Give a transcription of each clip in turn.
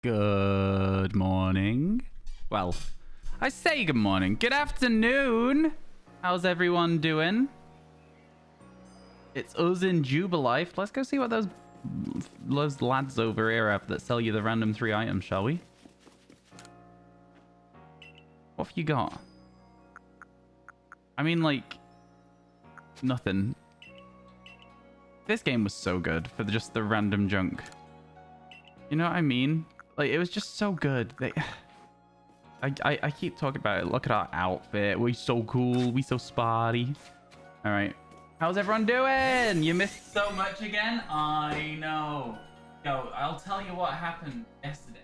Good morning. Well, I say good morning. Good afternoon. How's everyone doing? It's us in Jubilife. Let's go see what those lads over here have that sell you the random 3 items, shall we? What have you got? I mean, like, nothing. This game was so good for just the random junk. You know what I mean? Like, it was just so good. I keep talking about it. Look at our outfit. We're so cool. We so spotty. All right. How's everyone doing? You missed so much again? I know. Yo, I'll tell you what happened yesterday.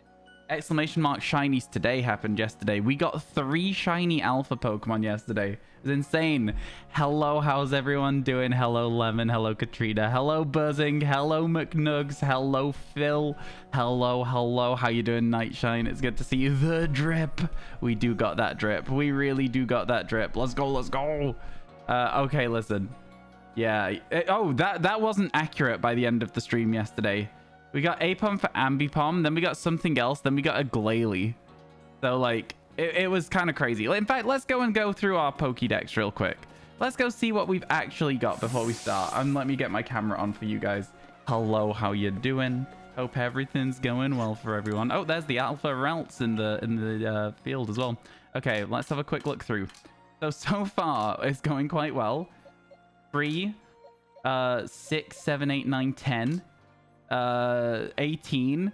Exclamation mark shinies today happened yesterday. We got 3 shiny alpha Pokemon yesterday. It was insane. Hello, how's everyone doing? Hello, Lemon. Hello, Katrina. Hello, Buzzing. Hello, McNugs. Hello, Phil. Hello, hello. How you doing, Nightshine? It's good to see you. The drip. We do got that drip. We really do got that drip. Let's go, let's go. Okay, listen. Yeah. That wasn't accurate by the end of the stream yesterday. We got Apom for Ambipom, then we got something else, then we got a Glalie. So, like, it was kind of crazy. In fact, let's go through our Pokedex real quick. Let's go see what we've actually got before we start. And let me get my camera on for you guys. Hello, how you doing? Hope everything's going well for everyone. Oh, there's the Alpha Ralts in the field as well. Okay, let's have a quick look through. So far, it's going quite well. 3, 6, 7, 8, 9, 10. 18,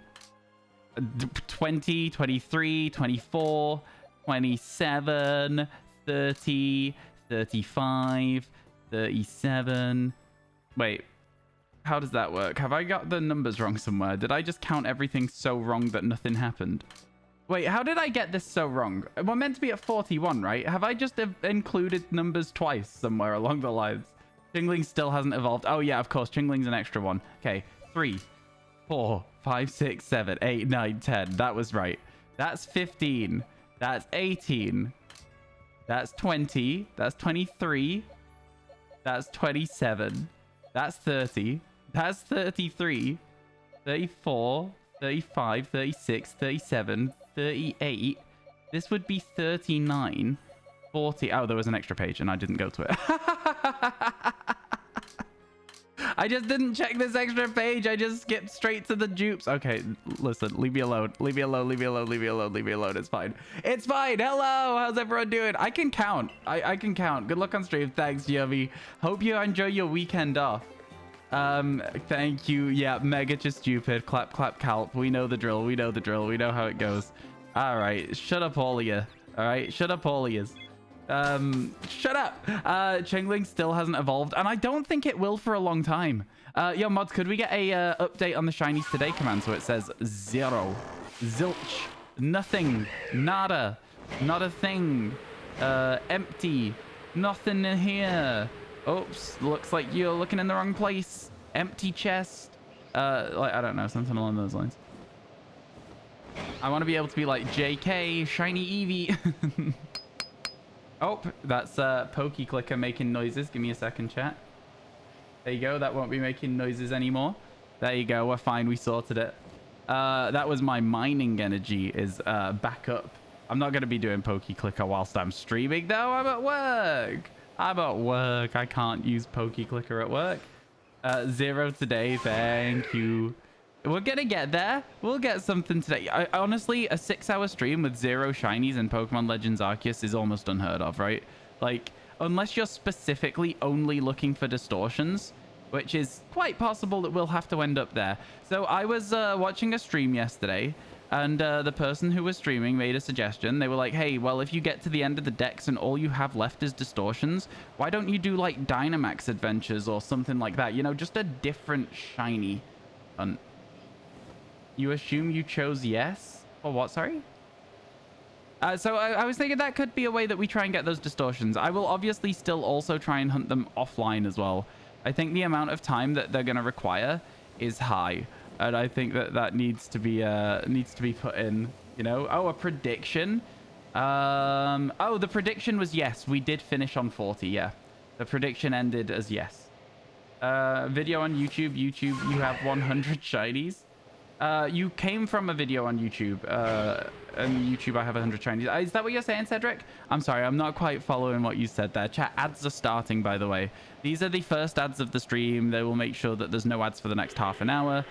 20, 23, 24, 27, 30, 35, 37. Wait, how does that work? Have I got the numbers wrong somewhere? Did I just count everything so wrong that nothing happened? Wait, how did I get this so wrong? We're meant to be at 41, right? Have I just included numbers twice somewhere along the lines? Chingling still hasn't evolved. Oh yeah, of course, Chingling's an extra one. Okay. 3, 4, 5, 6, 7, 8, 9, 10. That was right. That's 15. That's 18. That's 20. That's 23. That's 27. That's 30. That's 33. 34. 35. 36. 37. 38. This would be 39. 40. Oh, there was an extra page and I didn't go to it. I just didn't check this extra page. I just skipped straight to the dupes. Okay, listen, leave me alone. Leave me alone, leave me alone, leave me alone, leave me alone. It's fine. It's fine. Hello, how's everyone doing? I can count. I can count. Good luck on stream. Thanks, Yummy. Hope you enjoy your weekend off. Thank you. Yeah, mega just stupid. Clap, clap, calp. We know the drill. We know the drill. We know how it goes. All right, shut up, all of you. All right, shut up, all of you. Shut up. Chingling still hasn't evolved, and I don't think it will for a long time. Yo, mods, could we get a update on the shinies today command so it says 0, zilch, nothing, nada, not a thing, empty, nothing in here. Oops, looks like you're looking in the wrong place. Empty chest. Like, I don't know, something along those lines. I want to be able to be like JK, shiny Eevee. Oh, that's Poke Clicker making noises. Give me a second, chat. There you go. That won't be making noises anymore. There you go. We're fine. We sorted it. That was my mining energy is back up. I'm not going to be doing Poke Clicker whilst I'm streaming, though. I'm at work. I'm at work. I can't use Poke Clicker at work. 0 today. Thank you. We're going to get there. We'll get something today. Honestly, a 6-hour stream with 0 shinies in Pokemon Legends Arceus is almost unheard of, right? Like, unless you're specifically only looking for distortions, which is quite possible that we'll have to end up there. So I was watching a stream yesterday, and the person who was streaming made a suggestion. They were like, hey, well, if you get to the end of the decks and all you have left is distortions, why don't you do, like, Dynamax Adventures or something like that? You know, just a different shiny hunt. You assume you chose yes? Or what, sorry? So I was thinking that could be a way that we try and get those distortions. I will obviously still also try and hunt them offline as well. I think the amount of time that they're going to require is high. And I think that that needs to be put in, you know? Oh, a prediction? Oh, the prediction was yes. We did finish on 40, yeah. The prediction ended as yes. Video on YouTube. You have 100 shinies. You came from a video on YouTube. And YouTube, I have 100 shinies. Is that what you're saying, Cedric? I'm sorry, I'm not quite following what you said there. Chat, ads are starting, by the way. These are the first ads of the stream. They will make sure that there's no ads for the next half an hour.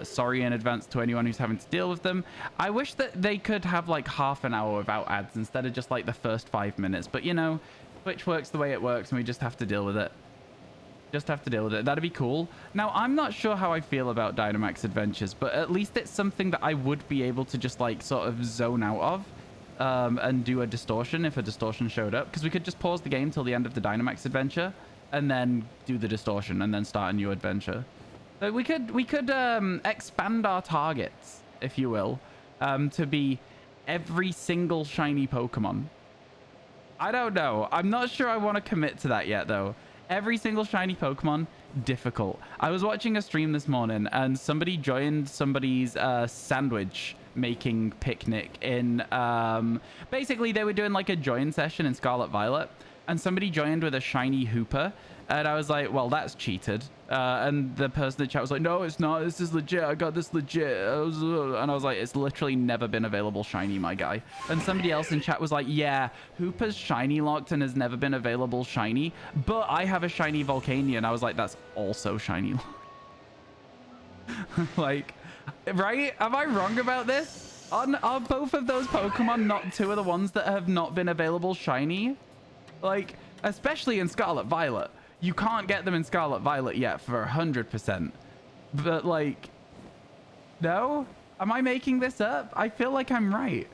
Sorry in advance to anyone who's having to deal with them. I wish that they could have like half an hour without ads instead of just like the first 5 minutes. But you know, Twitch works the way it works and we just have to deal with it. Just have to deal with it. That'd be cool. Now, I'm not sure how I feel about Dynamax Adventures, but at least it's something that I would be able to just like sort of zone out of and do a distortion if a distortion showed up. Because we could just pause the game till the end of the Dynamax adventure and then do the distortion and then start a new adventure. So we could expand our targets, if you will, to be every single shiny Pokemon. I don't know. I'm not sure I want to commit to that yet, though. Every single shiny Pokemon, difficult. I was watching a stream this morning and somebody joined somebody's sandwich making picnic in basically they were doing like a join session in Scarlet Violet and somebody joined with a shiny Hooper and I was like, well, that's cheated. And the person in the chat was like, no, it's not, this is legit, I got this legit. And I was like, it's literally never been available shiny, my guy. And somebody else in chat was like, yeah, Hooper's shiny locked and has never been available shiny, but I have a shiny Volcanion. I was like, that's also shiny locked. Like, right? Am I wrong about this? Are both of those Pokemon not two of the ones that have not been available shiny? Like, especially in Scarlet Violet. You can't get them in Scarlet Violet yet for 100%. But like, no? Am I making this up? I feel like I'm right.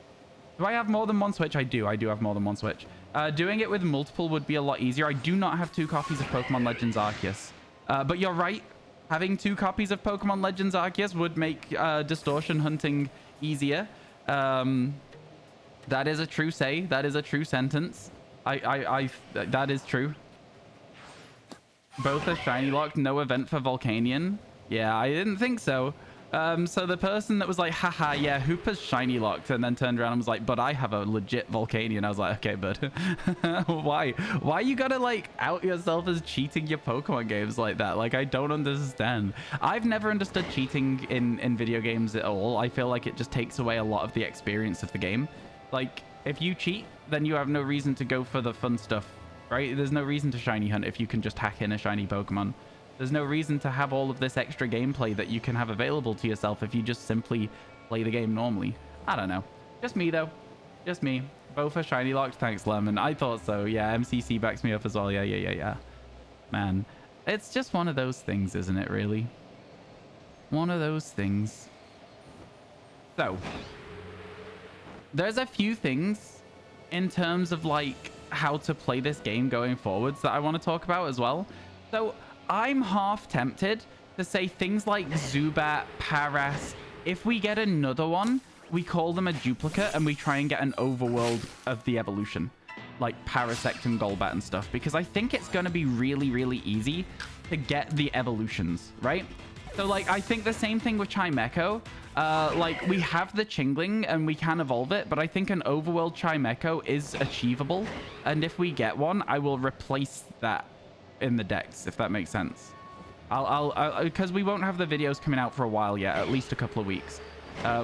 Do I have more than one Switch? I do have more than one Switch. Doing it with multiple would be a lot easier. I do not have 2 copies of Pokemon Legends Arceus. But you're right. Having 2 copies of Pokemon Legends Arceus would make distortion hunting easier. That is a true say. That is a true sentence. That is true. Both are shiny locked, no event for Volcanion. Yeah, I didn't think so. So the person that was like, haha, yeah, Hooper's shiny locked, and then turned around and was like, but I have a legit Volcanion. I was like, okay, but why? Why you gotta like out yourself as cheating your Pokemon games like that? Like, I don't understand. I've never understood cheating in video games at all. I feel like it just takes away a lot of the experience of the game. Like, if you cheat, then you have no reason to go for the fun stuff. Right? There's no reason to shiny hunt if you can just hack in a shiny Pokemon. There's no reason to have all of this extra gameplay that you can have available to yourself if you just simply play the game normally. I don't know. Just me, though. Just me. Both are shiny locked. Thanks, Lemon. I thought so. Yeah, MCC backs me up as well. Yeah. Man, it's just one of those things, isn't it, really? One of those things. So, there's a few things in terms of, like, how to play this game going forwards that I want to talk about as well. So I'm half tempted to say things like Zubat, Paras. If we get another one, we call them a duplicate and we try and get an overworld of the evolution, like Parasect and Golbat and stuff, because I think it's going to be really, really easy to get the evolutions, right? So like, I think the same thing with Chimecho. Like, we have the Chingling and we can evolve it, but I think an overworld Chimecho is achievable. And if we get one, I will replace that in the Dex, if that makes sense. Because we won't have the videos coming out for a while yet, at least a couple of weeks.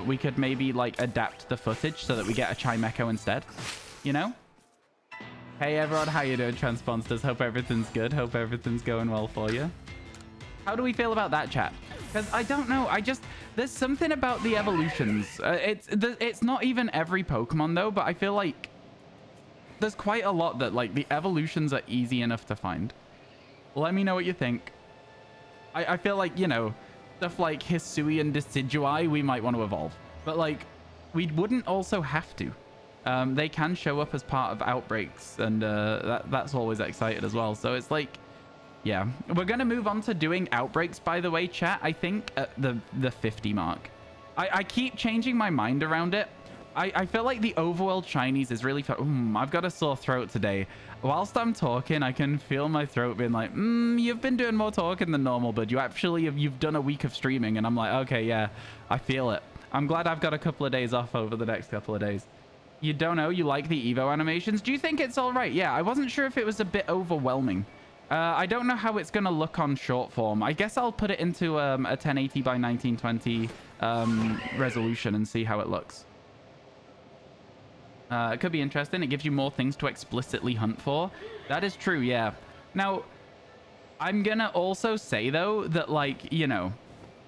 We could maybe, like, adapt the footage so that we get a Chimecho instead, you know? Hey, everyone, how you doing, Transponsters? Hope everything's good. Hope everything's going well for you. How do we feel about that, chat? Because I don't know. There's something about the evolutions. It's not even every Pokemon, though, but I feel like there's quite a lot that, like, the evolutions are easy enough to find. Let me know what you think. I feel like, you know, stuff like Hisui and Decidueye, we might want to evolve. But, like, we wouldn't also have to. They can show up as part of outbreaks, and that's always excited as well. So it's like, yeah, we're going to move on to doing outbreaks, by the way, chat, I think at the 50 mark. I keep changing my mind around it. I feel like the overworld shinies is really fun. I've got a sore throat today. Whilst I'm talking, I can feel my throat being like, you've been doing more talking than normal, but you've done a week of streaming. And I'm like, okay, yeah, I feel it. I'm glad I've got a couple of days off over the next couple of days. You don't know, you like the Evo animations? Do you think it's all right? Yeah, I wasn't sure if it was a bit overwhelming. I don't know how it's going to look on short form. I guess I'll put it into a 1080 by 1920 resolution and see how it looks. It could be interesting. It gives you more things to explicitly hunt for. That is true, yeah. Now, I'm going to also say, though, that, like, you know,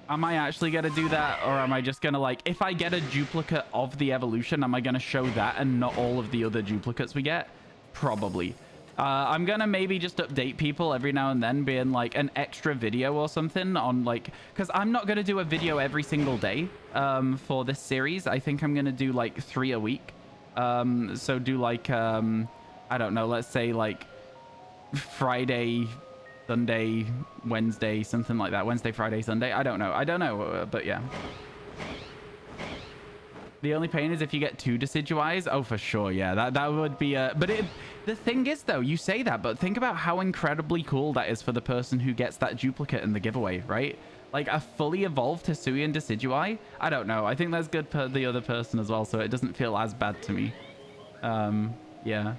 am I actually going to do that? Or am I just going to, like, if I get a duplicate of the evolution, am I going to show that and not all of the other duplicates we get? Probably. I'm going to maybe just update people every now and then, being like an extra video or something on like, because I'm not going to do a video every single day for this series. I think I'm going to do like 3 a week. So do like, I don't know, let's say like Friday, Sunday, Wednesday, something like that. Wednesday, Friday, Sunday. I don't know, but yeah. The only pain is if you get 2 Decidueyes. Oh, for sure, yeah. That would be but the thing is, though, you say that, but think about how incredibly cool that is for the person who gets that duplicate in the giveaway, right? Like a fully evolved Hisuian Decidueye. I don't know. I think that's good for the other person as well, so it doesn't feel as bad to me. Yeah.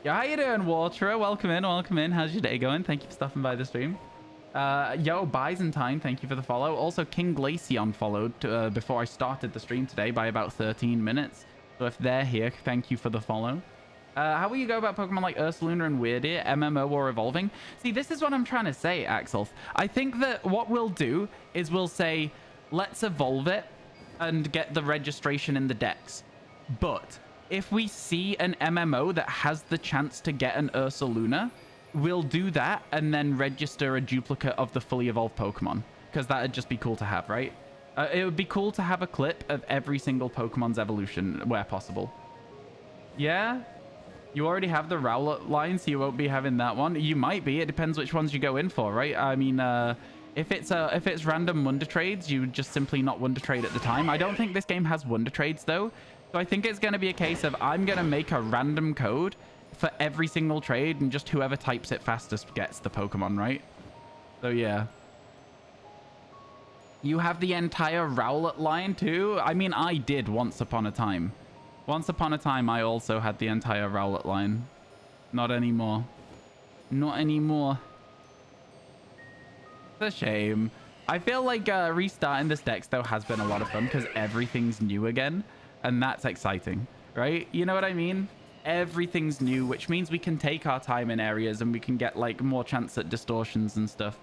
Yeah, how you doing, Waterer? Welcome in, welcome in. How's your day going? Thank you for stopping by the stream. Yo, Byzantine, thank you for the follow. Also, King Glaceon followed before I started the stream today by about 13 minutes. So if they're here, thank you for the follow. How will you go about Pokemon like Ursaluna and Weirdeer, MMO or Evolving? See, this is what I'm trying to say, Axel. I think that what we'll do is we'll say, let's evolve it and get the registration in the Dex. But if we see an MMO that has the chance to get an Ursaluna, we'll do that and then register a duplicate of the fully evolved Pokemon, because that'd just be cool to have, right? It would be cool to have a clip of every single Pokemon's evolution where possible. Yeah? You already have the Rowlet line, so you won't be having that one. You might be. It depends which ones you go in for, right? I mean, if it's random Wonder Trades, you just simply not Wonder Trade at the time. I don't think this game has Wonder Trades, though. So I think it's going to be a case of I'm going to make a random code for every single trade, and just whoever types it fastest gets the Pokemon, right? So yeah. You have the entire Rowlet line too? I mean, I did once upon a time. Once upon a time, I also had the entire Rowlet line. Not anymore. Not anymore. It's a shame. I feel like restarting this Dex, though, has been a lot of fun because everything's new again. And that's exciting, right? You know what I mean? Everything's new, which means we can take our time in areas and we can get like more chance at distortions and stuff.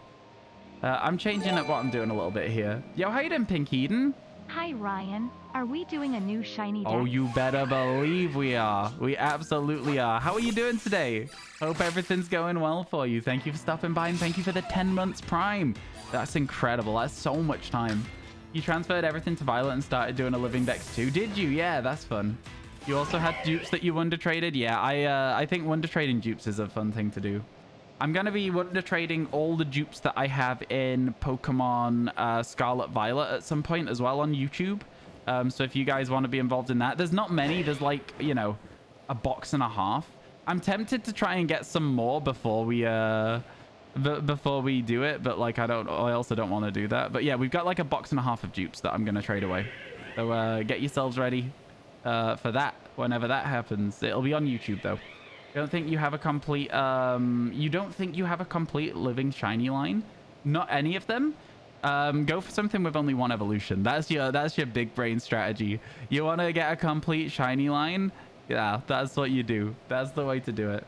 I'm changing up what I'm doing a little bit here. Yo, how you doing, Pink Eden? Hi, Ryan. Are we doing a new shiny deck? Oh, you better believe we are. We absolutely are. How are you doing today? Hope everything's going well for you. Thank you for stopping by and thank you for the 10 months Prime. That's incredible. That's so much time. You transferred everything to Violet and started doing a living dex too. Did you? Yeah, that's fun. You also had dupes that you wonder traded. Yeah, I think wonder trading dupes is a fun thing to do. I'm going to be wonder trading all the dupes that I have in Pokemon Scarlet Violet at some point as well on YouTube. So if you guys want to be involved in that, there's not many. There's like, you know, a box and a half. I'm tempted to try and get some more before we do it, but like I also don't want to do that. But yeah, we've got like a box and a half of dupes that I'm going to trade away. So get yourselves ready for that whenever that happens. It'll be on YouTube though. Don't think you have a complete you don't think you have a complete living shiny line? Not any of them? Go for something with only one evolution. That's your big brain strategy. You want to get a complete shiny line? Yeah, that's what you do. That's the way to do it.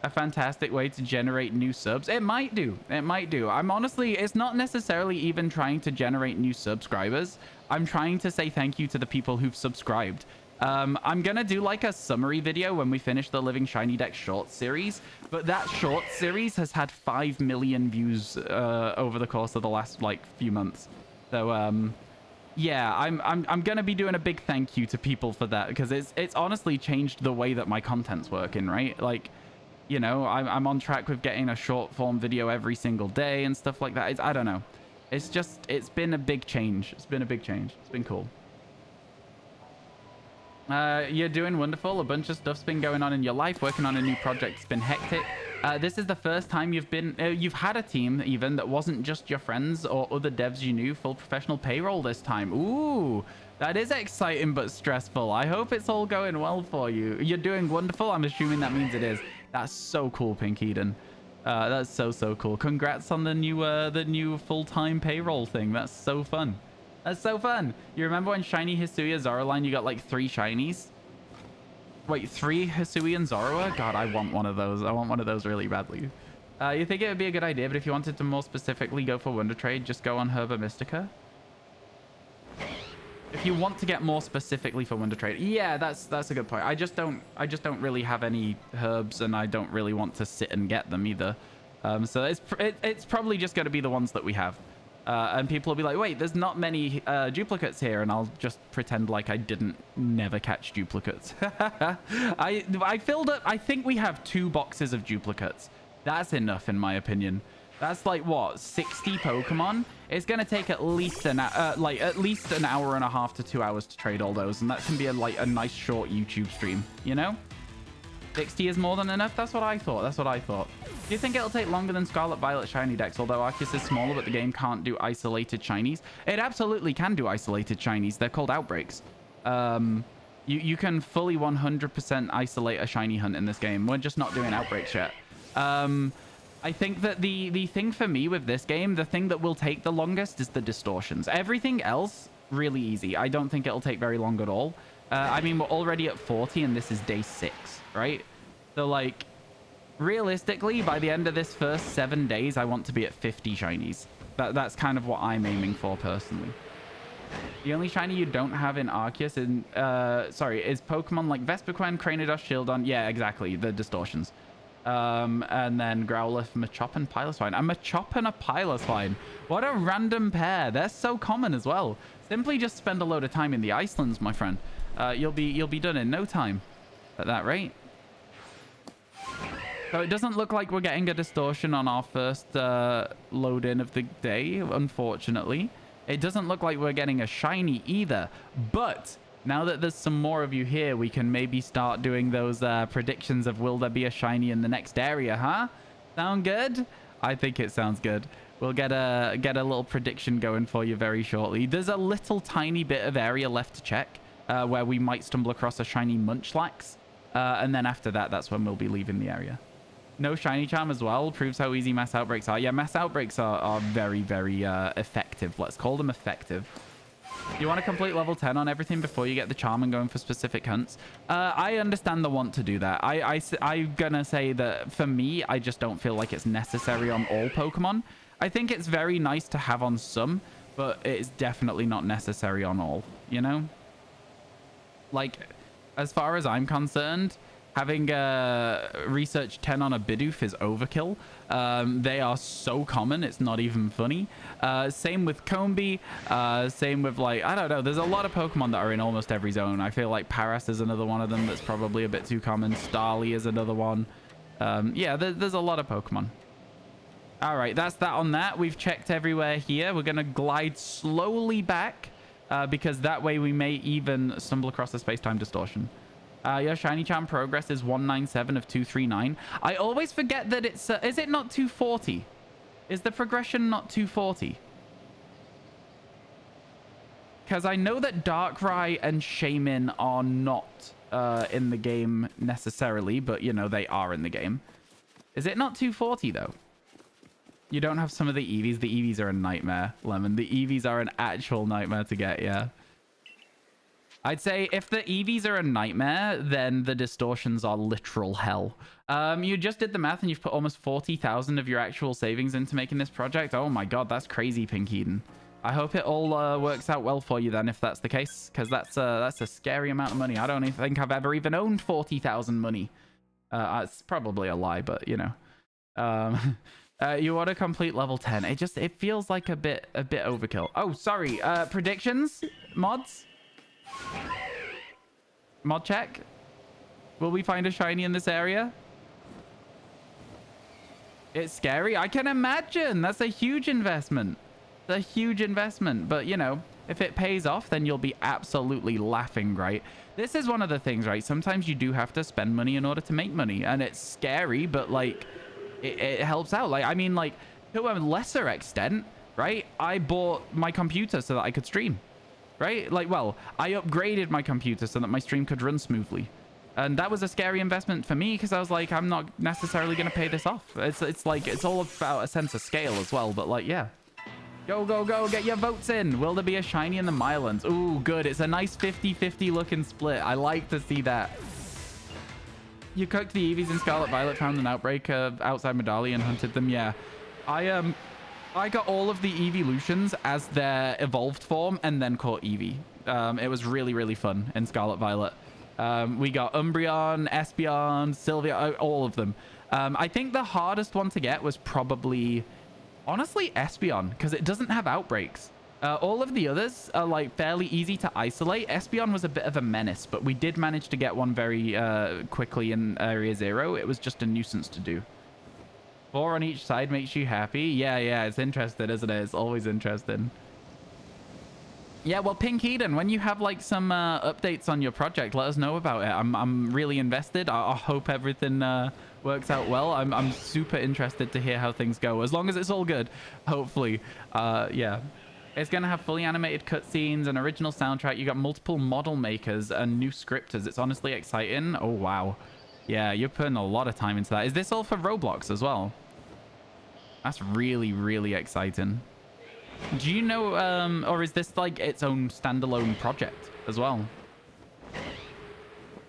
A fantastic way to generate new subs. It might do. It might do. I'm honestly, it's not necessarily even trying to generate new subscribers. I'm trying to say thank you to the people who've subscribed. I'm gonna do like a summary video when we finish the Living Shiny Deck short series, but that short series has had 5 million views over the course of the last like few months. So yeah, I'm gonna be doing a big thank you to people for that, because it's honestly changed the way that my content's working, right? Like, you know, I'm on track with getting a short form video every single day and stuff like that. I don't know. It's been a big change. It's been a big change. It's been cool. You're doing wonderful. A bunch of stuff's been going on in your life. Working on a new project. It's been hectic. This is the first time you've had a team even that wasn't just your friends or other devs you knew. Full professional payroll this time. Ooh, that is exciting but stressful. I hope it's all going well for you. You're doing wonderful. I'm assuming that means it is. That's so cool, Pink Eden. That's so cool. Congrats on the new full-time payroll thing. That's so fun. That's so fun. You remember when Shiny Hisuiya Zoroline, you got like 3 shinies? Wait, 3 Hisui and Zorua? God, I want one of those. I want one of those really badly. You think it would be a good idea, but if you wanted to more specifically go for Wonder Trade, just go on Herba Mystica? If you want to get more specifically for Wonder Trade, yeah, that's a good point. I just don't really have any herbs, and I don't really want to sit and get them either. So it's probably just going to be the ones that we have. And people will be like, wait, there's not many duplicates here, and I'll just pretend like I didn't never catch duplicates. I filled up, I think we have 2 boxes of duplicates. That's enough in my opinion. That's like what, 60 Pokemon? It's gonna take at least an hour and a half to 2 hours to trade all those, and that can be a nice short YouTube stream, you know? 60 is more than enough. That's what I thought. That's what I thought. Do you think it'll take longer than Scarlet Violet shiny decks? Although Arceus is smaller, but the game can't do isolated shinies. It absolutely can do isolated shinies. They're called outbreaks. You can fully 100% isolate a shiny hunt in this game. We're just not doing outbreaks yet. I think that the thing for me with this game, the thing that will take the longest is the distortions. Everything else, really easy. I don't think it'll take very long at all. I mean, we're already at 40 and this is day 6, right? So like, realistically, by the end of this first 7 days, I want to be at 50 shinies. That's kind of what I'm aiming for personally. The only shiny you don't have in Arceus is Pokemon like Vespiquen, Cranidos, Shieldon. Yeah, exactly, the distortions. And then Growlithe, Machop, and Piloswine. A Machop and a Piloswine. What a random pair. They're so common as well. Simply just spend a load of time in the Icelands, my friend. You'll be done in no time at that rate. So it doesn't look like we're getting a distortion on our first load in of the day, unfortunately. It doesn't look like we're getting a shiny either. But now that there's some more of you here, we can maybe start doing those predictions of will there be a shiny in the next area, huh? Sound good? I think it sounds good. We'll get a little prediction going for you very shortly. There's a little tiny bit of area left to check where we might stumble across a shiny Munchlax. And then after that, that's when we'll be leaving the area. No shiny charm as well proves how easy mass outbreaks are. Yeah, mass outbreaks are very, very effective. Let's call them effective. You want to complete level 10 on everything before you get the charm and going for specific hunts? I understand the want to do that. I'm gonna say that for me, I just don't feel like it's necessary on all Pokemon. I think it's very nice to have on some, but it's definitely not necessary on all, you know? Like, as far as I'm concerned, having research 10 on a Bidoof is overkill. They are so common, it's not even funny. Same with Combee. Same with, like, I don't know. There's a lot of Pokemon that are in almost every zone. I feel like Paras is another one of them that's probably a bit too common. Starly is another one. Yeah, there's a lot of Pokemon. All right, that's that on that. We've checked everywhere here. We're going to glide slowly back because that way we may even stumble across a space-time distortion. Your shiny charm progress is 197 of 239. I always forget that it's... is it not 240? Is the progression not 240? Because I know that Darkrai and Shaymin are not in the game necessarily, but, you know, they are in the game. Is it not 240, though? You don't have some of the Eevees. The Eevees are a nightmare, Lemon. The Eevees are an actual nightmare to get, yeah. I'd say if the Eevees are a nightmare, then the distortions are literal hell. You just did the math and you've put almost 40,000 of your actual savings into making this project. Oh my god, that's crazy, Pink Eden. I hope it all works out well for you then, if that's the case, because that's a scary amount of money. I don't even think I've ever even owned 40,000 money. It's probably a lie, but you know. You want to complete level 10. It feels like a bit overkill. Oh, sorry. Predictions? Mods? Mod check. Will we find a shiny in this area? It's scary. I can imagine. That's a huge investment. It's a huge investment. But, you know, if it pays off, then you'll be absolutely laughing, right? This is one of the things, right? Sometimes you do have to spend money in order to make money. And it's scary, but, like, it helps out. Like, I mean, like, to a lesser extent, right? I bought my computer so that I could stream. Right? Like, well, I upgraded my computer so that my stream could run smoothly. And that was a scary investment for me because I was like, I'm not necessarily going to pay this off. It's like, it's all about a sense of scale as well. But like, yeah. Go, go, go. Get your votes in. Will there be a shiny in the Mylands? Ooh, good. It's a nice 50-50 looking split. I like to see that. You cooked the Eevees in Scarlet Violet, found an outbreak outside Medali and hunted them. Yeah. I got all of the evolutions as their evolved form and then caught Eevee. It was really, really fun in Scarlet Violet. We got Umbreon, Espeon, Sylvia, all of them. I think the hardest one to get was probably, honestly, Espeon, because it doesn't have outbreaks. All of the others are like fairly easy to isolate. Espeon was a bit of a menace, but we did manage to get one very quickly in Area 0. It was just a nuisance to do. 4 on each side makes you happy. Yeah, it's interesting, isn't it? It's always interesting. Yeah, well, Pink Eden, when you have like some updates on your project, let us know about it. I'm really invested. I hope everything works out well. I'm super interested to hear how things go, as long as it's all good, hopefully. Yeah. It's going to have fully animated cutscenes, an original soundtrack. You got multiple model makers and new scripters. It's honestly exciting. Oh, wow. Yeah, you're putting a lot of time into that. Is this all for Roblox as well? That's really, really exciting. Do you know, or is this like its own standalone project as well?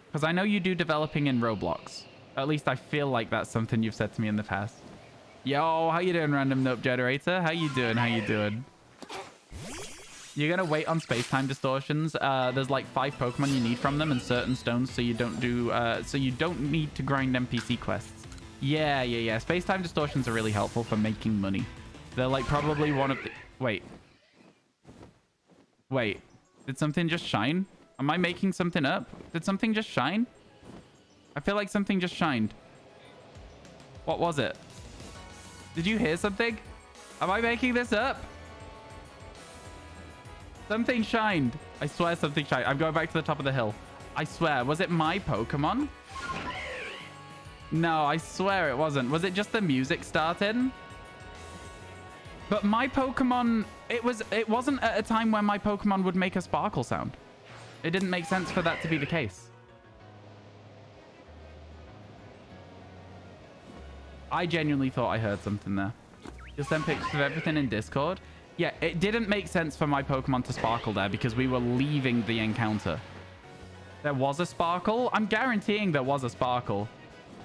Because I know you do developing in Roblox. At least I feel like that's something you've said to me in the past. Yo, how you doing, Random Note Generator? How you doing? How you doing? You're gonna wait on space-time distortions. There's like 5 Pokemon you need from them and certain stones, so you don't do so you don't need to grind NPC quests. Yeah. Space-time distortions are really helpful for making money. They're like probably one of the... Wait. Did something just shine? Am I making something up? Did something just shine? I feel like something just shined. What was it? Did you hear something? Am I making this up? Something shined. I swear something shined. I'm going back to the top of the hill. I swear. Was it my Pokemon? No, I swear it wasn't. Was it just the music starting? But my Pokemon... It wasn't at a time when my Pokemon would make a sparkle sound. It didn't make sense for that to be the case. I genuinely thought I heard something there. You'll send pictures of everything in Discord. Yeah, it didn't make sense for my Pokemon to sparkle there because we were leaving the encounter. There was a sparkle. I'm guaranteeing there was a sparkle.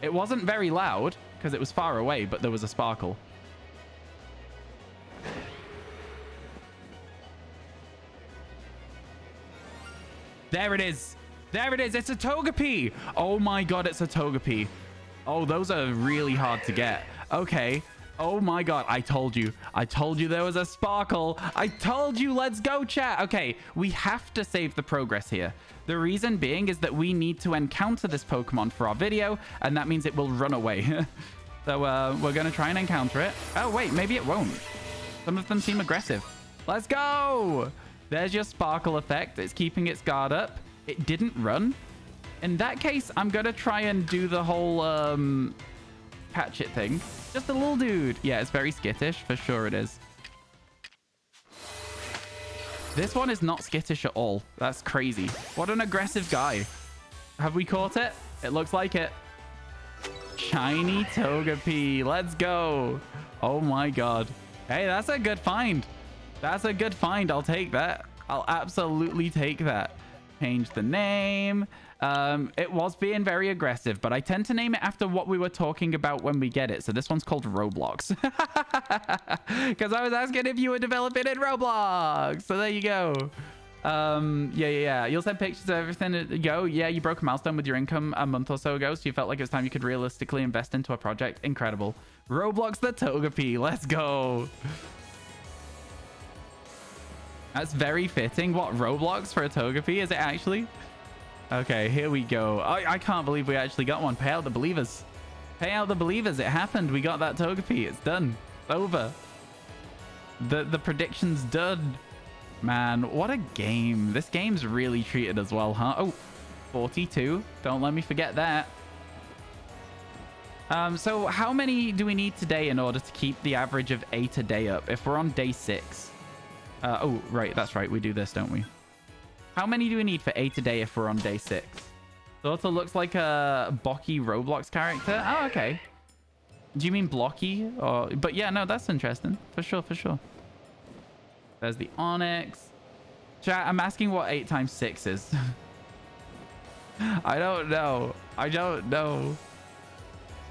It wasn't very loud because it was far away, but there was a sparkle. There it is. There it is. It's a Togepi. Oh my god, it's a Togepi. Oh, those are really hard to get. Okay. Oh my god, I told you. I told you there was a sparkle. I told you, let's go, chat. Okay, we have to save the progress here. The reason being is that we need to encounter this Pokemon for our video, and that means it will run away. So we're going to try and encounter it. Oh, wait, maybe it won't. Some of them seem aggressive. Let's go. There's your sparkle effect. It's keeping its guard up. It didn't run. In that case, I'm going to try and do the whole catch it thing. Just a little dude. Yeah, it's very skittish. For sure it is. This one is not skittish at all. That's crazy. What an aggressive guy. Have we caught it? It looks like it. Shiny Togepi. Let's go. Oh my god. Hey, that's a good find. That's a good find. I'll take that. I'll absolutely take that. Change the name. It was being very aggressive, but I tend to name it after what we were talking about when we get it. So this one's called Roblox. Because I was asking if you were developing in Roblox. So there you go. Yeah. You'll send pictures of everything. Go. Yeah, you broke a milestone with your income a month or so ago, so you felt like it was time you could realistically invest into a project. Incredible. Roblox the Togepi. Let's go. That's very fitting. What, Roblox for a Togepi? Is it actually? Okay, here we go. I can't believe we actually got one. Pay out the believers. Pay out the believers. It happened. We got that Togepi. It's done. It's over. The prediction's done. Man, what a game. This game's really treated us well, huh? Oh, 42. Don't let me forget that. So how many do we need today in order to keep the average of 8 a day up? If we're on day 6. Oh, right. That's right. We do this, don't we? How many do we need for 8 a day if we're on day 6? Sort of looks like a Bocky Roblox character. Oh, okay. Do you mean Blocky? Or, but yeah, no, that's interesting. For sure, for sure. There's the Onyx. Chat, I'm asking what 8 times 6 is. I don't know. I don't know.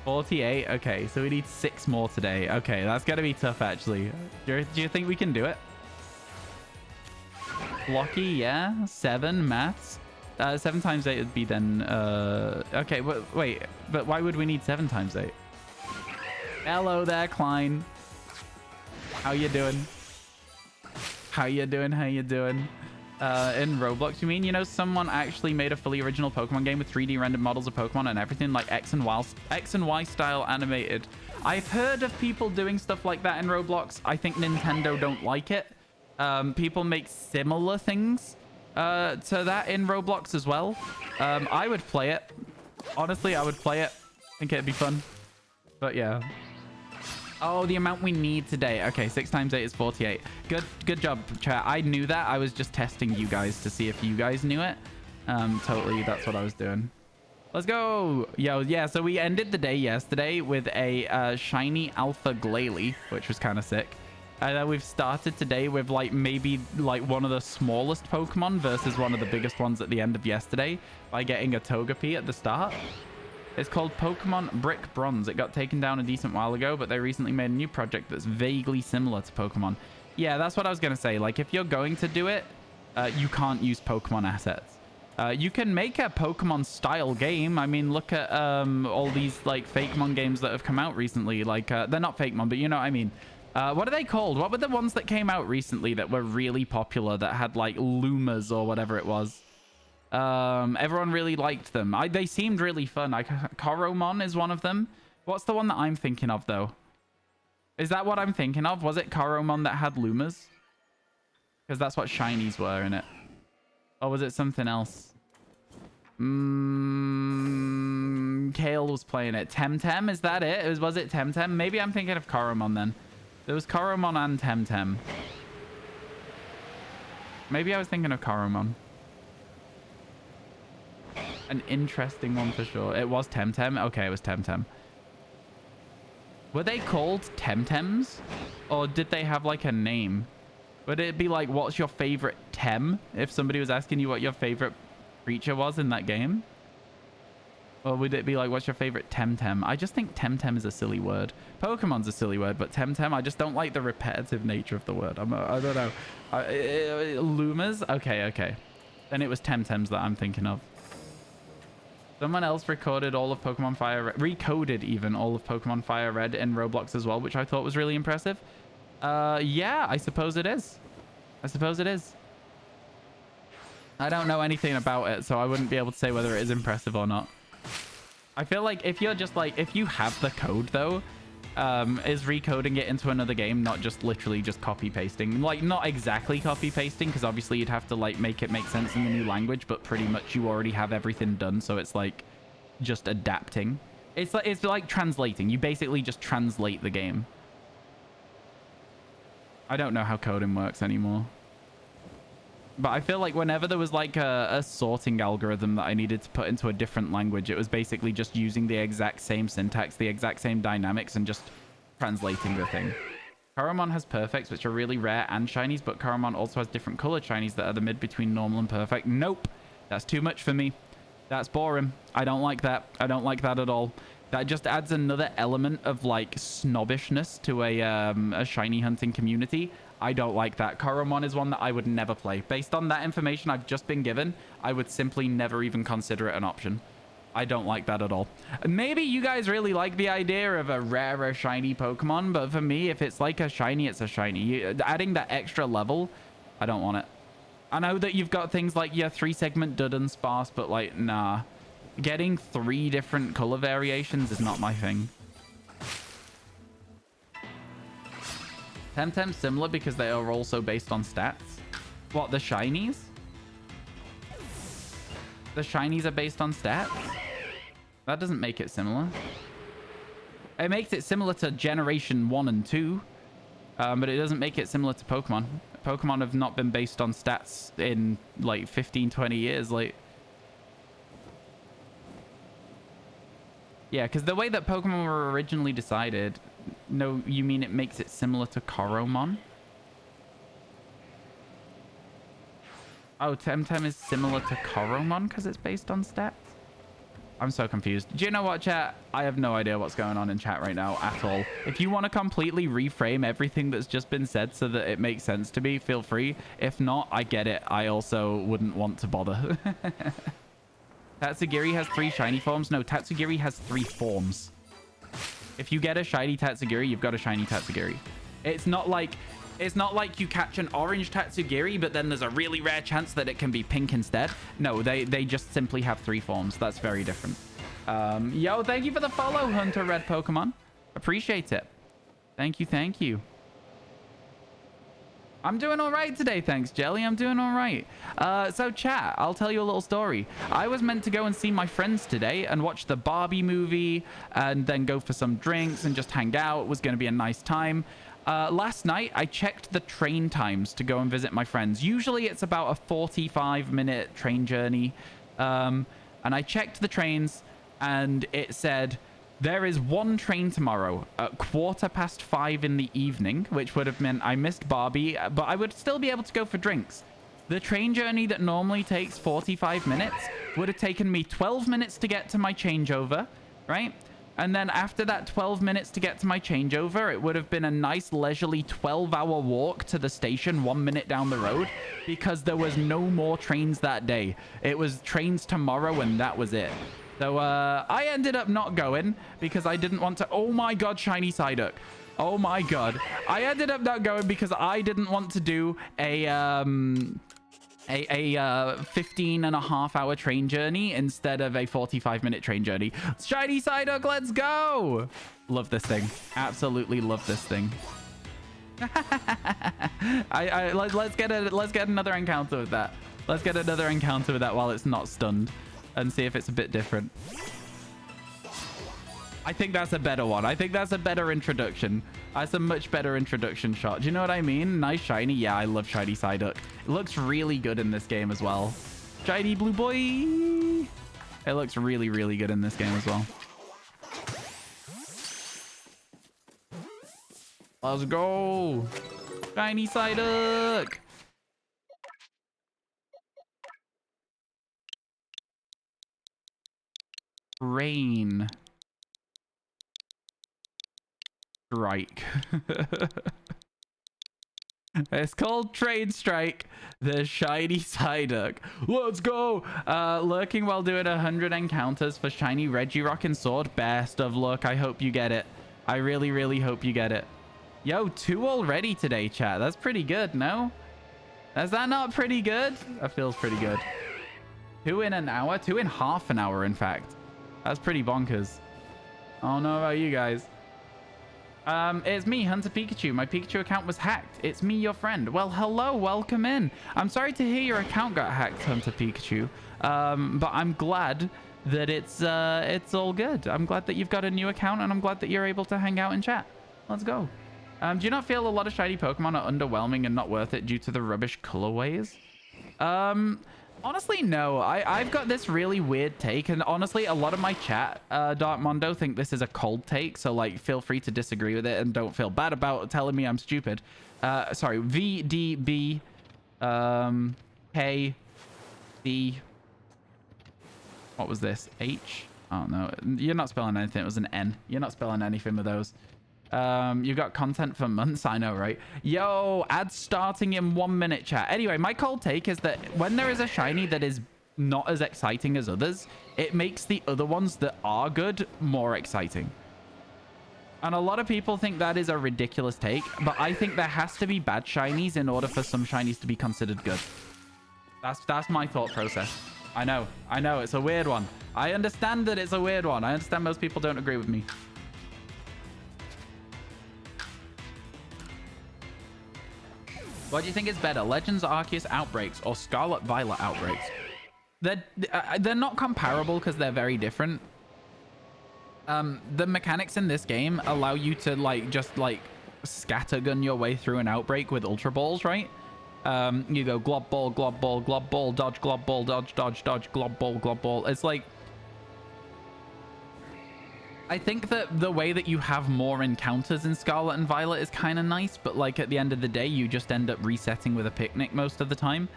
48. Okay, so we need 6 more today. Okay, that's going to be tough, actually. Do you think we can do it? Blocky, yeah. 7 maths. 7 times 8 would be then... okay, wait. But why would we need 7 times 8? Hello there, Klein. How you doing? How you doing? How you doing? In Roblox, you mean? You know, someone actually made a fully original Pokemon game with 3D rendered models of Pokemon and everything, like X and Y style animated. I've heard of people doing stuff like that in Roblox. I think Nintendo don't like it. People make similar things to that in Roblox as well. I would play it. Honestly, I would play it. I think it'd be fun. But yeah. Oh, the amount we need today. Okay, 6 times 8 is 48. Good job, chat. I knew that. I was just testing you guys to see if you guys knew it. Totally, that's what I was doing. Let's go. Yo, yeah, so we ended the day yesterday with a shiny Alpha Glalie, which was kind of sick. And then we've started today with like maybe like one of the smallest Pokemon versus one of the biggest ones at the end of yesterday by getting a Togepi at the start. It's called Pokemon Brick Bronze. It got taken down a decent while ago, but they recently made a new project that's vaguely similar to Pokemon. Yeah, that's what I was going to say. Like, if you're going to do it, you can't use Pokemon assets. You can make a Pokemon-style game. I mean, look at all these, like, Fakemon games that have come out recently. Like, they're not Fakemon, but you know what I mean. What are they called? What were the ones that came out recently that were really popular that had, like, Lumas or whatever it was? Everyone really liked them. They seemed really fun. Coromon is one of them. What's the one that I'm thinking of, though? Is that what I'm thinking of? Was it Coromon that had Lumas? Because that's what shinies were in it. Or was it something else? Kale was playing it. Temtem, is that it? Was it Temtem? Maybe I'm thinking of Coromon then. There was Coromon and Temtem. Maybe I was thinking of Coromon. An interesting one for sure. It was Temtem. Okay, it was Temtem. Were they called Temtems? Or did they have like a name? Would it be like, what's your favorite Tem? If somebody was asking you what your favorite creature was in that game? Or would it be like, what's your favorite Temtem? I just think Temtem is a silly word. Pokemon's a silly word, but Temtem, I just don't like the repetitive nature of the word. I don't know. Lumas? Okay. Then it was Temtems that I'm thinking of. Someone else recorded all of Pokemon Fire Red, recoded even all of Pokemon Fire Red in Roblox as well, which I thought was really impressive. Yeah, I suppose it is. I don't know anything about it, so I wouldn't be able to say whether it is impressive or not. I feel like if you're just like, if you have the code though, is recoding it into another game, not just literally just copy pasting. Like, not exactly copy pasting, because obviously you'd have to like make it make sense in the new language, but pretty much you already have everything done, so it's like just adapting. It's like translating. You basically just translate the game. I don't know how coding works anymore. But I feel like whenever there was like a sorting algorithm that I needed to put into a different language, it was basically just using the exact same syntax, the exact same dynamics, and just translating the thing. Coromon has perfects, which are really rare and shinies, but Coromon also has different colored shinies that are the mid between normal and perfect. Nope. That's too much for me. That's boring. I don't like that. I don't like that at all. That just adds another element of like snobbishness to a shiny hunting community. I don't like that. Coromon is one that I would never play. Based on that information I've just been given, I would simply never even consider it an option. I don't like that at all. Maybe you guys really like the idea of a rarer shiny Pokemon, but for me, if it's like a shiny, it's a shiny. Adding that extra level, I don't want it. I know that you've got things like your 3-segment Dunsparce, but like, nah. Getting 3 different color variations is not my thing. Temtem's similar because they are also based on stats. What, the shinies? The shinies are based on stats? That doesn't make it similar. It makes it similar to Generation 1 and 2. But it doesn't make it similar to Pokemon. Pokemon have not been based on stats in like 15, 20 years. Like, Yeah, because the way that Pokemon were originally decided... No, you mean it makes it similar to Coromon? Oh, Temtem is similar to Coromon because it's based on stats? I'm so confused. Do you know what, chat? I have no idea what's going on in chat right now at all. If you want to completely reframe everything that's just been said so that it makes sense to me, feel free. If not, I get it. I also wouldn't want to bother. Tatsugiri has 3 shiny forms. No, Tatsugiri has 3 forms. If you get a shiny Tatsugiri, you've got a shiny Tatsugiri. It's not like you catch an orange Tatsugiri, but then there's a really rare chance that it can be pink instead. No, they just simply have 3 forms. That's very different. Yo, thank you for the follow, Hunter Red Pokemon. Appreciate it. Thank you, thank you. I'm doing all right today, thanks, Jelly. I'm doing all right. So, chat, I'll tell you a little story. I was meant to go and see my friends today and watch the Barbie movie and then go for some drinks and just hang out. It was going to be a nice time. Last night, I checked the train times to go and visit my friends. Usually, it's about a 45-minute train journey. And I checked the trains, and it said... There is 1 train tomorrow at 5:15 in the evening, which would have meant I missed Barbie, but I would still be able to go for drinks. The train journey that normally takes 45 minutes would have taken me 12 minutes to get to my changeover, right? And then after that 12 minutes to get to my changeover, it would have been a nice leisurely 12-hour walk to the station 1 minute down the road because there was no more trains that day. It was trains tomorrow and that was it. So, I ended up not going because I didn't want to... Oh my god, shiny Psyduck. Oh my god. I ended up not going because I didn't want to do a 15-and-a-half-hour train journey instead of a 45-minute train journey. Shiny Psyduck, let's go! Love this thing. Absolutely love this thing. Let's get another encounter with that. Let's get another encounter with that while it's not stunned. And see if it's a bit different. I think that's a better one. I think that's a better introduction. That's a much better introduction shot. Do you know what I mean? Nice shiny. Yeah, I love shiny Psyduck. It looks really good in this game as well. Shiny blue boy. It looks really, really good in this game as well. Let's go. Shiny Psyduck. Rain. Strike. It's called Train Strike. The shiny Psyduck. Let's go. Lurking while doing 100 encounters for shiny Regirock and Sword. Best of luck. I hope you get it. I really, really hope you get it. Yo, 2 already today, chat. That's pretty good, no? Is that not pretty good? That feels pretty good. 2 in an hour? 2 in half an hour, in fact. That's pretty bonkers. I don't know about you guys. It's me, Hunter Pikachu. My Pikachu account was hacked. It's me, your friend. Well, hello, welcome in. I'm sorry to hear your account got hacked, Hunter Pikachu. But I'm glad that it's all good. I'm glad that you've got a new account, and I'm glad that you're able to hang out and chat. Let's go. Do you not feel a lot of shiny Pokemon are underwhelming and not worth it due to the rubbish colorways? Honestly, no. I've got this really weird take, and honestly, a lot of my chat, Dark Mondo, think this is a cold take, so, like, feel free to disagree with it and don't feel bad about telling me I'm stupid. Sorry, VDB, K, C, what was this? H? Oh, no. You're not spelling anything. It was an N. You're not spelling anything with those. You've got content for months. I know, right? Yo, ads starting in 1 minute, chat. Anyway, my cold take is that when there is a shiny that is not as exciting as others, it makes the other ones that are good more exciting. And a lot of people think that is a ridiculous take, but I think there has to be bad shinies in order for some shinies to be considered good. That's my thought process. I know, it's a weird one. I understand that it's a weird one. I understand most people don't agree with me. What do you think is better, Legends Arceus Outbreaks or Scarlet Violet Outbreaks? They're not comparable because they're very different. The mechanics in this game allow you to just scattergun your way through an outbreak with Ultra Balls, right? You go glob ball, glob ball, glob ball, dodge, glob ball, dodge, dodge, dodge, glob ball, glob ball. It's like... I think that the way that you have more encounters in Scarlet and Violet is kind of nice, but like at the end of the day, you just end up resetting with a picnic most of the time.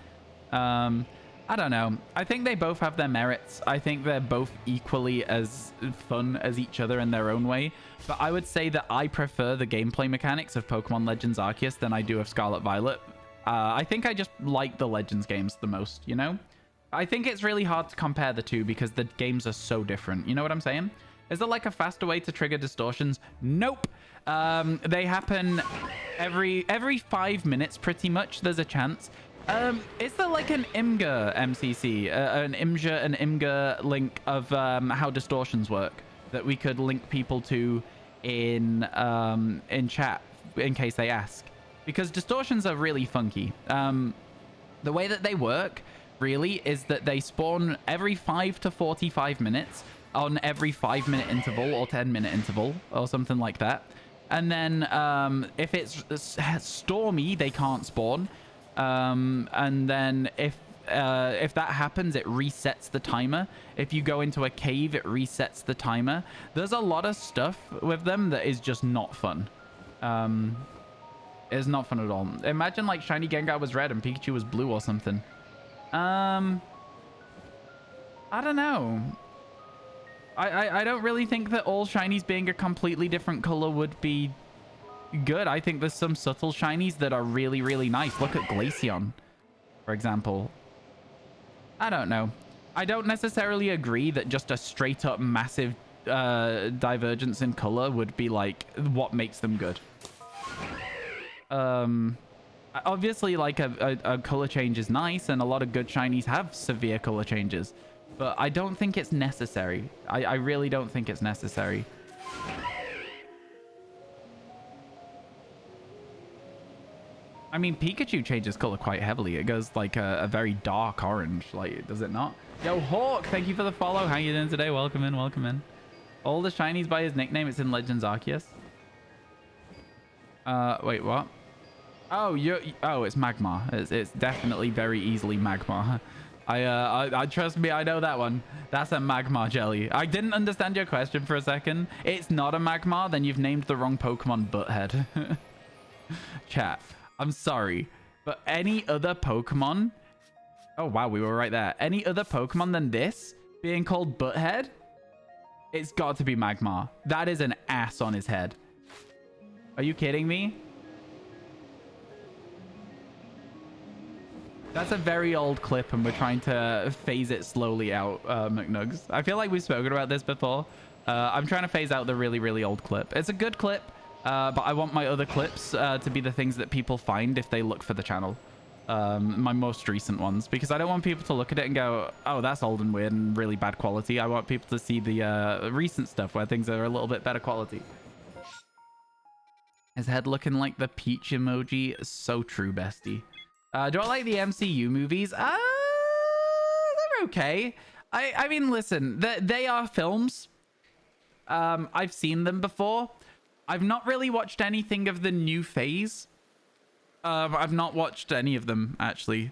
I don't know. I think they both have their merits. I think they're both equally as fun as each other in their own way. But I would say that I prefer the gameplay mechanics of Pokemon Legends Arceus than I do of Scarlet Violet. I think I just like the Legends games the most, you know? I think it's really hard to compare the two because the games are so different. You know what I'm saying? Is there like a faster way to trigger distortions? Nope. They happen every 5 minutes pretty much. There's a chance. Is there like an IMGA MCC, an IMGA link of how distortions work that we could link people to in chat in case they ask? Because distortions are really funky. The way that they work really is that they spawn every 5 to 45 minutes on every 5-minute interval or 10-minute interval or something like that. And then if it's stormy, they can't spawn. And then if that happens, it resets the timer. If you go into a cave, it resets the timer. There's a lot of stuff with them that is just not fun. It's not fun at all. Imagine like Shiny Gengar was red and Pikachu was blue or something. I don't know. I don't really think that all shinies being a completely different color would be good. I think there's some subtle shinies that are really, really nice. Look at Glaceon, for example. I don't know. I don't necessarily agree that just a straight up massive divergence in color would be like what makes them good. Obviously, like a color change is nice, and a lot of good shinies have severe color changes. But I don't think it's necessary. I really don't think it's necessary. I mean, Pikachu changes color quite heavily. It goes like a very dark orange, like, does it not? Yo, Hawk, thank you for the follow. How you doing today? Welcome in, welcome in. All the shinies by his nickname. It's in Legends Arceus. Wait, what? Oh, it's Magmar. It's definitely very easily Magmar. I trust me, I know that one. That's a Magmar jelly. I didn't understand your question for a second. It's not a Magmar, then you've named the wrong Pokemon Butthead. Chat, I'm sorry, but any other Pokemon... Oh, wow, we were right there. Any other Pokemon than this being called Butthead? It's got to be Magmar. That is an ass on his head. Are you kidding me? That's a very old clip, and we're trying to phase it slowly out, McNugs. I feel like we've spoken about this before. I'm trying to phase out the really, really old clip. It's a good clip, but I want my other clips to be the things that people find if they look for the channel. My most recent ones, because I don't want people to look at it and go, oh, that's old and weird and really bad quality. I want people to see the recent stuff where things are a little bit better quality. His head looking like the peach emoji. So true, bestie. Do I like the MCU movies? They're okay. I mean, listen, they are films. I've seen them before. I've not really watched anything of the new phase. I've not watched any of them, actually.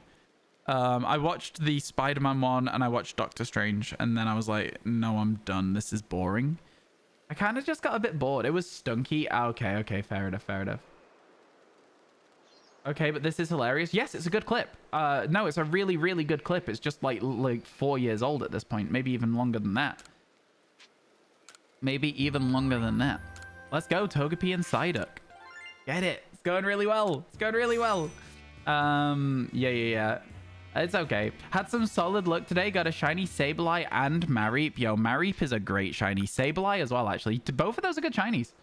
I watched the Spider-Man one and I watched Doctor Strange, and then I was like, no, I'm done. This is boring. I kind of just got a bit bored. It was stunky. Okay, fair enough, fair enough. Okay, but this is hilarious. Yes, it's a good clip. No, it's a really, really good clip. It's just like 4 years old at this point. Maybe even longer than that. Maybe even longer than that. Let's go, Togepi and Psyduck. Get it. It's going really well. It's going really well. Yeah. It's okay. Had some solid luck today. Got a shiny Sableye and Mareep. Yo, Mareep is a great shiny. Sableye as well, actually. Both of those are good shinies.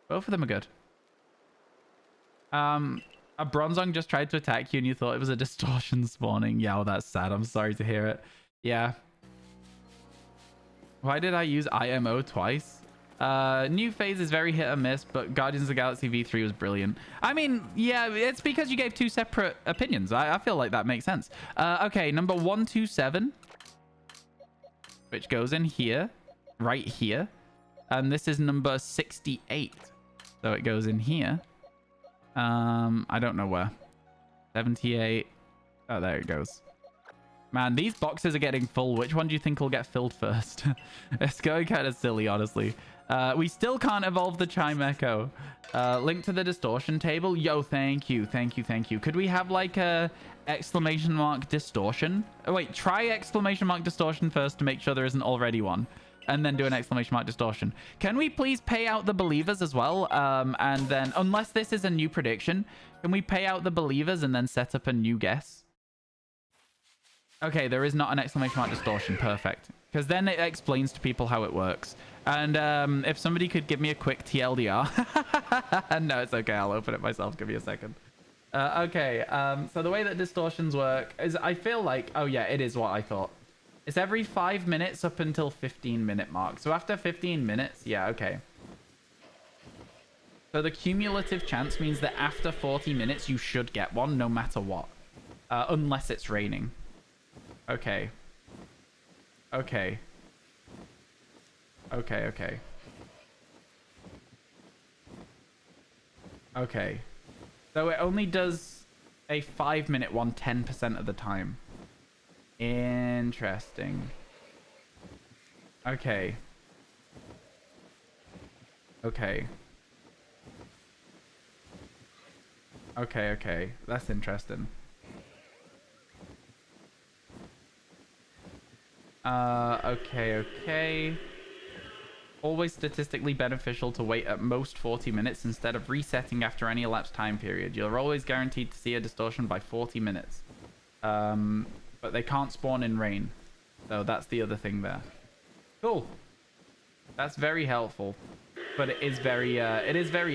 Both of them are good. A Bronzong just tried to attack you and you thought it was a distortion spawning. Yeah, well, that's sad. I'm sorry to hear it. Yeah. Why did I use IMO twice? New phase is very hit or miss, but Guardians of the Galaxy V3 was brilliant. I mean, yeah, it's because you gave two separate opinions. I feel like that makes sense. Okay, number 127, which goes in here, right here. And this is number 68. So it goes in here. I don't know where. 78. Oh, there it goes. Man, these boxes are getting full. Which one do you think will get filled first? It's going kind of silly, honestly. We still can't evolve the Chime Echo. Link to the distortion table. Yo, thank you. Thank you. Thank you. Could we have like a exclamation mark distortion? Oh, wait, try exclamation mark distortion first to make sure there isn't already one. And then do an exclamation mark distortion. Can we please pay out the believers as well? And then, unless this is a new prediction, can we pay out the believers and then set up a new guess? Okay, there is not an exclamation mark distortion. Perfect. Because then it explains to people how it works. And if somebody could give me a quick TLDR. No, it's okay. I'll open it myself. Give me a second. Okay, so the way that distortions work is I feel like... Oh, yeah, it is what I thought. It's every 5 minutes up until 15-minute mark. So after 15 minutes, yeah, okay. So the cumulative chance means that after 40 minutes, you should get one no matter what. Unless it's raining. Okay. Okay. Okay, okay. Okay. So it only does a 5-minute one 10% of the time. Interesting. Okay. Okay. Okay, okay. That's interesting. Okay, okay. Always statistically beneficial to wait at most 40 minutes instead of resetting after any elapsed time period. You're always guaranteed to see a distortion by 40 minutes. But they can't spawn in rain. So that's the other thing there. Cool. That's very helpful. But it is very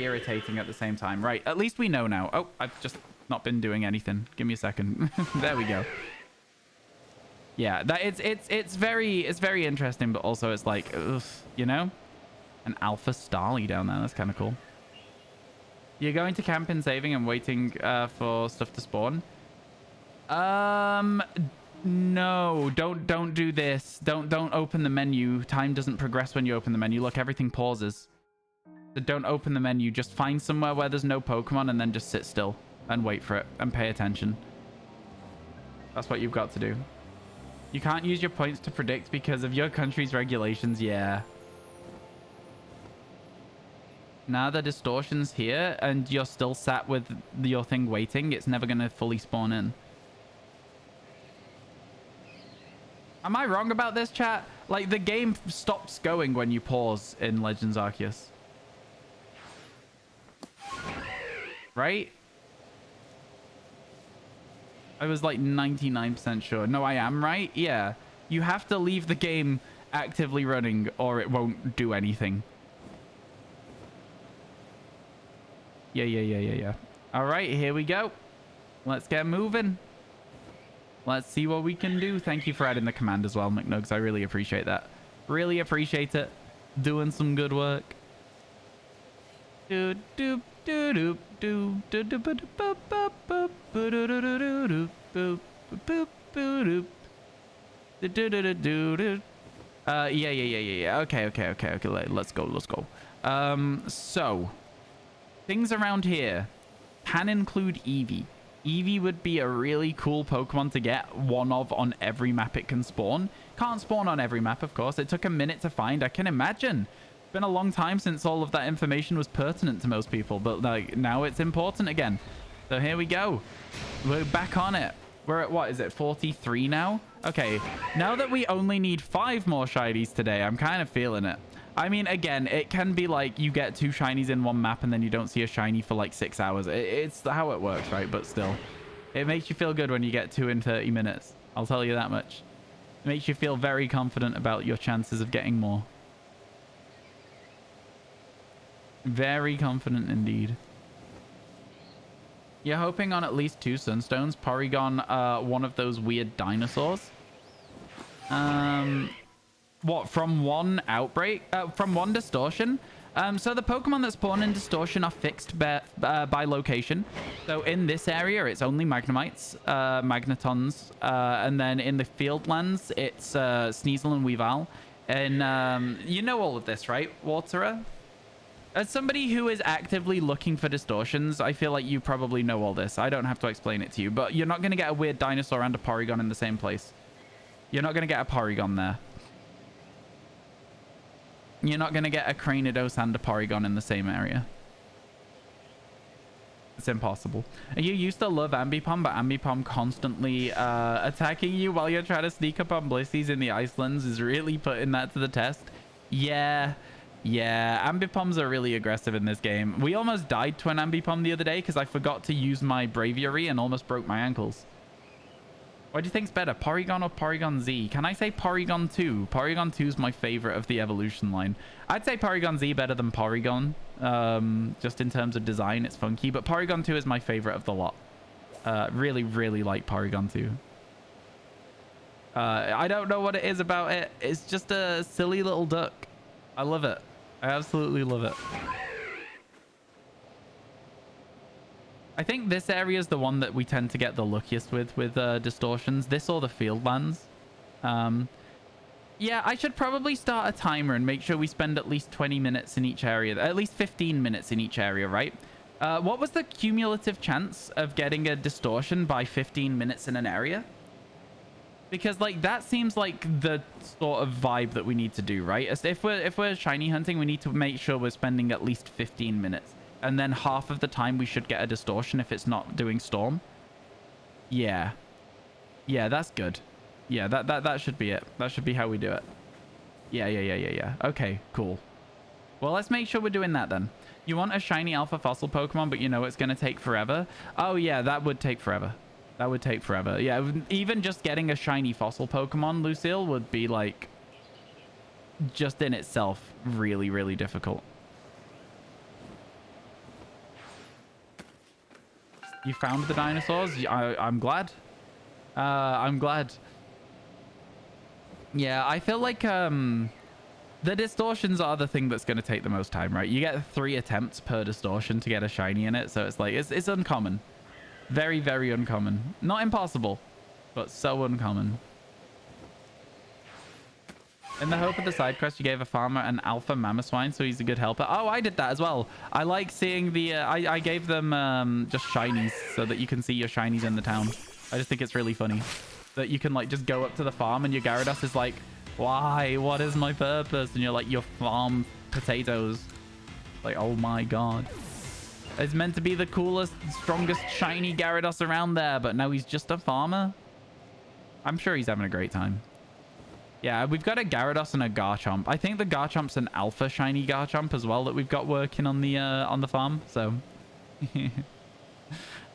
irritating at the same time. Right, at least we know now. Oh, I've just not been doing anything. Give me a second. There we go. Yeah, that it's very interesting, but also it's like, ugh, you know? An alpha starly down there. That's kind of cool. You're going to camp in saving and waiting for stuff to spawn? No, don't do this. Don't open the menu. Time doesn't progress when you open the menu. Look, everything pauses. So don't open the menu. Just find somewhere where there's no Pokemon and then just sit still and wait for it and pay attention. That's what you've got to do. You can't use your points to predict because of your country's regulations. Yeah. Now the distortion's here and you're still sat with your thing waiting. It's never going to fully spawn in. Am I wrong about this, chat? Like, the game stops going when you pause in Legends Arceus. Right? I was like 99% sure. No, I am right? Yeah. You have to leave the game actively running or it won't do anything. Yeah. All right, here we go. Let's get moving. Let's see what we can do. Thank you for adding the command as well, McNugs. I really appreciate that. Really appreciate it. Doing some good work. Do do do do do do do do do do. Yeah. Okay. Let's go. So things around here can include Eevee. Eevee would be a really cool Pokemon to get one of on every map it can spawn. Can't spawn on every map, of course. It took a minute to find. I can imagine. It's been a long time since all of that information was pertinent to most people, but like now it's important again. So here we go. We're back on it. We're at, what is it, 43 now? Okay, now that we only need 5 more shinies today, I'm kind of feeling it. I mean, again, it can be like you get 2 shinies in one map and then you don't see a shiny for like 6 hours. It's how it works, right? But still, it makes you feel good when you get 2 in 30 minutes. I'll tell you that much. It makes you feel very confident about your chances of getting more. Very confident indeed. You're hoping on at least 2 Sunstones. Porygon, one of those weird dinosaurs. What, from one outbreak? From one distortion? So the Pokemon that spawn in distortion are fixed by location. So in this area, it's only Magnemites, Magnetons. And then in the Fieldlands, it's Sneasel and Weavile. And you know all of this, right, Waterer? As somebody who is actively looking for distortions, I feel like you probably know all this. I don't have to explain it to you, but you're not going to get a weird dinosaur and a Porygon in the same place. You're not going to get a Porygon there. You're not going to get a Cranidos and a Porygon in the same area. It's impossible. You used to love Ambipom, but Ambipom constantly attacking you while you're trying to sneak up on Blissey's in the Icelands is really putting that to the test. Yeah. Yeah, Ambipoms are really aggressive in this game. We almost died to an Ambipom the other day because I forgot to use my Braviary and almost broke my ankles. What do you think's better, Porygon or Porygon Z? Can I say Porygon 2? Porygon 2 is my favorite of the evolution line. I'd say Porygon Z better than Porygon. Just in terms of design, it's funky. But Porygon 2 is my favorite of the lot. Really, really like Porygon 2. I don't know what it is about it. It's just a silly little duck. I love it. I absolutely love it. I think this area is the one that we tend to get the luckiest with distortions. This or the Fieldlands. Yeah, I should probably start a timer and make sure we spend at least 20 minutes in each area. At least 15 minutes in each area, right? What was the cumulative chance of getting a distortion by 15 minutes in an area? Because like that seems like the sort of vibe that we need to do, right? If we're shiny hunting, we need to make sure we're spending at least 15 minutes. And then half of the time we should get a distortion if it's not doing storm. Yeah. Yeah, that's good. Yeah, that should be it. That should be how we do it. Yeah. Okay, cool. Well, let's make sure we're doing that then. You want a shiny alpha fossil Pokemon, but you know it's going to take forever? Oh yeah, that would take forever. That would take forever. Yeah, even just getting a shiny fossil Pokemon, Lucille, would be like just in itself really, really difficult. You found the dinosaurs? I'm glad. I'm glad. Yeah, I feel like the distortions are the thing that's going to take the most time, right? You get 3 attempts per distortion to get a shiny in it, so it's like it's uncommon. Very, very uncommon. Not impossible, but so uncommon. In the hope of the side quest, you gave a farmer an alpha Mamoswine, so he's a good helper. Oh, I did that as well. I like seeing the... I gave them just shinies so that you can see your shinies in the town. I just think it's really funny that you can like just go up to the farm and your Gyarados is like, why? What is my purpose? And you're like, your farm potatoes. Like, oh my god. It's meant to be the coolest, strongest, shiny Gyarados around there, but no, he's just a farmer. I'm sure he's having a great time. Yeah, we've got a Gyarados and a Garchomp. I think the Garchomp's an alpha shiny Garchomp as well that we've got working on the farm. So,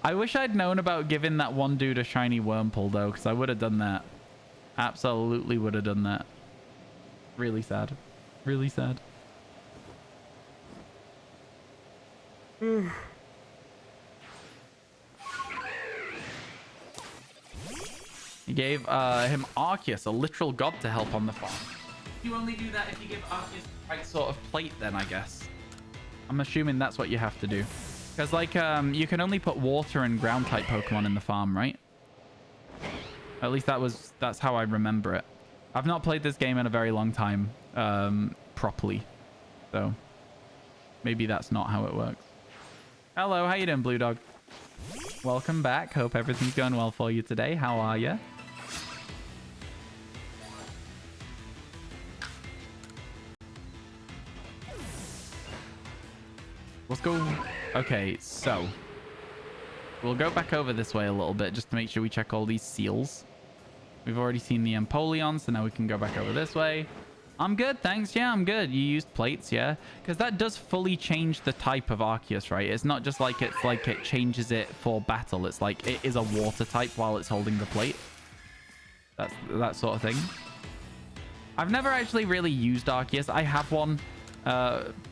I wish I'd known about giving that one dude a shiny Wurmple though, because I would have done that. Absolutely would have done that. Really sad. Really sad. You gave him Arceus, a literal god, to help on the farm. You only do that if you give Arceus the right sort of plate then, I guess. I'm assuming that's what you have to do. Because, like, you can only put water and ground-type Pokemon in the farm, right? At least that's how I remember it. I've not played this game in a very long time, properly. So, maybe that's not how it works. Hello, how you doing, Blue Dog? Welcome back. Hope everything's going well for you today. How are you? Let's go. Okay, so we'll go back over this way a little bit just to make sure we check all these seals. We've already seen the Empoleon, so now we can go back over this way. I'm good, thanks. Yeah, I'm good. You used plates, yeah? Because that does fully change the type of Arceus, right? It's not just like it's like it changes it for battle. It's like it is a water type while it's holding the plate. That's that sort of thing. I've never actually really used Arceus. I have one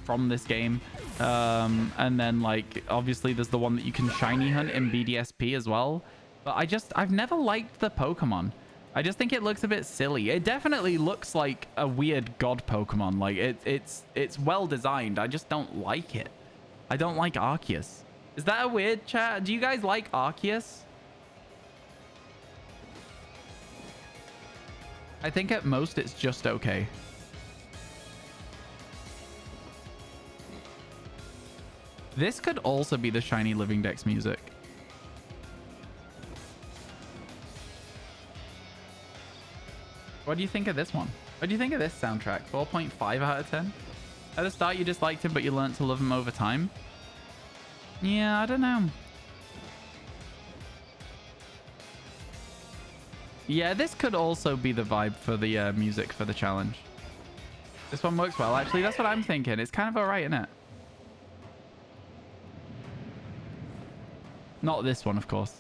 from this game. And then, like, obviously there's the one that you can shiny hunt in BDSP as well. But I've never liked the Pokemon. I just think it looks a bit silly. It definitely looks like a weird god Pokemon. Like it's well designed. I just don't like it. I don't like Arceus. Is that a weird chat? Do you guys like Arceus? I think at most it's just okay. This could also be the Shiny Living Dex music. What do you think of this one? What do you think of this soundtrack? 4.5 out of 10? At the start, you disliked him, but you learned to love him over time. Yeah, I don't know. Yeah, this could also be the vibe for the music for the challenge. This one works well. Actually, that's what I'm thinking. It's kind of all right, isn't it? Not this one, of course.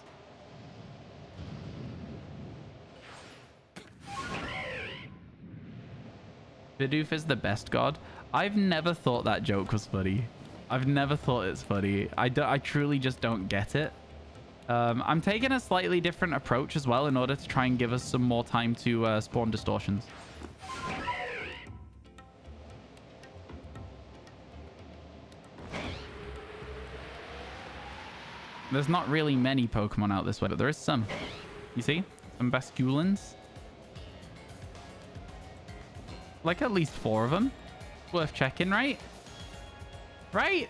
Bidoof is the best god. I've never thought that joke was funny. I've never thought it's funny. I truly just don't get it. I'm taking a slightly different approach as well in order to try and give us some more time to spawn distortions. There's not really many Pokemon out this way, but there is some. You see? Some Basculins. Like at least 4 of them. Worth checking, right? Right?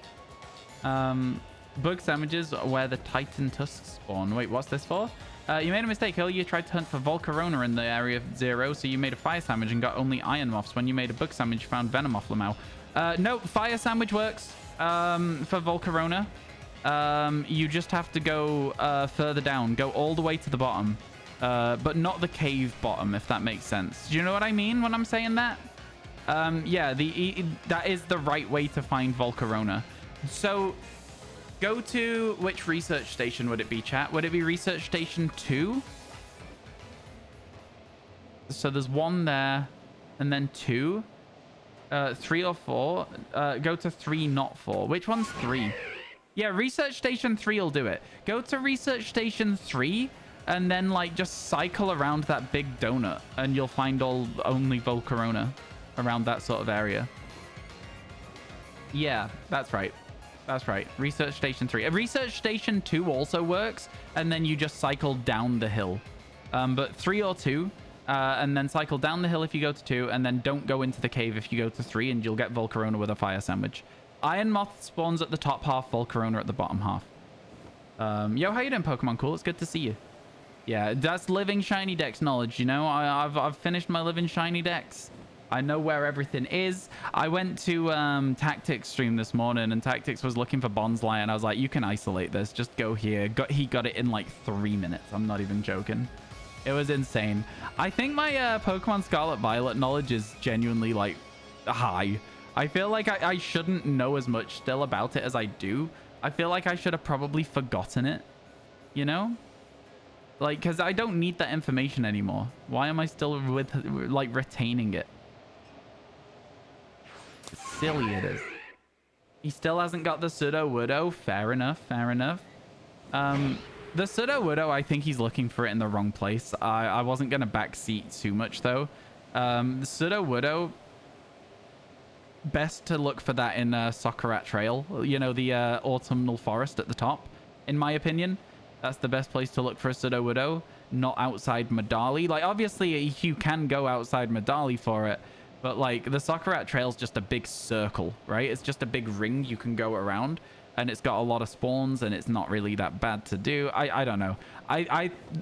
Bug sandwiches where the Titan tusks spawn. Wait, what's this for? You made a mistake earlier. You tried to hunt for Volcarona in the area of 0, so you made a fire sandwich and got only iron moths. When you made a bug sandwich, you found Venomoth Lamau. No, fire sandwich works for Volcarona. You just have to go further down. Go all the way to the bottom. But not the cave bottom, if that makes sense. Do you know what I mean when I'm saying that? Yeah, that is the right way to find Volcarona. So go to... Which research station would it be, chat? Would it be research station 2? So there's 1 there, and then 2. 3 or 4. Go to 3, not 4. Which one's 3? Yeah, research station 3 will do it. Go to research station 3, and then, like, just cycle around that big donut, and you'll find only Volcarona around that sort of area. Yeah, that's right. That's right. Research station 3. Research station 2 also works, and then you just cycle down the hill. But 3 or 2, and then cycle down the hill if you go to 2, and then don't go into the cave if you go to 3, and you'll get Volcarona with a fire sandwich. Iron Moth spawns at the top half, Volcarona at the bottom half. Yo, how you doing, Pokemon Cool? It's good to see you. Yeah, that's living shiny dex knowledge, you know? I've finished my living shiny dex. I know where everything is. I went to Tactics stream this morning, and Tactics was looking for Bonsly, and I was like, you can isolate this. Just go here. He got it in like 3 minutes. I'm not even joking. It was insane. I think my Pokemon Scarlet Violet knowledge is genuinely like high. I feel like I shouldn't know as much still about it as I do. I feel like I should have probably forgotten it, you know? Like, because I don't need that information anymore. Why am I still retaining it? Silly it is. He still hasn't got the Sudowoodo. Fair enough, fair enough. The Sudowoodo, I think he's looking for it in the wrong place. I wasn't going to backseat too much, though. The Sudowoodo, best to look for that in Sokarat Trail. You know, the autumnal forest at the top, in my opinion. That's the best place to look for a Sudowoodo, not outside Medali. Like, obviously, you can go outside Medali for it, but, like, the Sokarat Trail's just a big circle, right? It's just a big ring you can go around, and it's got a lot of spawns, and it's not really that bad to do. I don't know.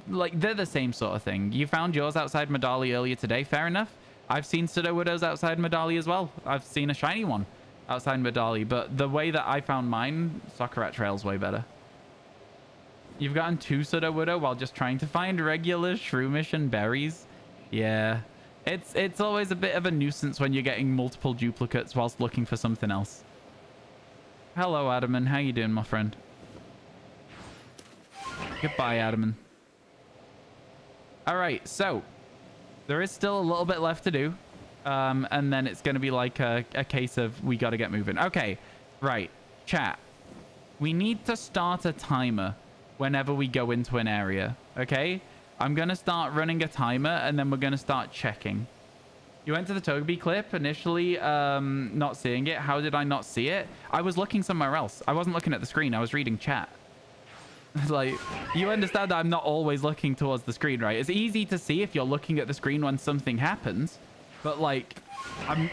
Like, they're the same sort of thing. You found yours outside Medali earlier today. Fair enough. I've seen Sudowoodos outside Medali as well. I've seen a shiny one outside Medali, but the way that I found mine, Sokarat Trail's way better. You've gotten 2 Sudowoodo while just trying to find regular Shroomish and berries. Yeah. It's always a bit of a nuisance when you're getting multiple duplicates whilst looking for something else. Hello, Adaman. How you doing, my friend? Goodbye, Adaman. All right, so there is still a little bit left to do. And then it's going to be like a case of we got to get moving. Okay, right. Chat. We need to start a timer whenever we go into an area, okay? I'm going to start running a timer, and then we're going to start checking. You went to the Togepi clip initially, not seeing it. How did I not see it? I was looking somewhere else. I wasn't looking at the screen. I was reading chat. Like, you understand that I'm not always looking towards the screen, right? It's easy to see if you're looking at the screen when something happens. But, like,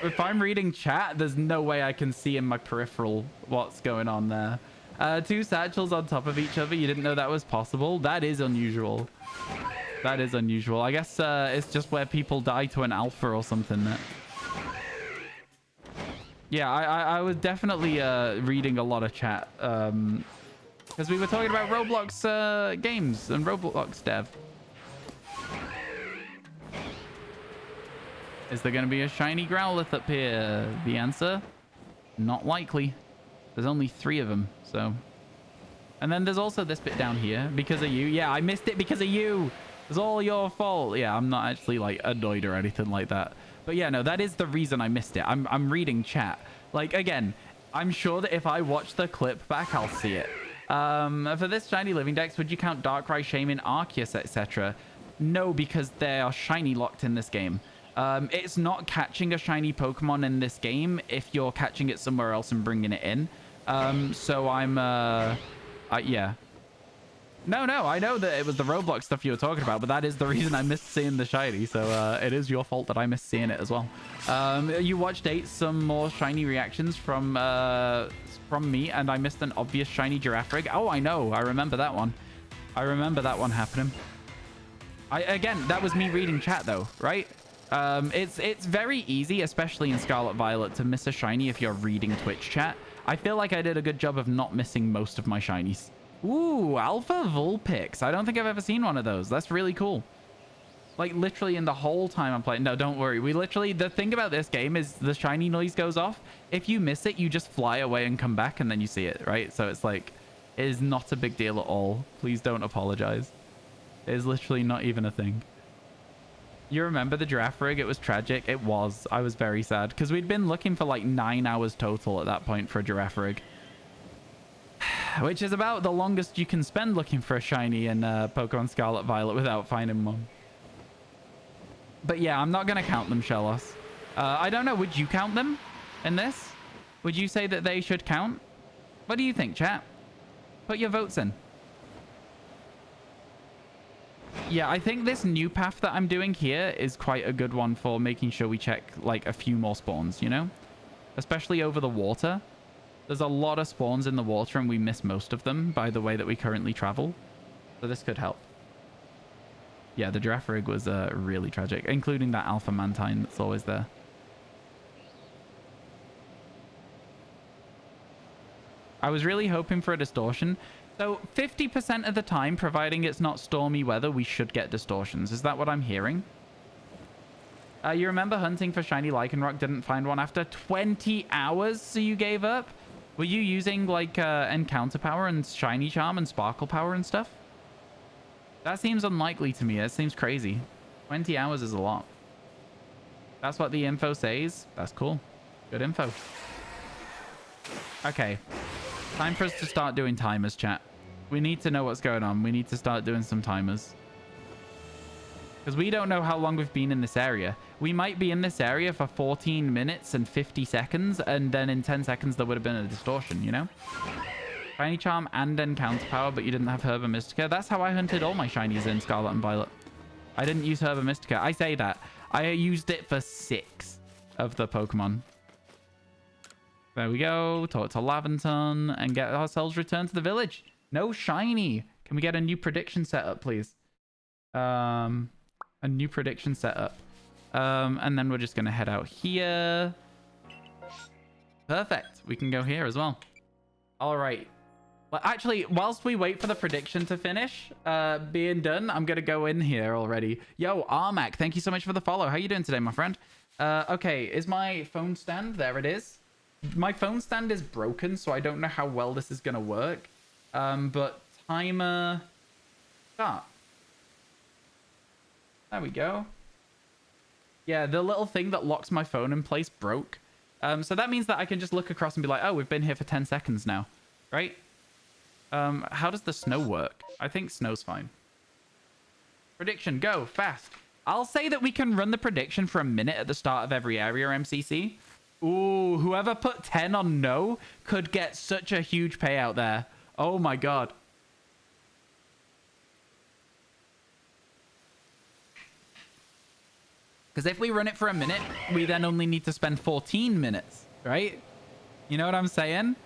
if I'm reading chat, there's no way I can see in my peripheral what's going on there. 2 satchels on top of each other. You didn't know that was possible? That is unusual. That is unusual. I guess it's just where people die to an alpha or something. Yeah, I was definitely reading a lot of chat. Because we were talking about Roblox games and Roblox dev. Is there going to be a shiny Growlithe up here? The answer? Not likely. There's only 3 of them, so... And then there's also this bit down here because of you. Yeah, I missed it because of you. It's all your fault. Yeah, I'm not actually like annoyed or anything like that. But yeah, no, that is the reason I missed it. I'm reading chat. Like, again, I'm sure that if I watch the clip back, I'll see it. For this shiny living dex, would you count Darkrai, Shaman, Arceus, etc.? No, because they are shiny locked in this game. It's not catching a shiny Pokemon in this game if you're catching it somewhere else and bringing it in. So I'm, yeah. No, I know that it was the Roblox stuff you were talking about, but that is the reason I missed seeing the shiny. So it is your fault that I missed seeing it as well. You watched some more shiny reactions from me, and I missed an obvious shiny Giraffrig. Oh, I know. I remember that one. I remember that one happening. Again, that was me reading chat though, right? It's very easy, especially in Scarlet Violet, to miss a shiny if you're reading Twitch chat. I feel like I did a good job of not missing most of my shinies. Ooh, Alpha Vulpix. I don't think I've ever seen one of those. That's really cool. Like, literally in the whole time I'm playing... No, don't worry. We literally... The thing about this game is the shiny noise goes off. If you miss it, you just fly away and come back, and then you see it, right? So it's like... It is not a big deal at all. Please don't apologize. It is literally not even a thing. You remember the Giraffrig? It was tragic. It was. I was very sad. Because we'd been looking for like 9 hours total at that point for a Giraffrig. Which is about the longest you can spend looking for a shiny in Pokemon Scarlet Violet without finding one. But yeah, I'm not going to count them, Shellos. I don't know. Would you count them in this? Would you say that they should count? What do you think, chat? Put your votes in. Yeah, I think this new path that I'm doing here is quite a good one for making sure we check like a few more spawns, you know? Especially over the water. There's a lot of spawns in the water and we miss most of them by the way that we currently travel. So this could help. Yeah, the Giraffrig was really tragic, including that Alpha Mantine that's always there. I was really hoping for a distortion. So 50% of the time, providing it's not stormy weather, we should get distortions. Is that what I'm hearing? You remember hunting for shiny Lycanroc, didn't find one after 20 hours, so you gave up? Were you using like encounter power and shiny charm and sparkle power and stuff? That seems unlikely to me. It seems crazy. 20 hours is a lot. That's what the info says. That's cool. Good info. Okay. Time for us to start doing timers, chat. We need to know what's going on. We need to start doing some timers. Because we don't know how long we've been in this area. We might be in this area for 14 minutes and 50 seconds, and then in 10 seconds there would have been a distortion, you know? Shiny Charm and Encounter Power, but you didn't have Herba Mystica. That's how I hunted all my shinies in Scarlet and Violet. I didn't use Herba Mystica. I say that. I used it for 6 of the Pokemon. There we go. Talk to Laventon and get ourselves returned to the village. No shiny. Can we get a new prediction setup, please? A new prediction setup. And then we're just going to head out here. Perfect. We can go here as well. All right. Well, actually, whilst we wait for the prediction to finish being done, I'm going to go in here already. Yo, Armac, thank you so much for the follow. How you doing today, my friend? Okay, is my phone stand? There it is. My phone stand is broken, so I don't know how well this is going to work. But timer start. There we go. Yeah, the little thing that locks my phone in place broke. So that means that I can just look across and be like, oh, we've been here for 10 seconds now, right? How does the snow work? I think snow's fine. Prediction, go, fast. I'll say that we can run the prediction for a minute at the start of every area, MCC. Ooh, whoever put 10 on no could get such a huge payout there. Oh my god. Because if we run it for a minute, we then only need to spend 14 minutes, right? You know what I'm saying?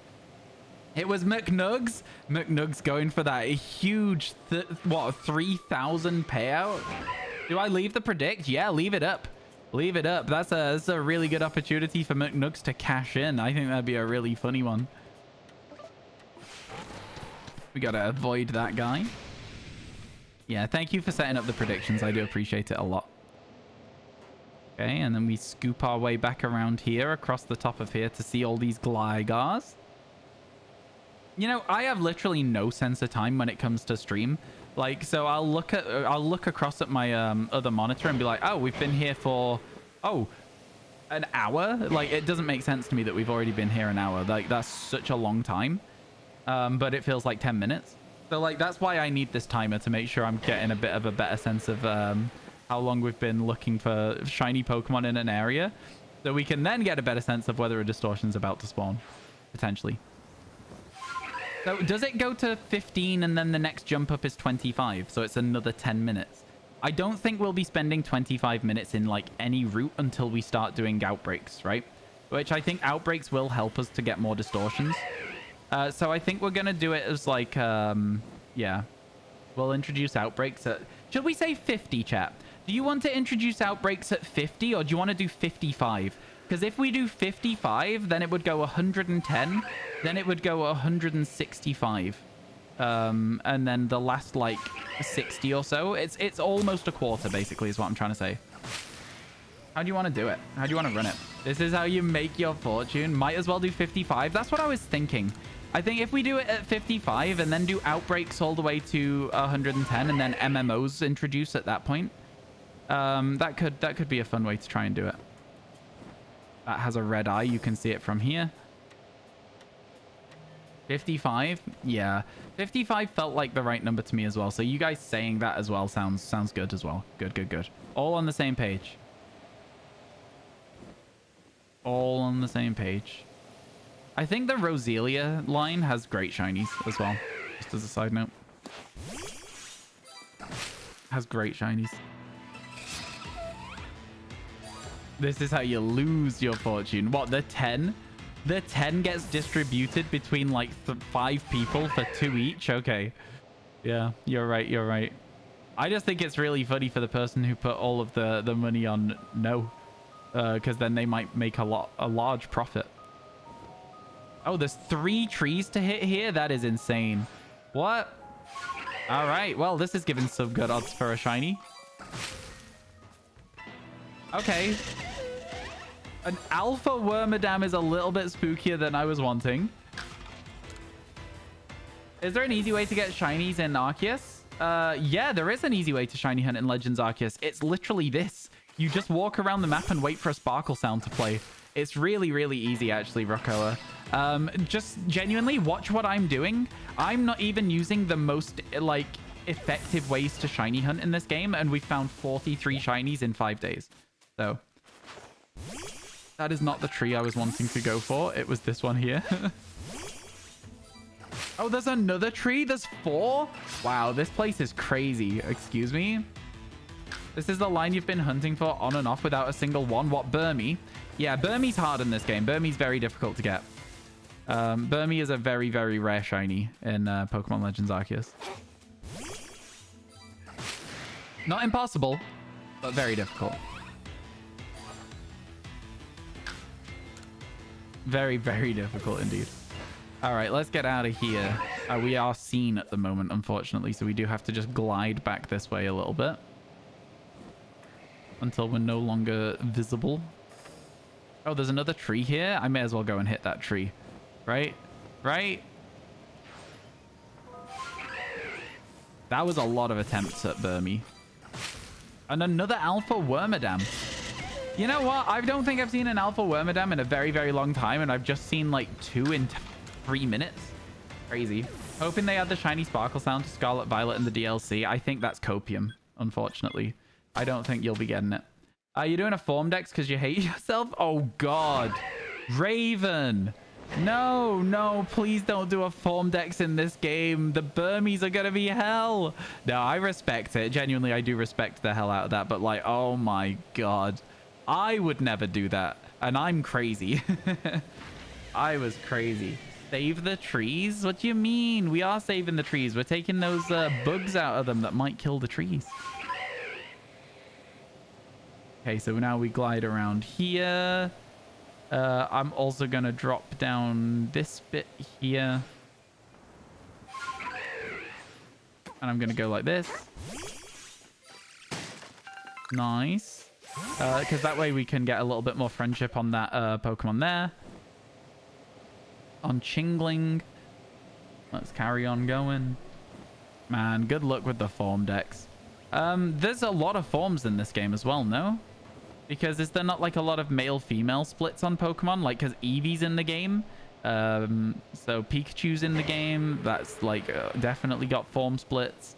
It was McNugs. McNugs going for that huge, 3,000 payout. Do I leave the predict? Yeah, leave it up. Leave it up. That's a really good opportunity for McNugs to cash in. I think that'd be a really funny one. We gotta avoid that guy. Yeah, thank you for setting up the predictions. I do appreciate it a lot. Okay, and then we scoop our way back around here, across the top of here, to see all these Glygars. You know, I have literally no sense of time when it comes to stream. Like, so I'll look across at my other monitor and be like, oh, we've been here for, an hour. Like, it doesn't make sense to me that we've already been here an hour. Like, that's such a long time. But it feels like 10 minutes. So, like, that's why I need this timer, to make sure I'm getting a bit of a better sense of how long we've been looking for shiny Pokemon in an area. So we can then get a better sense of whether a distortion's about to spawn, potentially. So does it go to 15 and then the next jump up is 25? So it's another 10 minutes. I don't think we'll be spending 25 minutes in like any route until we start doing outbreaks, right? Which I think outbreaks will help us to get more distortions. So I think we're going to do it as like, yeah, we'll introduce outbreaks at, should we say 50, chat? Do you want to introduce outbreaks at 50 or do you want to do 55? Because if we do 55, then it would go 110. Then it would go 165. And then the last, like, 60 or so. It's almost a quarter, basically, is what I'm trying to say. How do you want to do it? How do you want to run it? This is how you make your fortune. Might as well do 55. That's what I was thinking. I think if we do it at 55 and then do outbreaks all the way to 110 and then MMOs introduce at that point, that could be a fun way to try and do it. That has a red eye. You can see it from here. 55. Yeah. 55 felt like the right number to me as well. So you guys saying that as well sounds good as well. Good. All on the same page. All on the same page. I think the Roselia line has great shinies as well. Just as a side note. Has great shinies. This is how you lose your fortune. What, the 10? The 10 gets distributed between like 5 people for 2 each? Okay. Yeah, you're right. I just think it's really funny for the person who put all of the money on no. Because then they might make a large profit. Oh, there's 3 trees to hit here? That is insane. What? All right. Well, this is giving some good odds for a shiny. Okay. An alpha Wormadam is a little bit spookier than I was wanting. Is there an easy way to get shinies in Arceus? Yeah, there is an easy way to shiny hunt in Legends Arceus. It's literally this. You just walk around the map and wait for a sparkle sound to play. It's really, really easy, actually, Rockoa. Just genuinely watch what I'm doing. I'm not even using the most, like, effective ways to shiny hunt in this game, and we found 43 shinies in 5 days. So that is not the tree I was wanting to go for. It was this one here. Oh, there's another tree? There's 4? Wow, this place is crazy. Excuse me? This is the line you've been hunting for on and off without a single one. What, Burmy? Yeah, Burmy's hard in this game. Burmy's very difficult to get. Burmy is a very, very rare shiny in Pokemon Legends Arceus. Not impossible, but very difficult. Very, very difficult indeed. All right, let's get out of here. We are seen at the moment, unfortunately, so we do have to just glide back this way a little bit until we're no longer visible. Oh, there's another tree here. I may as well go and hit that tree. Right? Right? That was a lot of attempts at Burmy. And another Alpha Wormadam. You know what? I don't think I've seen an Alpha Wormadam in a very, very long time, and I've just seen like 2 in 3 minutes. Crazy. Hoping they add the shiny sparkle sound to Scarlet Violet in the DLC. I think that's copium, unfortunately. I don't think you'll be getting it. Are you doing a form dex because you hate yourself? Oh, God. Raven. No, please don't do a form dex in this game. The Burmies are going to be hell. No, I respect it. Genuinely, I do respect the hell out of that. But like, oh my God. I would never do that. And I'm crazy. I was crazy. Save the trees? What do you mean? We are saving the trees. We're taking those bugs out of them that might kill the trees. Okay, so now we glide around here. I'm also going to drop down this bit here. And I'm going to go like this. Nice. Because that way we can get a little bit more friendship on that Pokemon there. On Chingling. Let's carry on going. Man, good luck with the form decks. There's a lot of forms in this game as well, no? Because is there not like a lot of male-female splits on Pokemon? Like, because Eevee's in the game. So Pikachu's in the game. That's like definitely got form splits.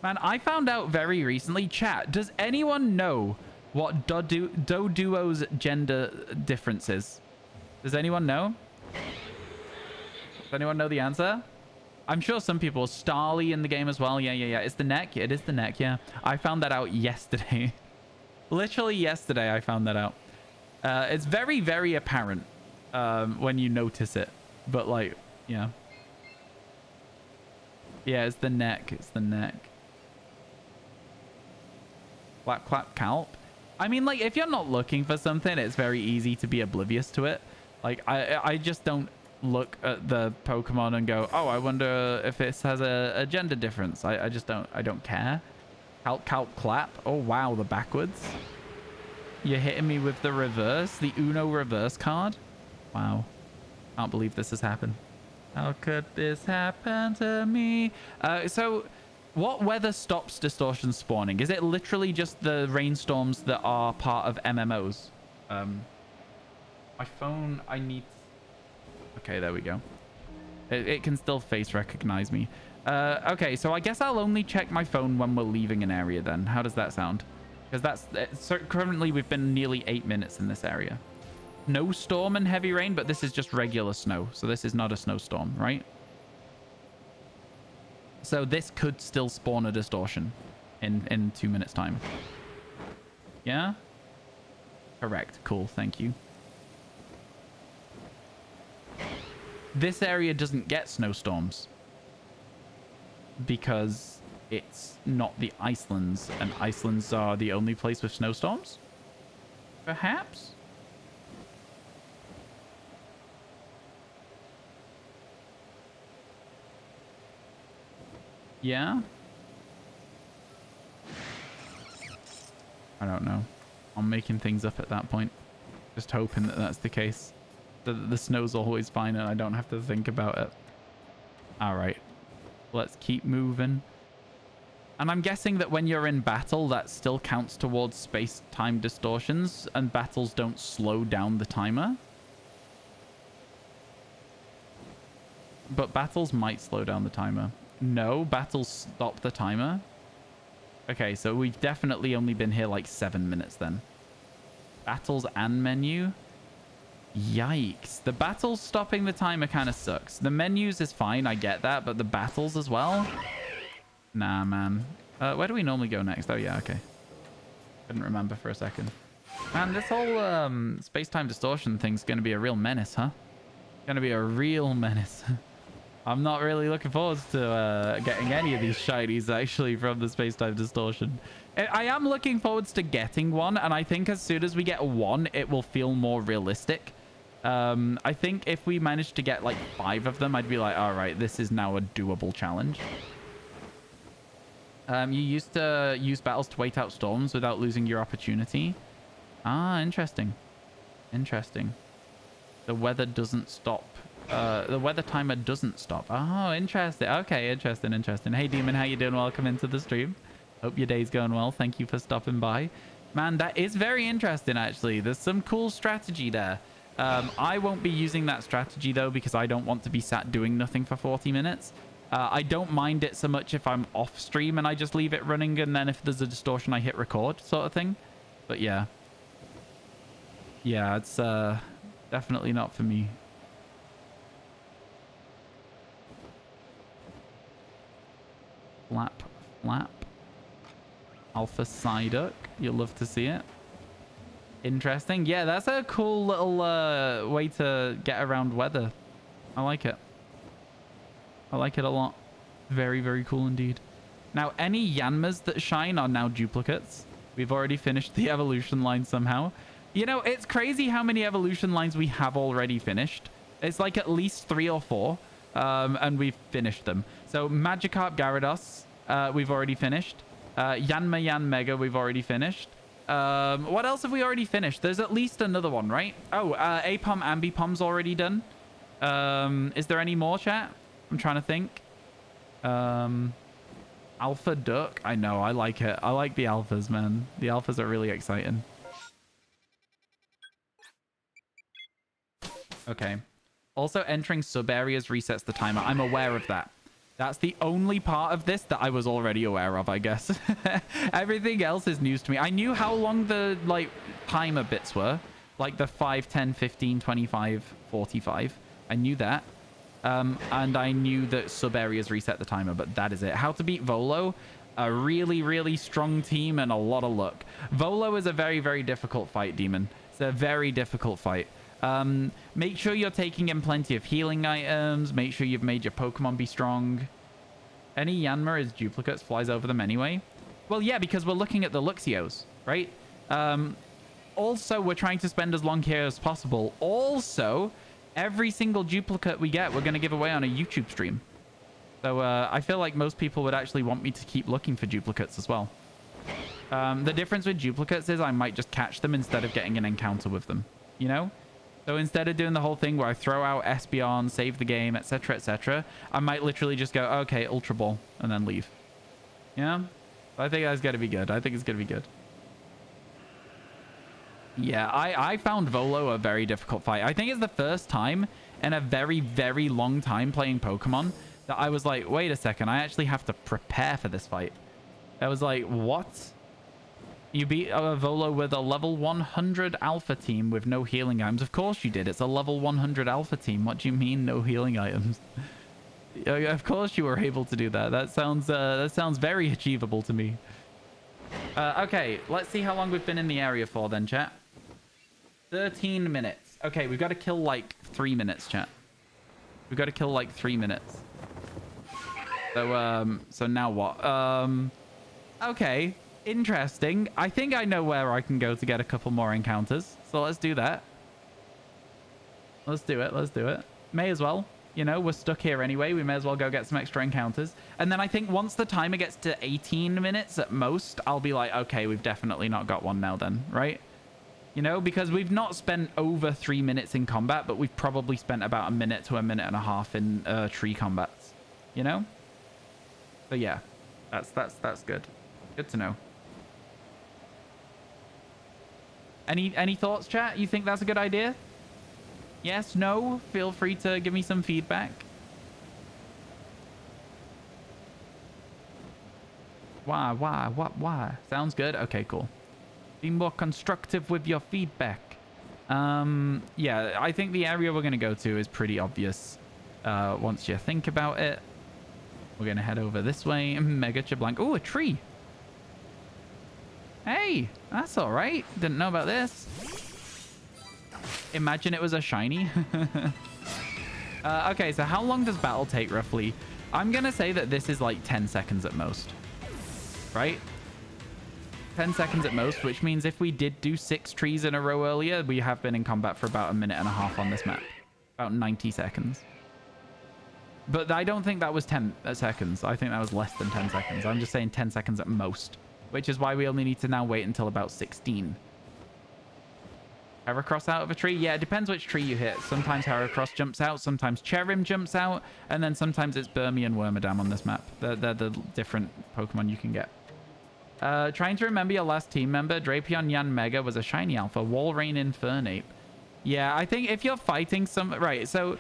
Man, I found out very recently. Chat, does anyone know what Doduo's gender difference is? Does anyone know? Does anyone know the answer? I'm sure some people. Starly in the game as well. Yeah. It's the neck. It is the neck, yeah. I found that out yesterday. Literally yesterday I found that out. It's very, very apparent when you notice it. But like, yeah. Yeah, it's the neck. It's the neck. Clap, clap, calp. I mean, like, if you're not looking for something, it's very easy to be oblivious to it. Like, I just don't look at the Pokemon and go, oh, I wonder if it has a gender difference. I just don't. I don't care. Calp, calp, clap. Oh, wow, the backwards. You're hitting me with the reverse, the Uno reverse card. Wow. Can't believe this has happened. How could this happen to me? So what weather stops distortion spawning? Is it literally just the rainstorms that are part of MMOs? My phone, I need... Okay, there we go. It can still face recognize me. Okay, so I guess I'll only check my phone when we're leaving an area then. How does that sound? Because that's... So currently we've been nearly 8 minutes in this area. No storm and heavy rain, but this is just regular snow. So this is not a snowstorm, right? So this could still spawn a distortion in 2 minutes time. Yeah? Correct. Cool. Thank you. This area doesn't get snowstorms because it's not the Icelands, and Icelands are the only place with snowstorms? Perhaps? Yeah? I don't know. I'm making things up at that point. Just hoping that that's the case. The snow's always fine and I don't have to think about it. Alright. Let's keep moving. And I'm guessing that when you're in battle, that still counts towards space-time distortions, and battles don't slow down the timer. But battles might slow down the timer. No, battles stop the timer. Okay, so we've definitely only been here like 7 minutes then. Battles and menu. Yikes. The battles stopping the timer kind of sucks. The menus is fine, I get that, but the battles as well? Nah, man. Where do we normally go next? Oh, yeah, okay. Couldn't remember for a second. Man, this whole space-time distortion thing's going to be a real menace, huh? Going to be a real menace. I'm not really looking forward to getting any of these shinies, actually, from the space-time distortion. I am looking forward to getting one, and I think as soon as we get one, it will feel more realistic. I think if we managed to get, like, 5 of them, I'd be like, all right, this is now a doable challenge. You used to use battles to wait out storms without losing your opportunity. Ah, interesting. Interesting. The weather doesn't stop. The weather timer doesn't stop. Oh, interesting. Okay, interesting, interesting. Hey, Demon, how you doing? Welcome into the stream. Hope your day's going well. Thank you for stopping by. Man, that is very interesting, actually. There's some cool strategy there. I won't be using that strategy, though, because I don't want to be sat doing nothing for 40 minutes. I don't mind it so much if I'm off stream and I just leave it running, and then if there's a distortion, I hit record sort of thing. But yeah. Yeah, it's definitely not for me. Flap, flap. Alpha Psyduck. You'll love to see it. Interesting. Yeah, that's a cool little way to get around weather. I like it. I like it a lot. Very, very cool indeed. Now, any Yanmas that shine are now duplicates. We've already finished the evolution line somehow. You know, it's crazy how many evolution lines we have already finished. It's like at least 3 or 4, and we've finished them. So Magikarp Gyarados, we've already finished. Yanma Yan Mega, we've already finished. What else have we already finished? There's at least another one, right? Oh, Apom Ambipom's already done. Is there any more, chat? I'm trying to think. Alpha Duck. I know, I like it. I like the alphas, man. The alphas are really exciting. Okay. Also, entering sub-areas resets the timer. I'm aware of that. That's the only part of this that I was already aware of, I guess. Everything else is news to me. I knew how long the, like, timer bits were. Like the 5, 10, 15, 25, 45. I knew that. And I knew that sub-areas reset the timer, but that is it. How to beat Volo? A really, really strong team and a lot of luck. Volo is a very, very difficult fight, Demon. It's a very difficult fight. Make sure you're taking in plenty of healing items. Make sure you've made your Pokemon be strong. Any Yanma is duplicates, flies over them anyway. Well, yeah, because we're looking at the Luxios, right? Also, we're trying to spend as long here as possible. Also, every single duplicate we get, we're going to give away on a YouTube stream. So I feel like most people would actually want me to keep looking for duplicates as well. The difference with duplicates is I might just catch them instead of getting an encounter with them, you know? So instead of doing the whole thing where I throw out Espeon, save the game, etc., I might literally just go, okay, Ultra Ball, and then leave. Yeah? I think that's going to be good. I think it's going to be good. Yeah, I found Volo a very difficult fight. I think it's the first time in a very, very long time playing Pokemon that I was like, wait a second, I actually have to prepare for this fight. I was like, what? You beat a Volo with a level 100 alpha team with no healing items. Of course you did. It's a level 100 alpha team. What do you mean no healing items? Of course you were able to do that. That sounds very achievable to me. Okay, let's see how long we've been in the area for then, chat. 13 minutes. Okay, we've got to kill like 3 minutes, chat. We've got to kill like 3 minutes. So now what? Okay. Interesting. I think I know where I can go to get a couple more encounters. So let's do that. Let's do it. Let's do it. May as well. You know, we're stuck here anyway. We may as well go get some extra encounters. And then I think once the timer gets to 18 minutes at most, I'll be like, okay, we've definitely not got one now then, right? You know, because we've not spent over 3 minutes in combat, but we've probably spent about a minute to a minute and a half in tree combats, you know? So yeah, that's good. Good to know. Any thoughts, chat? You think that's a good idea? Yes, no? Feel free to give me some feedback. Why? Sounds good. Okay, cool. Be more constructive with your feedback. Yeah, I think the area we're going to go to is pretty obvious. Once you think about it. We're going to head over this way. Mega Chiblank. Oh, a tree. Hey, that's all right. Didn't know about this. Imagine it was a shiny. Okay, so how long does battle take roughly? I'm going to say that this is like 10 seconds at most. Right? 10 seconds at most, which means if we did do 6 trees in a row earlier, we have been in combat for about a minute and a half on this map. About 90 seconds. But I don't think that was 10 seconds. I think that was less than 10 seconds. I'm just saying 10 seconds at most. Which is why we only need to now wait until about 16. Heracross out of a tree? Yeah, it depends which tree you hit. Sometimes Heracross jumps out, sometimes Cherim jumps out, and then sometimes it's Burmy and Wormadam on this map. They're the different Pokemon you can get. Trying to remember your last team member. Drapion Yan Mega was a shiny alpha. Walrein Infernape. Yeah, I think if you're fighting some... Right, so...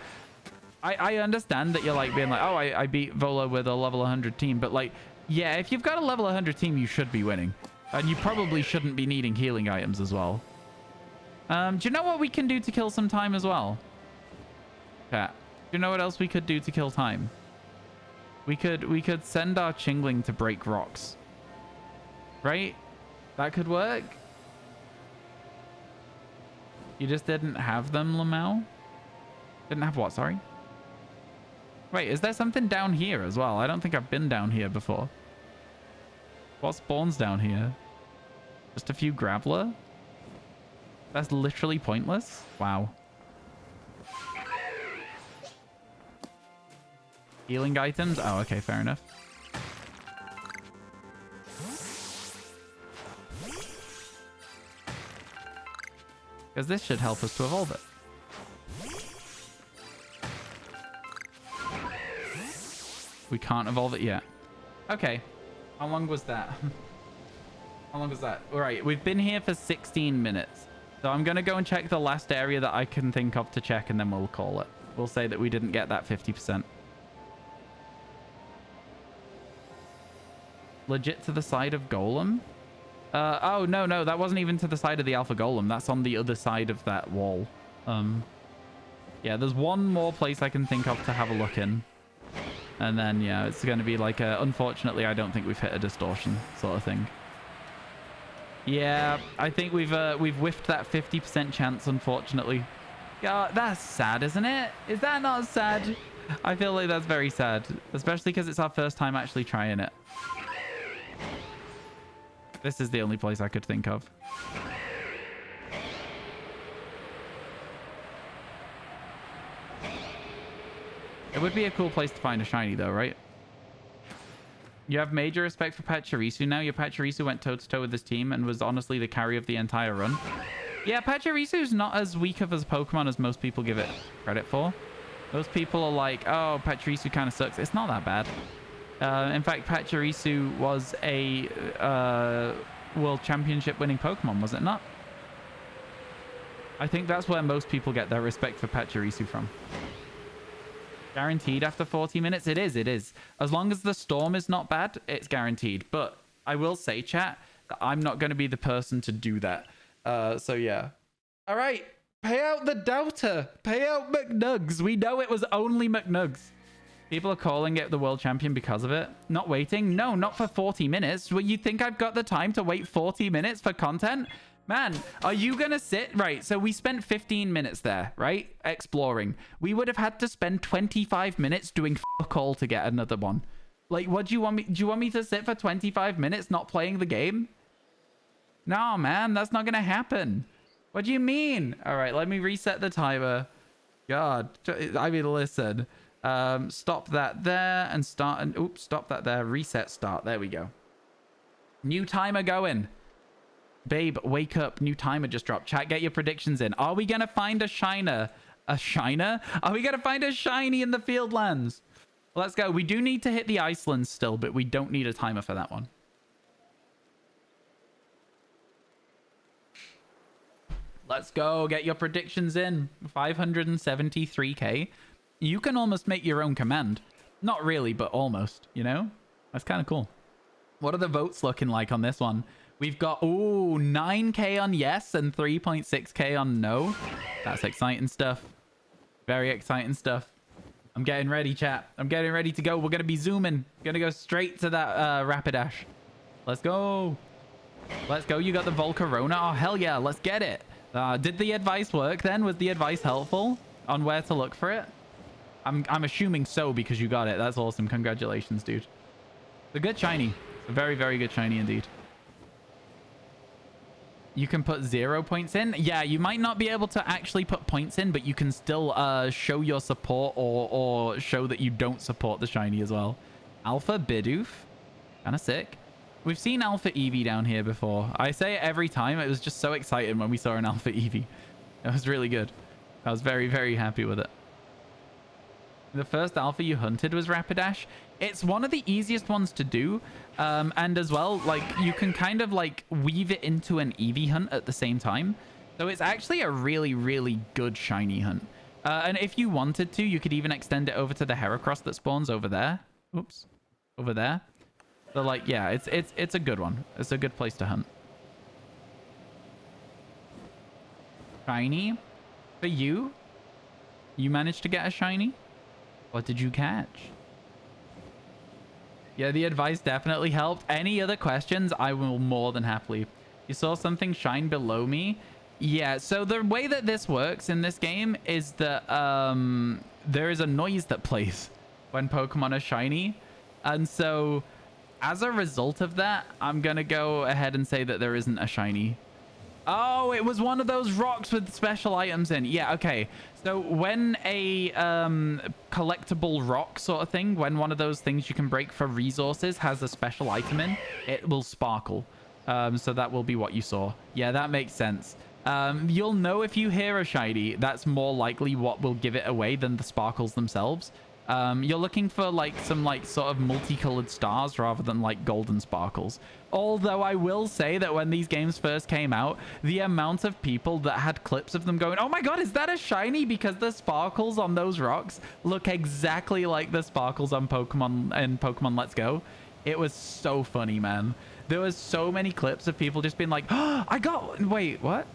I understand that you're like being like, oh, I beat Volo with a level 100 team, but like... Yeah, if you've got a level 100 team, you should be winning. And you probably shouldn't be needing healing items as well. Do you know what we can do to kill some time as well? Chat. Do you know what else we could do to kill time? We could send our Chingling to break rocks. Right? That could work. You just didn't have them, Lamau? Didn't have what, sorry? Wait, is there something down here as well? I don't think I've been down here before. What spawns down here? Just a few Graveler? That's literally pointless? Wow. Healing items? Oh, okay, fair enough. Because this should help us to evolve it. We can't evolve it yet. Okay. How long was that? How long was that? All right, we've been here for 16 minutes. So I'm going to go and check the last area that I can think of to check, and then we'll call it. We'll say that we didn't get that 50%. Legit to the side of Golem? Oh, no, that wasn't even to the side of the Alpha Golem. That's on the other side of that wall. Yeah, there's one more place I can think of to have a look in. And then, yeah, it's going to be like a... Unfortunately, I don't think we've hit a distortion sort of thing. Yeah, I think we've whiffed that 50% chance, unfortunately. Yeah, that's sad, isn't it? Is that not sad? I feel like that's very sad. Especially because it's our first time actually trying it. This is the only place I could think of. It would be a cool place to find a shiny though, right? You have major respect for Pachirisu now. Your Pachirisu went toe-to-toe with this team and was honestly the carry of the entire run. Yeah, Pachirisu's not as weak of a Pokemon as most people give it credit for. Most people are like, oh, Pachirisu kind of sucks. It's not that bad. In fact, Pachirisu was a World Championship winning Pokemon, was it not? I think that's where most people get their respect for Pachirisu from. Guaranteed after 40 minutes? It is. As long as the storm is not bad, it's guaranteed. But I will say, chat, that I'm not going to be the person to do that. So, yeah. All right. Pay out the doubter. Pay out McNugs. We know it was only McNugs. People are calling it the world champion because of it. Not waiting? No, not for 40 minutes. Well, you think I've got the time to wait 40 minutes for content? Man, are you going to sit? Right, so we spent 15 minutes there, right? Exploring. We would have had to spend 25 minutes doing fuck all to get another one. Like, what do you want me... Do you want me to sit for 25 minutes not playing the game? No, man, that's not going to happen. What do you mean? All right, let me reset the timer. God, I mean, listen. Stop that there and start... And, oops, stop that there. Reset start. There we go. New timer going. Babe, wake up. New timer just dropped. Chat, get your predictions in. Are we going to find a shiner? A shiner? Are we going to find a shiny in the Fieldlands? Let's go. We do need to hit the Iceland still, but we don't need a timer for that one. Let's go. Get your predictions in. 573k. You can almost make your own command. Not really, but almost, you know? That's kind of cool. What are the votes looking like on this one? We've got, ooh, 9k on yes and 3.6k on no. That's exciting stuff. Very exciting stuff. I'm getting ready, chat. I'm getting ready to go. We're going to be zooming. Going to go straight to that Rapidash. Let's go. Let's go. You got the Volcarona. Oh, hell yeah. Let's get it. Did the advice work then? Was the advice helpful on where to look for it? I'm assuming so because you got it. That's awesome. Congratulations, dude. It's a good shiny. It's a very, very good shiny indeed. You can put 0 points in. Yeah, you might not be able to actually put points in, but you can still show your support or show that you don't support the shiny as well. Alpha Bidoof. Kind of sick. We've seen Alpha Eevee down here before. I say it every time. It was just so exciting when we saw an Alpha Eevee. It was really good. I was very, very happy with it. The first Alpha you hunted was Rapidash. It's one of the easiest ones to do. And as well, like, you can kind of, like, weave it into an Eevee hunt at the same time. So it's actually a really, really good shiny hunt. And if you wanted to, you could even extend it over to the Heracross that spawns over there. Oops. Over there. So, like, yeah, it's a good one. It's a good place to hunt. Shiny? For you? You managed to get a shiny? What did you catch? Yeah, the advice definitely helped. Any other questions? I will more than happily. You saw something shine below me? Yeah, so the way that this works in this game is that there is a noise that plays. when Pokemon are shiny. And so as a result of that, I'm going to go ahead and say that there isn't a shiny. Oh, it was one of those rocks with special items in. Yeah, okay. So when a collectible rock sort of thing, when one of those things you can break for resources has a special item in, it will sparkle. So that will be what you saw. Yeah, that makes sense. You'll know if you hear a shiny. That's more likely what will give it away than the sparkles themselves. You're looking for like some like sort of multicolored stars rather than like golden sparkles. Although I will say that when these games first came out, the amount of people that had clips of them going, oh my god, is that a shiny? Because the sparkles on those rocks look exactly like the sparkles on Pokemon and Pokemon Let's Go. It was so funny, man. There was so many clips of people just being like, oh, I got, wait, what?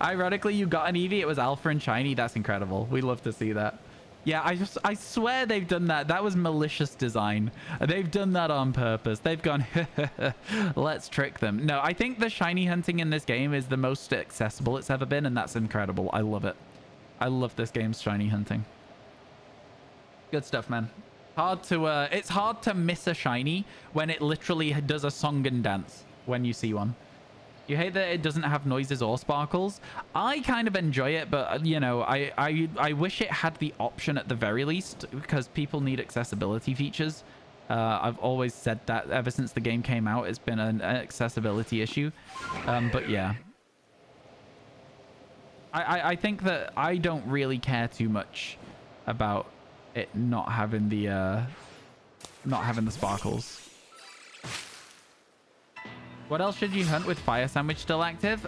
Ironically, you got an Eevee. It was Alpha and Shiny. That's incredible. We'd love to see that. Yeah, I swear they've done that. That was malicious design. They've done that on purpose. They've gone, let's trick them. No, I think the shiny hunting in this game is the most accessible it's ever been, and that's incredible. I love it. I love this game's shiny hunting. Good stuff, man. It's hard to miss a shiny when it literally does a song and dance when you see one. You hate that it doesn't have noises or sparkles. I kind of enjoy it, but you know, I wish it had the option at the very least, because people need accessibility features. I've always said that ever since the game came out. It's been an accessibility issue. But yeah, I think that I don't really care too much about it not having the sparkles. What else should you hunt with Fire Sandwich still active?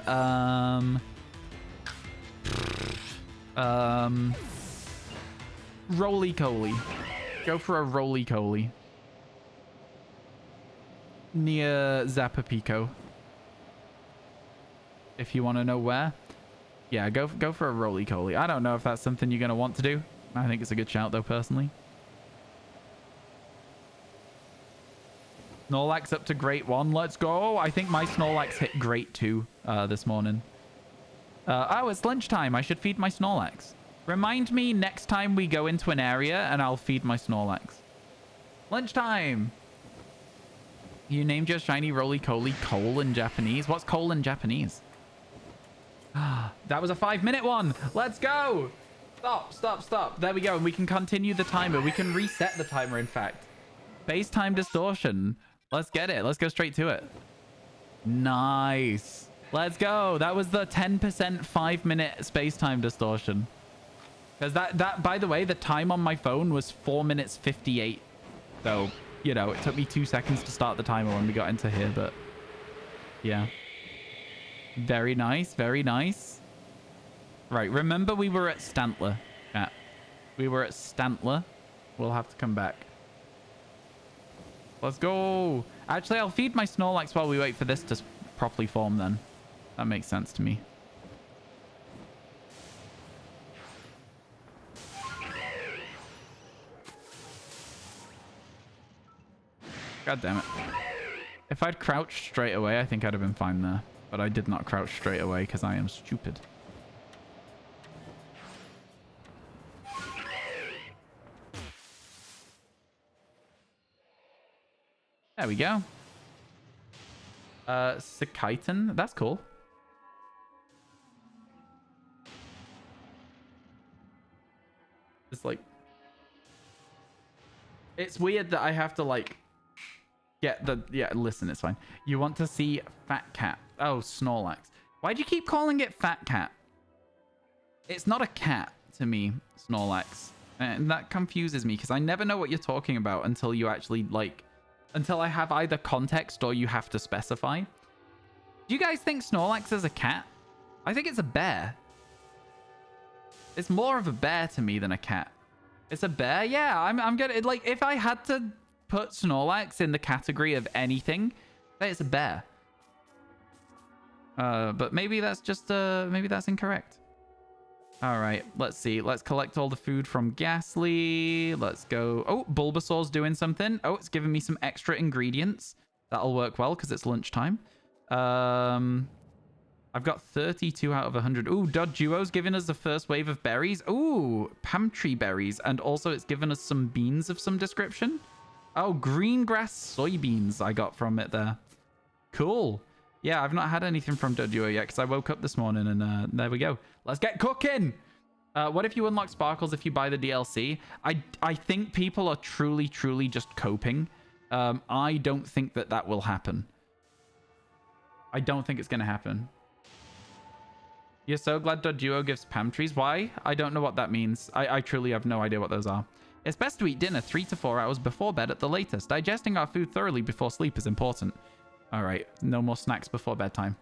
Roly-Coly. Go for a Roly-Coly. Near Zapapico. If you want to know where. Yeah, go for a Roly-Coly. I don't know if that's something you're going to want to do. I think it's a good shout, though, personally. Snorlax up to Great 1. Let's go. I think my Snorlax hit Great 2 this morning. Oh, it's lunchtime. I should feed my Snorlax. Remind me next time we go into an area and I'll feed my Snorlax. Lunchtime. You named your shiny Roly-Coly Cole in Japanese. What's Cole in Japanese? That was a 5-minute one. Let's go. Stop. There we go. And we can continue the timer. We can reset the timer, in fact. Base time distortion. Let's get it. Let's go straight to it. Nice. Let's go. That was the 10% 5-minute space-time distortion. Because that, by the way, the time on my phone was 4 minutes 58. So, you know, it took me 2 seconds to start the timer when we got into here, but yeah. Very nice. Very nice. Right. Remember, we were at Stantler. Yeah. We were at Stantler. We'll have to come back. Let's go. Actually, I'll feed my Snorlax while we wait for this to properly form then. That makes sense to me. God damn it. If I'd crouched straight away, I think I'd have been fine there. But I did not crouch straight away because I am stupid. There we go. Sakaitan. That's cool. It's like... It's weird that I have to, like... Get the... Yeah, listen, it's fine. You want to see Fat Cat. Oh, Snorlax. Why'd you keep calling it Fat Cat? It's not a cat to me, Snorlax. And that confuses me, because I never know what you're talking about until you actually, like... Until I have either context or you have to specify. Do you guys think Snorlax is a cat? I think it's a bear. It's more of a bear to me than a cat. It's a bear? Yeah, I'm gonna... Like, if I had to put Snorlax in the category of anything, then it's a bear. But maybe that's just... maybe that's incorrect. Alright, let's see. Let's collect all the food from Ghastly. Let's go... Oh, Bulbasaur's doing something. Oh, it's giving me some extra ingredients. That'll work well because it's lunchtime. I've got 32 out of 100. Ooh, Dod Duo's giving us the first wave of berries. Ooh, Pamtree berries. And also it's given us some beans of some description. Oh, green grass soybeans I got from it there. Cool. Yeah, I've not had anything from Dod Duo yet because I woke up this morning and there we go. Let's get cooking. What if you unlock sparkles if you buy the DLC? I think people are truly just coping. I don't think that will happen. I don't think it's going to happen. You're so glad Dod Duo gives Pamtrees. Why? I don't know what that means. I truly have no idea what those are. It's best to eat dinner 3 to 4 hours before bed at the latest. Digesting our food thoroughly before sleep is important. All right. No more snacks before bedtime.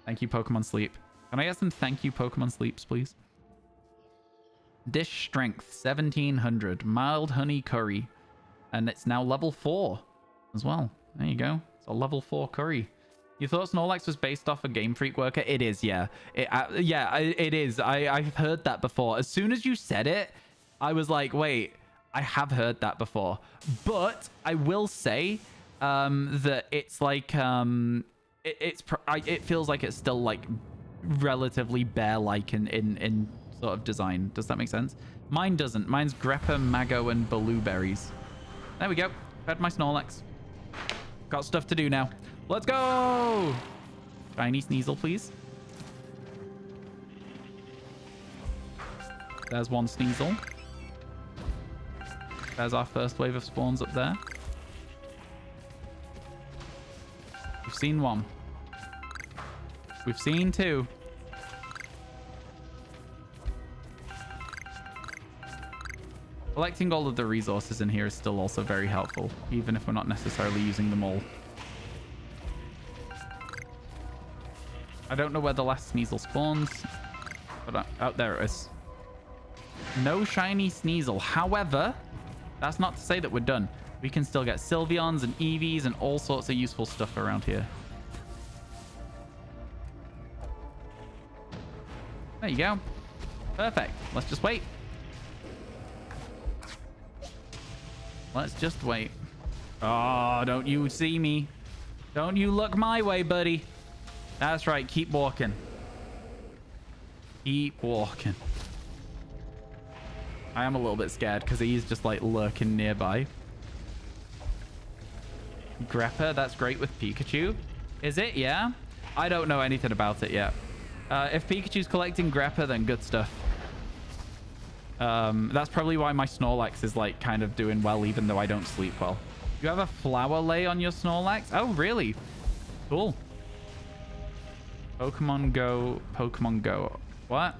Thank you, Pokemon Sleep. Can I get some thank you, Pokemon Sleeps, please? Dish strength 1700. Mild honey curry. And it's now level 4 as well. There you go. It's a level 4 curry. You thought Snorlax was based off a Game Freak worker? It is, yeah. It is. I've heard that before. As soon as you said it, I was like, wait, I have heard that before. But I will say that it's like, it feels like it's still like relatively bear-like in sort of design. Does that make sense? Mine doesn't. Mine's Greppa, Mago, and Blueberries. There we go. Fed my Snorlax. Got stuff to do now. Let's go! Shiny Sneasel, please. There's one Sneasel. There's our first wave of spawns up there. We've seen one. We've seen two. Collecting all of the resources in here is still also very helpful, even if we're not necessarily using them all. I don't know where the last Sneasel spawns, but oh, there it is. No shiny Sneasel. However, that's not to say that we're done. We can still get Sylveons and Eevees and all sorts of useful stuff around here. There you go. Perfect. Let's just wait. Let's just wait. Oh, don't you see me. Don't you look my way, buddy. That's right. Keep walking. Keep walking. I am a little bit scared because he's just like lurking nearby. Greppa, that's great with Pikachu. Is it? Yeah? I don't know anything about it yet. If Pikachu's collecting Greppa, then good stuff. That's probably why my Snorlax is like kind of doing well, even though I don't sleep well. You have a flower lay on your Snorlax? Oh, really? Cool. Pokemon Go. Pokemon Go. What?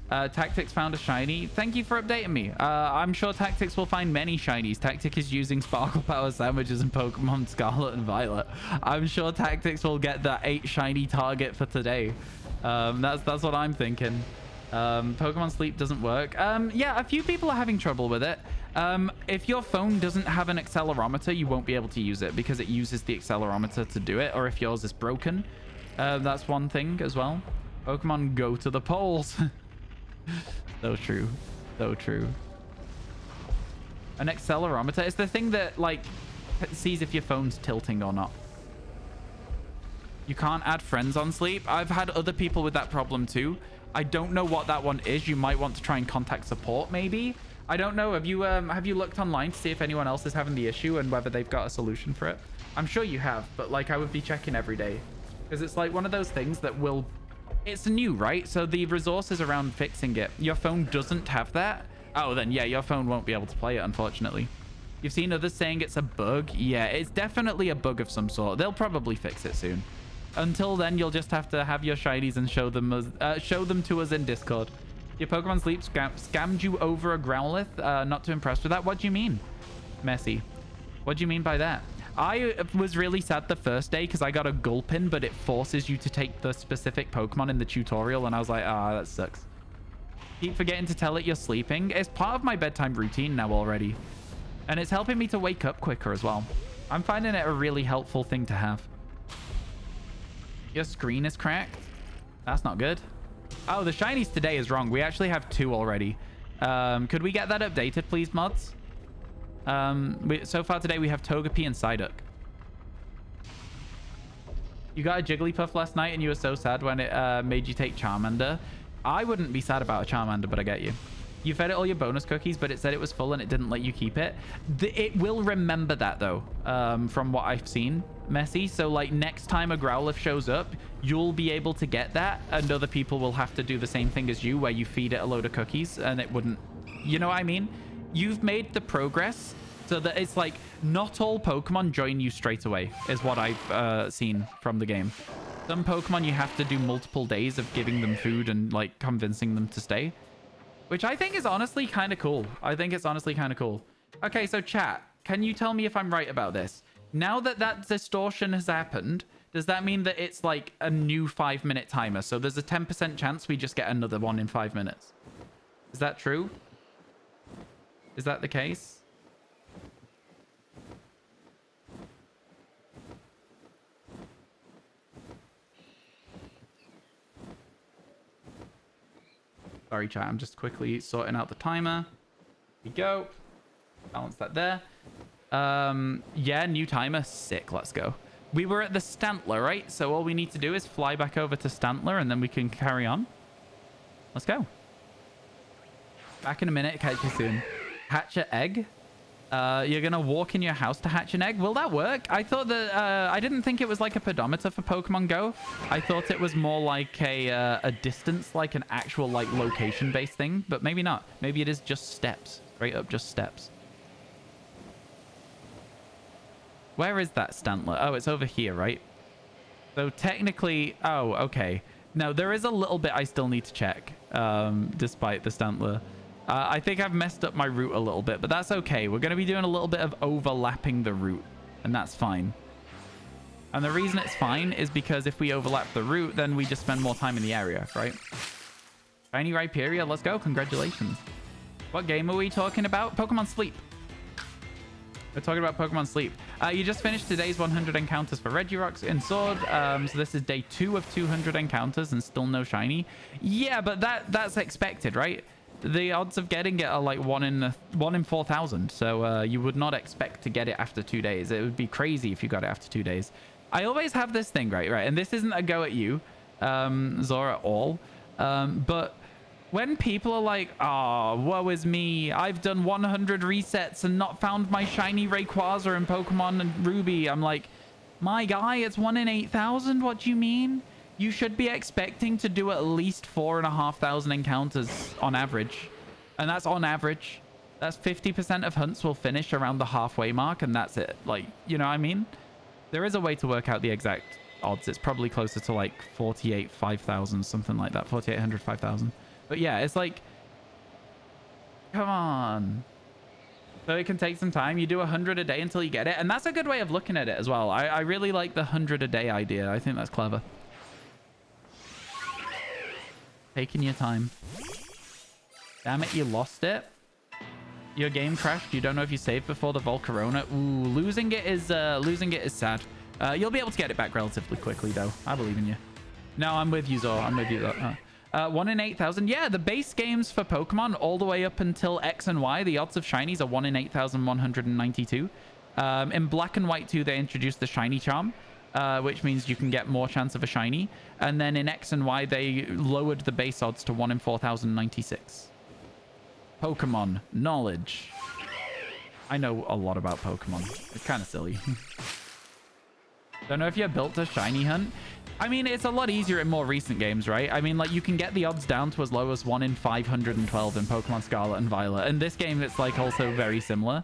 Tactics found a shiny. Thank you for updating me. I'm sure Tactics will find many shinies. Tactic is using Sparkle Power sandwiches in Pokemon Scarlet and Violet. I'm sure Tactics will get that 8 shiny target for today. That's what I'm thinking. Pokemon Sleep doesn't work. Yeah, a few people are having trouble with it. If your phone doesn't have an accelerometer, you won't be able to use it because it uses the accelerometer to do it. Or if yours is broken, that's one thing as well. Pokemon go to the polls. So true. So true. An accelerometer is the thing that like sees if your phone's tilting or not. You can't add friends on Sleep. I've had other people with that problem too. I don't know what that one is. You might want to try and contact support maybe. I don't know. Have you looked online to see if anyone else is having the issue and whether they've got a solution for it? I'm sure you have, but like I would be checking every day because it's like one of those things that will... It's new, right? So the resources around fixing it. Your phone doesn't have that. Oh, then yeah, your phone won't be able to play it, unfortunately. You've seen others saying it's a bug. Yeah, it's definitely a bug of some sort. They'll probably fix it soon. Until then, you'll just have to have your shinies and show them to us in Discord. Your Pokemon Sleep scammed you over a Growlithe. Not too impressed with that. What do you mean? Messy. What do you mean by that? I was really sad the first day because I got a Gulpin, but it forces you to take the specific Pokemon in the tutorial, and I was like, ah, that sucks. Keep forgetting to tell it you're sleeping. It's part of my bedtime routine now already. And it's helping me to wake up quicker as well. I'm finding it a really helpful thing to have. Your screen is cracked. That's not good. Oh, the shinies today is wrong. We actually have 2 already. Could we get that updated, please, mods? So far today, we have Togepi and Psyduck. You got a Jigglypuff last night and you were so sad when it made you take Charmander. I wouldn't be sad about a Charmander, but I get you. You fed it all your bonus cookies, but it said it was full and it didn't let you keep it. It will remember that, though, from what I've seen, Messy. So, like, next time a Growlithe shows up, you'll be able to get that, and other people will have to do the same thing as you, where you feed it a load of cookies, and it wouldn't... You know what I mean? You've made the progress so that it's like, not all Pokemon join you straight away, is what I've seen from the game. Some Pokemon you have to do multiple days of giving them food and, like, convincing them to stay. Which I think is honestly kind of cool. I think it's honestly kind of cool. Okay, so chat, can you tell me if I'm right about this? Now that that distortion has happened, does that mean that it's like a new 5-minute timer? So there's a 10% chance we just get another one in 5 minutes. Is that true? Is that the case? Sorry, chat. I'm just quickly sorting out the timer. Here we go. Balance that there. Yeah, new timer. Sick. Let's go. We were at the Stantler, right? So all we need to do is fly back over to Stantler and then we can carry on. Let's go. Back in a minute. Catch you soon. Hatch an egg. You're going to walk in your house to hatch an egg. Will that work? I thought that... I didn't think it was like a pedometer for Pokemon Go. I thought it was more like a distance, like an actual like location-based thing. But maybe not. Maybe it is just steps. Straight up just steps. Where is that Stantler? Oh, it's over here, right? So technically... Oh, okay. No, there is a little bit I still need to check, despite the Stantler. I think I've messed up my route a little bit, but that's okay. We're going to be doing a little bit of overlapping the route, and that's fine. And the reason it's fine is because if we overlap the route, then we just spend more time in the area, right? Shiny Rhyperior, let's go. Congratulations. What game are we talking about? Pokemon Sleep. We're talking about Pokemon Sleep. You just finished today's 100 encounters for Regirock in Sword. So this is day 2 of 200 encounters and still no shiny. Yeah, but that's expected, right? The odds of getting it are like 1 in 4,000. So you would not expect to get it after 2 days. It would be crazy if you got it after 2 days. I always have this thing, right? And this isn't a go at you, Zora, at all. But when people are like, oh, woe is me. I've done 100 resets and not found my shiny Rayquaza in Pokemon and Ruby. I'm like, my guy, it's 1 in 8,000. What do you mean? You should be expecting to do at least 4,500 encounters on average. And that's on average. That's 50% of hunts will finish around the halfway mark, and that's it. Like, you know what I mean? There is a way to work out the exact odds. It's probably closer to like 48, 5,000, something like that. 4,800, 5,000. But yeah, it's like, come on. So it can take some time. You do 100 a day until you get it. And that's a good way of looking at it as well. I really like the 100 a day idea. I think that's clever. Taking your time. Damn it, you lost it. Your game crashed. You don't know if you saved before the Volcarona. Ooh, losing it is sad. You'll be able to get it back relatively quickly, though. I believe in you. No, I'm with you, Zor. I'm with you. 1 in 8,000. Yeah, the base games for Pokemon all the way up until X and Y, the odds of shinies are 1 in 8,192. In Black and White 2, they introduced the shiny charm. Which means you can get more chance of a shiny. And then in X and Y, they lowered the base odds to 1 in 4,096. Pokemon knowledge. I know a lot about Pokemon. It's kind of silly. Don't know if you're built to shiny hunt. I mean, it's a lot easier in more recent games, right? I mean, like, you can get the odds down to as low as 1 in 512 in Pokemon Scarlet and Violet. In this game, it's, like, also very similar.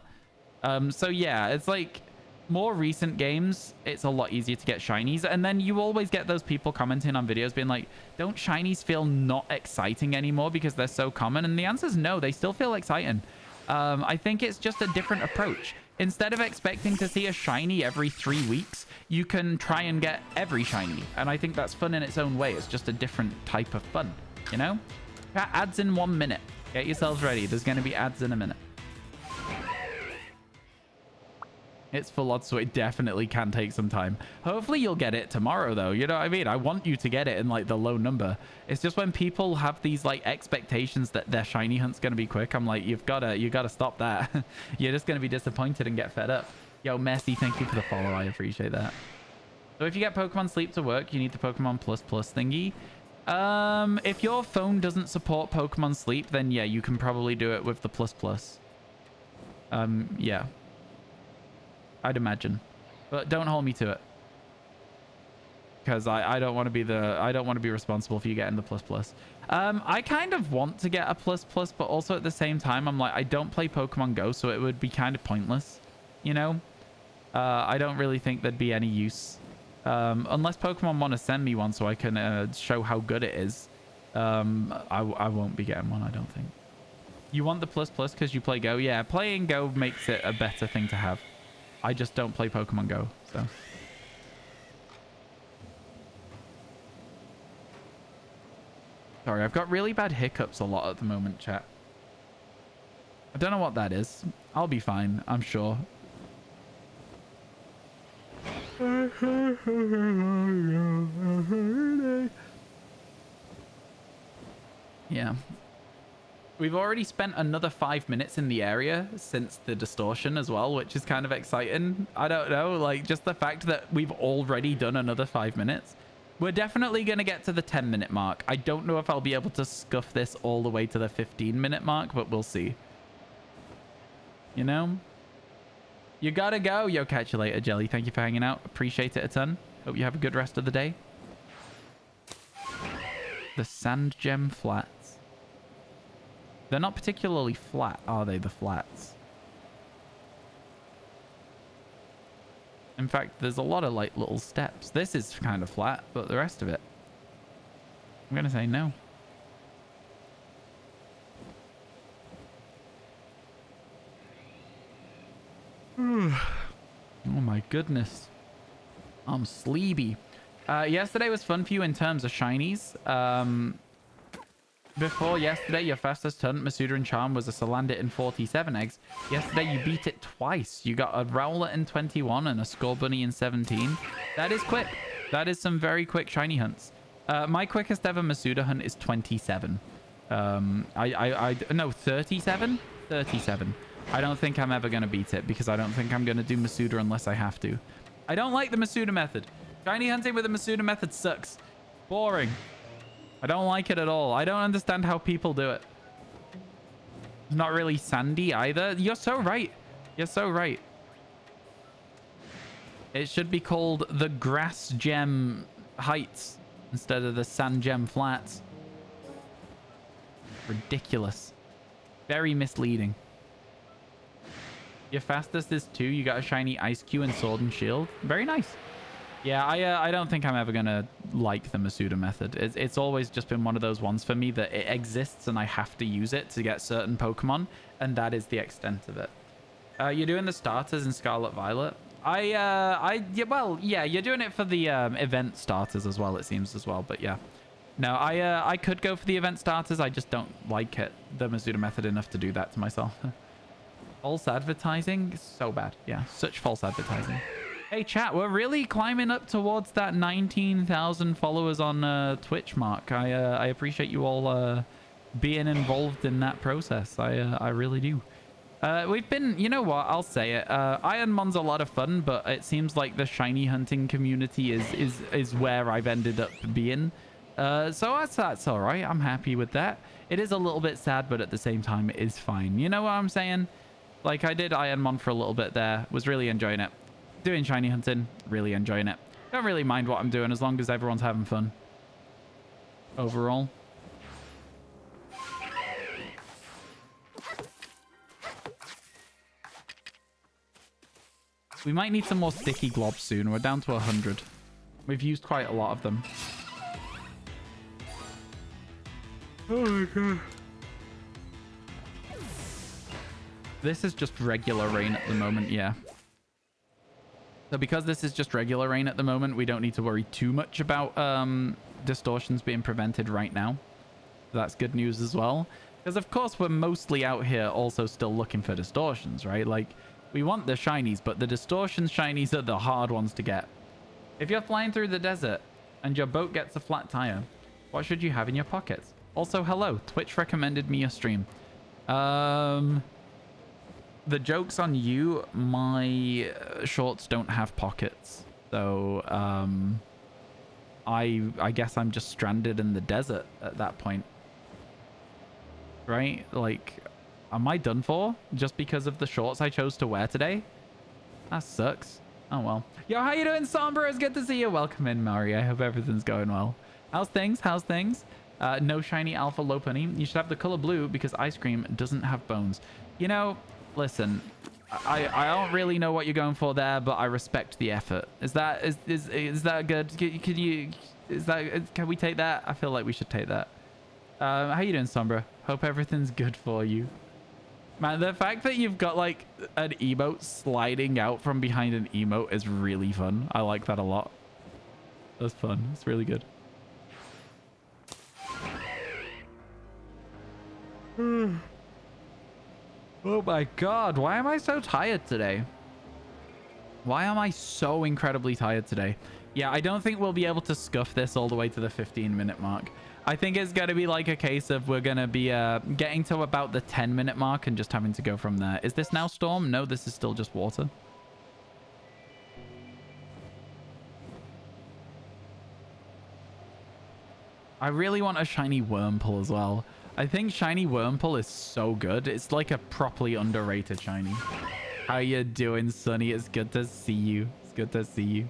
So, yeah, it's like... More recent games, it's a lot easier to get shinies. And then you always get those people commenting on videos being like, don't shinies feel not exciting anymore because they're so common? And the answer is no, they still feel exciting. I think it's just a different approach. Instead of expecting to see a shiny every 3 weeks, you can try and get every shiny. And I think that's fun in its own way. It's just a different type of fun, you know? Ads in 1 minute. Get yourselves ready. There's going to be ads in a minute. It's full odds, so it definitely can take some time. Hopefully you'll get it tomorrow, though. You know what I mean? I want you to get it in, like, the low number. It's just when people have these, like, expectations that their shiny hunt's going to be quick, I'm like, you gotta stop that. You're just going to be disappointed and get fed up. Yo, Messy, thank you for the follow. I appreciate that. So if you get Pokemon Sleep to work, you need the Pokemon Plus Plus thingy. If your phone doesn't support Pokemon Sleep, then yeah, you can probably do it with the Plus Plus. Yeah. I'd imagine. But don't hold me to it. Because I don't want to be responsible for you getting the Plus Plus. I kind of want to get a Plus Plus, but also at the same time, I'm like, I don't play Pokemon Go, so it would be kind of pointless, you know? I don't really think there'd be any use. Unless Pokemon want to send me one so I can show how good it is. I won't be getting one, I don't think. You want the Plus Plus because you play Go? Yeah, playing Go makes it a better thing to have. I just don't play Pokemon Go, so... Sorry, I've got really bad hiccups a lot at the moment, chat. I don't know what that is. I'll be fine, I'm sure. Yeah. We've already spent another 5 minutes in the area since the distortion as well, which is kind of exciting. I don't know, like just the fact that we've already done another 5 minutes. We're definitely going to get to the 10-minute mark. I don't know if I'll be able to scuff this all the way to the 15-minute mark, but we'll see. You know? You gotta go. Yo, catch you later, Jelly. Thank you for hanging out. Appreciate it a ton. Hope you have a good rest of the day. The Sand Gem Flats. They're not particularly flat, are they, the flats? In fact, there's a lot of like little steps. This is kind of flat, but the rest of it, I'm gonna say no. Oh my goodness. I'm sleepy. Yesterday was fun for you in terms of shinies. Before yesterday, your fastest hunt, Masuda and Charm, was a Salandit in 47 eggs. Yesterday, you beat it twice. You got a Rowlet in 21 and a Scorbunny in 17. That is quick. That is some very quick shiny hunts. My quickest ever Masuda hunt is 27. No, 37? 37. I don't think I'm ever going to beat it because I don't think I'm going to do Masuda unless I have to. I don't like the Masuda method. Shiny hunting with the Masuda method sucks. Boring. I don't like it at all. I don't understand how people do it. It's not really sandy either. You're so right. You're so right. It should be called the Grass Gem Heights instead of the Sand Gem Flats. Ridiculous. Very misleading. Your fastest is 2. You got a shiny Ice Cube and Sword and Shield. Very nice. Yeah, I don't think I'm ever going to like the Masuda method. It's always just been one of those ones for me that it exists and I have to use it to get certain Pokemon, and that is the extent of it. You're doing the starters in Scarlet Violet? Well, yeah, you're doing it for the event starters as well, it seems as well, but yeah. No, I could go for the event starters. I just don't like it, the Masuda method, enough to do that to myself. False advertising? So bad. Yeah, such false advertising. Hey chat, we're really climbing up towards that 19,000 followers on Twitch mark. I appreciate you all being involved in that process. I really do. We've been, you know what, I'll say it. Ironmon's a lot of fun, but it seems like the shiny hunting community is where I've ended up being. So that's all right. I'm happy with that. It is a little bit sad, but at the same time, it is fine. You know what I'm saying? Like, I did Ironmon for a little bit there. Was really enjoying it. Doing shiny hunting, really enjoying it. Don't really mind what I'm doing as long as everyone's having fun. Overall. We might need some more sticky globs soon. We're down to 100. We've used quite a lot of them. Oh my god. This is just regular rain at the moment, yeah. So because this is just regular rain at the moment, we don't need to worry too much about distortions being prevented right now. That's good news as well. Because of course we're mostly out here also still looking for distortions, right? Like, we want the shinies, but the distortion shinies are the hard ones to get. If you're flying through the desert and your boat gets a flat tire, what should you have in your pockets? Also, hello, Twitch recommended me your stream. The joke's on you. My shorts don't have pockets. So, I guess I'm just stranded in the desert at that point. Right? Like, am I done for just because of the shorts I chose to wear today? That sucks. Oh, well. Yo, how you doing, Sombra? It's good to see you. Welcome in, Mari. I hope everything's going well. How's things? How's things? No shiny alpha Lopunny. You should have the color blue because ice cream doesn't have bones. You know, listen, I don't really know what you're going for there, but I respect the effort. Is that good? Can we take that? I feel like we should take that. How you doing, Sombra? Hope everything's good for you. Man, the fact that you've got like an emote sliding out from behind an emote is really fun. I like that a lot. That's fun. It's really good. Oh my god, why am I so tired today? Why am I so incredibly tired today? Yeah, I don't think we'll be able to scuff this all the way to the 15-minute mark. I think it's going to be like a case of we're going to be getting to about the 10-minute mark and just having to go from there. Is this now storm? No, this is still just water. I really want a shiny Wurmple as well. I think shiny Wurmple is so good. It's like a properly underrated shiny. How you doing, Sunny? It's good to see you. It's good to see you.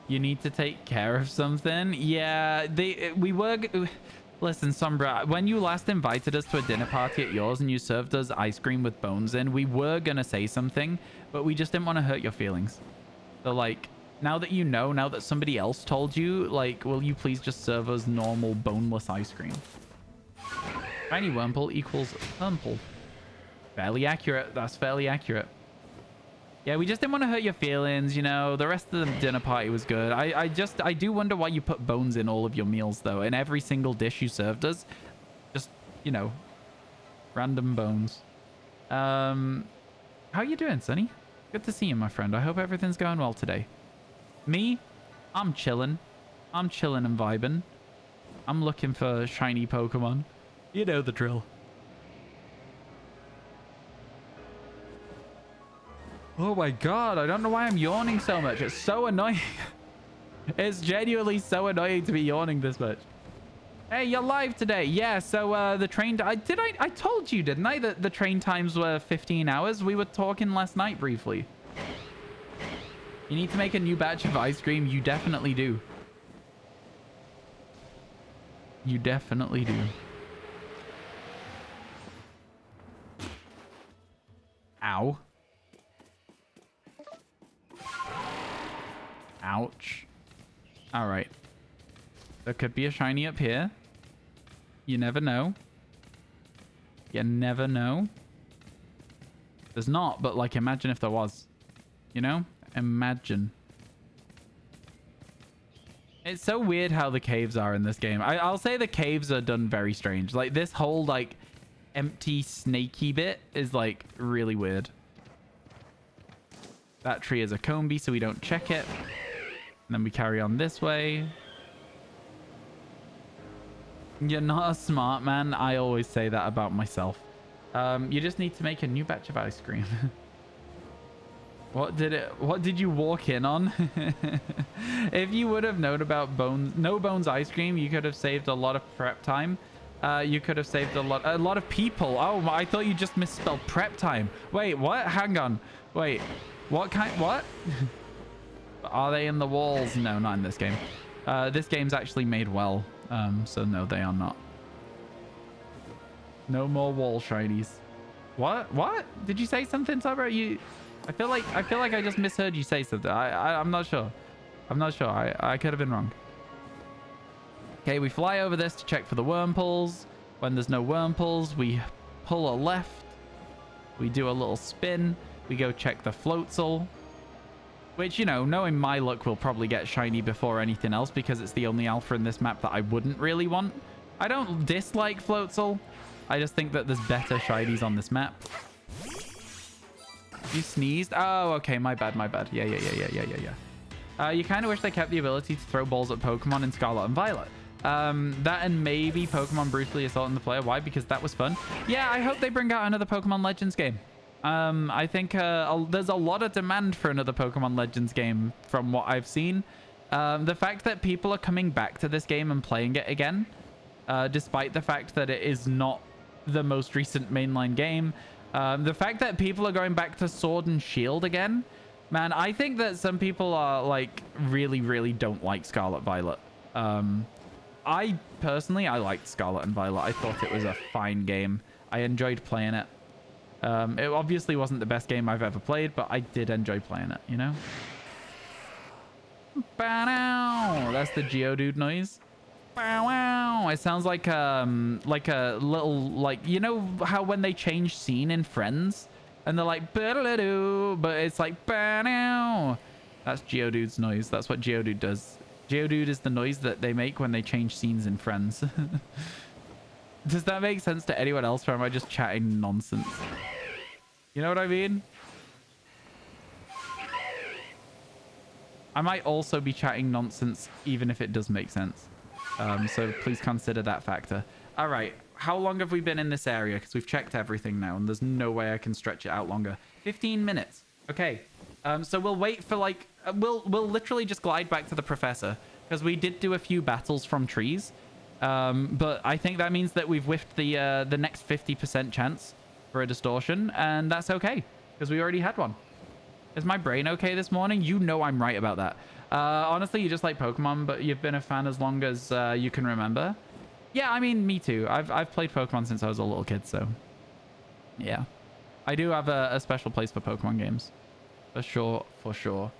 You need to take care of something. Yeah, we were... Listen, Sombra, when you last invited us to a dinner party at yours and you served us ice cream with bones in, we were going to say something, but we just didn't want to hurt your feelings. So, like, now that you know, now that somebody else told you, like, will you please just serve us normal boneless ice cream? Shiny Wurmple equals Wurmple. Fairly accurate. That's fairly accurate. Yeah, we just didn't want to hurt your feelings, you know. The rest of the dinner party was good. I do wonder why you put bones in all of your meals, though. In every single dish you served us. Just, you know, random bones. How you doing, Sonny? Good to see you, my friend. I hope everything's going well today. Me? I'm chilling. I'm chilling and vibing. I'm looking for shiny Pokemon. You know the drill. Oh my god, I don't know why I'm yawning so much. It's so annoying. It's genuinely so annoying to be yawning this much. Hey, you're live today. Yeah, so the train... I told you, didn't I, that the train times were 15 hours? We were talking last night briefly. You need to make a new batch of ice cream. You definitely do. You definitely do. Ow. Ouch. All right. There could be a shiny up here. You never know. You never know. There's not, but like imagine if there was. You know? Imagine. It's so weird how the caves are in this game. I'll say the caves are done very strange. Like this whole like empty snaky bit is like really weird. That tree is a Combi, so we don't check it. And then we carry on this way. You're not a smart man. I always say that about myself. You just need to make a new batch of ice cream. What did you walk in on? If you would have known about no bones ice cream, you could have saved a lot of prep time. You could have saved a lot of people. Oh, I thought you just misspelled prep time. Wait, what? Hang on. Wait, what? Are they in the walls? No, not in this game. This game's actually made well. So no, they are not. No more wall shinies. What? Did you say something, Sabra? I feel like I just misheard you say something. I'm not sure. I could have been wrong. Okay, we fly over this to check for the Wurmples. When there's no Wurmples, we pull a left. We do a little spin. We go check the Floatzel. Which, you know, knowing my luck, will probably get shiny before anything else because it's the only alpha in this map that I wouldn't really want. I don't dislike Floatzel. I just think that there's better shinies on this map. You sneezed? Oh, okay. My bad. Yeah. You kind of wish they kept the ability to throw balls at Pokemon in Scarlet and Violet. That and maybe Pokemon brutally assaulting the player. Why? Because that was fun. Yeah, I hope they bring out another Pokemon Legends game. I think there's a lot of demand for another Pokemon Legends game from what I've seen. The fact that people are coming back to this game and playing it again, despite the fact that it is not the most recent mainline game. The fact that people are going back to Sword and Shield again. Man, I think that some people are like really don't like Scarlet Violet. I personally, I liked Scarlet and Violet. I thought it was a fine game. I enjoyed playing it. It obviously wasn't the best game I've ever played, but I did enjoy playing it, you know? Bow. That's the Geodude noise. Bow. It sounds like a little, like, you know how when they change scene in Friends and they're like, but it's like, bow. That's Geodude's noise. That's what Geodude does. Geodude is the noise that they make when they change scenes in Friends. Does that make sense to anyone else, or am I just chatting nonsense? You know what I mean? I might also be chatting nonsense even if it does make sense. So please consider that factor. All right. How long have we been in this area? Because we've checked everything now, and there's no way I can stretch it out longer. 15 minutes. Okay. So we'll wait for like... We'll literally just glide back to the professor, because we did do a few battles from trees. But I think that means that we've whiffed the next 50% chance for a distortion, and that's okay, because we already had one. Is my brain okay this morning? You know I'm right about that. Honestly, you just like Pokemon, but you've been a fan as long as you can remember. Yeah, I mean, me too. I've played Pokemon since I was a little kid, so... Yeah. I do have a special place for Pokemon games. For sure, for sure.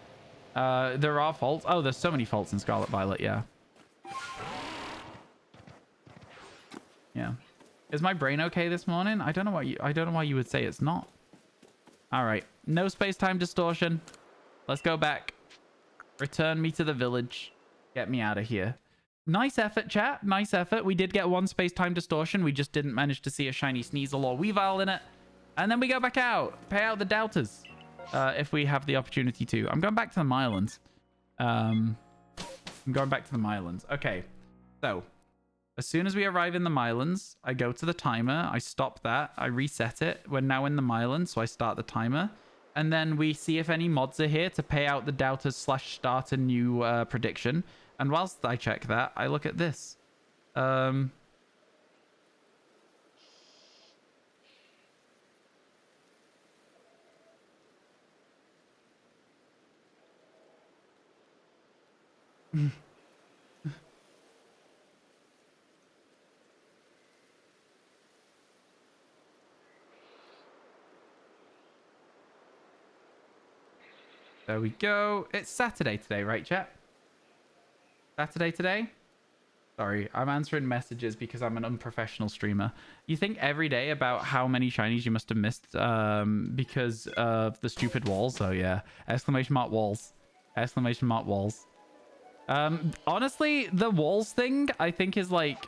There are faults. Oh, there's so many faults in Scarlet Violet, yeah. Yeah. Is my brain okay this morning? I don't know why you would say it's not. All right. No space-time distortion. Let's go back. Return me to the village. Get me out of here. Nice effort, chat. Nice effort. We did get one space-time distortion. We just didn't manage to see a shiny Sneasel or Weavile in it. And then we go back out. Pay out the doubters. If we have the opportunity to. I'm going back to the Mylands. I'm going back to the Mylands. Okay. So, as soon as we arrive in the Mylands, I go to the timer. I stop that. I reset it. We're now in the Mylands, so I start the timer. And then we see if any mods are here to pay out the doubters / start a new prediction. And whilst I check that, I look at this. There we go. It's Saturday today, right, chat? Saturday today? Sorry, I'm answering messages because I'm an unprofessional streamer. You think every day about how many shinies you must have missed because of the stupid walls? Oh, yeah. Exclamation mark walls. Exclamation mark walls. Honestly, the walls thing, I think, is like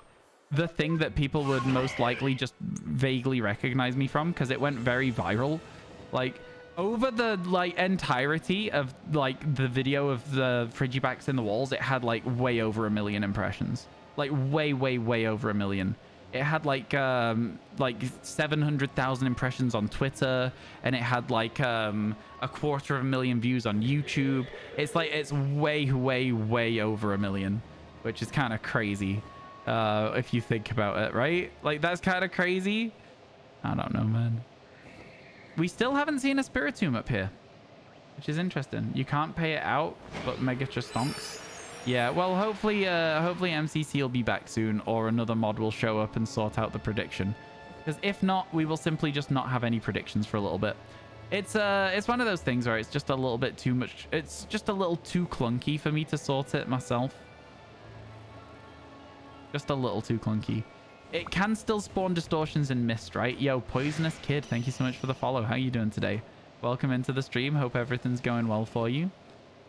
the thing that people would most likely just vaguely recognize me from, because it went very viral. Like, over the entirety of the video of the Frigibacks in the walls, it had like way over 1 million impressions. Like way over 1 million. It had like 700,000 impressions on Twitter, and it had like 250,000 views on YouTube. It's like it's way over 1 million, which is kind of crazy if you think about it, right? Like, that's kind of crazy. I don't know, man. We still haven't seen a Spiritomb up here, which is interesting. You can't pay it out, but Megacha stonks. Yeah, well, hopefully MCC will be back soon, or another mod will show up and sort out the prediction. Because if not, we will simply just not have any predictions for a little bit. It's one of those things where it's just a little bit too much. It's just a little too clunky for me to sort it myself. Just a little too clunky. It can still spawn distortions in Mist, right? Yo, Poisonous Kid, thank you so much for the follow. How you doing today? Welcome into the stream. Hope everything's going well for you.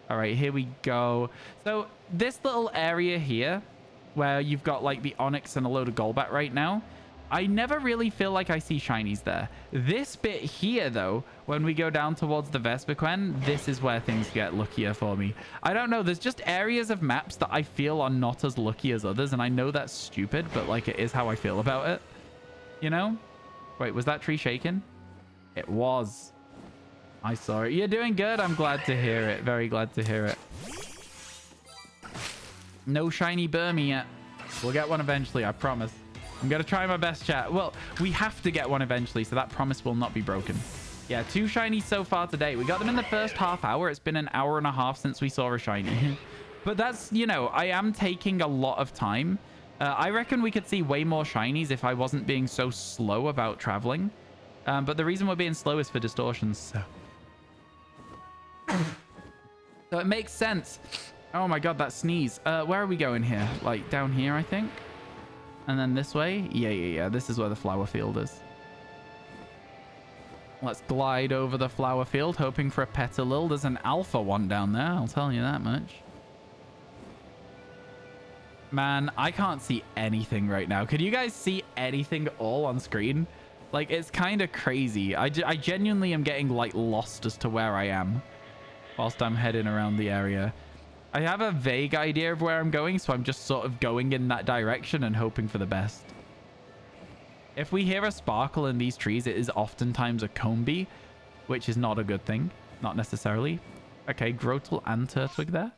All right, here we go. So this little area here, where you've got like the Onyx and a load of Golbat right now, I never really feel like I see shinies there. This bit here, though, when we go down towards the Vespiquen, this is where things get luckier for me. I don't know. There's just areas of maps that I feel are not as lucky as others, and I know that's stupid, but like it is how I feel about it. You know? Wait, was that tree shaking? It was. I saw it. You're doing good. I'm glad to hear it. Very glad to hear it. No shiny Burmy yet. We'll get one eventually, I promise. I'm going to try my best, chat. Well, we have to get one eventually, so that promise will not be broken. Yeah, 2 shinies so far today. We got them in the first half hour. It's been an hour and a half since we saw a shiny. But that's, you know, I am taking a lot of time. I reckon we could see way more shinies if I wasn't being so slow about traveling. But the reason we're being slow is for distortions, so... So it makes sense. Oh my god, that sneeze. Where are we going here? Like down here, I think. And then this way. Yeah. This is where the flower field is. Let's glide over the flower field, hoping for a Petalil. There's an alpha one down there, I'll tell you that much. Man, I can't see anything right now. Could you guys see anything at all on screen? Like, it's kind of crazy. I genuinely am getting, like, lost as to where I am whilst I'm heading around the area. I have a vague idea of where I'm going, so I'm just sort of going in that direction and hoping for the best. If we hear a sparkle in these trees, it is oftentimes a Combi, which is not a good thing. Not necessarily. Okay, Grotle and Turtwig there.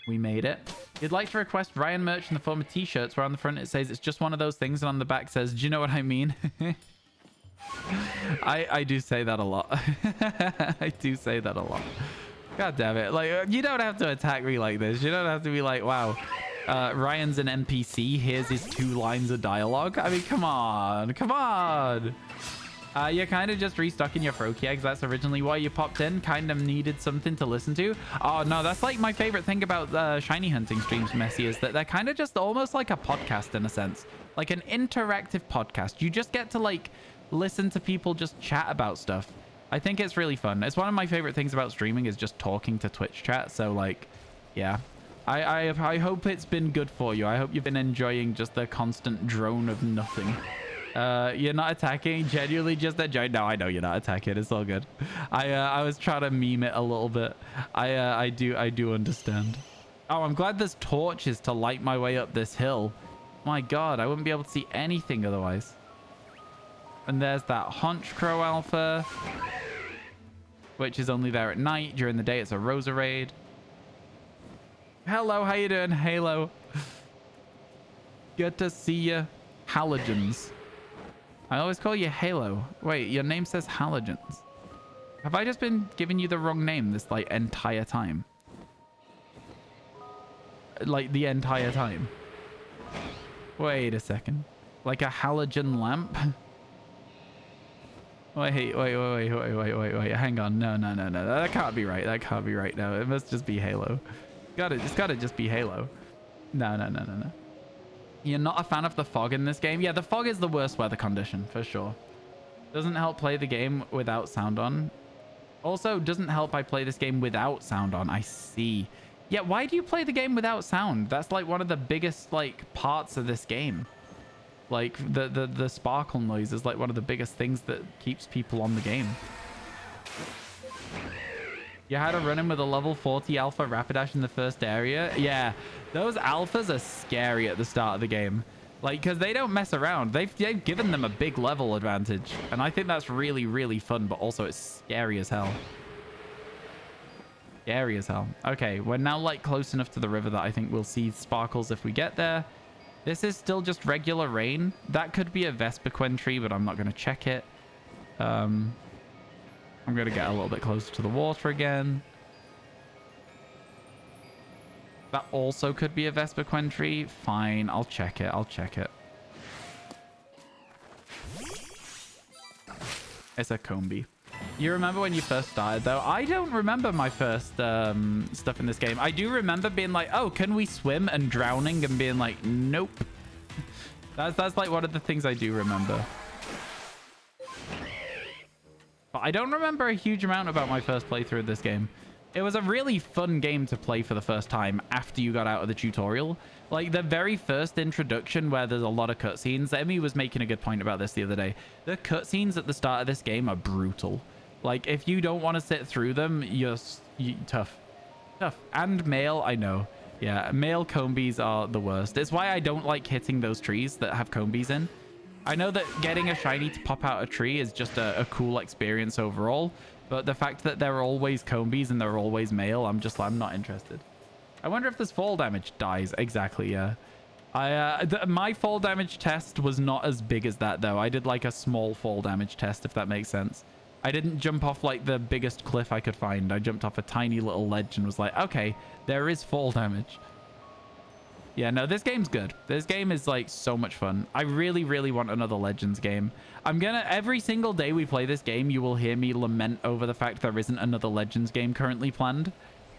We made it. You'd like to request Ryan merch in the form of t-shirts where on the front it says it's just one of those things and on the back says, do you know what I mean? I do say that a lot. I do say that a lot. God damn it. Like, you don't have to attack me like this. You don't have to be like, wow, Ryan's an NPC. Here's his 2 lines of dialogue. I mean, come on. Come on. You're kind of just restocking your Froakie eggs. That's originally why you popped in. Kind of needed something to listen to. Oh, no, that's like my favorite thing about shiny hunting streams, Messi, is that they're kind of just almost like a podcast in a sense. Like an interactive podcast. You just get to, like, listen to people just chat about stuff. I think it's really fun. It's one of my favorite things about streaming is just talking to Twitch chat. So, like, yeah. I hope it's been good for you. I hope you've been enjoying just the constant drone of nothing. You're not attacking, genuinely just a joke. No, I know you're not attacking. It's all good. I was trying to meme it a little bit. I do understand. Oh, I'm glad there's torches to light my way up this hill. My god, I wouldn't be able to see anything otherwise. And there's that Haunch Crow Alpha, which is only there at night. During the day, it's a Roserade. Hello, how you doing, Halo? Good to see you. Halogens. I always call you Halo. Wait, your name says Halogens. Have I just been giving you the wrong name this, like, entire time? Like, the entire time? Wait a second. Like a halogen lamp? Wait. Hang on. No. That can't be right. That can't be right. No, it must just be Halo. It's gotta just be Halo. No. You're not a fan of the fog in this game? Yeah, the fog is the worst weather condition, for sure. Doesn't help play the game without sound on. Also, doesn't help I play this game without sound on. I see. Yeah, why do you play the game without sound? That's like one of the biggest, like, parts of this game. Like, the sparkle noise is like one of the biggest things that keeps people on the game. You had a run-in with a level 40 alpha Rapidash in the first area. Yeah, those alphas are scary at the start of the game. Like, because they don't mess around. They've given them a big level advantage. And I think that's really, really fun, but also it's scary as hell. Scary as hell. Okay, we're now, like, close enough to the river that I think we'll see sparkles if we get there. This is still just regular rain. That could be a Vespiquen tree, but I'm not going to check it. I'm going to get a little bit closer to the water again. That also could be a Vespiquen tree. Fine, I'll check it. It's a Combi. You remember when you first started, though? I don't remember my first stuff in this game. I do remember being like, oh, can we swim? And drowning and being like, nope. That's like one of the things I do remember. But I don't remember a huge amount about my first playthrough of this game. It was a really fun game to play for the first time after you got out of the tutorial. Like, the very first introduction where there's a lot of cutscenes. Emmy was making a good point about this the other day. The cutscenes at the start of this game are brutal. Like, if you don't want to sit through them, you're tough. And male, I know. Yeah, male Combis are the worst. It's why I don't like hitting those trees that have Combis in. I know that getting a shiny to pop out a tree is just a cool experience overall, but the fact that they're always combies and they're always male, I'm not interested. I wonder if this fall damage dies. Exactly, yeah. My fall damage test was not as big as that, though. I did like a small fall damage test, if that makes sense. I didn't jump off like the biggest cliff I could find. I jumped off a tiny little ledge and was like, okay, there is fall damage. Yeah, no, this game's good. This game is like so much fun. I really, really want another Legends game. Every single day we play this game, you will hear me lament over the fact there isn't another Legends game currently planned.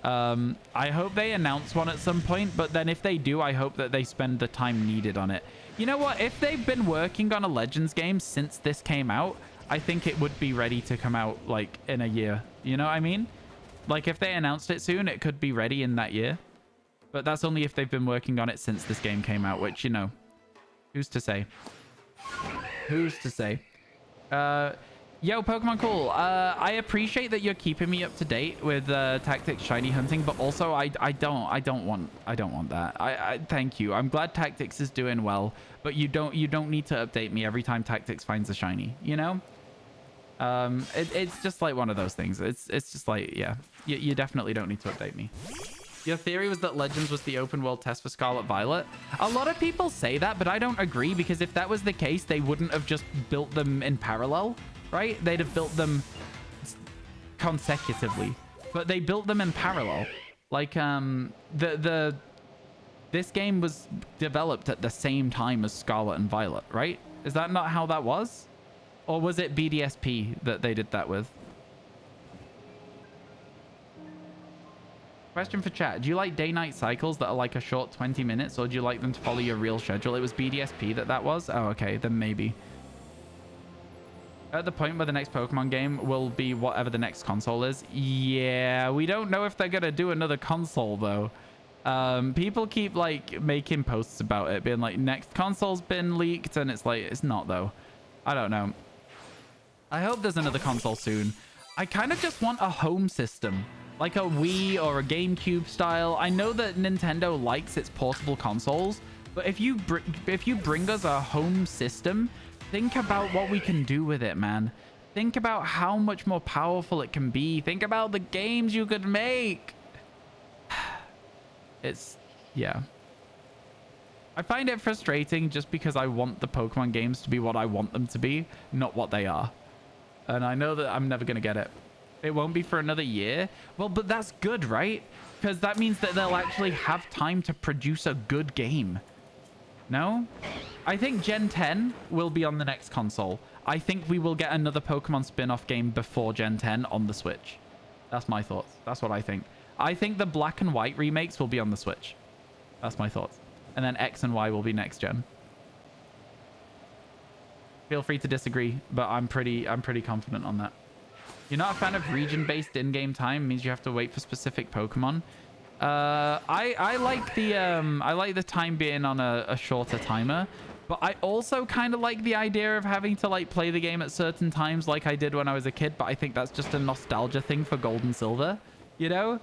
I hope they announce one at some point, but then if they do, I hope that they spend the time needed on it. You know what? If they've been working on a Legends game since this came out, I think it would be ready to come out like in a year. You know what I mean? Like if they announced it soon, it could be ready in that year. But that's only if they've been working on it since this game came out, which, you know, who's to say? Who's to say? Yo, Pokemon Cool. I appreciate that you're keeping me up to date with Tactics shiny hunting, but also I don't want that. Thank you. I'm glad Tactics is doing well, but you don't need to update me every time Tactics finds a shiny, you know? It's just like one of those things. It's just like, yeah, you definitely don't need to update me. Your theory was that Legends was the open world test for Scarlet Violet. A lot of people say that, but I don't agree, because if that was the case, they wouldn't have just built them in parallel, right? They'd have built them consecutively, but they built them in parallel. Like, this game was developed at the same time as Scarlet and Violet, right? Is that not how that was? Or was it BDSP that they did that with? Question for chat. Do you like day-night cycles that are like a short 20 minutes, or do you like them to follow your real schedule? It was BDSP that was? Oh, okay. Then maybe. At the point where the next Pokemon game will be whatever the next console is. Yeah, we don't know if they're going to do another console, though. People keep, like, making posts about it, being like, next console's been leaked, and it's like, it's not, though. I don't know. I hope there's another console soon. I kind of just want a home system. Like a Wii or a GameCube style. I know that Nintendo likes its portable consoles, but if you bring us a home system, think about what we can do with it, man. Think about how much more powerful it can be. Think about the games you could make. Yeah. I find it frustrating just because I want the Pokemon games to be what I want them to be, not what they are. And I know that I'm never going to get it. It won't be for another year. Well, but that's good, right? Because that means that they'll actually have time to produce a good game. No? I think Gen 10 will be on the next console. I think we will get another Pokemon spin-off game before Gen 10 on the Switch. That's my thoughts. That's what I think. I think the Black and White remakes will be on the Switch. That's my thoughts. And then X and Y will be next gen. Feel free to disagree, but I'm pretty confident on that. You're not a fan of region-based in-game time? Means you have to wait for specific Pokemon. I like the time being on a shorter timer, but I also kind of like the idea of having to like play the game at certain times like I did when I was a kid, but I think that's just a nostalgia thing for Gold and Silver, you know?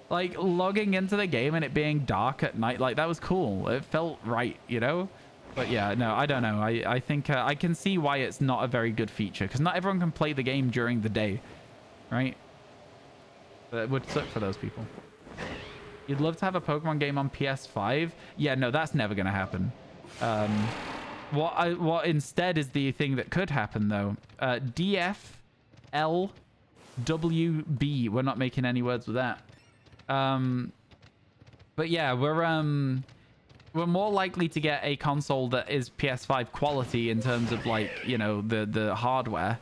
Like logging into the game and it being dark at night, like that was cool. It felt right, you know? But yeah, no, I don't know. I think I can see why it's not a very good feature, because not everyone can play the game during the day. Right? But it would suck for those people. You'd love to have a Pokemon game on PS5? Yeah, no, that's never going to happen. What instead is the thing that could happen, though. DFLWB. We're not making any words with that. But yeah, we're more likely to get a console that is PS5 quality in terms of, like, you know, the hardware.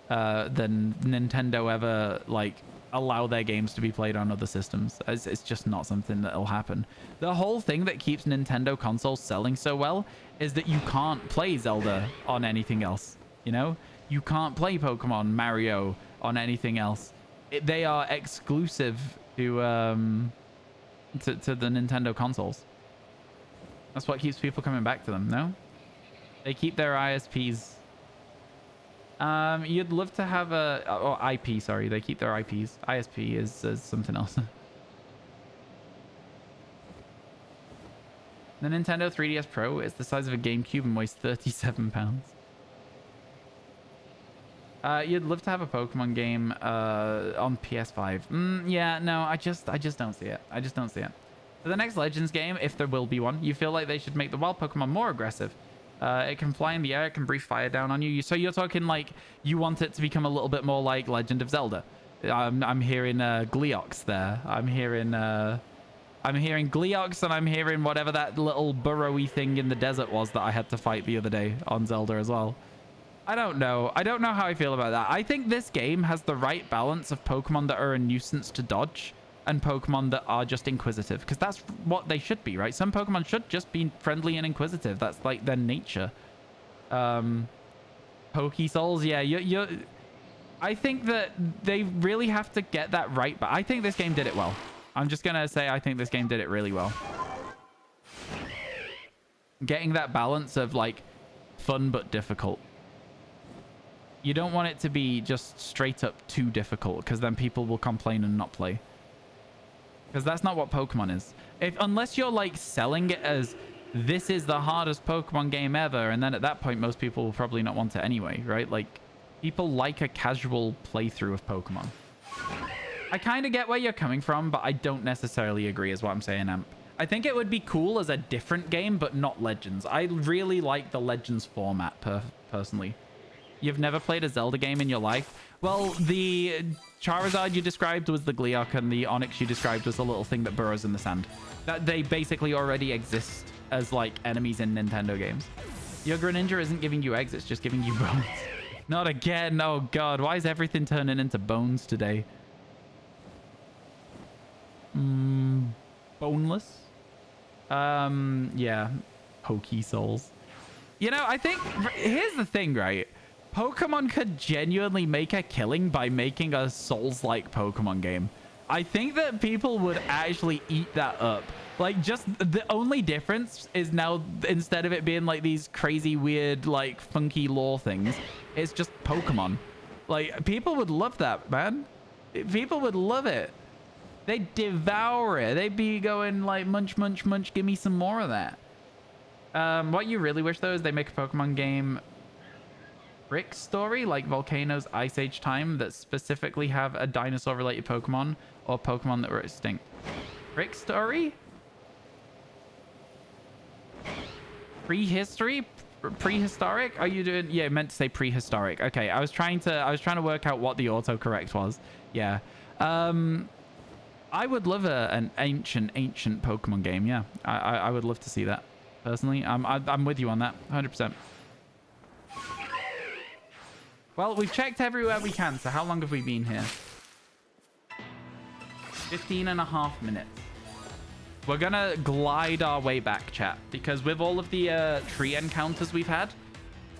Than Nintendo ever like allow their games to be played on other systems. It's just not something that'll happen. The whole thing that keeps Nintendo consoles selling so well is that you can't play Zelda on anything else. You know, you can't play Pokemon, Mario on anything else. They are exclusive to the Nintendo consoles. That's what keeps people coming back to them. No, they keep their ISPs. You'd love to have or IP, sorry. They keep their IPs. ISP is something else. The Nintendo 3DS Pro is the size of a GameCube and weighs 37 pounds. You'd love to have a Pokemon game on PS5. Yeah, no, I just don't see it. I just don't see it. For the next Legends game, if there will be one, you feel like they should make the wild Pokemon more aggressive. It can fly in the air, it can breathe fire down on you. So you're talking like you want it to become a little bit more like Legend of Zelda. I'm hearing Gleox there. I'm hearing Gleox, and I'm hearing whatever that little burrowy thing in the desert was that I had to fight the other day on Zelda as well. I don't know. I don't know how I feel about that. I think this game has the right balance of Pokemon that are a nuisance to dodge and Pokemon that are just inquisitive, because that's what they should be, right? Some Pokemon should just be friendly and inquisitive. That's like their nature. Souls, yeah, I think that they really have to get that right, but I think this game did it well. I'm just gonna say I think this game did it really well. Getting that balance of like fun but difficult. You don't want it to be just straight up too difficult, because then people will complain and not play. Because that's not what Pokemon is. Unless you're like selling it as this is the hardest Pokemon game ever, and then at that point most people will probably not want it anyway, right? Like people like a casual playthrough of Pokemon. I kind of get where you're coming from, but I don't necessarily agree is what I'm saying, Amp. I think it would be cool as a different game, but not Legends. I really like the Legends format personally. You've never played a Zelda game in your life? Well, the Charizard you described was the Gleeok, and the Onix you described was the little thing that burrows in the sand. That they basically already exist as like enemies in Nintendo games. Your Greninja isn't giving you eggs, it's just giving you bones. Not again. Oh god, why is everything turning into bones today? Boneless? Yeah. Souls. You know, I think here's the thing, right? Pokemon could genuinely make a killing by making a Souls-like Pokemon game. I think that people would actually eat that up. Like, just the only difference is now, instead of it being like these crazy, weird, like funky lore things, it's just Pokemon. Like, people would love that, man. People would love it. They'd devour it. They'd be going like, munch, munch, munch, give me some more of that. What you really wish, though, is they make a Pokemon game Brick story, like Volcanoes Ice Age Time, that specifically have a dinosaur-related Pokemon or Pokemon that were extinct. Brick story? Prehistory? Prehistoric? Are you doing? Yeah, I meant to say prehistoric. Okay, I was trying to work out what the autocorrect was. Yeah. I would love an ancient Pokemon game. Yeah, I would love to see that. Personally, I'm with you on that, 100%. Well, we've checked everywhere we can, so how long have we been here? 15.5 minutes. We're gonna glide our way back, chat, because with all of the tree encounters we've had,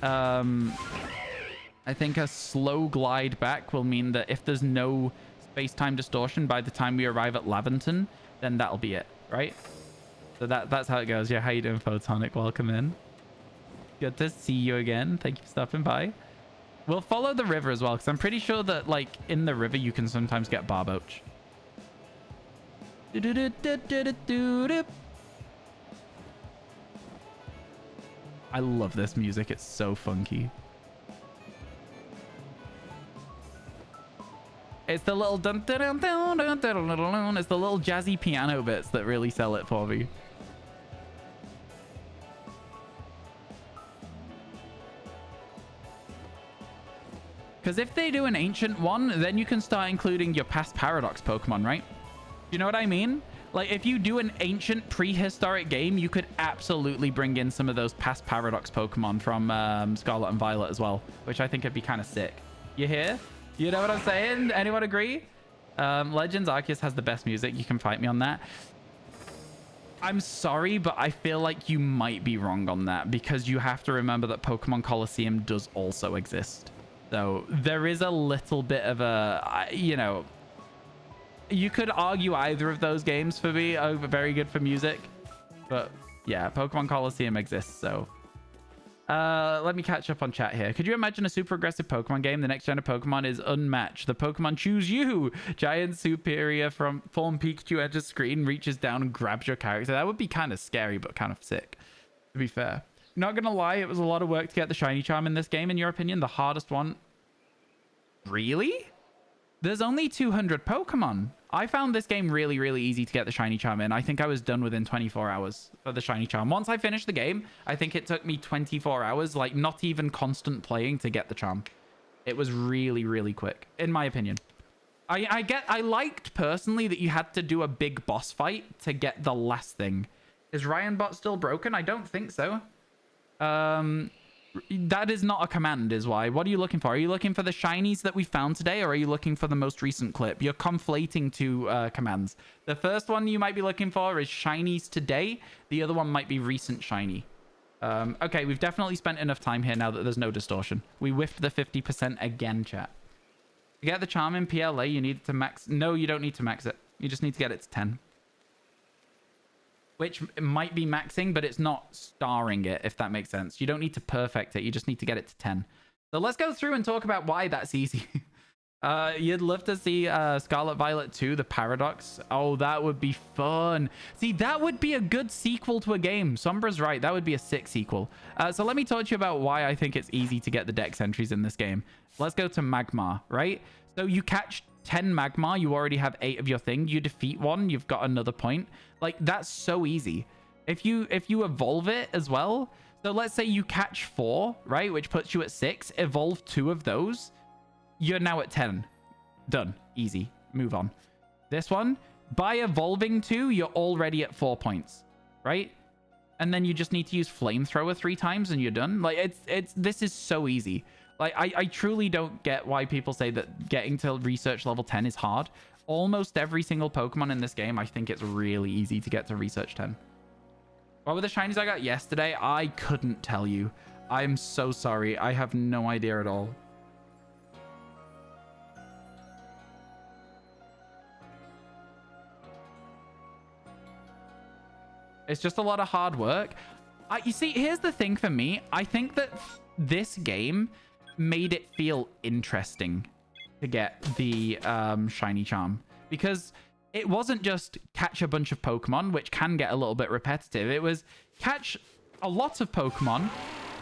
I think a slow glide back will mean that if there's no space-time distortion by the time we arrive at Laventon, then that'll be it, right? So that's how it goes. Yeah, how you doing, Photonic? Welcome in. Good to see you again. Thank you for stopping by. We'll follow the river as well, because I'm pretty sure that, like, in the river you can sometimes get Barboach. I love this music. It's so funky. It's the little dun dun dun dun dun dun dun dun. It's the little jazzy piano bits that really sell it for me. Because if they do an ancient one, then you can start including your past Paradox Pokemon, right? You know what I mean? Like, if you do an ancient prehistoric game, you could absolutely bring in some of those past Paradox Pokemon from Scarlet and Violet as well, which I think would be kind of sick. You hear? You know what I'm saying? Anyone agree? Legends Arceus has the best music. You can fight me on that. I'm sorry, but I feel like you might be wrong on that, because you have to remember that Pokemon Coliseum does also exist. So there is a little bit of a, you know, you could argue either of those games for me are very good for music. But yeah, Pokemon Coliseum exists, so. Let me catch up on chat here. Could you imagine a super aggressive Pokemon game? The next gen of Pokemon is unmatched. The Pokemon choose you. Giant superior from form Pikachu enters screen, reaches down and grabs your character. That would be kind of scary, but kind of sick, to be fair. Not gonna lie, it was a lot of work to get the shiny charm in this game. In your opinion, the hardest one Really? There's only 200 Pokemon. I found this game really, really easy to get the shiny charm in. I think I was done within 24 hours for the shiny charm. Once I finished the game, I think it took me 24 hours, like not even constant playing, to get the charm. It was really, really quick, in my opinion. I liked personally that you had to do a big boss fight to get the last thing. Is RyanBot still broken? I don't think so. That is not a command, is why. What are you looking for? Are you looking for the shinies that we found today, or are you looking for the most recent clip? You're conflating two commands. The first one you might be looking for is shinies today. The other one might be recent shiny. Okay, we've definitely spent enough time here now that there's no distortion. We whiffed the 50% again, chat. To get the charm in PLA, you need to max... No, you don't need to max it. You just need to get it to 10. Which might be maxing, but it's not starring it, if that makes sense. You don't need to perfect it. You just need to get it to 10. So let's go through and talk about why that's easy. You'd love to see Scarlet Violet 2, The Paradox. Oh, that would be fun. See, that would be a good sequel to a game. Sombra's right. That would be a sick sequel. So let me talk to you about why I think it's easy to get the dex entries in this game. Let's go to Magmar, right? So you catch 10 Magmar, you already have 8 of your thing. You defeat one, you've got another point. Like, that's so easy. If you evolve it as well, so let's say you catch 4, right, which puts you at 6, evolve 2 of those, you're now at 10. Done. Easy. Move on. This one, by evolving 2, you're already at 4 points, right? And then you just need to use Flamethrower 3 times and you're done. Like, this is so easy. Like, I truly don't get why people say that getting to research level 10 is hard. Almost every single Pokemon in this game, I think it's really easy to get to research 10. What were the shinies I got yesterday? I couldn't tell you. I'm so sorry. I have no idea at all. It's just a lot of hard work. You see, here's the thing for me. I think that this game made it feel interesting to get the shiny charm, because it wasn't just catch a bunch of Pokemon, which can get a little bit repetitive. It was catch a lot of Pokemon,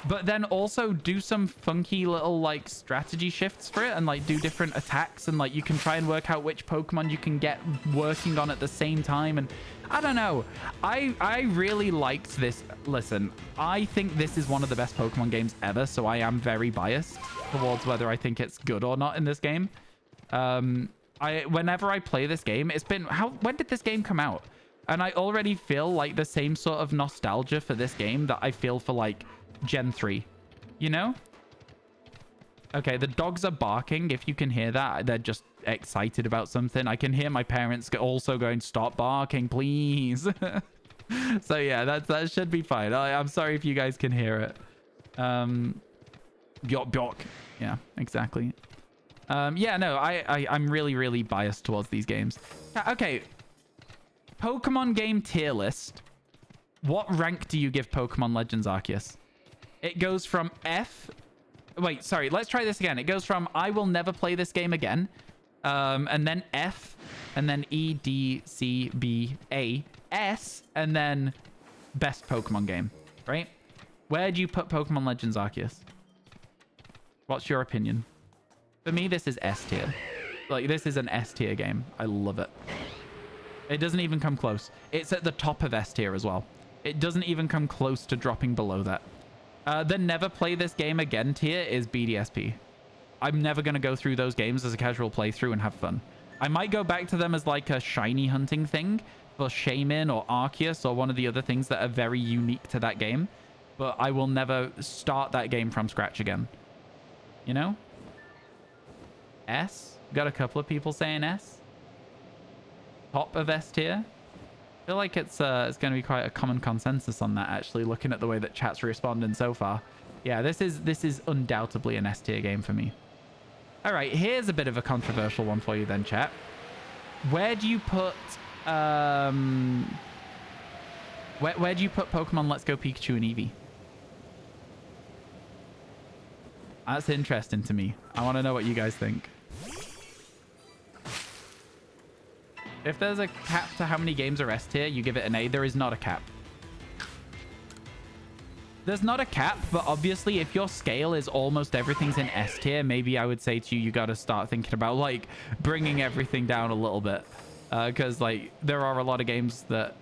but then also do some funky little like strategy shifts for it, and like do different attacks, and like you can try and work out which Pokemon you can get working on at the same time. And I don't know, I really liked this. Listen, I think this is one of the best Pokemon games ever, so I am very biased towards whether I think it's good or not in this game. Whenever I play this game, it's been when did this game come out? And I already feel like the same sort of nostalgia for this game that I feel for like Gen 3, you know? Okay, the dogs are barking. If you can hear that, they're just excited about something. I can hear my parents also going, stop barking, please. So yeah, that should be fine. I'm sorry if you guys can hear it. Bjork. Yeah, exactly. Yeah, no, I'm really, really biased towards these games. Okay. Pokemon game tier list. What rank do you give Pokemon Legends Arceus? It goes from F... Wait, sorry. Let's try this again. It goes from I will never play this game again, and then F, and then E, D, C, B, A, S, and then best Pokemon game, right? Where do you put Pokemon Legends Arceus? What's your opinion? For me, this is S tier. Like, this is an S tier game. I love it. It doesn't even come close. It's at the top of S tier as well. It doesn't even come close to dropping below that. The never play this game again tier is BDSP. I'm never going to go through those games as a casual playthrough and have fun. I might go back to them as like a shiny hunting thing for Shaman or Arceus or one of the other things that are very unique to that game. But I will never start that game from scratch again. You know? S? Got a couple of people saying S. Top of S tier. I feel like it's going to be quite a common consensus on that, actually, looking at the way that chat's responding so far. Yeah, this is undoubtedly an S tier game for me. All right, here's a bit of a controversial one for you then, chat. Where do you put where do you put Pokemon Let's Go Pikachu and Eevee? That's interesting to me. I want to know what you guys think. If there's a cap to how many games are S tier, you give it an A. There is not a cap. There's not a cap, but obviously if your scale is almost everything's in S tier, maybe I would say to you, you got to start thinking about like bringing everything down a little bit. Because like there are a lot of games that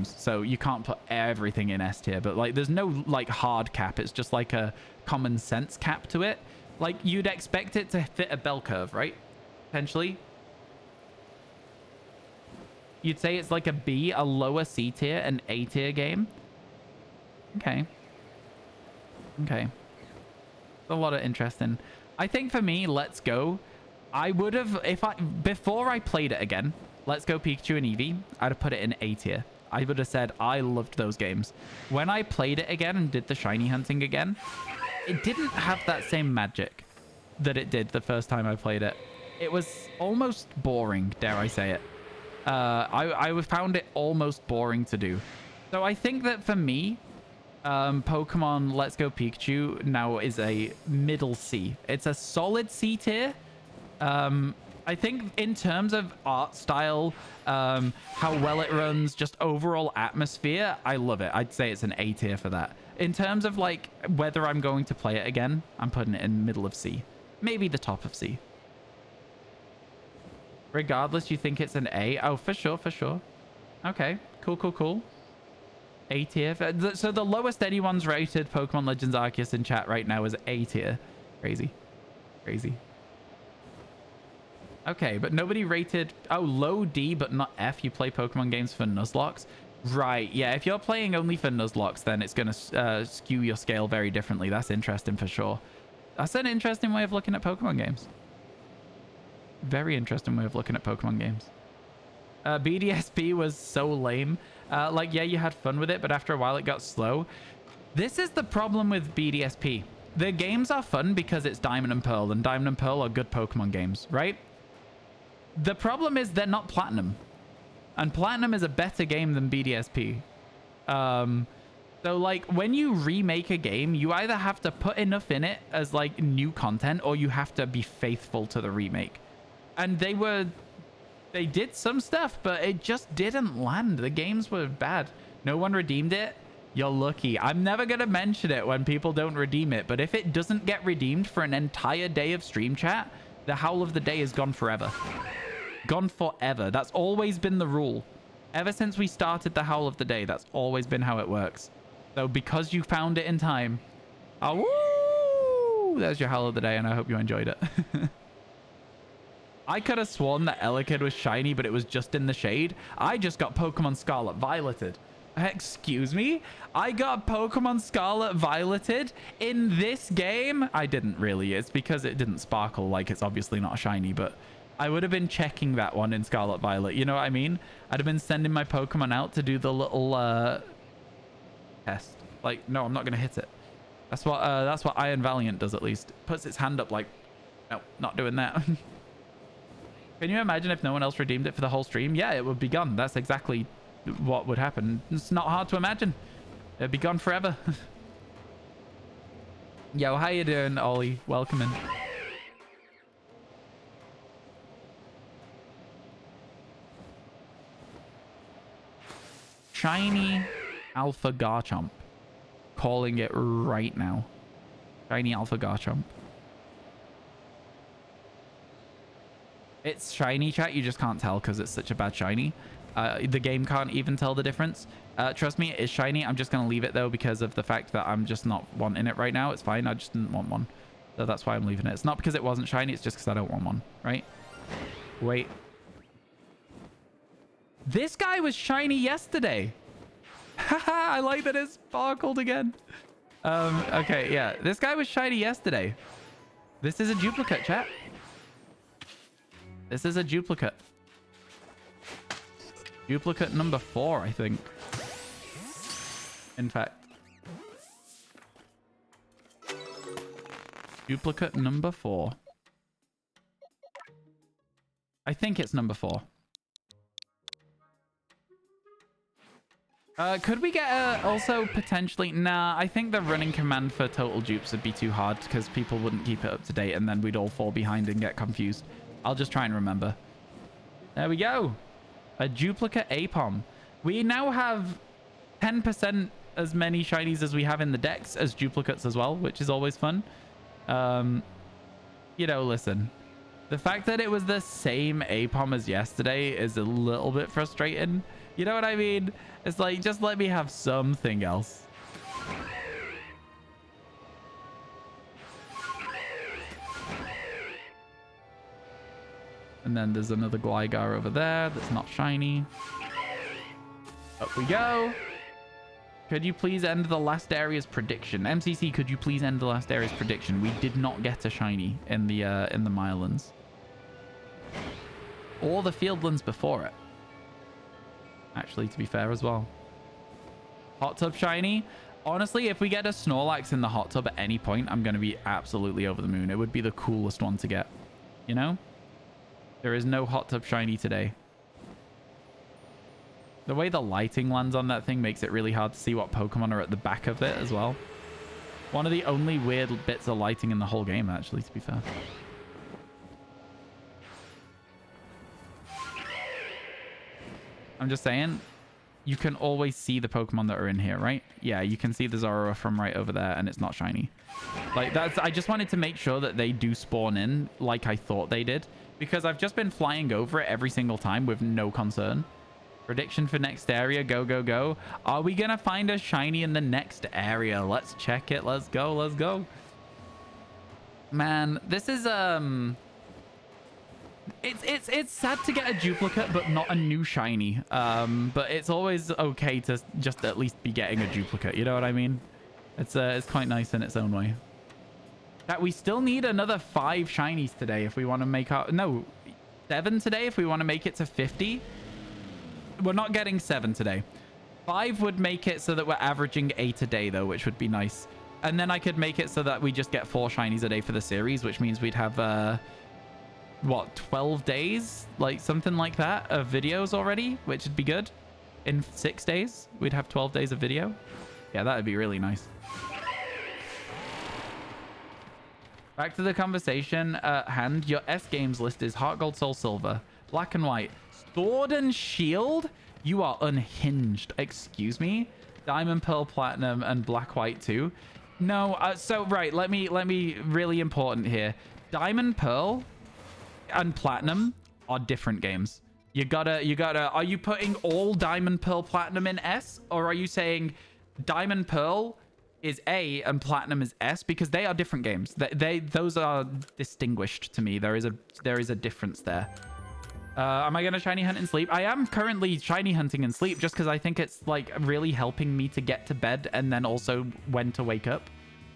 so you can't put everything in S tier, but like there's no like hard cap. It's just like a common sense cap to it. Like you'd expect it to fit a bell curve, right? Potentially. You'd say it's like a B, a lower C tier, an A tier game. Okay. Okay. A lot of interesting. I think for me, Let's Go, I would have, before I played it again, Let's Go Pikachu and Eevee, I'd have put it in A tier. I would have said I loved those games. When I played it again and did the shiny hunting again, it didn't have that same magic that it did the first time I played it. It was almost boring, dare I say it. I found it almost boring to do. So I think that for me, Pokemon Let's Go Pikachu now is a middle C. It's a solid C tier. I think in terms of art style, how well it runs, just overall atmosphere, I love it. I'd say it's an A tier for that. In terms of like whether I'm going to play it again, I'm putting it in middle of C. Maybe the top of C. Regardless, you think it's an A? Oh, for sure, for sure. Okay, cool, cool, cool. A tier. So the lowest anyone's rated Pokemon Legends Arceus in chat right now is A tier. Crazy. Crazy. Okay, but nobody rated... Oh, low D, but not F. You play Pokemon games for Nuzlocks. Right, yeah. If you're playing only for Nuzlocks, then it's going to skew your scale very differently. That's interesting for sure. That's an interesting way of looking at Pokemon games. Very interesting way of looking at Pokemon games. BDSP was so lame. Like, yeah, you had fun with it, but after a while it got slow. This is the problem with BDSP. The games are fun because it's Diamond and Pearl, and Diamond and Pearl are good Pokemon games, right? The problem is they're not Platinum. And Platinum is a better game than BDSP. So, like, when you remake a game, you either have to put enough in it as, like, new content, or you have to be faithful to the remake. And they did some stuff, but it just didn't land. The games were bad. No one redeemed it. You're lucky. I'm never going to mention it when people don't redeem it, but if it doesn't get redeemed for an entire day of stream chat, the Howl of the Day is gone forever. Gone forever. That's always been the rule. Ever since we started the Howl of the Day, that's always been how it works. So because you found it in time, oh, woo, there's your Howl of the Day, and I hope you enjoyed it. I could have sworn that Elekid was shiny, but it was just in the shade. I just got Pokemon Scarlet Violeted. Excuse me? I got Pokemon Scarlet Violeted in this game? I didn't really. It's because it didn't sparkle. Like, it's obviously not shiny, but I would have been checking that one in Scarlet Violet. You know what I mean? I'd have been sending my Pokemon out to do the little test. Like, no, I'm not going to hit it. That's what Iron Valiant does, at least. Puts its hand up like, no, not doing that. Can you imagine if no one else redeemed it for the whole stream? Yeah, it would be gone. That's exactly what would happen. It's not hard to imagine. It'd be gone forever. Yo, how you doing, Ollie? Welcome in. Shiny Alpha Garchomp. Calling it right now. Shiny Alpha Garchomp. It's shiny, chat. You just can't tell because it's such a bad shiny. The game can't even tell the difference. Trust me, it is shiny. I'm just going to leave it, though, because of the fact that I'm just not wanting it right now. It's fine. I just didn't want one. So that's why I'm leaving it. It's not because it wasn't shiny. It's just because I don't want one, right? Wait. This guy was shiny yesterday. Haha, I like that it sparkled again. Okay, yeah. This guy was shiny yesterday. This is a duplicate, chat. This is a duplicate. Duplicate number 4, I think. In fact. Duplicate number 4. I think it's number 4. Could we get also potentially... Nah, I think the running command for total dupes would be too hard because people wouldn't keep it up to date and then we'd all fall behind and get confused. I'll just try and remember. There we go. A duplicate Apom. We now have 10% as many shinies as we have in the decks as duplicates as well, which is always fun. You know, listen, the fact that it was the same APOM as yesterday is a little bit frustrating. You know what I mean? It's like, just let me have something else. And then there's another Gligar over there that's not shiny. Up we go. Could you please end the last area's prediction? MCC, could you please end the last area's prediction? We did not get a shiny in the Mirelands. Or the Fieldlands before it. Actually, to be fair as well. Hot tub shiny. Honestly, if we get a Snorlax in the hot tub at any point, I'm going to be absolutely over the moon. It would be the coolest one to get. You know? There is no hot tub shiny today. The way the lighting lands on that thing makes it really hard to see what Pokemon are at the back of it as well. One of the only weird bits of lighting in the whole game, actually, to be fair. I'm just saying, you can always see the Pokemon that are in here, right? Yeah, you can see the Zorua from right over there, and it's not shiny. Like, I just wanted to make sure that they do spawn in like I thought they did, because I've just been flying over it every single time with no concern. Prediction for next area. Go, go, go. Are we going to find a shiny in the next area? Let's check it. Let's go. Let's go. Man, this is... It's sad to get a duplicate, but not a new shiny. But it's always okay to just at least be getting a duplicate. You know what I mean? It's quite nice in its own way. That we still need another 5 shinies today if we want to make our... No, 7 today if we want to make it to 50. We're not getting 7 today. 5 would make it so that we're averaging 8 a day, though, which would be nice. And then I could make it so that we just get 4 shinies a day for the series, which means we'd have, what, 12 days? Like, something like that of videos already, which would be good. In 6 days, we'd have 12 days of video. Yeah, that would be really nice. Back to the conversation at hand. Your S games list is Heart Gold, Soul Silver, Black and White, Sword and Shield. You are unhinged. Excuse me. Diamond, Pearl, Platinum, and Black, White too. No. So right. Let me. Really important here. Diamond, Pearl, and Platinum are different games. You gotta. Are you putting all Diamond, Pearl, Platinum in S, or are you saying Diamond, Pearl is A and Platinum is S? Because they are different games. Those are distinguished to me. There is a difference there. Am I gonna shiny hunt in sleep? I am currently shiny hunting in sleep just because I think it's like really helping me to get to bed and then also when to wake up.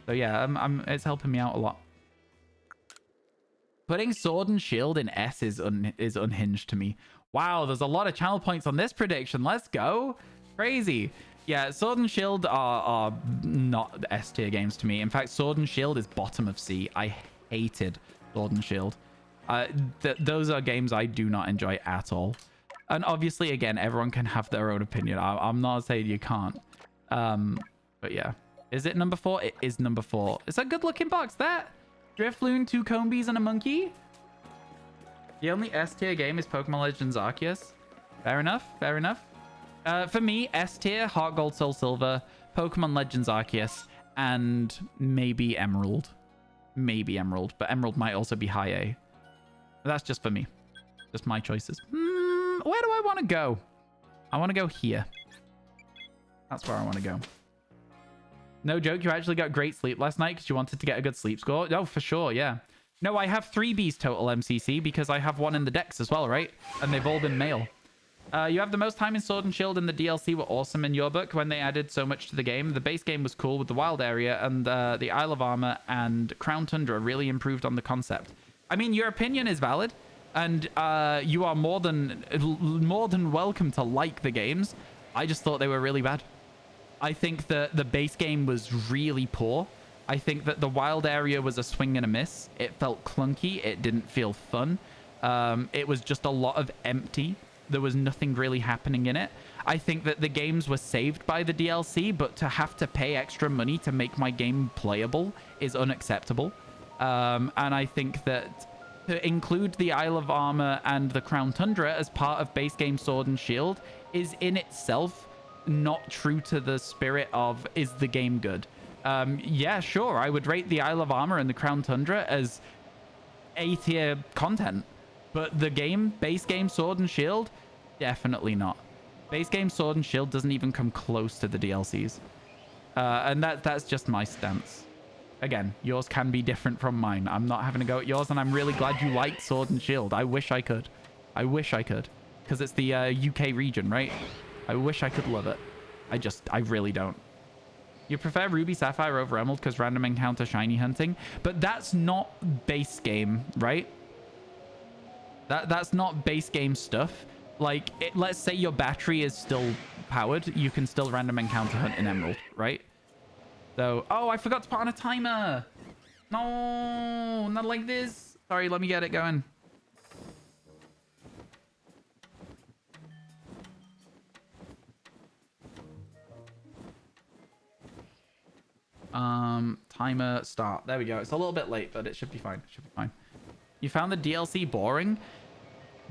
So yeah, it's helping me out a lot. Putting Sword and Shield in S is unhinged to me. Wow, there's a lot of channel points on this prediction. Let's go. Crazy. Yeah, Sword and Shield are not S tier games to me. In fact, Sword and Shield is bottom of C. I hated Sword and Shield. Those are games I do not enjoy at all. And obviously, again, everyone can have their own opinion. I'm not saying you can't. But yeah. Is it number 4? It is number 4. It's a good looking box, that. Drifloon, 2 Combies, and a monkey. The only S tier game is Pokemon Legends Arceus. Fair enough. Fair enough. For me, S tier, Heart Gold, Soul Silver, Pokemon Legends Arceus, and maybe Emerald. Maybe Emerald, but Emerald might also be high A. That's just for me. Just my choices. Where do I want to go? I want to go here. That's where I want to go. No joke, you actually got great sleep last night because you wanted to get a good sleep score? Oh, for sure, yeah. No, I have 3 Bs total MCC because I have 1 in the decks as well, right? And they've all been male. You have the most time in Sword and Shield, and the DLC were awesome in your book when they added so much to the game. The base game was cool with the wild area, and the Isle of Armor and Crown Tundra really improved on the concept. I mean, your opinion is valid, and you are more than welcome to like the games. I just thought they were really bad. I think that the base game was really poor. I think that the wild area was a swing and a miss. It felt clunky. It didn't feel fun. It was just a lot of empty. There was nothing really happening in it. I think that the games were saved by the DLC, but to have to pay extra money to make my game playable is unacceptable. And I think that to include the Isle of Armor and the Crown Tundra as part of base game Sword and Shield is in itself not true to the spirit of, is the game good? Yeah, sure. I would rate the Isle of Armor and the Crown Tundra as A-tier content. But the game, base game Sword and Shield, definitely not. Base game Sword and Shield doesn't even come close to the DLCs. And that's just my stance. Again, yours can be different from mine. I'm not having a go at yours, and I'm really glad you like Sword and Shield. I wish I could. I wish I could. Because it's the UK region, right? I wish I could love it. I really don't. You prefer Ruby Sapphire over Emerald because random encounter shiny hunting? But that's not base game, right? That's not base game stuff. Like, let's say your battery is still powered. You can still random encounter hunt in Emerald, right? So, oh, I forgot to put on a timer. No, not like this. Sorry, let me get it going. Timer start. There we go. It's a little bit late, but it should be fine. It should be fine. You found the DLC boring?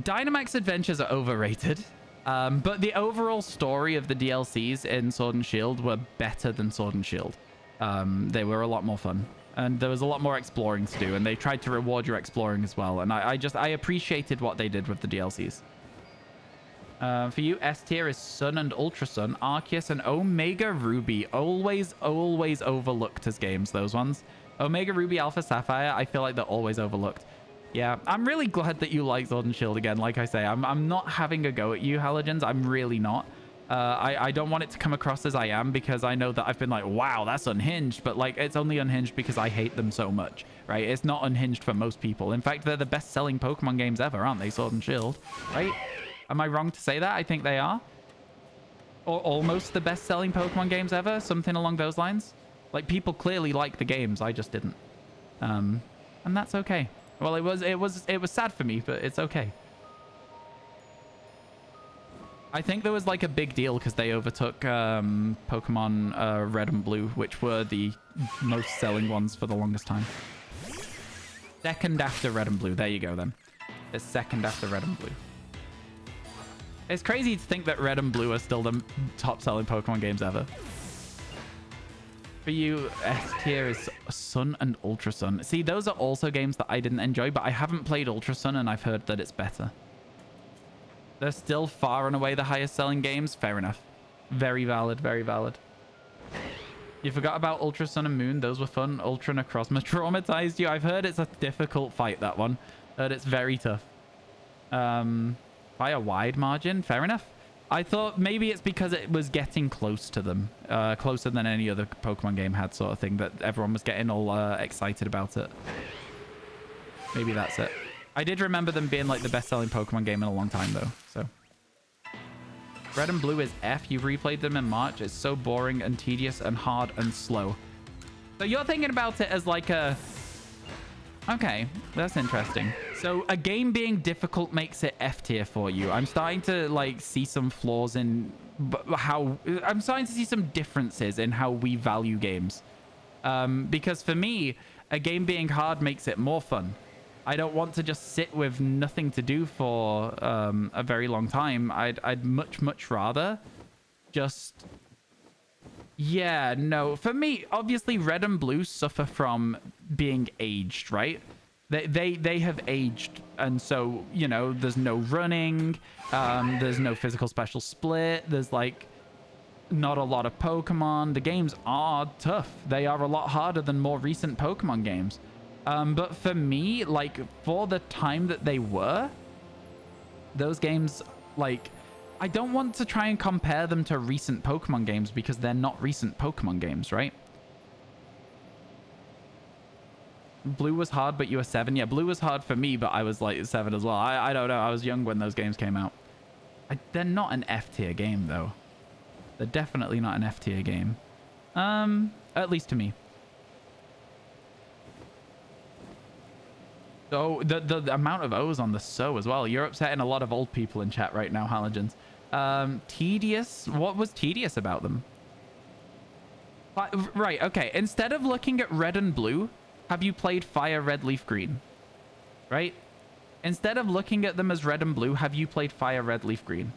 Dynamax Adventures are overrated. But the overall story of the DLCs in Sword and Shield were better than Sword and Shield. They were a lot more fun. And there was a lot more exploring to do. And they tried to reward your exploring as well. And I appreciated what they did with the DLCs. For you, S tier is Sun and Ultra Sun, Arceus, and Omega Ruby. Always overlooked as games, those ones. Omega Ruby, Alpha Sapphire, I feel like they're always overlooked. Yeah, I'm really glad that you like Sword and Shield again. Like I say, I'm not having a go at you, Halogens. I'm really not. I don't want it to come across as I am, because I know that I've been like, wow, that's unhinged. But like, it's only unhinged because I hate them so much, right? It's not unhinged for most people. In fact, they're the best-selling Pokemon games ever, aren't they? Sword and Shield, right? Am I wrong to say that? I think they are. Or almost the best-selling Pokemon games ever. Something along those lines. Like, people clearly like the games. I just didn't. And that's okay. Well, it was sad for me, but it's okay. I think there was like a big deal because they overtook Pokemon Red and Blue, which were the most selling ones for the longest time. Second after Red and Blue. There you go, then. It's second after Red and Blue. It's crazy to think that Red and Blue are still the top-selling Pokemon games ever. For you, S tier is Sun and Ultra Sun. See, those are also games that I didn't enjoy, but I haven't played Ultra Sun, and I've heard that it's better. They're still far and away the highest-selling games. Fair enough. Very valid, very valid. You forgot about Ultra Sun and Moon. Those were fun. Ultra Necrozma traumatized you. I've heard it's a difficult fight, that one. Heard it's very tough. By a wide margin. Fair enough. I thought maybe it's because it was getting close to them. Closer than any other Pokemon game had, sort of thing, that everyone was getting all excited about it. Maybe that's it. I did remember them being like the best-selling Pokemon game in a long time, though. So Red and Blue is F. You replayed them in March. It's so boring and tedious and hard and slow. So you're thinking about it as like a... Okay, that's interesting. So a game being difficult makes it F tier for you. I'm starting to like see some flaws in how... I'm starting to see some differences in how we value games. Because for me, a game being hard makes it more fun. I don't want to just sit with nothing to do for a very long time. I'd much rather just... Yeah, no. For me, obviously, Red and Blue suffer from being aged, right? They have aged, and so, you know, there's no running, there's no physical special split, there's, like, not a lot of Pokemon. The games are tough. They are a lot harder than more recent Pokemon games. But for me, like, for the time that they were, those games, like... I don't want to try and compare them to recent Pokemon games because they're not recent Pokemon games, right? Blue was hard, but you were 7. Yeah, Blue was hard for me, but I was like 7 as well. I don't know. I was young when those games came out. They're not an F tier game, though. They're definitely not an F tier game. At least to me. So the amount of O's on the so as well. You're upsetting a lot of old people in chat right now, Halogens. Tedious. What was tedious about them? Right, okay. Instead of looking at Red and Blue, have you played Fire, Red, Leaf, Green? Right? Instead of looking at them as Red and Blue, have you played Fire, Red, Leaf, Green?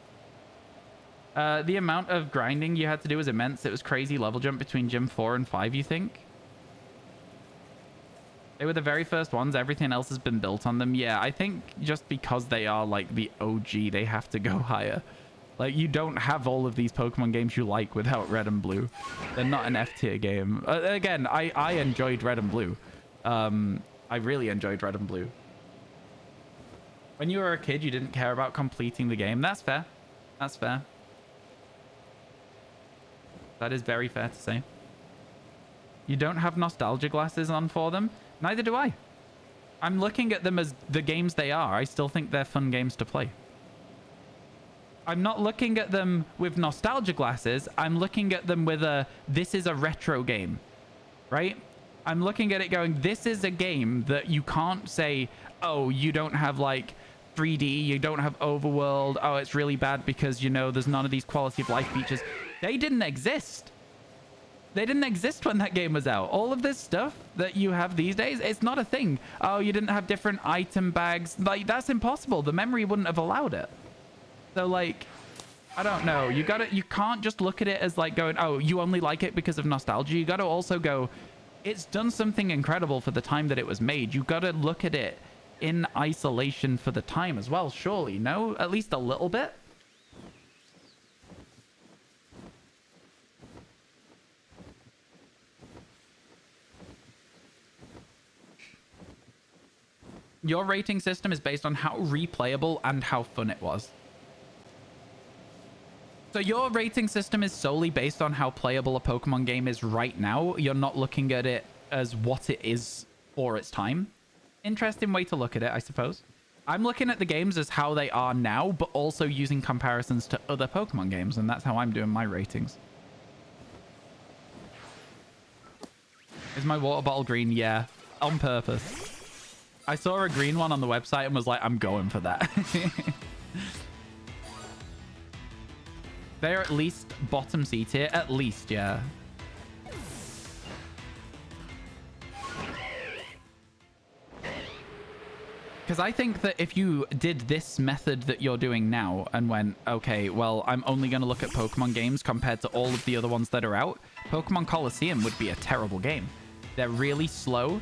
The amount of grinding you had to do was immense. It was crazy level jump between Gym 4 and 5, you think? They were the very first ones. Everything else has been built on them. Yeah, I think just because they are like the OG, they have to go higher. Like, you don't have all of these Pokemon games you like without Red and Blue. They're not an F tier game. Again, I enjoyed Red and Blue. I really enjoyed Red and Blue. When you were a kid, you didn't care about completing the game. That's fair. That's fair. That is very fair to say. You don't have nostalgia glasses on for them? Neither do I. I'm looking at them as the games they are. I still think they're fun games to play. I'm not looking at them with nostalgia glasses. I'm looking at them with this is a retro game, right? I'm looking at it going, this is a game that you can't say, oh, you don't have like 3D, you don't have overworld, oh, it's really bad because, you know, there's none of these quality of life features. They didn't exist. They didn't exist when that game was out. All of this stuff that you have these days, it's not a thing. Oh, you didn't have different item bags. Like, that's impossible. The memory wouldn't have allowed it. So, like, I don't know. You can't just look at it as like going, oh, you only like it because of nostalgia. You got to also go, it's done something incredible for the time that it was made. You got to look at it in isolation for the time as well, surely. No? At least a little bit? Your rating system is based on how replayable and how fun it was. So your rating system is solely based on how playable a Pokemon game is right now. You're not looking at it as what it is for its time. Interesting way to look at it, I suppose. I'm looking at the games as how they are now, but also using comparisons to other Pokemon games, and that's how I'm doing my ratings. Is my water bottle green? Yeah, on purpose. I saw a green one on the website and was like, I'm going for that. They're at least bottom C tier. At least, yeah. Because I think that if you did this method that you're doing now and went, okay, well, I'm only going to look at Pokemon games compared to all of the other ones that are out, Pokemon Colosseum would be a terrible game. They're really slow.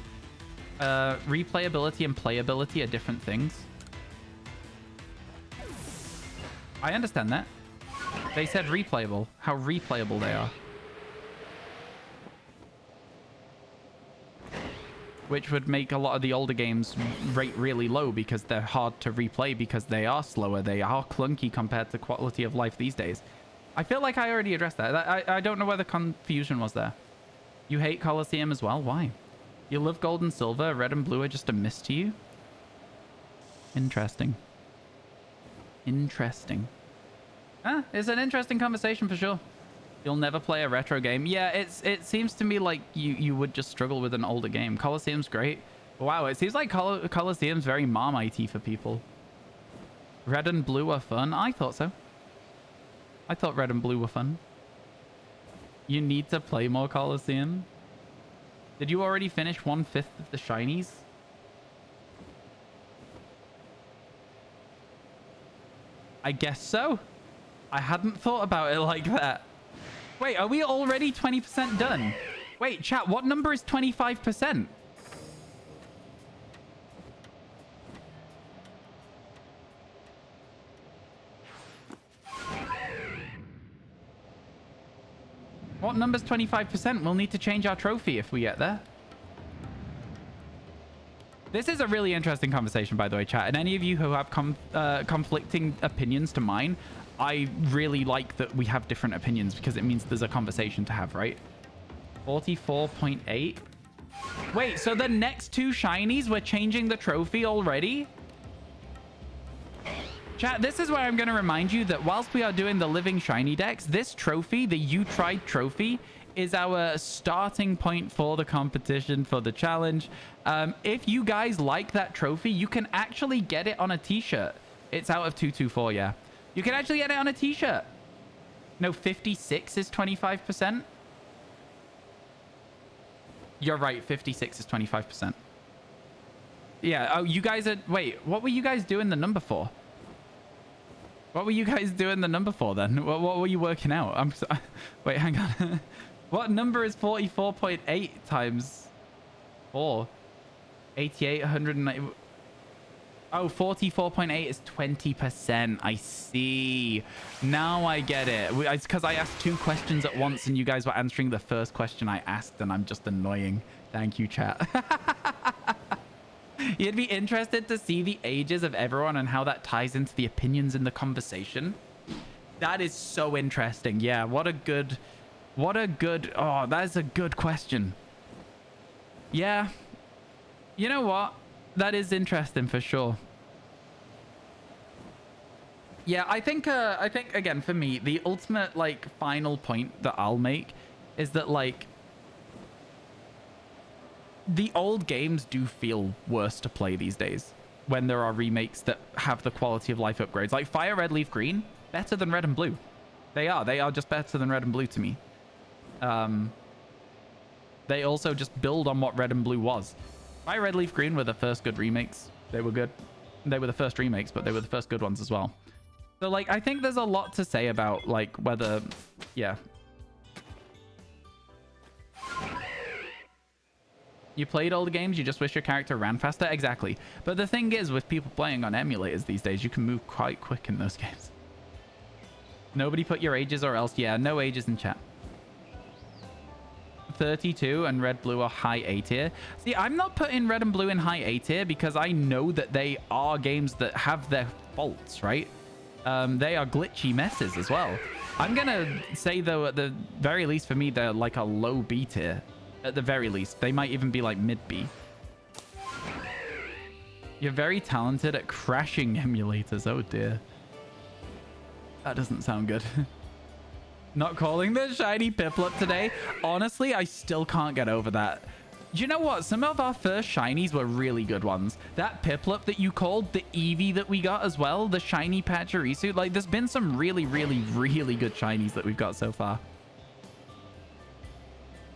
Replayability and playability are different things. I understand that. They said replayable. How replayable they are. Which would make a lot of the older games rate really low because they're hard to replay because they are slower. They are clunky compared to quality of life these days. I feel like I already addressed that. I don't know where the confusion was there. You hate Colosseum as well? Why? You love gold and silver. Red and blue are just a miss to you? Interesting. Interesting. It's an interesting conversation for sure. You'll never play a retro game. Yeah, it seems to me like you would just struggle with an older game. Colosseum's great. Wow, it seems like Colosseum's very Marmite-y for people. Red and blue are fun. I thought so. I thought red and blue were fun. You need to play more Colosseum. Did you already finish 1/5 of the shinies? I guess so. I hadn't thought about it like that. Wait, are we already 20% done? Wait, chat, what number is 25%? What number's 25%? We'll need to change our trophy if we get there. This is a really interesting conversation, by the way, chat. And any of you who have conflicting opinions to mine, I really like that we have different opinions because it means there's a conversation to have, right? 44.8. Wait, so the next two shinies, we're changing the trophy already? Chat, this is where I'm going to remind you that whilst we are doing the living shiny decks, this trophy, the You Tried trophy, is our starting point for the competition, for the challenge. If you guys like that trophy, you can actually get it on a t-shirt. It's out of 224, yeah. You can actually get it on a t-shirt. No, 56 is 25%. You're right, 56 is 25%. Yeah, oh, you guys are... Wait, what were you guys doing the number for? What were you guys doing the number for then? What were you working out? Wait, hang on. What number is 44.8 times 4? 88, 190. Oh, 44.8 is 20%. I see. Now I get it. It's because I asked 2 questions at once and you guys were answering the first question I asked and I'm just annoying. Thank you, chat. You'd be interested to see the ages of everyone and how that ties into the opinions in the conversation. That is so interesting. Yeah, what a good, oh, that is a good question. Yeah. You know what? That is interesting for sure. Yeah, I think again, for me, the ultimate like final point that I'll make is that like the old games do feel worse to play these days when there are remakes that have the quality of life upgrades. Like Fire Red Leaf Green, better than Red and Blue. They are just better than Red and Blue to me. They also just build on what Red and Blue was. Fire Red Leaf Green were the first good remakes. They were good. They were the first remakes, but they were the first good ones as well. So like, I think there's a lot to say about like whether, yeah. You played all the games, you just wish your character ran faster? Exactly. But the thing is, with people playing on emulators these days, you can move quite quick in those games. Nobody put your ages or else, yeah, no ages in chat. 32 and Red Blue are high A tier. See, I'm not putting Red and Blue in high A tier because I know that they are games that have their faults, right? They are glitchy messes as well. I'm gonna say though, at the very least for me, they're like a low B tier. At the very least, they might even be like mid B. You're very talented at crashing emulators. Oh dear. That doesn't sound good. Not calling the shiny Piplup today. Honestly, I still can't get over that. Do you know what? Some of our first shinies were really good ones. That Piplup that you called, the Eevee that we got as well, the shiny Pachirisu. Like, there's been some really, really, really good shinies that we've got so far.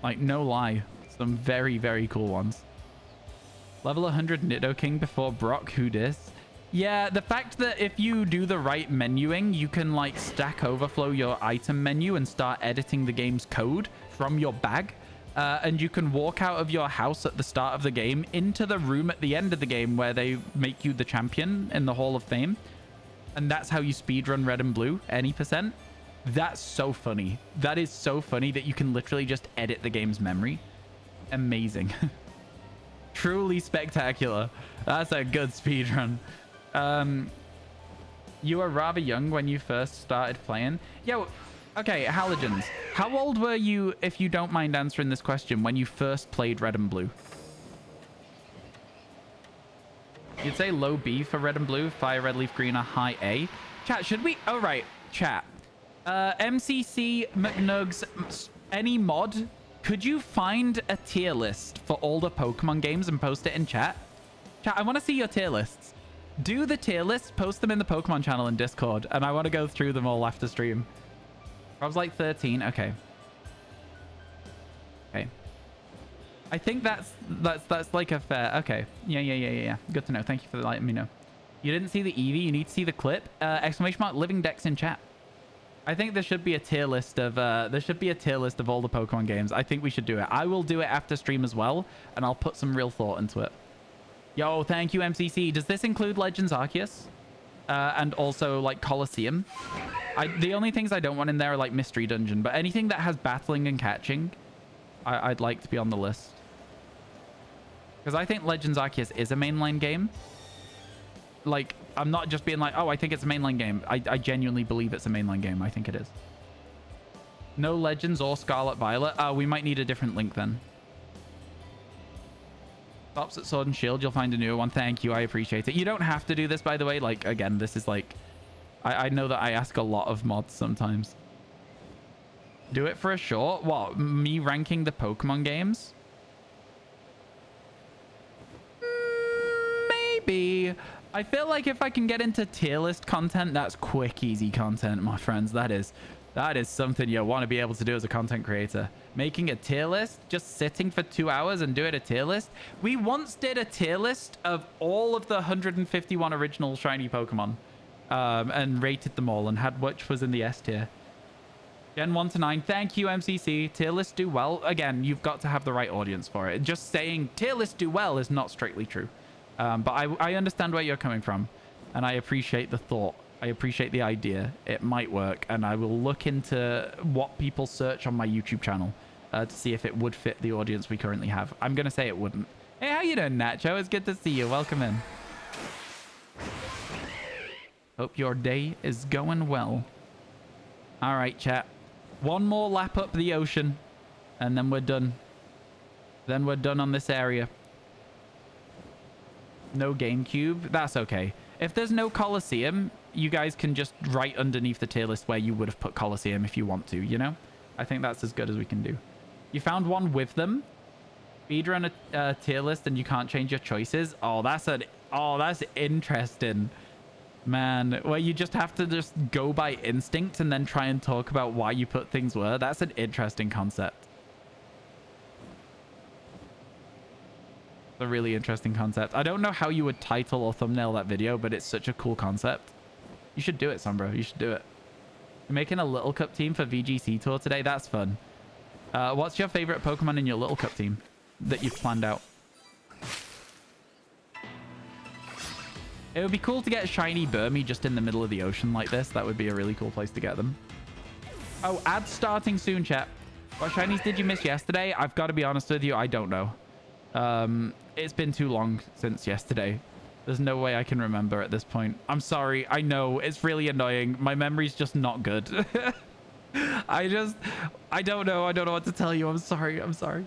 Like, no lie. Some very, very cool ones. Level 100 Nidoking before Brock, who dis? Yeah, the fact that if you do the right menuing, you can like Stack Overflow your item menu and start editing the game's code from your bag. And you can walk out of your house at the start of the game into the room at the end of the game where they make you the champion in the Hall of Fame. And that's how you speedrun Red and Blue, any percent. That's so funny. That is so funny that you can literally just edit the game's memory. Amazing. Truly spectacular. That's a good speedrun. You were rather young when you first started playing. Yo, okay, Halogens. How old were you, if you don't mind answering this question, when you first played Red and Blue? You'd say low B for Red and Blue, Fire Red Leaf Green, a high A. Chat, should we... Oh, right, chat. MCC, McNugs, any mod, could you find a tier list for all the Pokemon games and post it in chat? Chat, I want to see your tier lists. Do the tier lists, post them in the Pokemon channel in Discord, and I want to go through them all after stream. Rob's like 13. Okay. Okay. I think that's like a fair... Okay. Yeah. Good to know. Thank you for letting me know. You didn't see the Eevee. You need to see the clip. Exclamation mark Living Dex in chat. I think there should be a tier list of all the Pokemon games. I think we should do it. I will do it after stream as well, and I'll put some real thought into it. Yo, thank you, MCC. Does this include Legends Arceus? And also, like, Colosseum? The only things I don't want in there are, like, Mystery Dungeon. But anything that has battling and catching, I'd like to be on the list. Because I think Legends Arceus is a mainline game. Like, I'm not just being like, oh, I think it's a mainline game. I genuinely believe it's a mainline game. I think it is. No Legends or Scarlet Violet. We might need a different link then. Stops at Sword and Shield, you'll find a newer one. Thank you, I appreciate it. You don't have to do this, by the way. Like, again, this is like... I know that I ask a lot of mods sometimes. Do it for a short? What? Me ranking the Pokemon games? Maybe. I feel like if I can get into tier list content, that's quick, easy content, my friends. That is something you want to be able to do as a content creator. Making a tier list, just sitting for 2 hours and doing a tier list. We once did a tier list of all of the 151 original shiny Pokemon. and rated them all and had which was in the S tier. Gen 1 to 9. Thank you, MCC. Tier lists do well. Again, you've got to have the right audience for it. Just saying tier lists do well is not strictly true. But I understand where you're coming from, and I appreciate the thought. I appreciate the idea. It might work, and I will look into what people search on my YouTube channel to see if it would fit the audience we currently have. I'm going to say it wouldn't. Hey, how you doing, Nacho? It's good to see you. Welcome in. Hope your day is going well. All right, chat. One more lap up the ocean, and then we're done. Then we're done on this area. No GameCube. That's okay. If there's no Coliseum, you guys can just write underneath the tier list where you would have put Coliseum if you want to, you know? I think that's as good as we can do. You found one with them? Speedrun a tier list and you can't change your choices? Oh, that's interesting. Man, where you just have to just go by instinct and then try and talk about why you put things where. That's an interesting concept. It's a really interesting concept. I don't know how you would title or thumbnail that video, but it's such a cool concept. You should do it, Sombro. You should do it. You're making a Little Cup team for VGC Tour today? That's fun. What's your favorite Pokemon in your Little Cup team that you've planned out? It would be cool to get shiny Burmy just in the middle of the ocean like this. That would be a really cool place to get them. Oh, ads starting soon, chat. What shinies did you miss yesterday? I've got to be honest with you, I don't know. It's been too long since yesterday. There's no way I can remember at this point. I'm sorry. I know. It's really annoying. My memory's just not good. I don't know. I don't know what to tell you. I'm sorry. I'm sorry.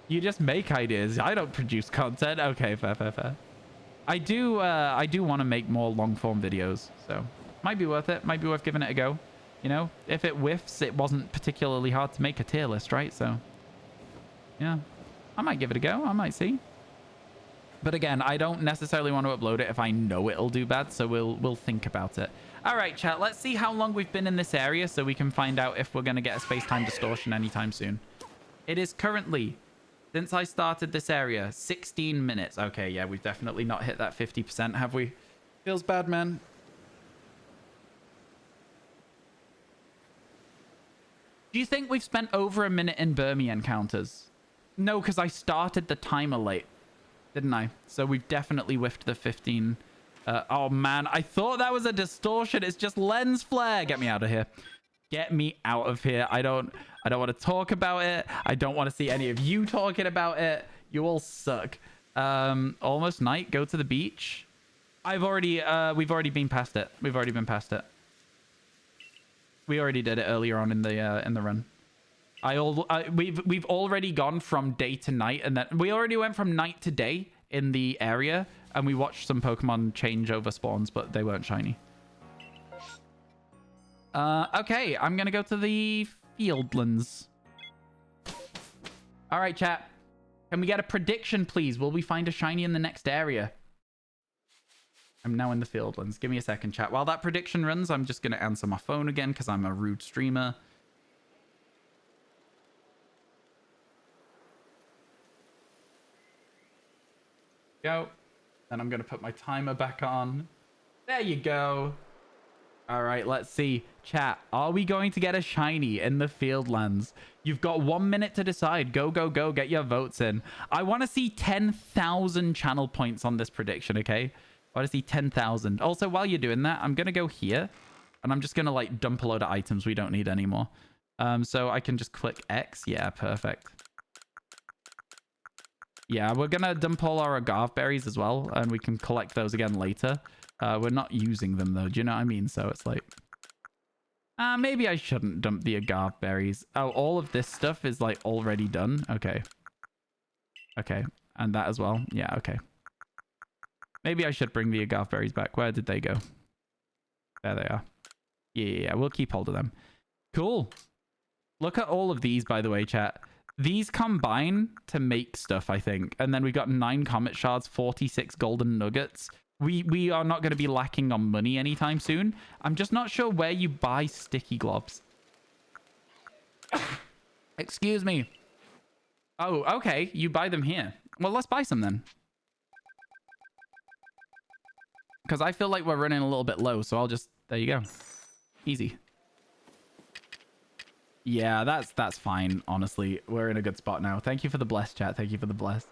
You just make ideas. I don't produce content. Okay, fair, fair, fair. I do want to make more long form videos, so might be worth it. Might be worth giving it a go. You know, if it whiffs, it wasn't particularly hard to make a tier list, right? So yeah, I might give it a go. I might see. But again, I don't necessarily want to upload it if I know it'll do bad, so we'll think about it. All right, chat. Let's see how long we've been in this area so we can find out if we're going to get a space-time distortion anytime soon. It is currently, since I started this area, 16 minutes. Okay, yeah, we've definitely not hit that 50%, have we? Feels bad, man. Do you think we've spent over a minute in Burmy encounters? No, because I started the timer late, didn't I? So we've definitely whiffed the 15. Oh, man. I thought that was a distortion. It's just lens flare. Get me out of here. Get me out of here. I don't want to talk about it. I don't want to see any of you talking about it. You all suck. Almost night. Go to the beach. We've already been past it. We've already been past it. We already did it earlier on in the run. We've already gone from day to night, and then we already went from night to day in the area, and we watched some Pokemon change over spawns, but they weren't shiny. Okay, I'm gonna go to the Fieldlands. All right, chat. Can we get a prediction, please? Will we find a shiny in the next area? I'm now in the Fieldlands. Give me a second, chat. While that prediction runs, I'm just gonna answer my phone again because I'm a rude streamer. Go. Then I'm gonna put my timer back on. There you go. All right, let's see. Chat, are we going to get a shiny in the Fieldlands? You've got 1 minute to decide. Go, go, go. Get your votes in. I want to see 10,000 channel points on this prediction, okay? I want to see 10,000. Also, while you're doing that, I'm going to go here. And I'm just going to, like, dump a load of items we don't need anymore. So I can just click X. Yeah, perfect. Yeah, we're going to dump all our agave berries as well. And we can collect those again later. We're not using them, though. Do you know what I mean? So it's like... maybe I shouldn't dump the agave berries. Oh, all of this stuff is, like, already done? Okay. Okay. And that as well? Yeah, okay. Maybe I should bring the agave berries back. Where did they go? There they are. Yeah, we'll keep hold of them. Cool. Look at all of these, by the way, chat. These combine to make stuff, I think. And then we've got 9 comet shards, 46 golden nuggets. We are not going to be lacking on money anytime soon. I'm just not sure where you buy sticky globs. Excuse me. Oh, okay. You buy them here. Well, let's buy some then. because I feel like we're running a little bit low. So I'll just, there you go. Easy. Yeah, that's fine. Honestly, we're in a good spot now. Thank you for the bless, chat. Thank you for the bless.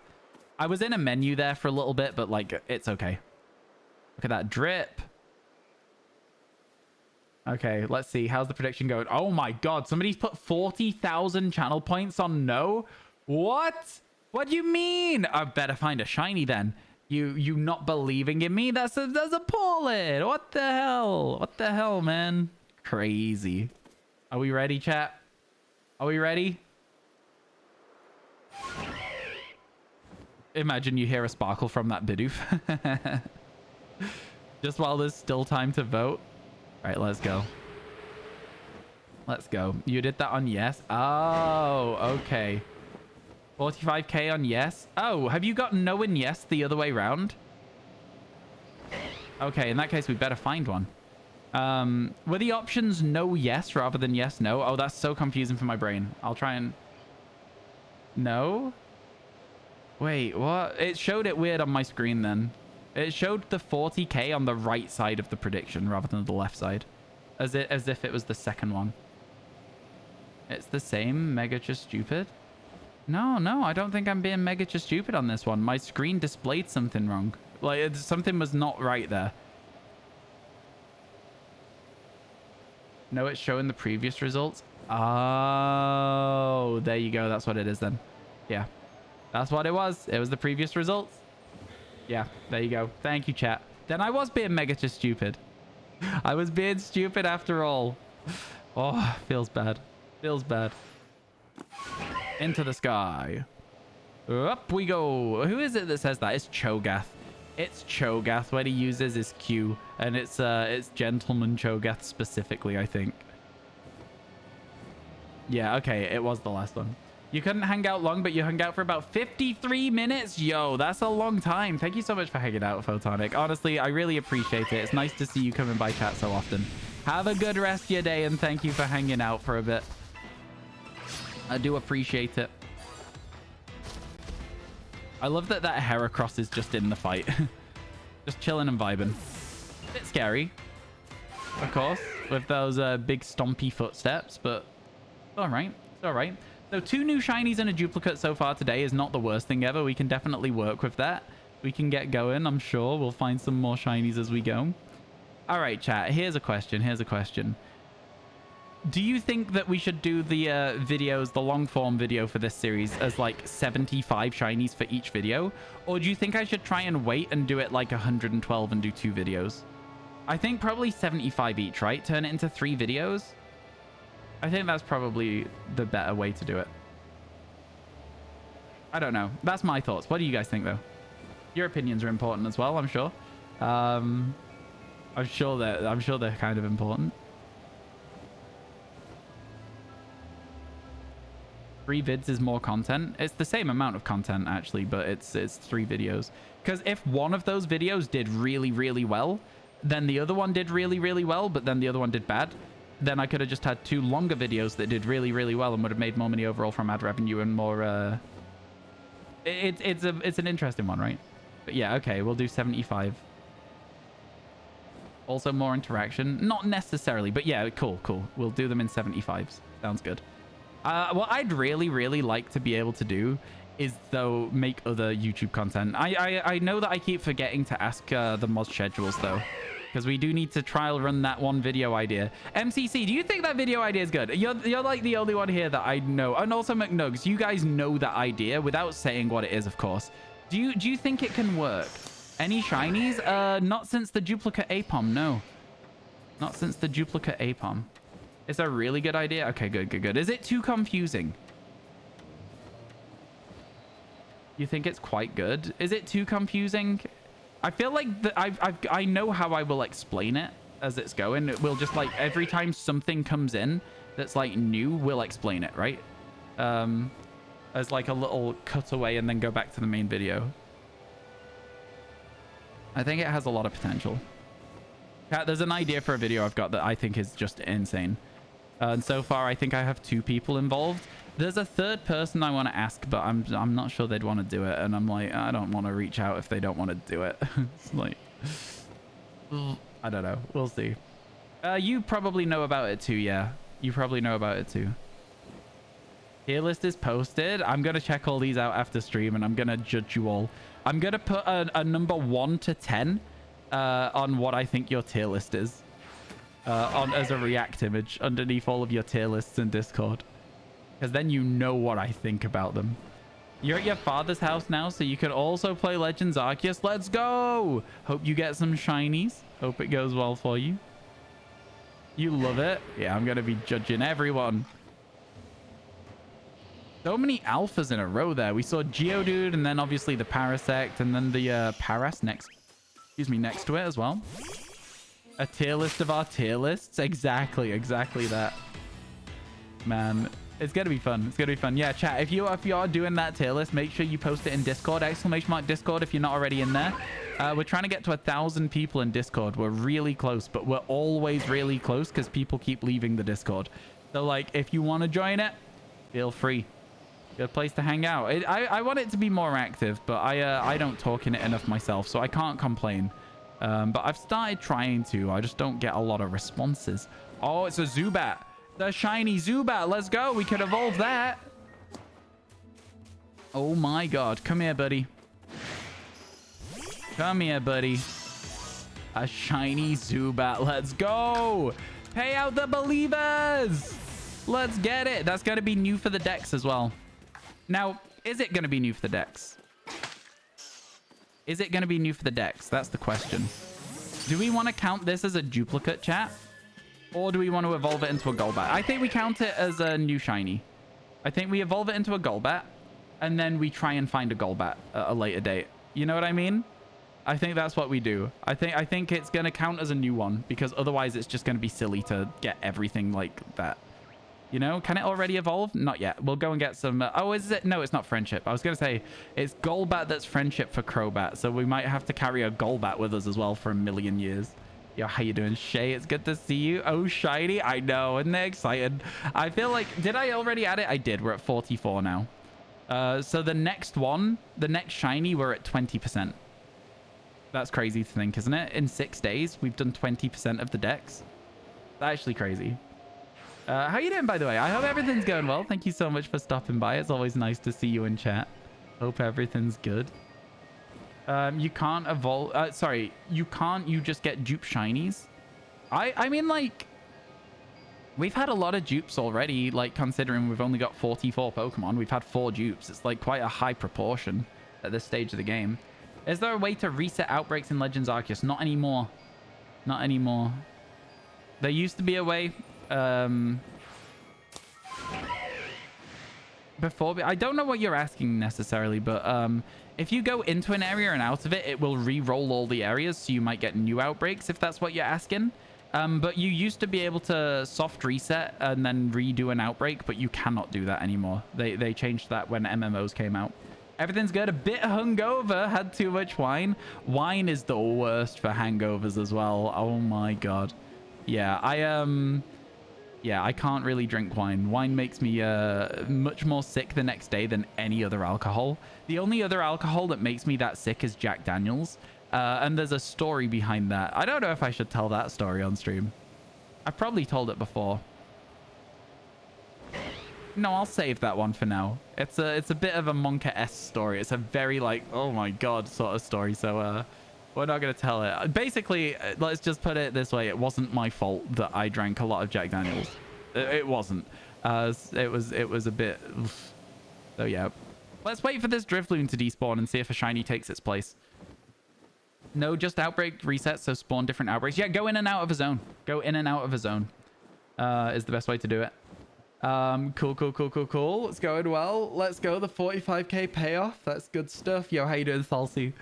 I was in a menu there for a little bit, but like, it's okay. Look at that drip. Okay, let's see. How's the prediction going? Oh my God, somebody's put 40,000 channel points on no. What? What do you mean? I better find a shiny then. You not believing in me? That's appalling. What the hell? What the hell, man? Crazy. Are we ready, chat? Are we ready? Imagine you hear a sparkle from that Bidoof. Just while there's still time to vote. All right, let's go. Let's go. You did that on yes? Oh, okay. 45k on yes. Oh, have you got no and yes the other way round? Okay, in that case, we better find one. Were the options no yes rather than yes no? Oh, that's so confusing for my brain. I'll try and... No? Wait, what? It showed it weird on my screen then. It showed the 40k on the right side of the prediction rather than the left side. As if it was the second one. It's the same, mega just stupid. No, I don't think I'm being mega just stupid on this one. My screen displayed something wrong. Like, something was not right there. No, it's showing the previous results. Oh, there you go. That's what it is then. Yeah, that's what it was. It was the previous results. Yeah, there you go. Thank you, chat. Then I was being mega just stupid. I was being stupid after all. Oh, feels bad. Feels bad. Into the sky. Up we go. Who is it that says that? It's Cho'Gath. It's Cho'Gath. What he uses is Q, and it's Gentleman Cho'Gath specifically, I think. Yeah, okay, it was the last one. You couldn't hang out long, but you hung out for about 53 minutes. Yo, that's a long time. Thank you so much for hanging out, Photonic. Honestly, I really appreciate it. It's nice to see you coming by chat so often. Have a good rest of your day, and thank you for hanging out for a bit. I do appreciate it. I love that Heracross is just in the fight. Just chilling and vibing. Bit scary, of course, with those big stompy footsteps, but it's all right. It's all right. So 2 new shinies and a duplicate so far today is not the worst thing ever. We can definitely work with that. We can get going, I'm sure. We'll find some more shinies as we go. All right, chat. Here's a question. Here's a question. Do you think that we should do the videos, the long form video for this series as like 75 shinies for each video? Or do you think I should try and wait and do it like 112 and do 2 videos? I think probably 75 each, right? Turn it into 3 videos. I think that's probably the better way to do it. I don't know. That's my thoughts. What do you guys think though? Your opinions are important as well, I'm sure. I'm sure they're kind of important. 3 vids is more content. It's the same amount of content actually, but it's 3 videos. Because if one of those videos did really, really well, then the other one did really, really well, but then the other one did bad, then I could have just had 2 longer videos that did really, really well and would have made more money overall from ad revenue and more. It's an interesting one, right? But yeah, okay, we'll do 75. Also more interaction, not necessarily, but yeah, cool. We'll do them in 75s. Sounds good. What I'd really, really like to be able to do is, though, make other YouTube content. I know that I keep forgetting to ask the mod schedules, though, because we do need to trial run that one video idea. MCC, do you think that video idea is good? You're like the only one here that I know. And also McNugs, you guys know that idea without saying what it is, of course. Do you think it can work? Any shinies? Not since the duplicate Apom, no. Not since the duplicate Apom. It's a really good idea. Okay, good. Is it too confusing? You think it's quite good? Is it too confusing? I feel like I know how I will explain it as it's going. We'll just like every time something comes in that's like new, we'll explain it, right? As like a little cutaway and then go back to the main video. I think it has a lot of potential. There's an idea for a video I've got that I think is just insane. And so far, I think I have 2 people involved. There's a 3rd person I want to ask, but I'm not sure they'd want to do it. And I'm like, I don't want to reach out if they don't want to do it. It's like, I don't know. We'll see. You probably know about it too, yeah. You probably know about it too. Tier list is posted. I'm going to check all these out after stream and I'm going to judge you all. I'm going to put a number 1 to 10 on what I think your tier list is. As a react image underneath all of your tier lists in Discord. Because then you know what I think about them. You're at your father's house now, so you can also play Legends Arceus. Let's go! Hope you get some shinies. Hope it goes well for you. You love it? Yeah, I'm going to be judging everyone. So many alphas in a row there. We saw Geodude and then obviously the Parasect and then the Paras next to it as well. A tier list of our tier lists. Exactly that. Man, it's gonna be fun. It's gonna be fun. Yeah, chat. If you are doing that tier list, make sure you post it in Discord. !mark Discord if you're not already in there. We're trying to get to 1,000 people in Discord. We're really close, but we're always really close because people keep leaving the Discord. So like, if you want to join it, feel free. Good place to hang out. I want it to be more active, but I don't talk in it enough myself, so I can't complain. But I've started trying to. I just don't get a lot of responses. Oh, it's a Zubat. The shiny Zubat. Let's go. We could evolve that. Oh my god. Come here, buddy. Come here, buddy. A shiny Zubat. Let's go. Pay out the believers. Let's get it. That's going to be new for the Dex as well. Now, is it going to be new for the Dex? Is it going to be new for the Dex? That's the question. Do we want to count this as a duplicate, chat? Or do we want to evolve it into a Golbat? I think we count it as a new shiny. I think we evolve it into a Golbat, and then we try and find a Golbat at a later date. You know what I mean? I think that's what we do. I think it's going to count as a new one, because otherwise it's just going to be silly to get everything like that. You know, can it already evolve? Not yet. We'll go and get some... oh, is it? No, it's not friendship. I was going to say, it's Golbat that's friendship for Crobat. So we might have to carry a Golbat with us as well for 1,000,000 years. Yo, how you doing, Shay? It's good to see you. Oh, shiny. I know. Isn't they excited? I feel like... Did I already add it? I did. We're at 44 now. So the next one, the next shiny, we're at 20%. That's crazy to think, isn't it? In 6 days, we've done 20% of the Dex. That's actually crazy. How you doing, by the way? I hope everything's going well. Thank you so much for stopping by. It's always nice to see you in chat. Hope everything's good. You can't evolve... sorry, you can't... You just get dupe shinies? I mean, like... We've had a lot of dupes already, like, considering we've only got 44 Pokemon. We've had 4 dupes. It's, like, quite a high proportion at this stage of the game. Is there a way to reset outbreaks in Legends Arceus? Not anymore. Not anymore. There used to be a way... before... I don't know what you're asking necessarily, but if you go into an area and out of it, it will re-roll all the areas, so you might get new outbreaks if that's what you're asking. But you used to be able to soft reset and then redo an outbreak, but you cannot do that anymore. They changed that when MMOs came out. Everything's good. A bit hungover. Had too much wine. Wine is the worst for hangovers as well. Oh my god. Yeah, I can't really drink wine. Wine makes me much more sick the next day than any other alcohol. The only other alcohol that makes me that sick is Jack Daniels. And there's a story behind that. I don't know if I should tell that story on stream. I've probably told it before. No, I'll save that one for now. It's a bit of a Monka-esque story. It's a very, like, oh my god sort of story. So, we're not going to tell it. Basically, let's just put it this way. It wasn't my fault that I drank a lot of Jack Daniels. It wasn't. It was a bit... Oof. So, yeah. Let's wait for this Drifloon to despawn and see if a shiny takes its place. No, just outbreak resets, so spawn different outbreaks. Yeah, go in and out of a zone. Go in and out of a zone is the best way to do it. Cool. It's going well. Let's go. The 45k payoff. That's good stuff. Yo, how you doing, Salsy?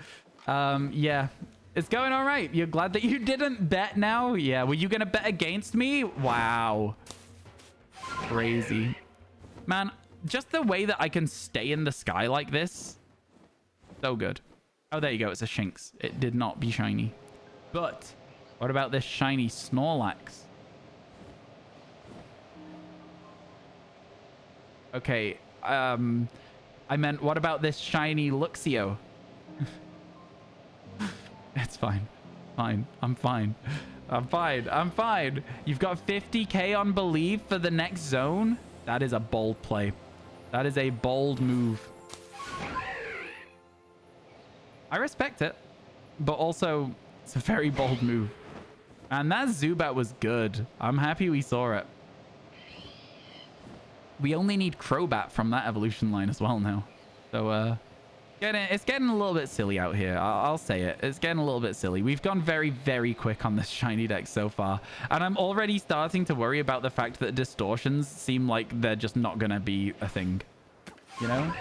Yeah, it's going all right. You're glad that you didn't bet now? Yeah, were you going to bet against me? Wow. Crazy. Man, just the way that I can stay in the sky like this. So good. Oh, there you go. It's a Shinx. It did not be shiny. But what about this shiny Snorlax? Okay. I meant, what about this shiny Luxio? It's fine. fine. I'm fine. I'm fine. I'm fine. You've got 50k on believe for the next zone. That is a bold play. That is a bold move. I respect it, but also it's a very bold move. And that Zubat was good. I'm happy we saw it. We only need Crobat from that evolution line as well now. So, it's getting a little bit silly out here. I'll say it. It's getting a little bit silly. We've gone very, very quick on this shiny deck so far. And I'm already starting to worry about the fact that distortions seem like they're just not going to be a thing. You know?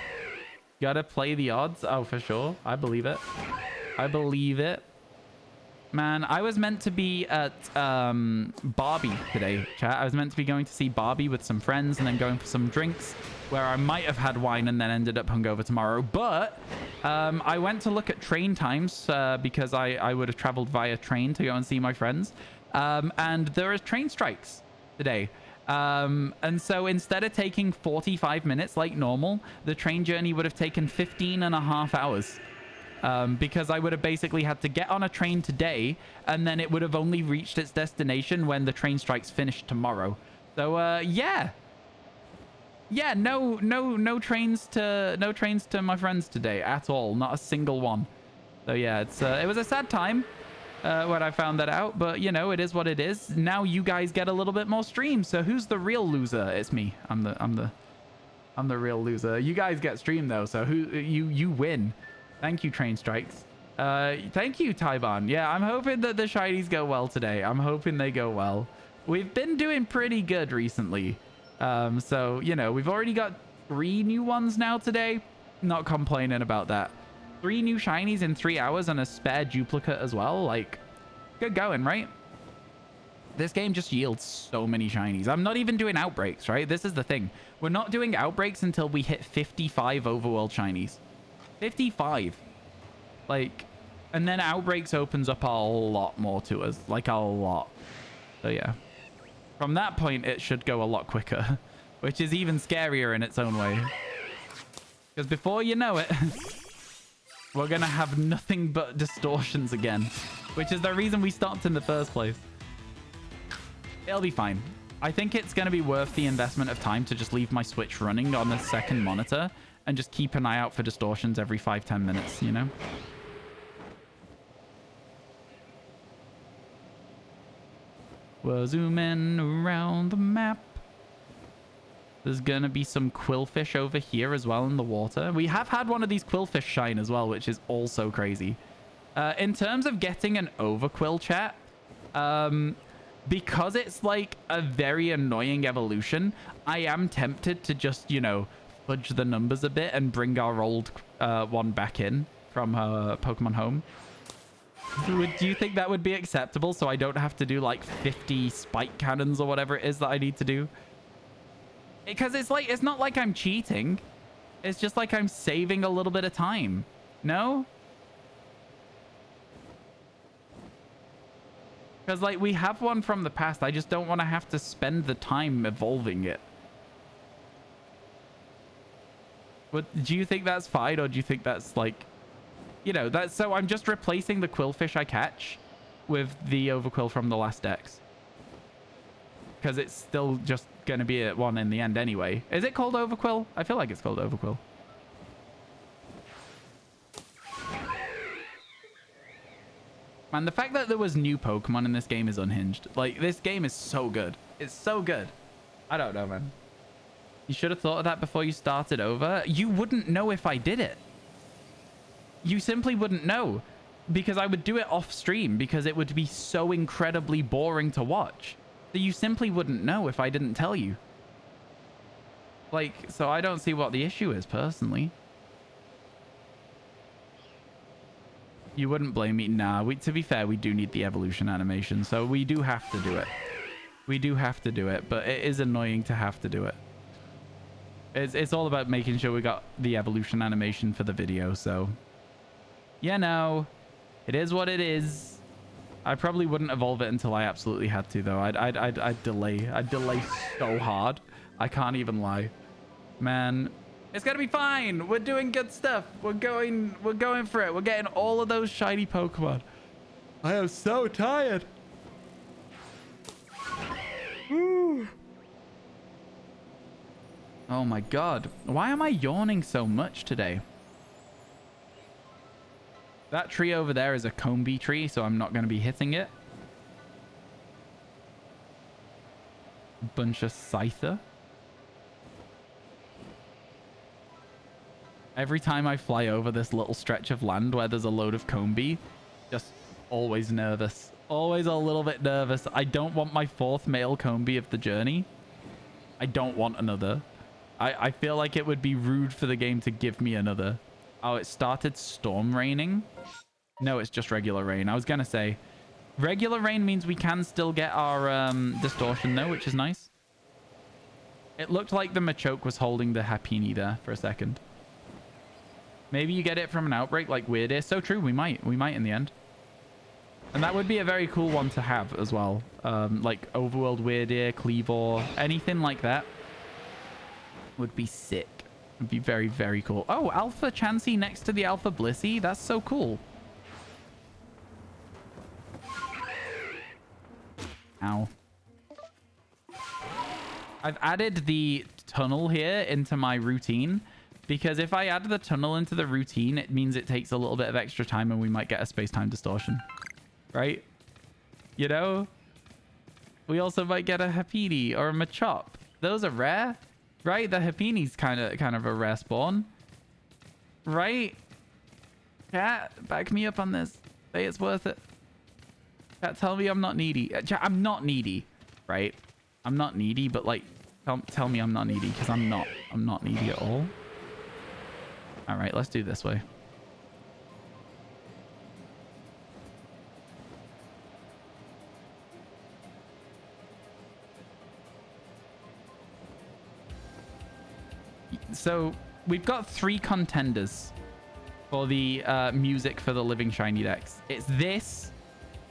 Gotta play the odds. Oh, for sure. I believe it. I believe it. Man, I was meant to be at Barbie today, chat. I was meant to be going to see Barbie with some friends and then going for some drinks where I might have had wine and then ended up hungover tomorrow. But I went to look at train times because I would have traveled via train to go and see my friends. And there is train strikes today. And so instead of taking 45 minutes like normal, the train journey would have taken 15.5 hours. Because I would have basically had to get on a train today, and then it would have only reached its destination when the train strikes finished tomorrow. So yeah, no trains to my friends today at all, not a single one. So yeah, it was a sad time when I found that out, but you know, it is what it is. Now you guys get a little bit more streams. So who's the real loser? It's me. I'm the real loser. You guys get stream though, so you win. Thank you, Train Strikes. Thank you, Taiban. Yeah, I'm hoping that the shinies go well today. I'm hoping they go well. We've been doing pretty good recently. So, you know, we've already got 3 new ones now today. Not complaining about that. 3 new shinies in 3 hours and a spare duplicate as well. Like, good going, right? This game just yields so many shinies. I'm not even doing outbreaks, right? This is the thing. We're not doing outbreaks until we hit 55 overworld shinies. 55. Like, and then outbreaks opens up a lot more to us, like a lot. So yeah, from that point it should go a lot quicker, which is even scarier in its own way, because before you know it we're gonna have nothing but distortions again, which is the reason we stopped in the first place. It'll be fine. I think it's gonna be worth the investment of time to just leave my Switch running on the second monitor and just keep an eye out for distortions every 5-10 minutes, you know? We're zooming around the map. There's gonna be some quillfish over here as well in the water. We have had one of these quillfish shine as well, which is also crazy. In terms of getting an overquill, chat, because it's like a very annoying evolution, I am tempted to just, you know, fudge the numbers a bit and bring our old one back in from Pokemon Home. Do you think that would be acceptable, so I don't have to do like 50 spike cannons or whatever it is that I need to do? Because it's like, it's not like I'm cheating. It's just like I'm saving a little bit of time. No? Because like we have one from the past. I just don't want to have to spend the time evolving it. But do you think that's fine, or do you think that's like, you know, that's, so I'm just replacing the quillfish I catch with the overquill from the last decks, because it's still just going to be a one in the end anyway. Is it called overquill? I feel like it's called overquill. Man, the fact that there was new Pokemon in this game is unhinged. Like, this game is so good. It's so good. I don't know, man. You should have thought of that before you started over. You wouldn't know if I did it. You simply wouldn't know, because I would do it off stream, because it would be so incredibly boring to watch. So you simply wouldn't know if I didn't tell you. Like, so I don't see what the issue is personally. You wouldn't blame me. Nah, to be fair, we do need the evolution animation, so we do have to do it. We do have to do it, but it is annoying to have to do it. It's all about making sure we got the evolution animation for the video, so... You know, it is what it is. I probably wouldn't evolve it until I absolutely had to, though. I'd delay. I'd delay so hard. I can't even lie. Man, it's gonna be fine. We're doing good stuff. We're going for it. We're getting all of those shiny Pokemon. I am so tired. Oh my god. Why am I yawning so much today? That tree over there is a Combi tree, so I'm not going to be hitting it. Bunch of Scyther. Every time I fly over this little stretch of land where there's a load of Combi, just always nervous. Always a little bit nervous. I don't want my 4th male Combi of the journey. I don't want another. I feel like it would be rude for the game to give me another. Oh, it started storm raining? No, it's just regular rain. I was going to say, regular rain means we can still get our distortion though, which is nice. It looked like the Machoke was holding the Happiny there for a second. Maybe you get it from an outbreak like Weird Ear. So true, we might in the end. And that would be a very cool one to have as well. Like Overworld Weird Ear, Cleavor, anything like that would be sick. Would be very, very cool. Oh, Alpha Chansey next to the Alpha Blissey. That's so cool. Ow. I've added the tunnel here into my routine because if I add the tunnel into the routine, it means it takes a little bit of extra time and we might get a space-time distortion. Right? You know? We also might get a Happiny or a Machop. Those are rare, right? The Happiny's kind of a rare spawn. Right? Chat, back me up on this. Say it's worth it. Chat, tell me I'm not needy. Chat, I'm not needy, right? I'm not needy, but like, tell me I'm not needy because I'm not. I'm not needy at all. All right, let's do this way. So we've got 3 contenders for the music for the Living Shiny Dex. It's this.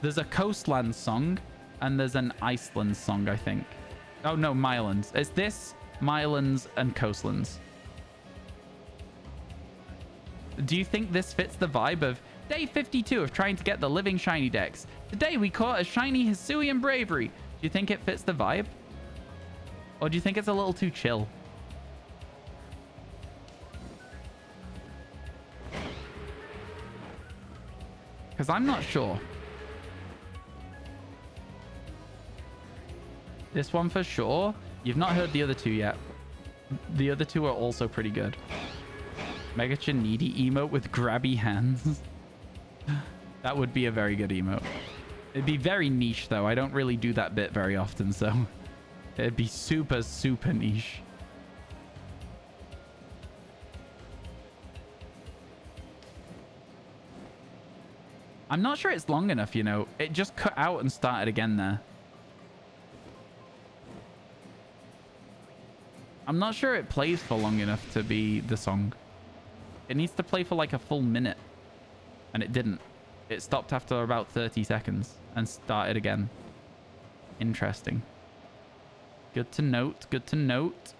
There's a Coastlands song, and there's an Iceland song, I think. Oh, no, Mylands. It's this, Mylands, and Coastlands. Do you think this fits the vibe of day 52 of trying to get the Living Shiny Dex? Today we caught a shiny Hisuian Bravery. Do you think it fits the vibe? Or do you think it's a little too chill? Because I'm not sure. This one for sure. You've not heard the other 2 yet. The other 2 are also pretty good. Megacha needy emote with grabby hands. That would be a very good emote. It'd be very niche though. I don't really do that bit very often, so it'd be super, super niche. I'm not sure it's long enough, you know. It just cut out and started again there. I'm not sure it plays for long enough to be the song. It needs to play for like a full minute. And it didn't. It stopped after about 30 seconds and started again. Interesting. Good to note. Good to note.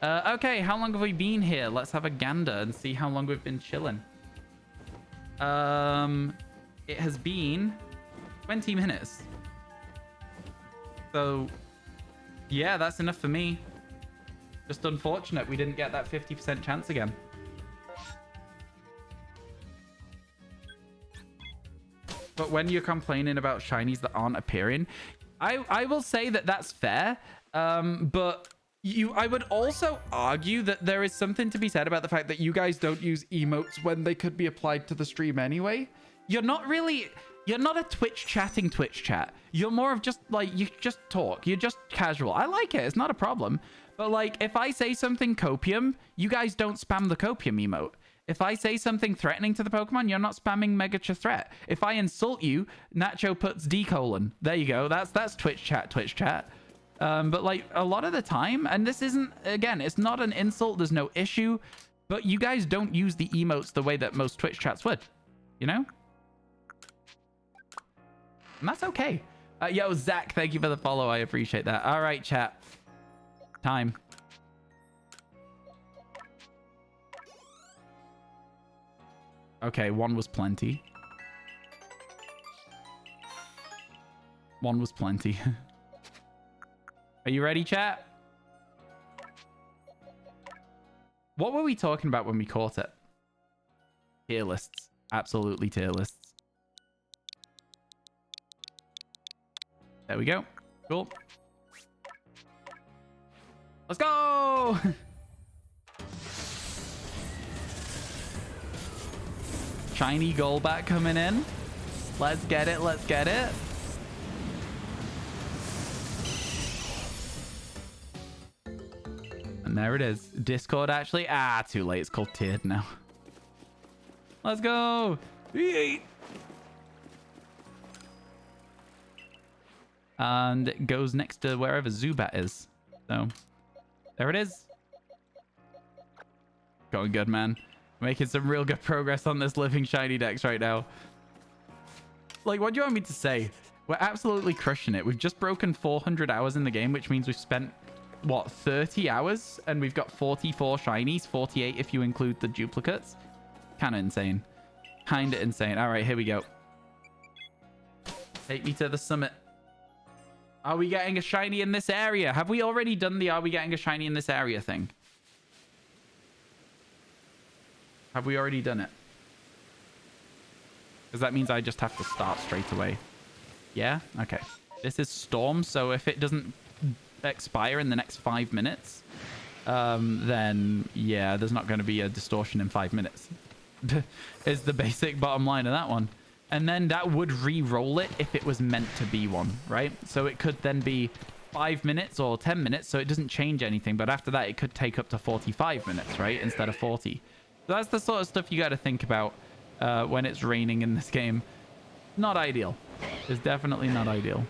Okay, how long have we been here? Let's have a gander and see how long we've been chilling. It has been 20 minutes. So, yeah, that's enough for me. Just unfortunate we didn't get that 50% chance again. But when you're complaining about shinies that aren't appearing, I will say that that's fair. But I would also argue that there is something to be said about the fact that you guys don't use emotes when they could be applied to the stream anyway. You're not a Twitch chatting Twitch chat. You're more of just like, you just talk. You're just casual. I like it. It's not a problem. But like, if I say something copium, you guys don't spam the copium emote. If I say something threatening to the Pokemon, you're not spamming Megacha Threat. If I insult you, Nacho puts D:. There you go. That's Twitch chat. But like a lot of the time, and this isn't, again, it's not an insult. There's no issue. But you guys don't use the emotes the way that most Twitch chats would, you know? And that's okay. Yo, Zach, thank you for the follow. I appreciate that. All right, chat. Time. Okay, 1 was plenty. One was plenty. Are you ready, chat? What were we talking about when we caught it? Tier lists. Absolutely tier lists. There we go. Cool. Let's go! Shiny Golbat coming in. Let's get it. Let's get it. And there it is. Discord actually. Ah, too late. It's called tiered now. Let's go. Yeet. And it goes next to wherever Zubat is. So there it is. Going good, man. Making some real good progress on this living shiny dex right now. Like, what do you want me to say? We're absolutely crushing it. We've just broken 400 hours in the game, which means we've spent, what, 30 hours? And we've got 44 shinies, 48 if you include the duplicates. Kind of insane. Kind of insane. All right, here we go. Take me to the summit. Are we getting a shiny in this area? Have we already done the are we getting a shiny in this area thing? Have we already done it? Because that means I just have to start straight away. Yeah? Okay. This is Storm, so if it doesn't expire in the next 5 minutes, then yeah, there's not going to be a distortion in 5 minutes. Is the basic bottom line of that one. And then that would re-roll it if it was meant to be one, right? So it could then be 5 minutes or 10 minutes, so it doesn't change anything. But after that, it could take up to 45 minutes, right? Instead of 40. So that's the sort of stuff you got to think about when it's raining in this game. Not ideal. It's definitely not ideal.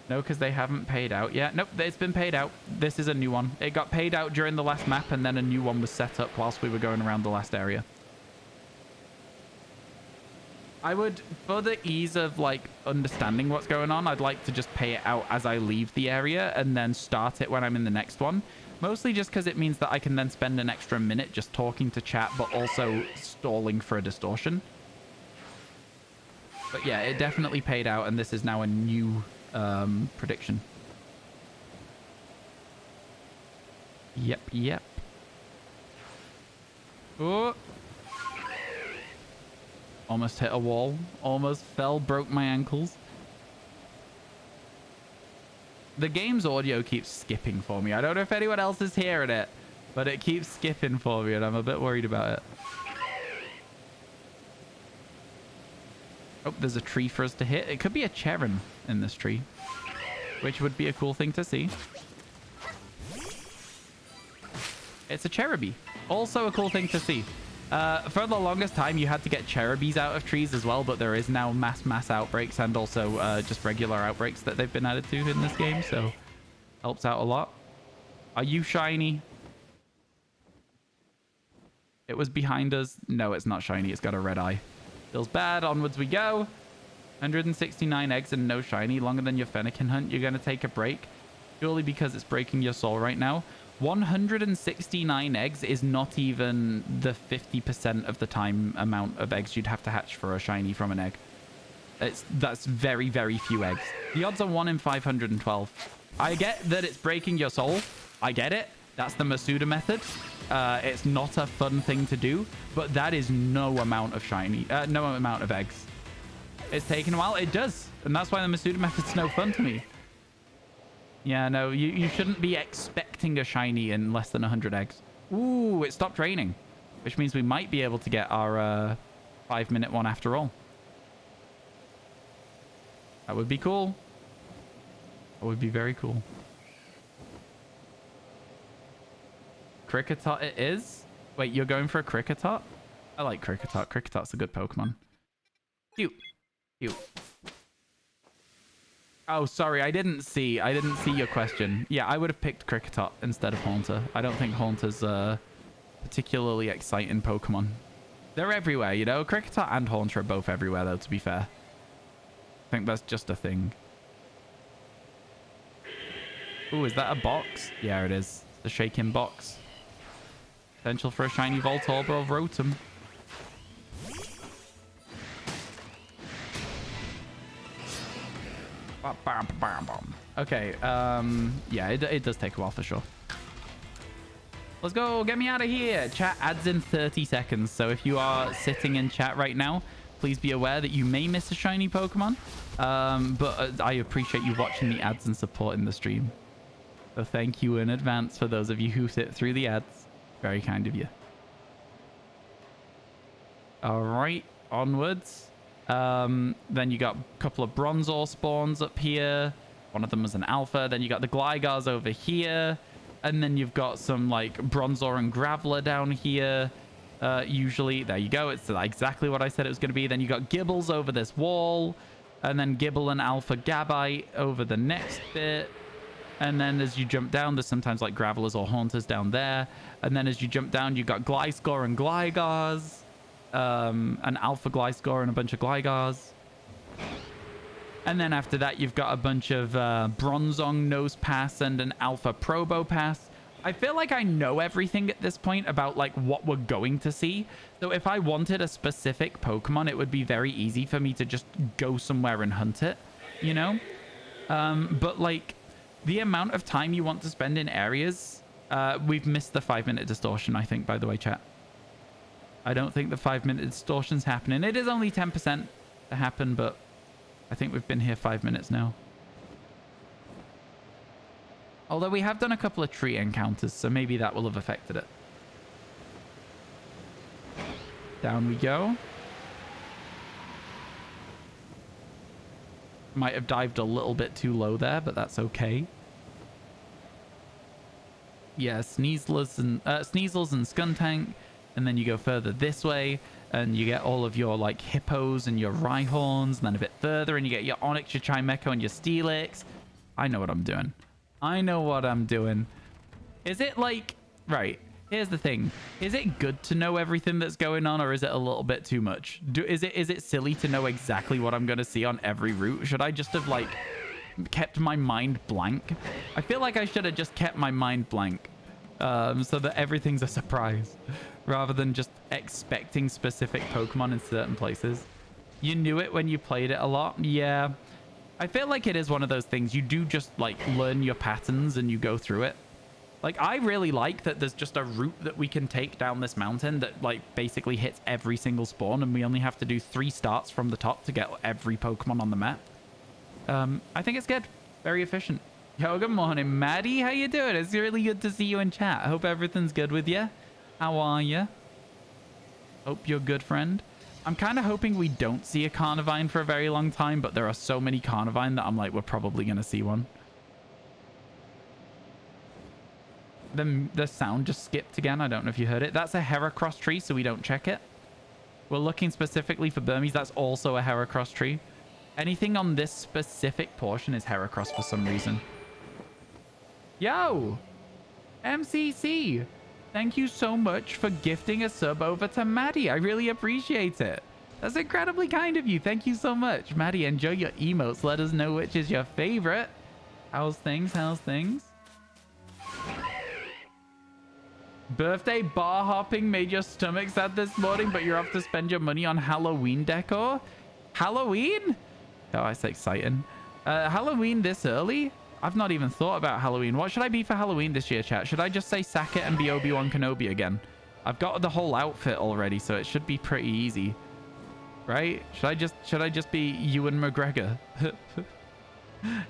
No, because they haven't paid out yet. Nope, it's been paid out. This is a new one. It got paid out during the last map, and then a new one was set up whilst we were going around the last area. I would, for the ease of like understanding what's going on, I'd like to just pay it out as I leave the area and then start it when I'm in the next one. Mostly just because it means that I can then spend an extra minute just talking to chat, but also stalling for a distortion. But yeah, it definitely paid out, and this is now a new prediction. Yep, yep. Oh. Almost hit a wall. Almost fell, broke my ankles. The game's audio keeps skipping for me. I don't know if anyone else is hearing it, but it keeps skipping for me, and I'm a bit worried about it. Oh, there's a tree for us to hit. It could be a Cheron in this tree, which would be a cool thing to see. It's a Cherubi. Also a cool thing to see. For the longest time, you had to get Cherubis out of trees as well, but there is now mass outbreaks and also just regular outbreaks that they've been added to in this game, so helps out a lot. Are you shiny? It was behind us. No, it's not shiny. It's got a red eye. Feels bad. Onwards we go. 169 eggs and no shiny. Longer than your Fennekin hunt. You're going to take a break. Purely because it's breaking your soul right now. 169 eggs is not even the 50% of the time amount of eggs you'd have to hatch for a shiny from an egg. That's very, very few eggs. The odds are 1 in 512. I get that it's breaking your soul. I get it. That's the Masuda method. It's not a fun thing to do, but that is no amount of no amount of eggs. It's taken a while. It does. And that's why the Masuda method's no fun to me. Yeah, no, you shouldn't be expecting a shiny in less than 100 eggs. Ooh, it stopped raining, which means we might be able to get our 5-minute one after all. That would be cool. That would be very cool. Kricketot it is? Wait, you're going for a Kricketot? I like Kricketot. Cricketot's a good Pokemon. Cute. Cute. Oh, sorry, I didn't see your question. Yeah, I would have picked Kricketot instead of Haunter. I don't think Haunter's a particularly exciting Pokemon. They're everywhere, you know? Kricketot and Haunter are both everywhere, though, to be fair. I think that's just a thing. Ooh, is that a box? Yeah, it is. The shaking box. Potential for a shiny Voltorb or Rotom. Okay, yeah, it does take a while for sure. Let's go. Get me out of here. Chat adds in 30 seconds. So if you are sitting in chat right now, please be aware that you may miss a shiny Pokemon. But I appreciate you watching the ads and supporting the stream. So thank you in advance for those of you who sit through the ads. Very kind of you. All right, onwards. Then you got a couple of Bronzor spawns up here. One of them was an alpha. Then you got the Glygars over here. And then you've got some like Bronzor and Graveler down here. Usually, there you go. It's exactly what I said it was going to be. Then you got Gibbles over this wall. And then Gibble and Alpha Gabite over the next bit. And then as you jump down, there's sometimes like Gravelers or Haunters down there. And then as you jump down, you've got Gliscor and Glygars. An Alpha Gliscor and a bunch of Glygars. And then after that, you've got a bunch of Bronzong Nose Pass and an Alpha Probo Pass. I feel like I know everything at this point about like what we're going to see. So if I wanted a specific Pokemon, it would be very easy for me to just go somewhere and hunt it, you know? But like the amount of time you want to spend in areas, we've missed the 5-minute distortion, I think, by the way, chat. I don't think the 5-minute distortion's happening. It is only 10% to happen, but I think we've been here 5 minutes now. Although we have done a couple of tree encounters, so maybe that will have affected it. Down we go. Might have dived a little bit too low there, but that's okay. Yeah, Sneasels and Skuntank. And then you go further this way, and you get all of your, like, Hippos and your Rhyhorns, and then a bit further, and you get your Onix, your Chimecho, and your Steelix. I know what I'm doing. I know what I'm doing. Is it, like... Right, here's the thing. Is it good to know everything that's going on, or is it a little bit too much? Is it silly to know exactly what I'm going to see on every route? Should I just have, like, kept my mind blank? I feel like I should have just kept my mind blank, so that everything's a surprise. Rather than just expecting specific Pokemon in certain places. You knew it when you played it a lot. Yeah. I feel like it is one of those things. You do just, like, learn your patterns and you go through it. Like, I really like that there's just a route that we can take down this mountain that, like, basically hits every single spawn, and we only have to do 3 starts from the top to get every Pokemon on the map. I think it's good. Very efficient. Yo, good morning, Maddie. How you doing? It's really good to see you in chat. I hope everything's good with you. How are you? Hope you're good, friend. I'm kind of hoping we don't see a Carnivine for a very long time, but there are so many Carnivine that I'm like, we're probably going to see one. The sound just skipped again. I don't know if you heard it. That's a Heracross tree, so we don't check it. We're looking specifically for Burmese. That's also a Heracross tree. Anything on this specific portion is Heracross for some reason. Yo! MCC! Thank you so much for gifting a sub over to Maddie. I really appreciate it. That's incredibly kind of you. Thank you so much. Maddie, enjoy your emotes. Let us know which is your favorite. How's things? How's things? Birthday bar hopping made your stomach sad this morning, but you're off to spend your money on Halloween decor? Halloween? Oh, that's exciting. Halloween this early? I've not even thought about Halloween. What should I be for Halloween this year, chat? Should I just say Sackett and be Obi-Wan Kenobi again? I've got the whole outfit already, so it should be pretty easy. Right? Should I just be Ewan McGregor?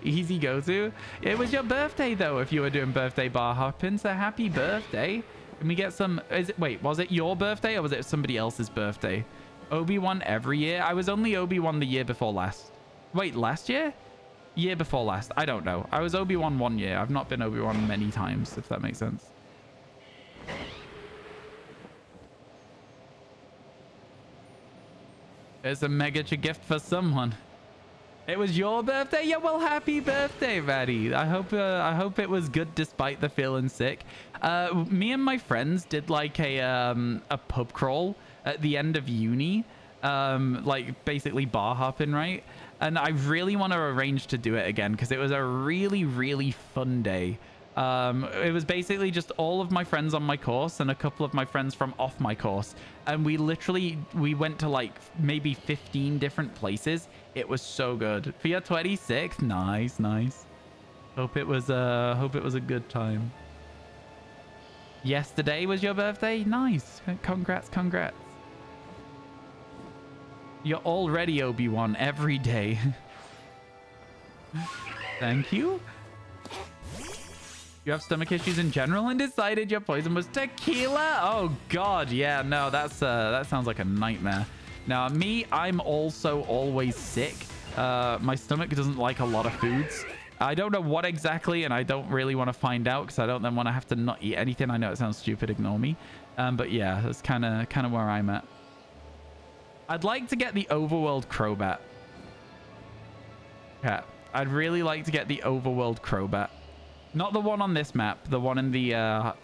Easy go-to. It was your birthday, though, if you were doing birthday bar hopping, so happy birthday. Can we get some... Wait, was it your birthday or was it somebody else's birthday? Obi-Wan every year? I was only Obi-Wan the year before last. Wait, last year? Year before last. I don't know. I was Obi-Wan 1 year. I've not been Obi-Wan many times, if that makes sense. It's a Megacha gift for someone. It was your birthday? Yeah, well, happy birthday, Maddie. I hope it was good despite the feeling sick. Me and my friends did like a pub crawl at the end of uni. Like basically bar hopping, right? And I really want to arrange to do it again because it was a really, really fun day. It was basically just all of my friends on my course and a couple of my friends from off my course. And we went to like maybe 15 different places. It was so good. For your 26th, nice, nice. Hope it was a good time. Yesterday was your birthday? Nice. Congrats, congrats. You're already Obi-Wan every day. Thank you. You have stomach issues in general and decided your poison was tequila? Oh god, yeah, no, that sounds like a nightmare. Now, me, I'm also always sick. My stomach doesn't like a lot of foods. I don't know what exactly, and I don't really want to find out because I don't then want to have to not eat anything. I know it sounds stupid, ignore me. But yeah, that's kind of where I'm at. I'd like to get the overworld Crobat. Yeah, I'd really like to get the overworld Crobat. Not the one on this map, the one in the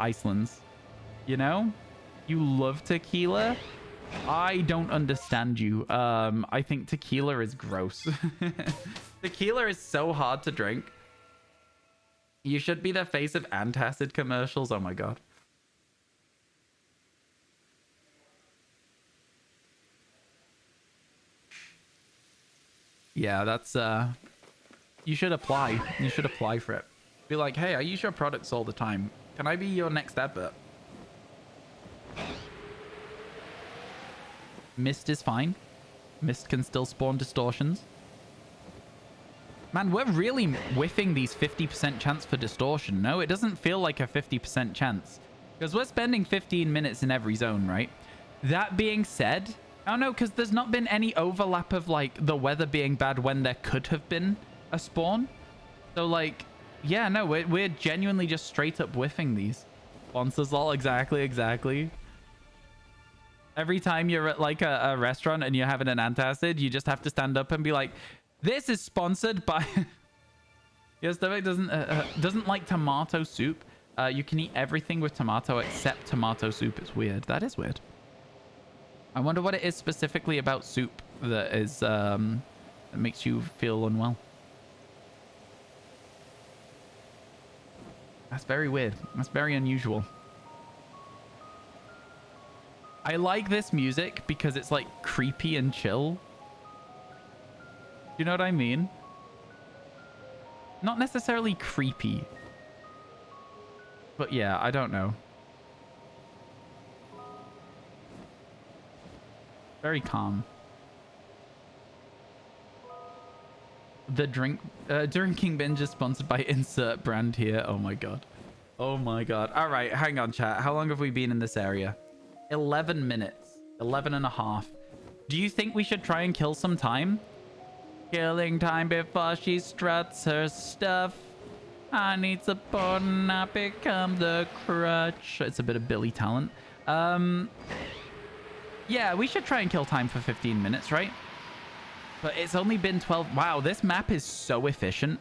Icelands. You know? You love tequila? I don't understand you. I think tequila is gross. Tequila is so hard to drink. You should be the face of antacid commercials. Oh my god. Yeah, that's you should apply. You should apply for it. Be like, hey, I use your products all the time. Can I be your next advert? Mist is fine. Mist can still spawn distortions. Man, we're really whiffing these 50% chance for distortion. No, it doesn't feel like a 50% chance. Because we're spending 15 minutes in every zone, right? That being said, I don't know, because there's not been any overlap of, like, the weather being bad when there could have been a spawn. So, like, yeah, no, we're genuinely just straight up whiffing these. Sponsors all, exactly. Every time you're at, like, a restaurant and you're having an antacid, you just have to stand up and be like, this is sponsored by... Your stomach doesn't like tomato soup. You can eat everything with tomato except tomato soup. It's weird. That is weird. I wonder what it is specifically about soup that is that makes you feel unwell. That's very weird. That's very unusual. I like this music because it's like creepy and chill. You know what I mean? Not necessarily creepy. But yeah, I don't know. Very calm. The drinking binge is sponsored by insert brand here. Oh my god. Oh my god. All right, hang on, chat. How long have we been in this area? 11 minutes. 11 and a half. Do you think we should try and kill some time? Killing time before she struts her stuff. I need support and I become the crutch. It's a bit of Billy talent. Yeah, we should try and kill time for 15 minutes, right? But it's only been 12. Wow, this map is so efficient.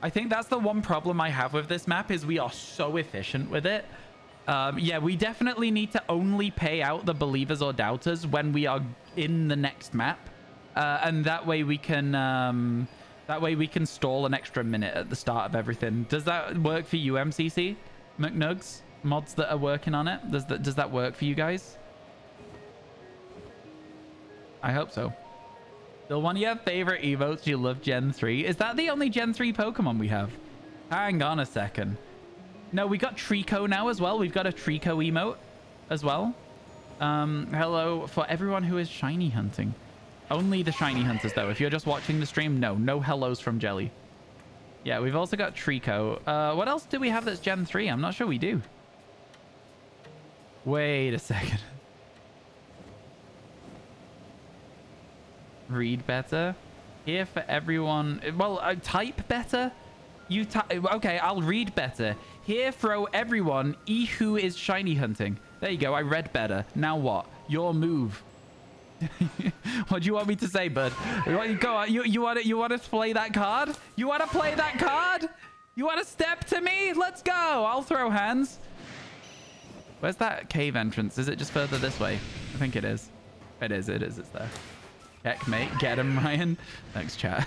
I think that's the one problem I have with this map is we are so efficient with it. Yeah, we definitely need to only pay out the believers or doubters when we are in the next map. And that way we can stall an extra minute at the start of everything. Does that work for you, MCC? McNugs? Mods that are working on it? Does that work for you guys? I hope so. Still one of your favorite emotes, you love Gen 3. Is that the only Gen 3 Pokemon we have? Hang on a second. No, we got Trico now as well. We've got a Trico emote as well. Hello for everyone who is shiny hunting. Only the shiny hunters, though. If you're just watching the stream, no hellos from Jelly. Yeah, we've also got Trico. What else do we have that's Gen 3? I'm not sure we do. Wait a second. Read better. Here for everyone. Well, type better. You okay, I'll read better. Here throw everyone. Who is shiny hunting. There you go. I read better. Now what? Your move. What do you want me to say, bud? Go on. You want to play that card? You want to play that card? You want to step to me? Let's go. I'll throw hands. Where's that cave entrance? Is it just further this way? I think it is. It is. It's there. Checkmate. Get him, Ryan. Thanks, chat.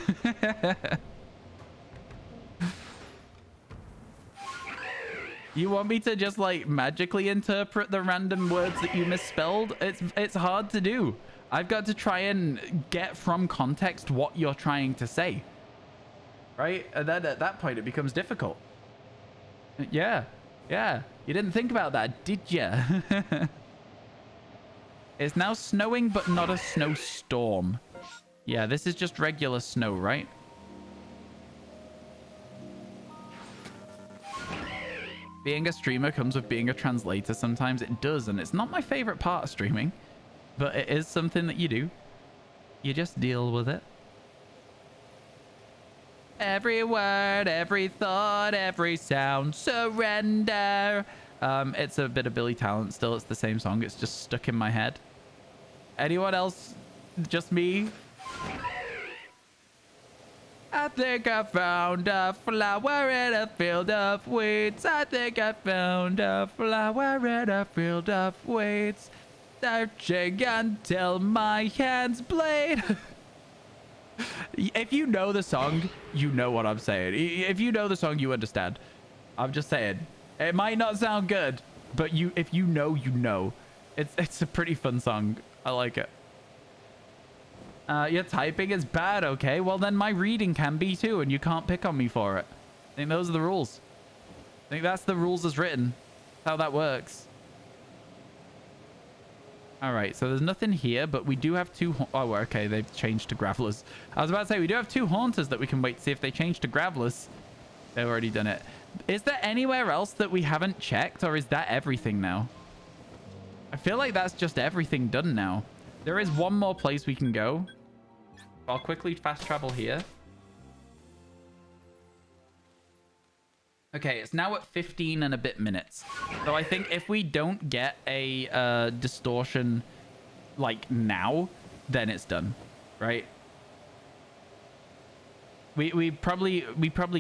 You want me to just like magically interpret the random words that you misspelled? It's hard to do. I've got to try and get from context what you're trying to say. Right? And then at that point, it becomes difficult. Yeah. Yeah. You didn't think about that, did you? It's now snowing, but not a snowstorm. Yeah, this is just regular snow, right? Being a streamer comes with being a translator sometimes. It does, and it's not my favorite part of streaming, but it is something that you do. You just deal with it. Every word, every thought, every sound, surrender. It's a bit of Billy Talent still. It's the same song. It's just stuck in my head. Anyone else? Just me? I think I found a flower in a field of weeds. I think I found a flower in a field of weeds. Searching until my hands bleed. If you know the song, you know what I'm saying. If you know the song, you understand. I'm just saying. It might not sound good, but if you know, you know. It's a pretty fun song. I like it. Your typing is bad, okay? Well, then my reading can be too, and you can't pick on me for it. I think those are the rules. I think that's the rules as written. That's how that works. All right, so there's nothing here, but we do have two... Oh, okay, they've changed to Gravelers. I was about to say, we do have two Haunters that we can wait to see if they change to Gravelers. They've already done it. Is there anywhere else that we haven't checked, or is that everything now? I feel like that's just everything done now. There is one more place we can go. I'll quickly fast travel here. Okay, it's now at 15 and a bit minutes. So I think if we don't get a distortion like now, then it's done, right? We probably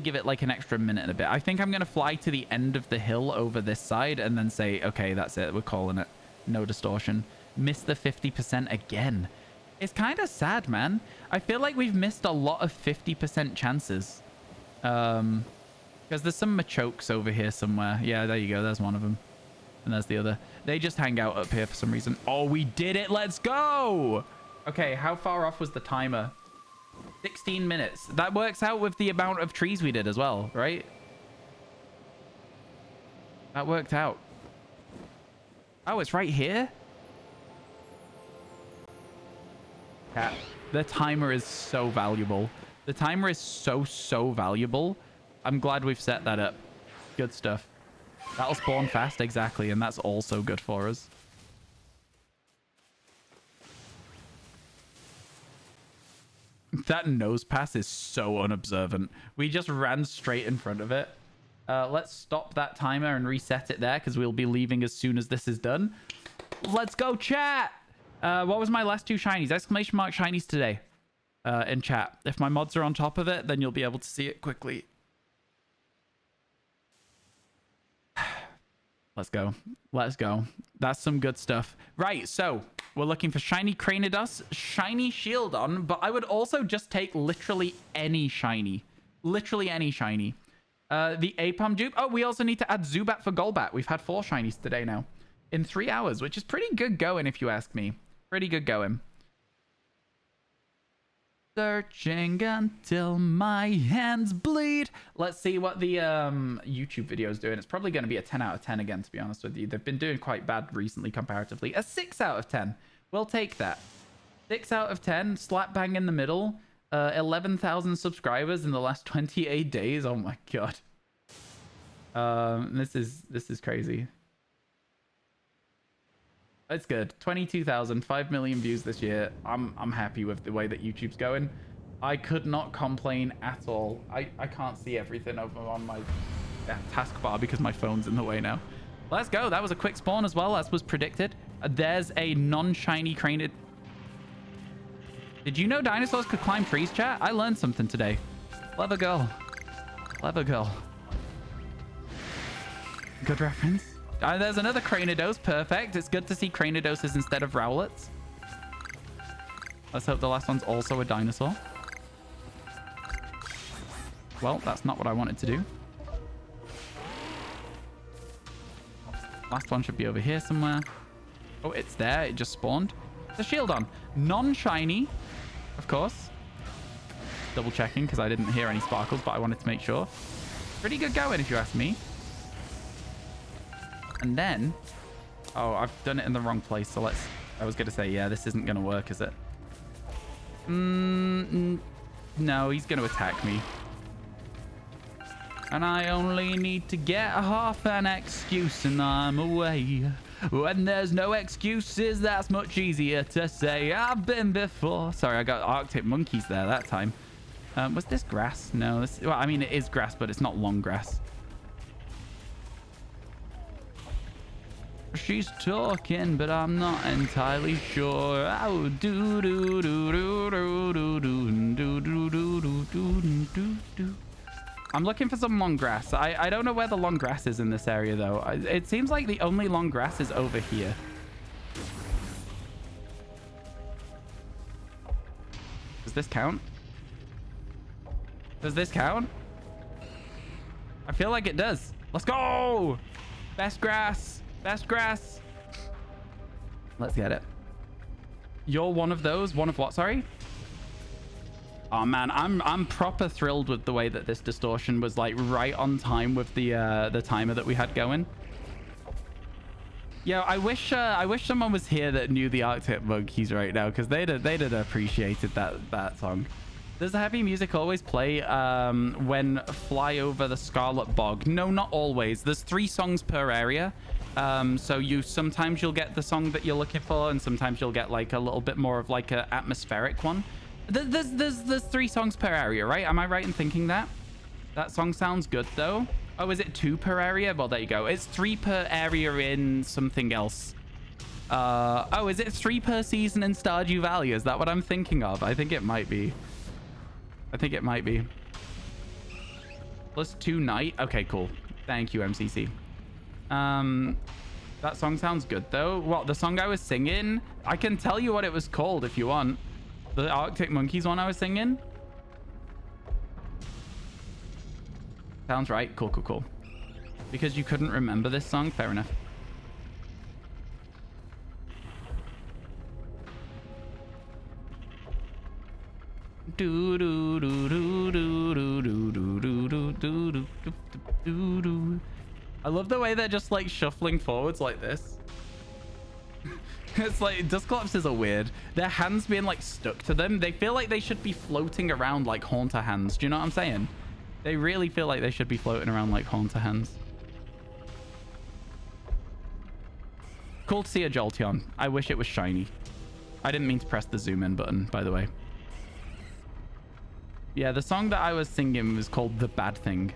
give it like an extra minute and a bit. I think I'm gonna fly to the end of the hill over this side and then say, okay, that's it. We're calling it. No distortion. Missed the 50% again. It's kind of sad, man. I feel like we've missed a lot of 50% chances. Because there's some Machokes over here somewhere. Yeah, there you go. There's one of them. And there's the other. They just hang out up here for some reason. Oh, we did it. Let's go. Okay, how far off was the timer? 16 minutes. That works out with the amount of trees we did as well, right? That worked out. Oh, it's right here? Yeah, the timer is so valuable. The timer is so valuable. I'm glad we've set that up. Good stuff. That'll spawn fast, exactly, and that's also good for us. That nose pass is so unobservant. We just ran straight in front of it. Let's stop that timer and reset it there because we'll be leaving as soon as this is done. Let's go, chat! What was my last two shinies? Exclamation mark shinies today in chat. If my mods are on top of it, then you'll be able to see it quickly. Let's go. Let's go. That's some good stuff. Right, so we're looking for shiny Cranidos, shiny Shieldon, but I would also just take literally any shiny. Literally any shiny. The Apom dupe. Oh, we also need to add Zubat for Golbat. We've had 4 shinies today now. In 3 hours, which is pretty good going if you ask me. Pretty good going. Searching until my hands bleed. Let's see what the YouTube video is doing. It's probably going to be a 10 out of 10 again, to be honest with you. They've been doing quite bad recently comparatively. A 6 out of 10. We'll take that. 6 out of 10. Slap bang in the middle. 11,000 subscribers in the last 28 days. Oh my god. This is crazy. It's good. 22,000, 5 million views this year. I'm happy with the way that YouTube's going. I could not complain at all. I can't see everything over on my taskbar because my phone's in the way now. Let's go. That was a quick spawn as well, as was predicted. There's a non-shiny Cranid. Did you know dinosaurs could climb trees, chat? I learned something today. Clever girl. Clever girl. Good reference. There's another Cranidos. Perfect. It's good to see Cranidoses instead of Rowlets. Let's hope the last one's also a dinosaur. Well, that's not what I wanted to do. Last one should be over here somewhere. Oh, it's there. It just spawned. The shield on. Non-shiny, of course. Double checking because I didn't hear any sparkles, but I wanted to make sure. Pretty good going, if you ask me. And then... Oh, I've done it in the wrong place, so let's... I was going to say, yeah, this isn't going to work, is it? No, he's going to attack me. And I only need to get half an excuse and I'm away. When there's no excuses, that's much easier to say. I've been before. Sorry, I got Arctic monkeys there that time. Was this grass? No, this... Well, I mean, it is grass, but it's not long grass. She's talking, but I'm not entirely sure. Oh, do do do do do do do do do do do do. I'm looking for some long grass. I don't know where the long grass is in this area, though. It seems like the only long grass is over here. Does this count? Does this count? I feel like it does. Let's go! Best grass. Best grass. Let's get it. You're one of those? One of what? Sorry? Oh man, I'm proper thrilled with the way that this distortion was like right on time with the timer that we had going. Yeah, I wish someone was here that knew the Arctic monkeys right now, because they'd have appreciated that song. Does the heavy music always play when fly over the Scarlet Bog? No, not always. There's 3 songs per area. So sometimes you'll get the song that you're looking for, and sometimes you'll get like a little bit more of like a atmospheric one. There's 3 songs per area, right? Am I right in thinking that? That song sounds good though. Oh, is it 2 per area? Well, there you go. It's 3 per area in something else. Oh, is it 3 per season in Stardew Valley? Is that what I'm thinking of? I think it might be. I think it might be. Plus 2 night. Okay, cool. Thank you, MCC. That song sounds good though. What, the song I was singing? I can tell you what it was called if you want. The Arctic Monkeys one I was singing. Sounds right. Cool, cool, cool. Because you couldn't remember this song? Fair enough. Do do do do do do do do do do do do do. I love the way they're just like shuffling forwards like this. It's like Dusclops are weird. Their hands being like stuck to them. They feel like they should be floating around like Haunter hands. Do you know what I'm saying? They really feel like they should be floating around like Haunter hands. Cool to see a Jolteon. I wish it was shiny. I didn't mean to press the zoom in button, by the way. Yeah, the song that I was singing was called The Bad Thing.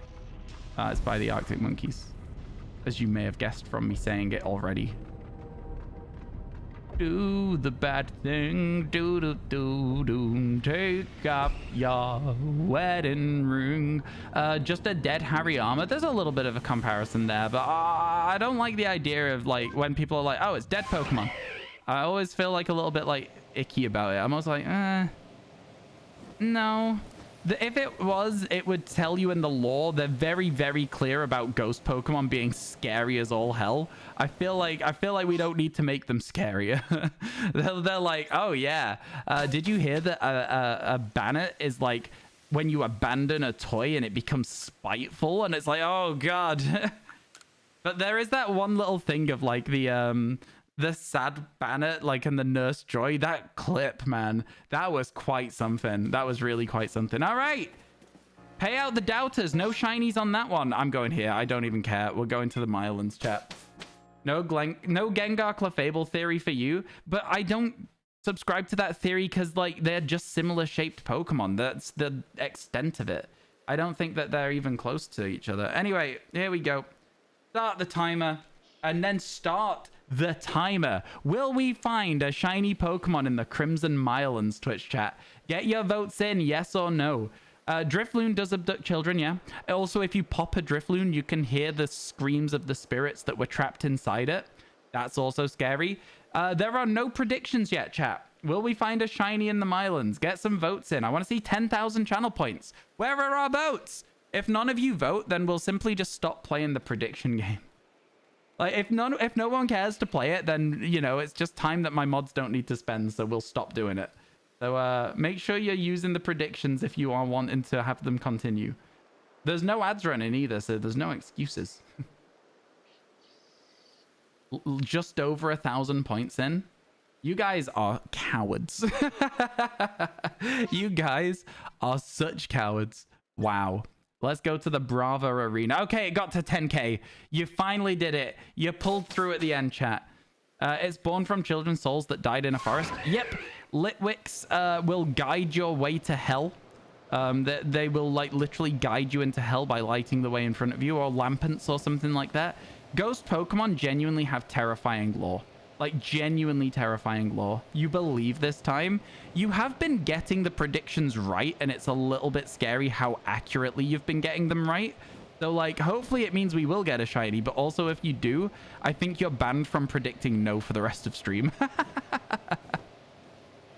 It's by the Arctic Monkeys, as you may have guessed from me saying it already. Do the bad thing, do do do do, take off your wedding ring. Just a dead Hariyama. There's a little bit of a comparison there, but I don't like the idea of like when people are like, oh, it's dead Pokemon. I always feel like a little bit like icky about it. I'm always like, no. If it was, it would tell you in the lore. They're very, very clear about ghost Pokemon being scary as all hell. I feel like we don't need to make them scarier. they're like, oh yeah, did you hear that a Bannet is like when you abandon a toy and it becomes spiteful, and it's like, oh god. But there is that one little thing of like the sad Bannet, like in the Nurse Joy, that clip, man, that was quite something. That was really quite something. All right, pay out the doubters. No shinies on that one. I'm going here. I don't even care. We're going to the Mylands, chat. No Gengar Clefable theory for you, but I don't subscribe to that theory because like they're just similar shaped Pokemon. That's the extent of it. I don't think that they're even close to each other. Anyway, here we go. Start the timer and then start the timer. Will we find a shiny Pokemon in the Crimson Mylands, Twitch chat? Get your votes in, yes or no. Drifloon does abduct children, yeah. Also, if you pop a Drifloon, you can hear the screams of the spirits that were trapped inside it. That's also scary. There are no predictions yet, chat. Will we find a shiny in the Mylands? Get some votes in. I want to see 10,000 channel points. Where are our votes? If none of you vote, then we'll simply just stop playing the prediction game. Like, if no one cares to play it, then, you know, it's just time that my mods don't need to spend, so we'll stop doing it. So make sure you're using the predictions if you are wanting to have them continue. There's no ads running either, so there's no excuses. Just over 1,000 points in. You guys are cowards. You guys are such cowards. Wow. Let's go to the Bravo Arena. Okay, it got to 10k. You finally did it. You pulled through at the end, chat. It's born from children's souls that died in a forest. Yep. Litwicks will guide your way to hell. They will, like, literally guide you into hell by lighting the way in front of you, or lampants or something like that. Ghost Pokemon genuinely have terrifying lore. Like, genuinely terrifying lore. You believe this time? You have been getting the predictions right, and it's a little bit scary how accurately you've been getting them right. So, like, hopefully it means we will get a shiny, but also if you do, I think you're banned from predicting no for the rest of stream.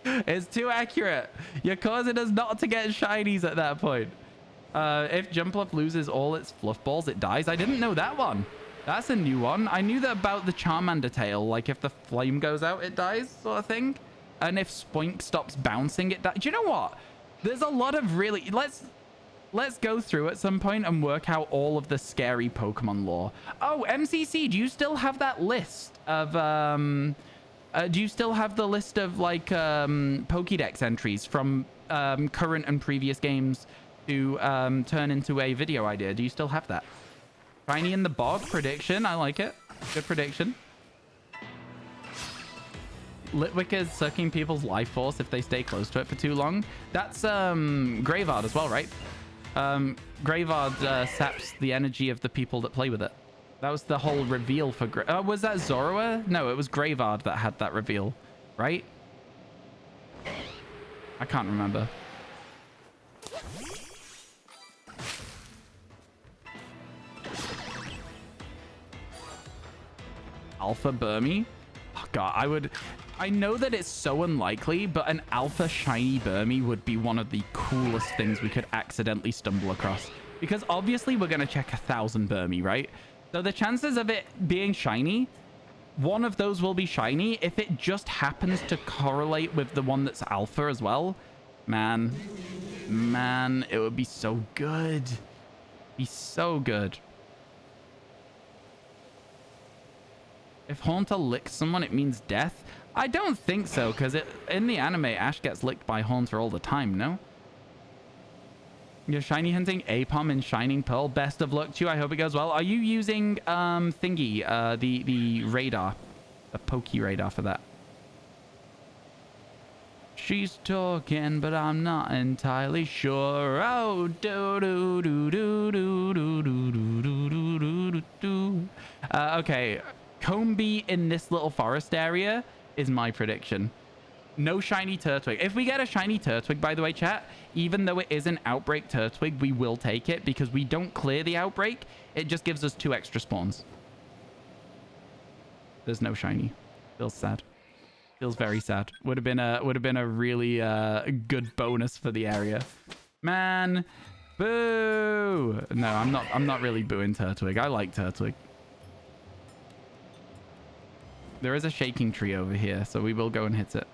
It's too accurate. You're causing us not to get shinies at that point. If Jumpluff loses all its fluff balls, it dies. I didn't know that one. That's a new one. I knew that about the Charmander tail. Like, if the flame goes out, it dies, sort of thing. And if Spoink stops bouncing, it dies. Do you know what? There's a lot of really... Let's go through at some point and work out all of the scary Pokemon lore. Oh, MCC, do you still have that list of... do you still have the list of, like, Pokedex entries from current and previous games to turn into a video idea? Do you still have that? Shiny in the Bog prediction. I like it. Good prediction. Litwick is sucking people's life force if they stay close to it for too long. That's Gravard as well, right? Gravard saps the energy of the people that play with it. That was the whole reveal for... was that Zorua? No, it was Gravard that had that reveal, right? I can't remember. Alpha Burmy? Oh, God, I know that it's so unlikely, but an Alpha Shiny Burmy would be one of the coolest things we could accidentally stumble across. Because obviously we're going to check 1,000 Burmy, right? So the chances of it being shiny, one of those will be shiny. If it just happens to correlate with the one that's alpha as well, man, it would be so good. Be so good. If Haunter licks someone, it means death. I don't think so, because in the anime, Ash gets licked by Haunter all the time, no? You're shiny hunting Apom in Shining Pearl. Best of luck to you. I hope it goes well. Are you using thingy, the radar, the Poke radar for that? She's talking, but I'm not entirely sure. Oh, do do do do do do do do do do do do. Okay, Combee in this little forest area is my prediction. No shiny Turtwig. If we get a shiny Turtwig, by the way, chat, even though it is an Outbreak Turtwig, we will take it because we don't clear the Outbreak. It just gives us 2 extra spawns. There's no shiny. Feels sad. Feels very sad. Would have been a really good bonus for the area. Man, boo! No, I'm not really booing Turtwig. I like Turtwig. There is a shaking tree over here, so we will go and hit it.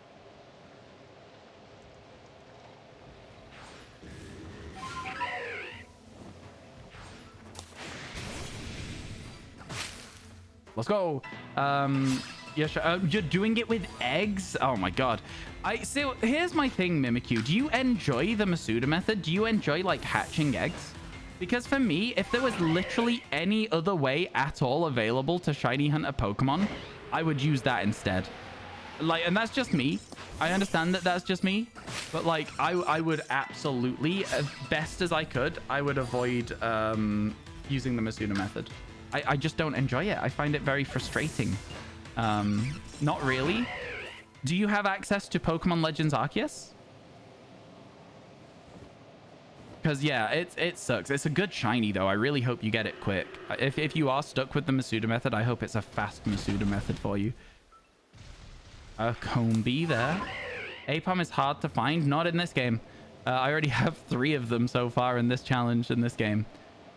Let's go. Yeah, you're doing it with eggs? Oh my god. So here's my thing, Mimikyu. Do you enjoy the Masuda method? Do you enjoy, like, hatching eggs? Because for me, if there was literally any other way at all available to shiny hunt a Pokemon, I would use that instead. Like, and that's just me. I understand that that's just me. But, like, I would absolutely, as best as I could, I would avoid using the Masuda method. I just don't enjoy it. I find it very frustrating. Not really. Do you have access to Pokemon Legends Arceus? Because, yeah, it sucks. It's a good shiny, though. I really hope you get it quick. If you are stuck with the Masuda method, I hope it's a fast Masuda method for you. A Combee there. Apom is hard to find. Not in this game. I already have 3 of them so far in this challenge in this game.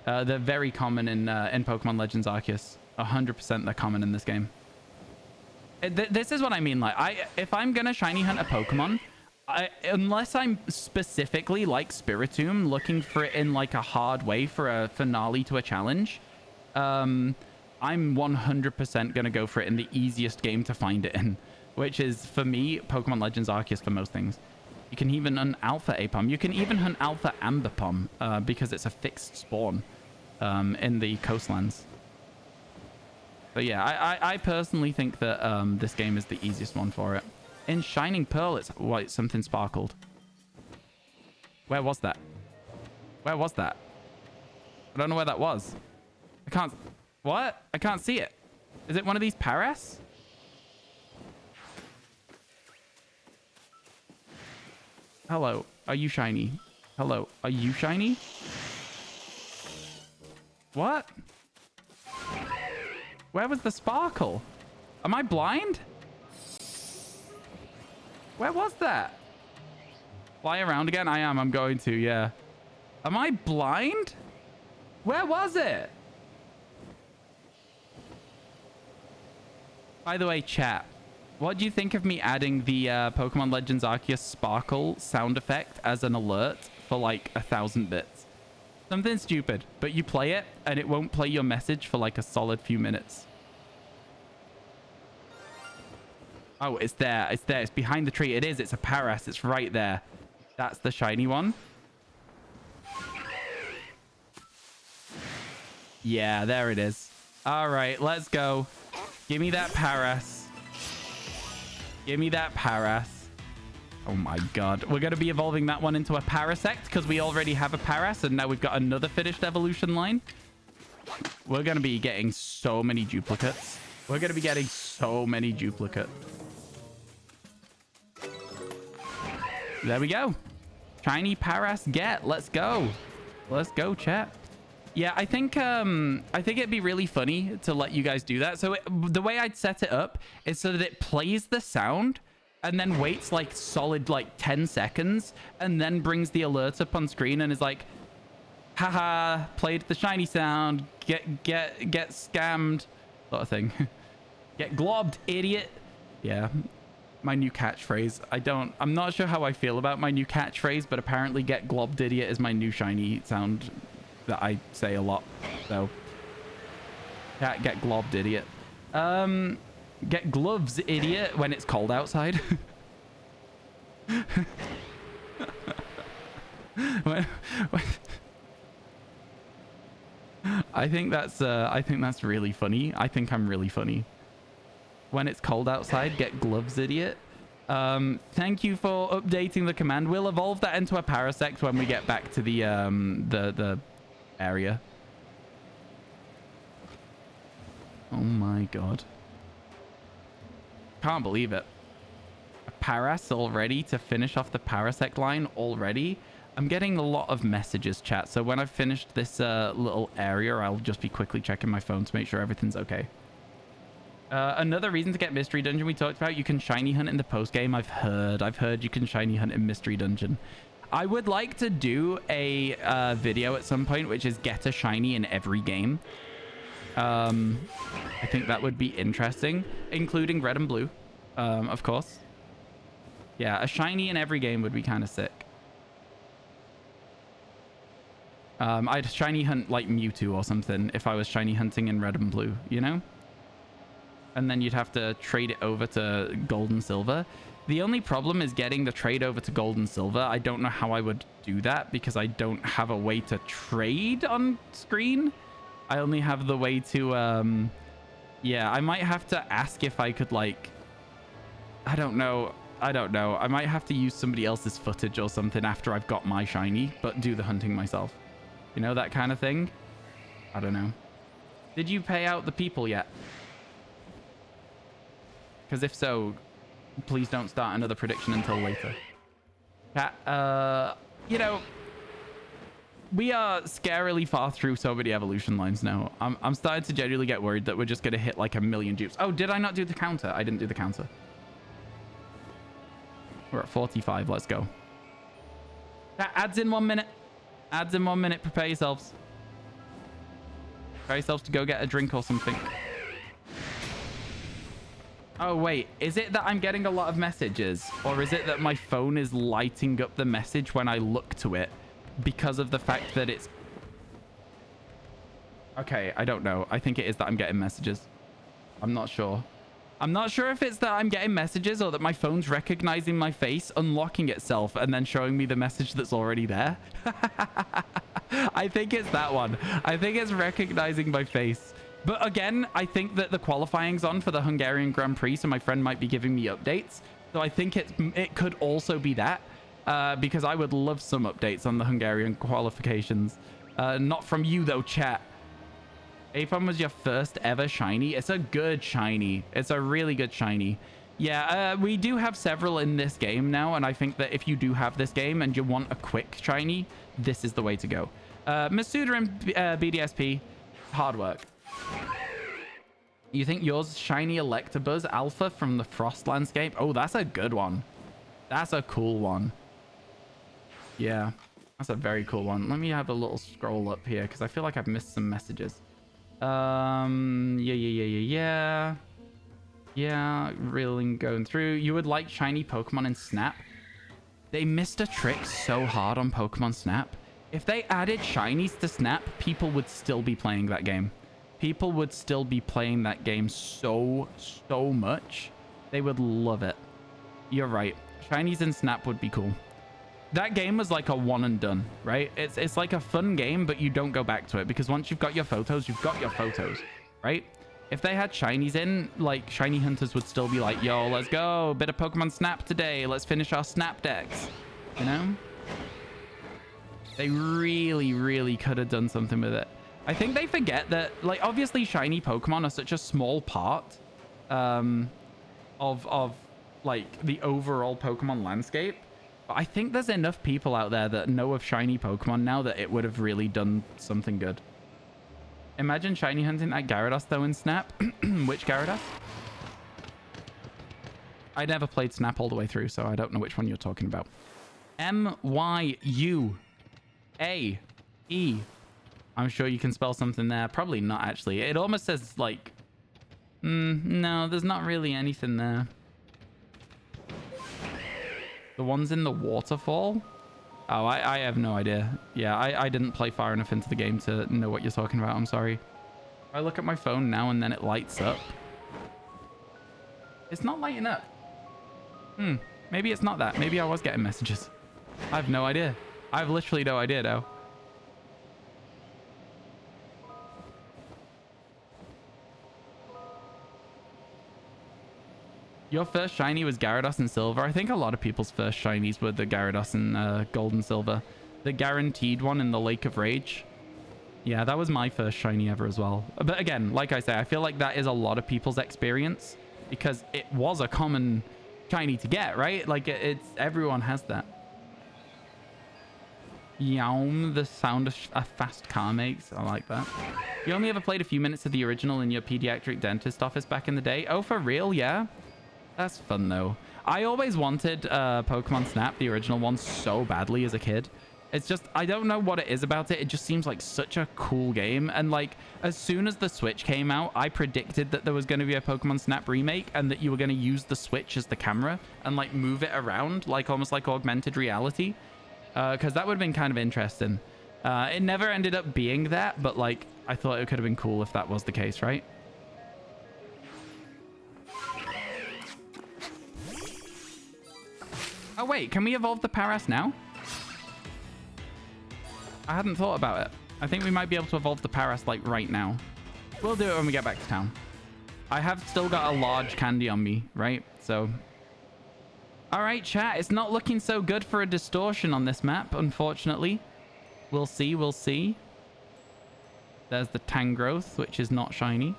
They're very common in Pokemon Legends Arceus. 100% they're common in this game. This is what I mean. Like, if I'm gonna shiny hunt a Pokemon, unless I'm specifically like Spiritomb looking for it in like a hard way for a finale to a challenge, I'm 100% gonna go for it in the easiest game to find it in, which is, for me, Pokemon Legends Arceus for most things. You can even hunt Alpha Apom. You can even hunt Alpha Ambipom because it's a fixed spawn in the coastlands. But yeah, I personally think that this game is the easiest one for it. In Shining Pearl, it's white, something sparkled. Where was that? Where was that? I don't know where that was. I can't... What? I can't see it. Is it one of these Paras? Hello. Are you shiny? Hello. Are you shiny? What? Where was the sparkle? Am I blind? Where was that? Fly around again? I am. I'm going to, yeah. Am I blind? Where was it? By the way, chat, what do you think of me adding the Pokemon Legends Arceus Sparkle sound effect as an alert for like 1,000 bits? Something stupid, but you play it and it won't play your message for like a solid few minutes. Oh, it's there. It's there. It's behind the tree. It is. It's a Paras. It's right there. That's the shiny one. Yeah, there it is. All right, let's go. Give me that Paras. Give me that Paras. Oh my god. We're going to be evolving that one into a Parasect because we already have a Paras and now we've got another finished evolution line. We're going to be getting so many duplicates. We're going to be getting so many duplicates. There we go. Shiny Paras get. Let's go. Let's go, chat. Yeah, I think it'd be really funny to let you guys do that. So the way I'd set it up is so that it plays the sound and then waits like solid like 10 seconds and then brings the alert up on screen and is like, haha, played the shiny sound, get scammed, sort of thing. Get globbed, idiot. Yeah. My new catchphrase. I'm not sure how I feel about my new catchphrase, but apparently get globbed, idiot is my new shiny sound that I say a lot. So yeah, get globbed, idiot. Get gloves, idiot, when it's cold outside. I think that's really funny. I think I'm really funny. When it's cold outside, get gloves, idiot. Thank you for updating the command. We'll evolve that into a Parasect when we get back to the area. Oh my god. Can't believe it. A Paras already to finish off the Parasect line already. I'm getting a lot of messages, chat. So when I've finished this little area, I'll just be quickly checking my phone to make sure everything's okay. Another reason to get Mystery Dungeon we talked about, you can shiny hunt in the post game. I've heard you can shiny hunt in Mystery Dungeon. I would like to do a video at some point, which is get a shiny in every game. I think that would be interesting, including red and blue, of course. Yeah, a shiny in every game would be kind of sick. I'd shiny hunt like Mewtwo or something if I was shiny hunting in red and blue, you know? And then you'd have to trade it over to gold and silver. The only problem is getting the trade over to gold and silver. I don't know how I would do that because I don't have a way to trade on screen. I only have the way to, yeah, I might have to ask if I could, like, I don't know. I might have to use somebody else's footage or something after I've got my shiny, but do the hunting myself. You know, that kind of thing? I don't know. Did you pay out the people yet? Because if so, please don't start another prediction until later. You know, we are scarily far through so many evolution lines now. I'm starting to genuinely get worried that we're just going to hit like 1,000,000 dupes. Oh, did I not do the counter? I didn't do the counter. We're at 45. Let's go. That adds in 1 minute. Adds in 1 minute. Prepare yourselves. Prepare yourselves to go get a drink or something. Oh, wait. Is it that I'm getting a lot of messages? Or is it that my phone is lighting up the message when I look to it because of the fact that it's... Okay, I don't know. I think it is that I'm getting messages. I'm not sure. I'm not sure if it's that I'm getting messages or that my phone's recognizing my face, unlocking itself, and then showing me the message that's already there. I think it's that one. I think it's recognizing my face. But again, I think that the qualifying's on for the Hungarian Grand Prix, so my friend might be giving me updates. So I think it could also be that, because I would love some updates on the Hungarian qualifications. Not from you though, chat. Aphon was your first ever shiny. It's a good shiny. It's a really good shiny. Yeah, we do have several in this game now, and I think that if you do have this game and you want a quick shiny, this is the way to go. Masuda and BDSP, hard work. You think yours shiny Electabuzz Alpha from the Frost landscape? Oh, that's a good one. That's a cool one. Yeah, that's a very cool one. Let me have a little scroll up here because I feel like I've missed some messages. Yeah, really going through. You would like shiny Pokemon in Snap? They missed a trick so hard on Pokemon Snap. If they added shinies to Snap, people would still be playing that game. People would still be playing that game so much. They would love it. You're right. Shinies in Snap would be cool. That game was like a one and done, right? It's like a fun game, but you don't go back to it because once you've got your photos, you've got your photos, right? If they had shinies in, like shiny hunters would still be like, yo, let's go. Bit of Pokemon Snap today. Let's finish our Snap decks, you know? They really could have done something with it. I think they forget that, like, obviously shiny Pokemon are such a small part of like the overall Pokemon landscape. But I think there's enough people out there that know of shiny Pokemon now that it would have really done something good. Imagine shiny hunting that Gyarados though in Snap. Which Gyarados? I never played Snap all the way through, so I don't know which one you're talking about. M-Y-U-A-E. I'm sure you can spell something there. Probably not, actually. It almost says, like... no, there's not really anything there. The ones in the waterfall? Oh, I have no idea. Yeah, I didn't play far enough into the game to know what you're talking about. I'm sorry. I look at my phone now and then it lights up. It's not lighting up. Maybe it's not that. Maybe I was getting messages. I have no idea. I have literally no idea now. Your first shiny was Gyarados in Silver. I think a lot of people's first shinies were the Gyarados in Gold and Silver. The guaranteed one in the Lake of Rage. Yeah, that was my first shiny ever as well. But again, like I say, I feel like that is a lot of people's experience because it was a common shiny to get, right? Like it's everyone has that. Yaum, the sound a fast car makes. I like that. You only ever played a few minutes of the original in your pediatric dentist office back in the day? Oh, for real? Yeah. That's fun, though. I always wanted Pokemon Snap, the original one, so badly as a kid. It's just, I don't know what it is about it. It just seems like such a cool game. And, like, as soon as the Switch came out, I predicted that there was going to be a Pokemon Snap remake and that you were going to use the Switch as the camera and, like, move it around, like, almost like augmented reality. Because that would have been kind of interesting. It never ended up being that, but, like, I thought it could have been cool if that was the case, right? Oh, wait, can we evolve the Paras now? I hadn't thought about it. I think we might be able to evolve the Paras, like, right now. We'll do it when we get back to town. I have still got a large candy on me, right? So... All right, chat. It's not looking so good for a distortion on this map, unfortunately. We'll see, we'll see. There's the Tangrowth, which is not shiny.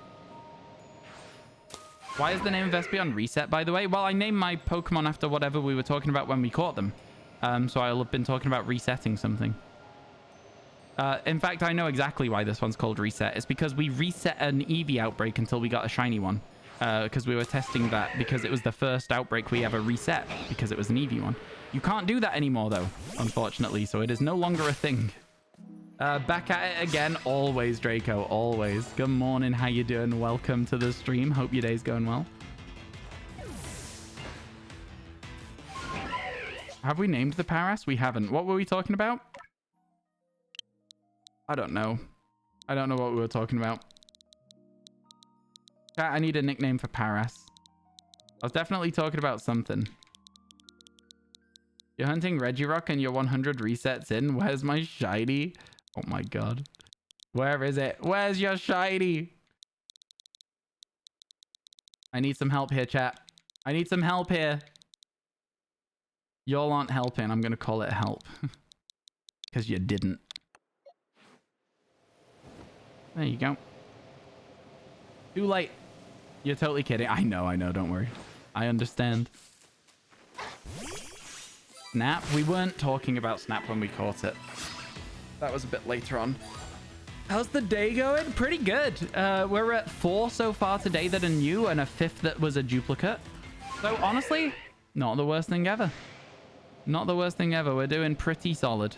Why is the name of Espeon Reset, by the way? Well, I named my Pokemon after whatever we were talking about when we caught them. So I'll have been talking about resetting something. In fact, I know exactly why this one's called Reset. It's because we reset an Eevee outbreak until we got a shiny one. Because we were testing that because it was the first outbreak we ever reset because it was an Eevee one. You can't do that anymore, though, unfortunately. So it is no longer a thing. Back at it again. Always, Draco. Always. Good morning. How you doing? Welcome to the stream. Hope your day's going well. Have we named the Paras? We haven't. What were we talking about? I don't know. I don't know what we were talking about. Chat, I need a nickname for Paras. I was definitely talking about something. You're hunting Regirock and you're 100 resets in. Where's my shiny? Oh my god. Where is it? Where's your shiny? I need some help here, chat. I need some help here. Y'all aren't helping. I'm going to call it help. Because you didn't. There you go. Too late. You're totally kidding. I know. Don't worry. I understand. Snap? We weren't talking about Snap when we caught it. That was a bit later on. How's the day going? Pretty good. We're at 4 so far today that are new and a 5th that was a duplicate. So honestly, not the worst thing ever. Not the worst thing ever. We're doing pretty solid.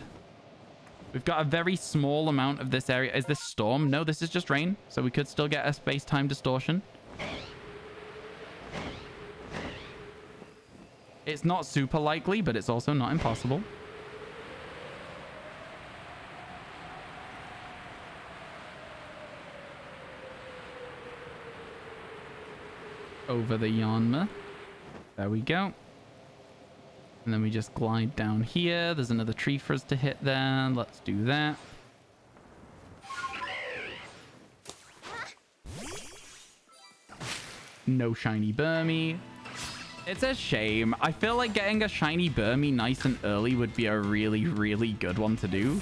We've got a very small amount of this area. Is this storm? No, this is just rain. So we could still get a space-time distortion. It's not super likely, but it's also not impossible. Over the Yanma. There we go. And then we just glide down here. There's another tree for us to hit there. Let's do that. No shiny Burmy. It's a shame. I feel like getting a shiny Burmy nice and early would be a really, really good one to do.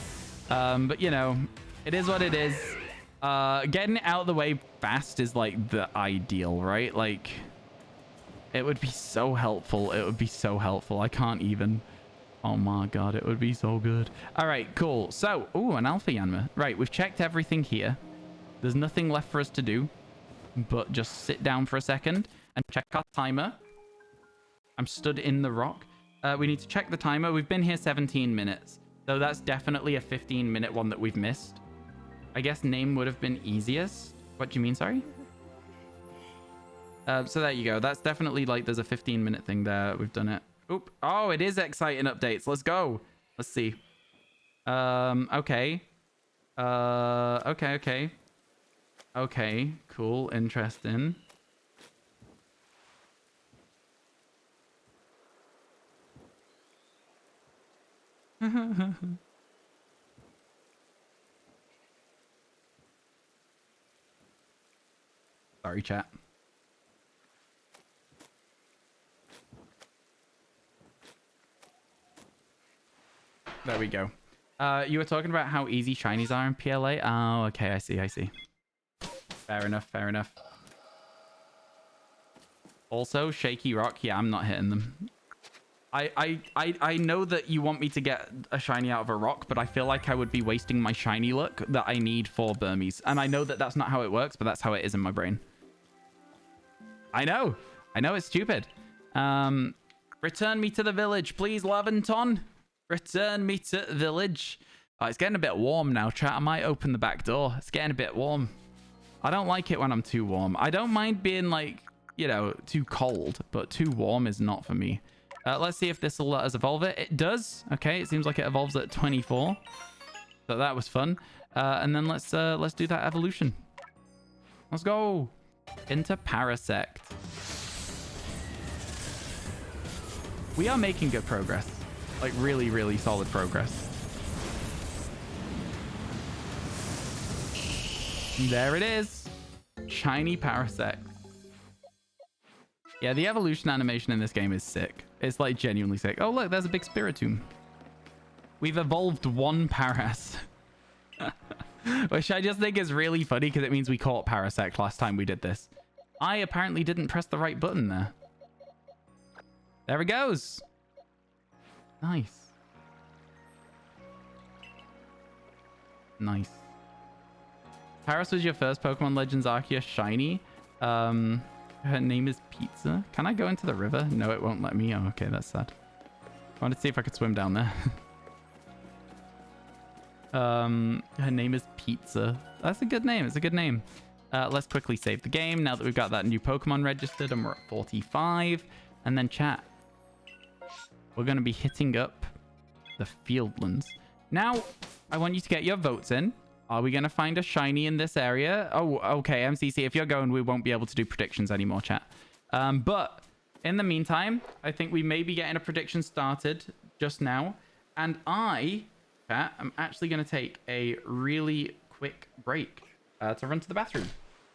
But, you know, it is what it is. Getting it out of the way fast is, like, the ideal, right? Like, it would be so helpful. It would be so helpful. I can't even. Oh, my God. It would be so good. All right, cool. So, ooh, an Alpha Yanma. Right, we've checked everything here. There's nothing left for us to do. But just sit down for a second and check our timer. I'm stood in the rock. We need to check the timer. We've been here 17 minutes. So that's definitely a 15-minute one that we've missed. I guess name would have been easiest. What do you mean, sorry? So there you go. That's definitely like there's a 15-minute thing there. We've done it. Oop. Oh, it is exciting updates. Let's go. Let's see. Okay. Okay. Okay. Cool. Interesting. Sorry, chat. There we go. You were talking about how easy shinies are in PLA. Oh, okay. I see. Fair enough. Also, Shaky Rock. Yeah, I'm not hitting them. I know that you want me to get a shiny out of a rock, but I feel like I would be wasting my shiny luck that I need for Burmies. And I know that that's not how it works, but that's how it is in my brain. I know it's stupid. Return me to the village, please, Laventon. Return me to the village. Oh, it's getting a bit warm now, chat. I might open the back door. It's getting a bit warm. I don't like it when I'm too warm. I don't mind being, like, you know, too cold, but too warm is not for me. Let's see if this will let us evolve it. It does. Okay, it seems like it evolves at 24. So that was fun. And then let's do that evolution. Let's go into Parasect. We are making good progress. Like really, really solid progress. There it is. Shiny Parasect. Yeah, the evolution animation in this game is sick. It's like genuinely sick. Oh, look, there's a big Spiritomb. We've evolved one Paras. Which I just think is really funny because it means we caught Parasect last time we did this. I apparently didn't press the right button there. There it goes. Nice. Nice. Paras was your first Pokemon Legends Arceus shiny. Her name is Pizza. Can I go into the river? No, it won't let me. Oh, okay, that's sad. I wanted to see if I could swim down there. Her name is Pizza. That's a good name. It's a good name. Let's quickly save the game now that we've got that new Pokemon registered and we're at 45. And then chat. we're going to be hitting up the Fieldlands. Now, I want you to get your votes in. Are we going to find a shiny in this area? Oh, okay, MCC, if you're going, we won't be able to do predictions anymore, chat. But in the meantime, I think we may be getting a prediction started just now. And chat, I'm actually going to take a really quick break to run to the bathroom.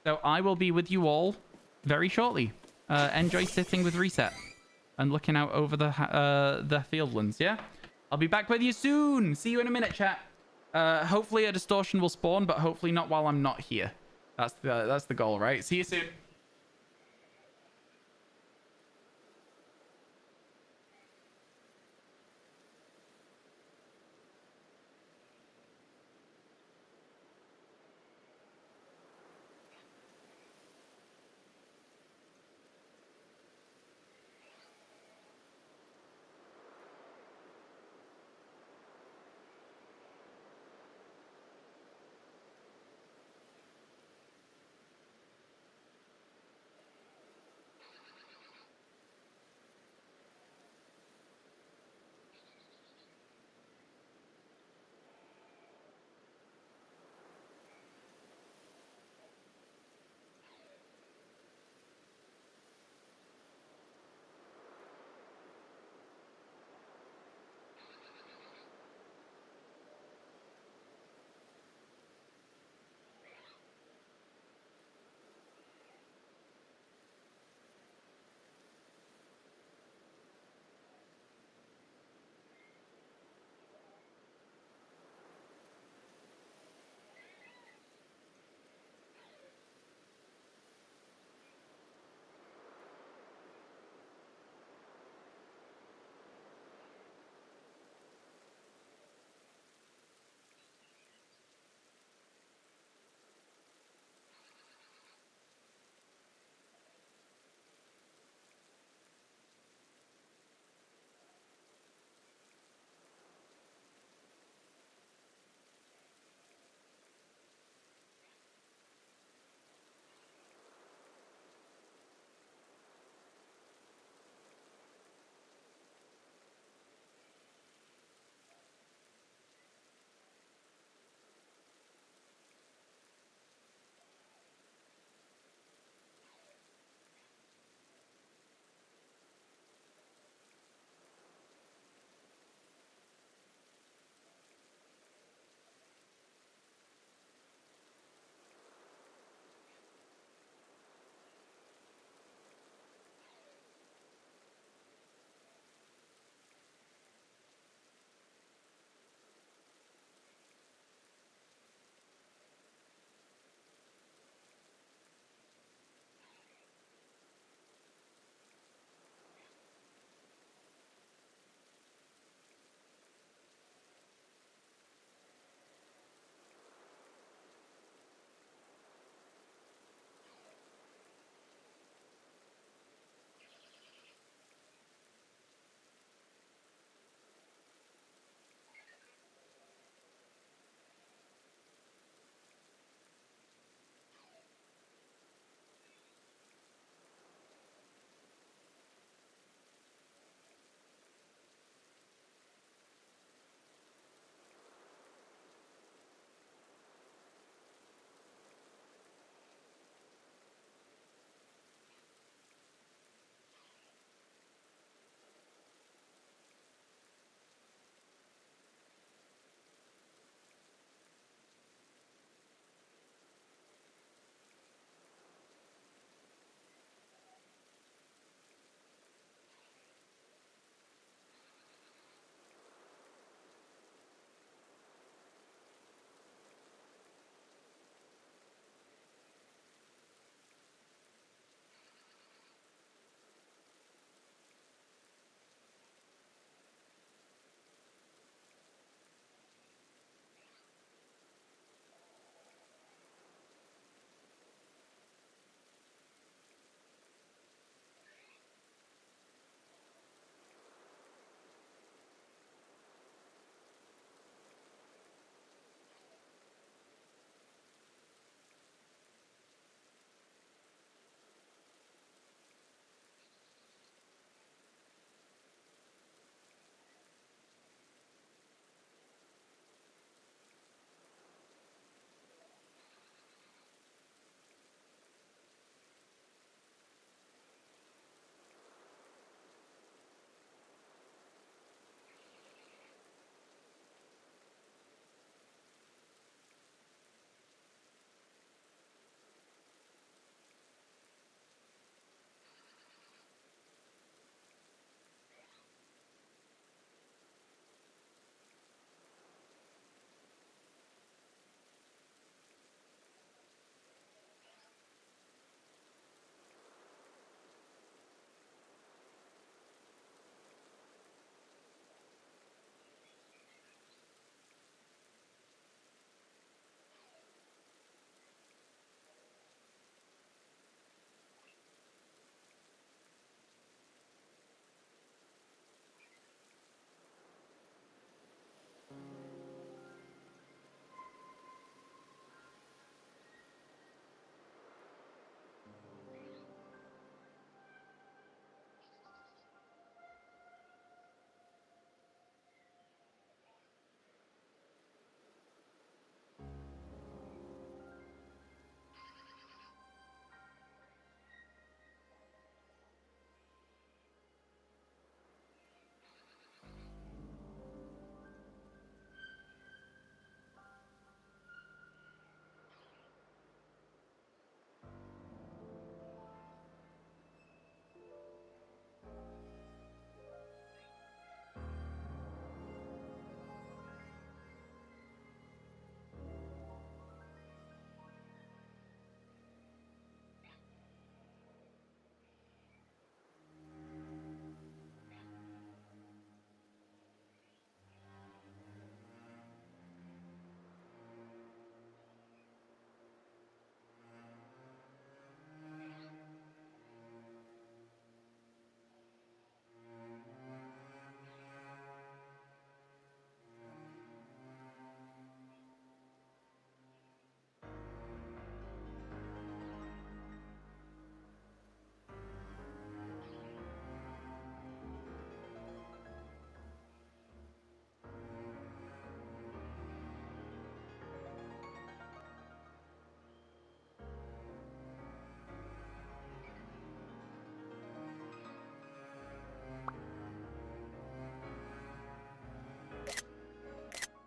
So I will be with you all very shortly. Enjoy sitting with Reset and looking out over the Fieldlands, yeah? I'll be back with you soon. See you in a minute, chat. Hopefully a distortion will spawn, but hopefully not while I'm not here. That's the goal, right? See you soon.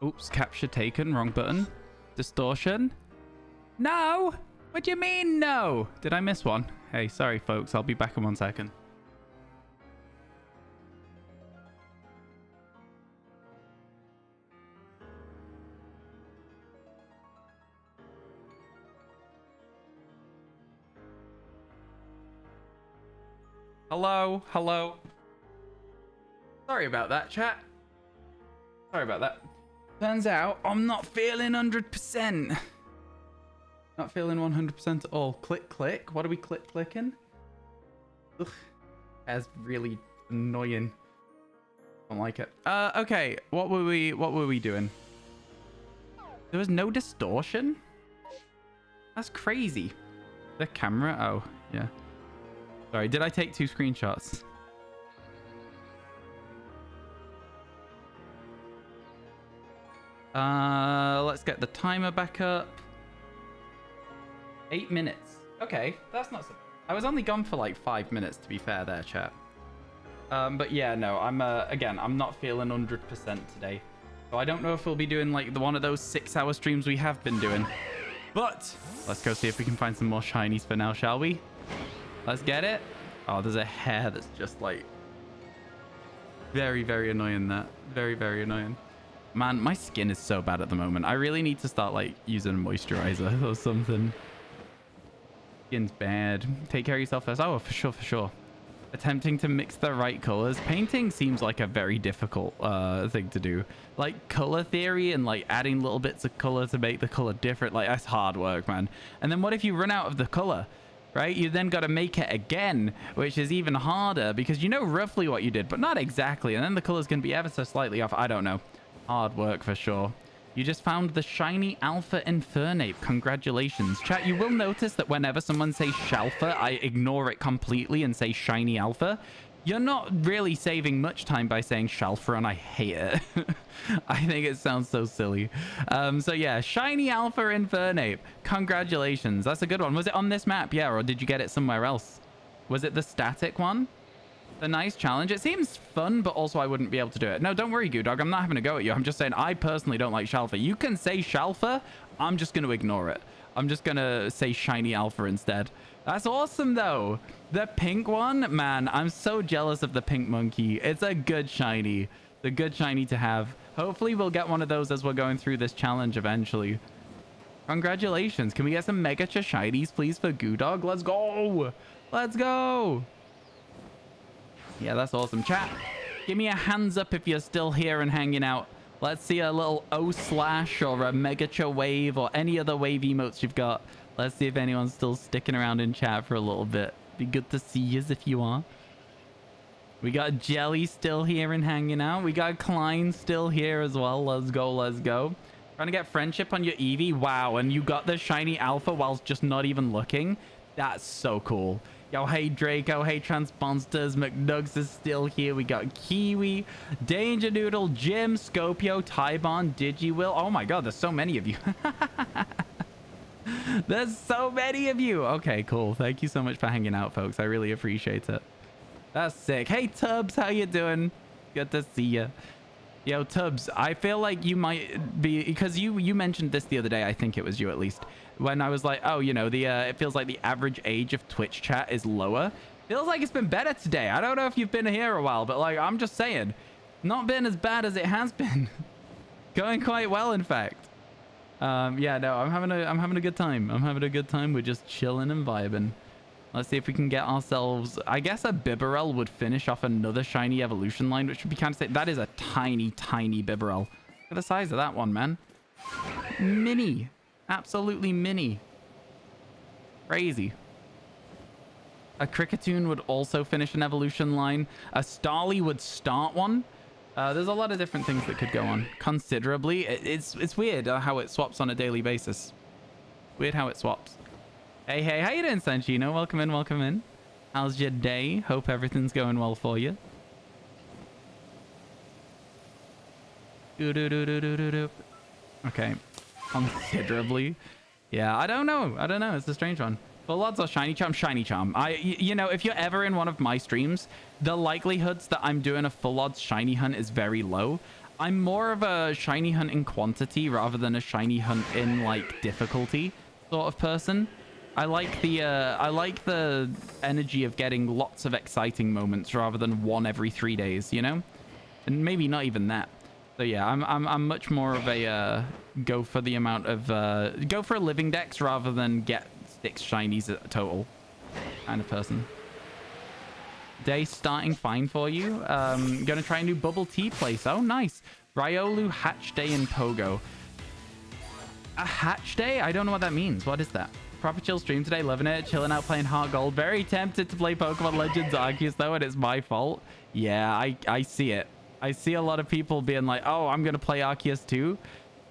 Oops, capture taken. Wrong button. Distortion. No! What do you mean, no? Did I miss one? Hey, sorry, folks. I'll be back in 1 second. Hello? Hello? Sorry about that, chat. Sorry about that. Turns out I'm not feeling 100%. Not feeling 100% at all. Click, click. What are we clicking? Ugh. That's really annoying. Don't like it. Okay. What were we doing? There was no distortion? That's crazy. The camera? Oh, yeah. Sorry, did I take 2 screenshots? Let's get the timer back up. 8 minutes. Okay, that's not so... I was only gone for like 5 minutes, to be fair there, chat. But yeah, no, again, I'm not feeling 100% today. So I don't know if we'll be doing like one of those 6-hour streams we have been doing. But let's go see if we can find some more shinies for now, shall we? Let's get it. Oh, there's a hair that's just like... Very, very annoying, that. Very, very annoying. Man, my skin is so bad at the moment. I really need to start like using a moisturizer or something. Skin's bad. Take care of yourself first. Oh, for sure, for sure. Attempting to mix the right colors. Painting seems like a very difficult thing to do. Like color theory and like adding little bits of color to make the color different. Like that's hard work, man. And then what if you run out of the color? Right? You then got to make it again, which is even harder because you know roughly what you did, but not exactly. And then the color's going to be ever so slightly off. I don't know. Hard work for sure. You just found the shiny Alpha Infernape. Congratulations. Chat, you will notice that whenever someone says Shalfa, I ignore it completely and say shiny Alpha. You're not really saving much time by saying Shalfa, and I hate it. I think it sounds so silly. So yeah, shiny Alpha Infernape. Congratulations. That's a good one. Was it on this map? Yeah, or did you get it somewhere else? Was it the static one? A nice challenge. It seems fun, but also I wouldn't be able to do it. No, don't worry, Goodog. I'm not having a go at you. I'm just saying I personally don't like Shalfa. You can say Shalfa. I'm just going to ignore it. I'm just going to say shiny Alpha instead. That's awesome, though. The pink one, man, I'm so jealous of the pink monkey. It's a good shiny. It's a good shiny to have. Hopefully, we'll get one of those as we're going through this challenge eventually. Congratulations. Can we get some Mega shinies, please, for Goodog? Let's go. Let's go. Yeah, that's awesome. Chat, give me a hands up if you're still here and hanging out. Let's see a little O slash or a Megacha wave or any other wave emotes you've got. Let's see if anyone's still sticking around in chat for a little bit. Be good to see you if you are. We got Jelly still here and hanging out. We got Klein still here as well. Let's go, let's go. Trying to get friendship on your Eevee. Wow, and you got the shiny Alpha whilst just not even looking. That's so cool. Yo, hey Draco, hey Transponsters, McNugs is still here. We got Kiwi, Danger Noodle, Jim, Scopio, Tybon, Digiwill. Oh my god, there's so many of you. There's so many of you. Okay, cool. Thank you so much for hanging out, folks. I really appreciate it. That's sick. Hey Tubbs, how you doing? Good to see you. Yo, Tubbs, I feel like you might be, because you mentioned this the other day. I think it was you at least. When I was like, oh, you know, it feels like the average age of Twitch chat is lower. Feels like it's been better today. I don't know if you've been here a while, but like, I'm just saying, not been as bad as it has been. Going quite well, in fact. Yeah, no, I'm having a good time. I'm having a good time. We're just chilling and vibing. Let's see if we can get ourselves, I guess a Bibarel would finish off another shiny evolution line, which would be kind of sick. That is a tiny, tiny Bibarel. Look at the size of that one, man. Mini. Absolutely mini. Crazy. A Cricketune would also finish an evolution line. A Starly would start one. There's a lot of different things that could go on. Considerably. It's weird how it swaps on a daily basis. Weird how it swaps. Hey, hey, how you doing, Sanchino? Welcome in, welcome in. How's your day? Hope everything's going well for you. Okay. Considerably. Yeah, I don't know. It's a strange one. Full odds or shiny charm? Shiny charm. You know, if you're ever in one of my streams, the likelihoods that I'm doing a full odds shiny hunt is very low. I'm more of a shiny hunt in quantity rather than a shiny hunt in like difficulty sort of person. I like the energy of getting lots of exciting moments rather than one every 3 days, you know? And maybe not even that. So yeah, I'm much more of a go for the amount of go for a living dex rather than get 6 shinies at a total kind of person. Day starting fine for you. Gonna try a new bubble tea place. Oh, nice. Riolu hatch day in Pogo. A hatch day? I don't know what that means. What is that? Proper chill stream today. Loving it. Chilling out playing Heart Gold. Very tempted to play Pokemon Legends Arceus though, and it's my fault. Yeah, I see it. I see a lot of people being like, oh, I'm gonna play Arceus too.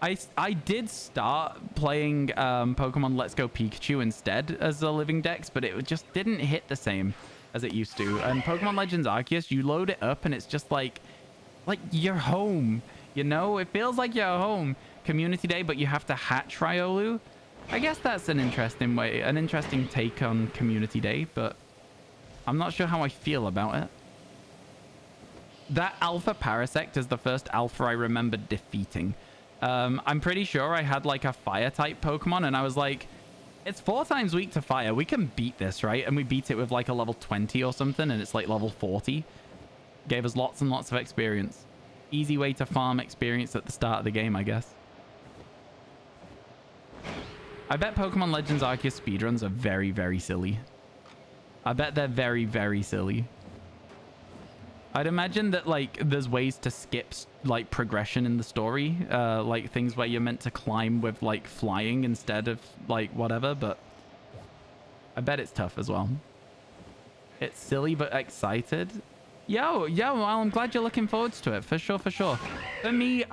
I did start playing Pokemon Let's Go Pikachu instead as a living dex, but it just didn't hit the same as it used to. And Pokemon Legends Arceus, you load it up and it's just like you're home, you know? It feels like you're home. Community day, but you have to hatch Riolu. I guess that's an interesting way, an interesting take on Community Day, but I'm not sure how I feel about it. That Alpha Parasect is the first Alpha I remember defeating. I'm pretty sure I had like a fire type Pokemon and I was like, it's 4 times weak to fire. We can beat this, right? And we beat it with like a level 20 or something and it's like level 40. Gave us lots and lots of experience. Easy way to farm experience at the start of the game, I guess. I bet Pokemon Legends Arceus speedruns are very, very silly. I bet they're very, very silly. I'd imagine that like there's ways to skip like progression in the story, like things where you're meant to climb with like flying instead of like whatever, but I bet it's tough as well. It's silly but excited. Yo, well, I'm glad you're looking forward to it, for sure, for sure. For me,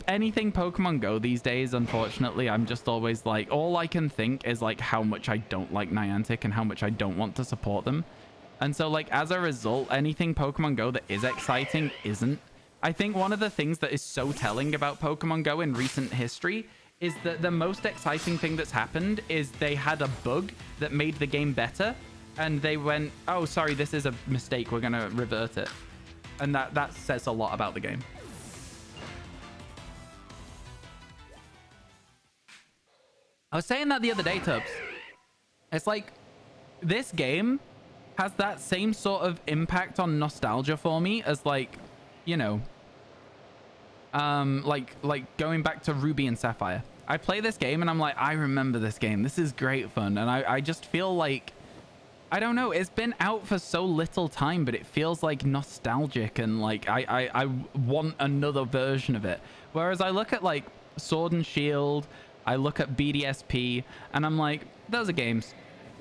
anything Pokemon Go these days, unfortunately, I'm just always like, all I can think is like how much I don't like Niantic and how much I don't want to support them. And so like as a result, anything Pokemon Go that is exciting isn't. I think one of the things that is so telling about Pokemon Go in recent history is that the most exciting thing that's happened is they had a bug that made the game better. And they went, oh, sorry, this is a mistake. We're going to revert it. And that says a lot about the game. I was saying that the other day, Tubbs. It's like this game has that same sort of impact on nostalgia for me as like, you know, like going back to Ruby and Sapphire. I play this game and I'm like, I remember this game. This is great fun. And I just feel like, I don't know, it's been out for so little time, but it feels like nostalgic and like I want another version of it. Whereas I look at like Sword and Shield, I look at BDSP, and I'm like, those are games.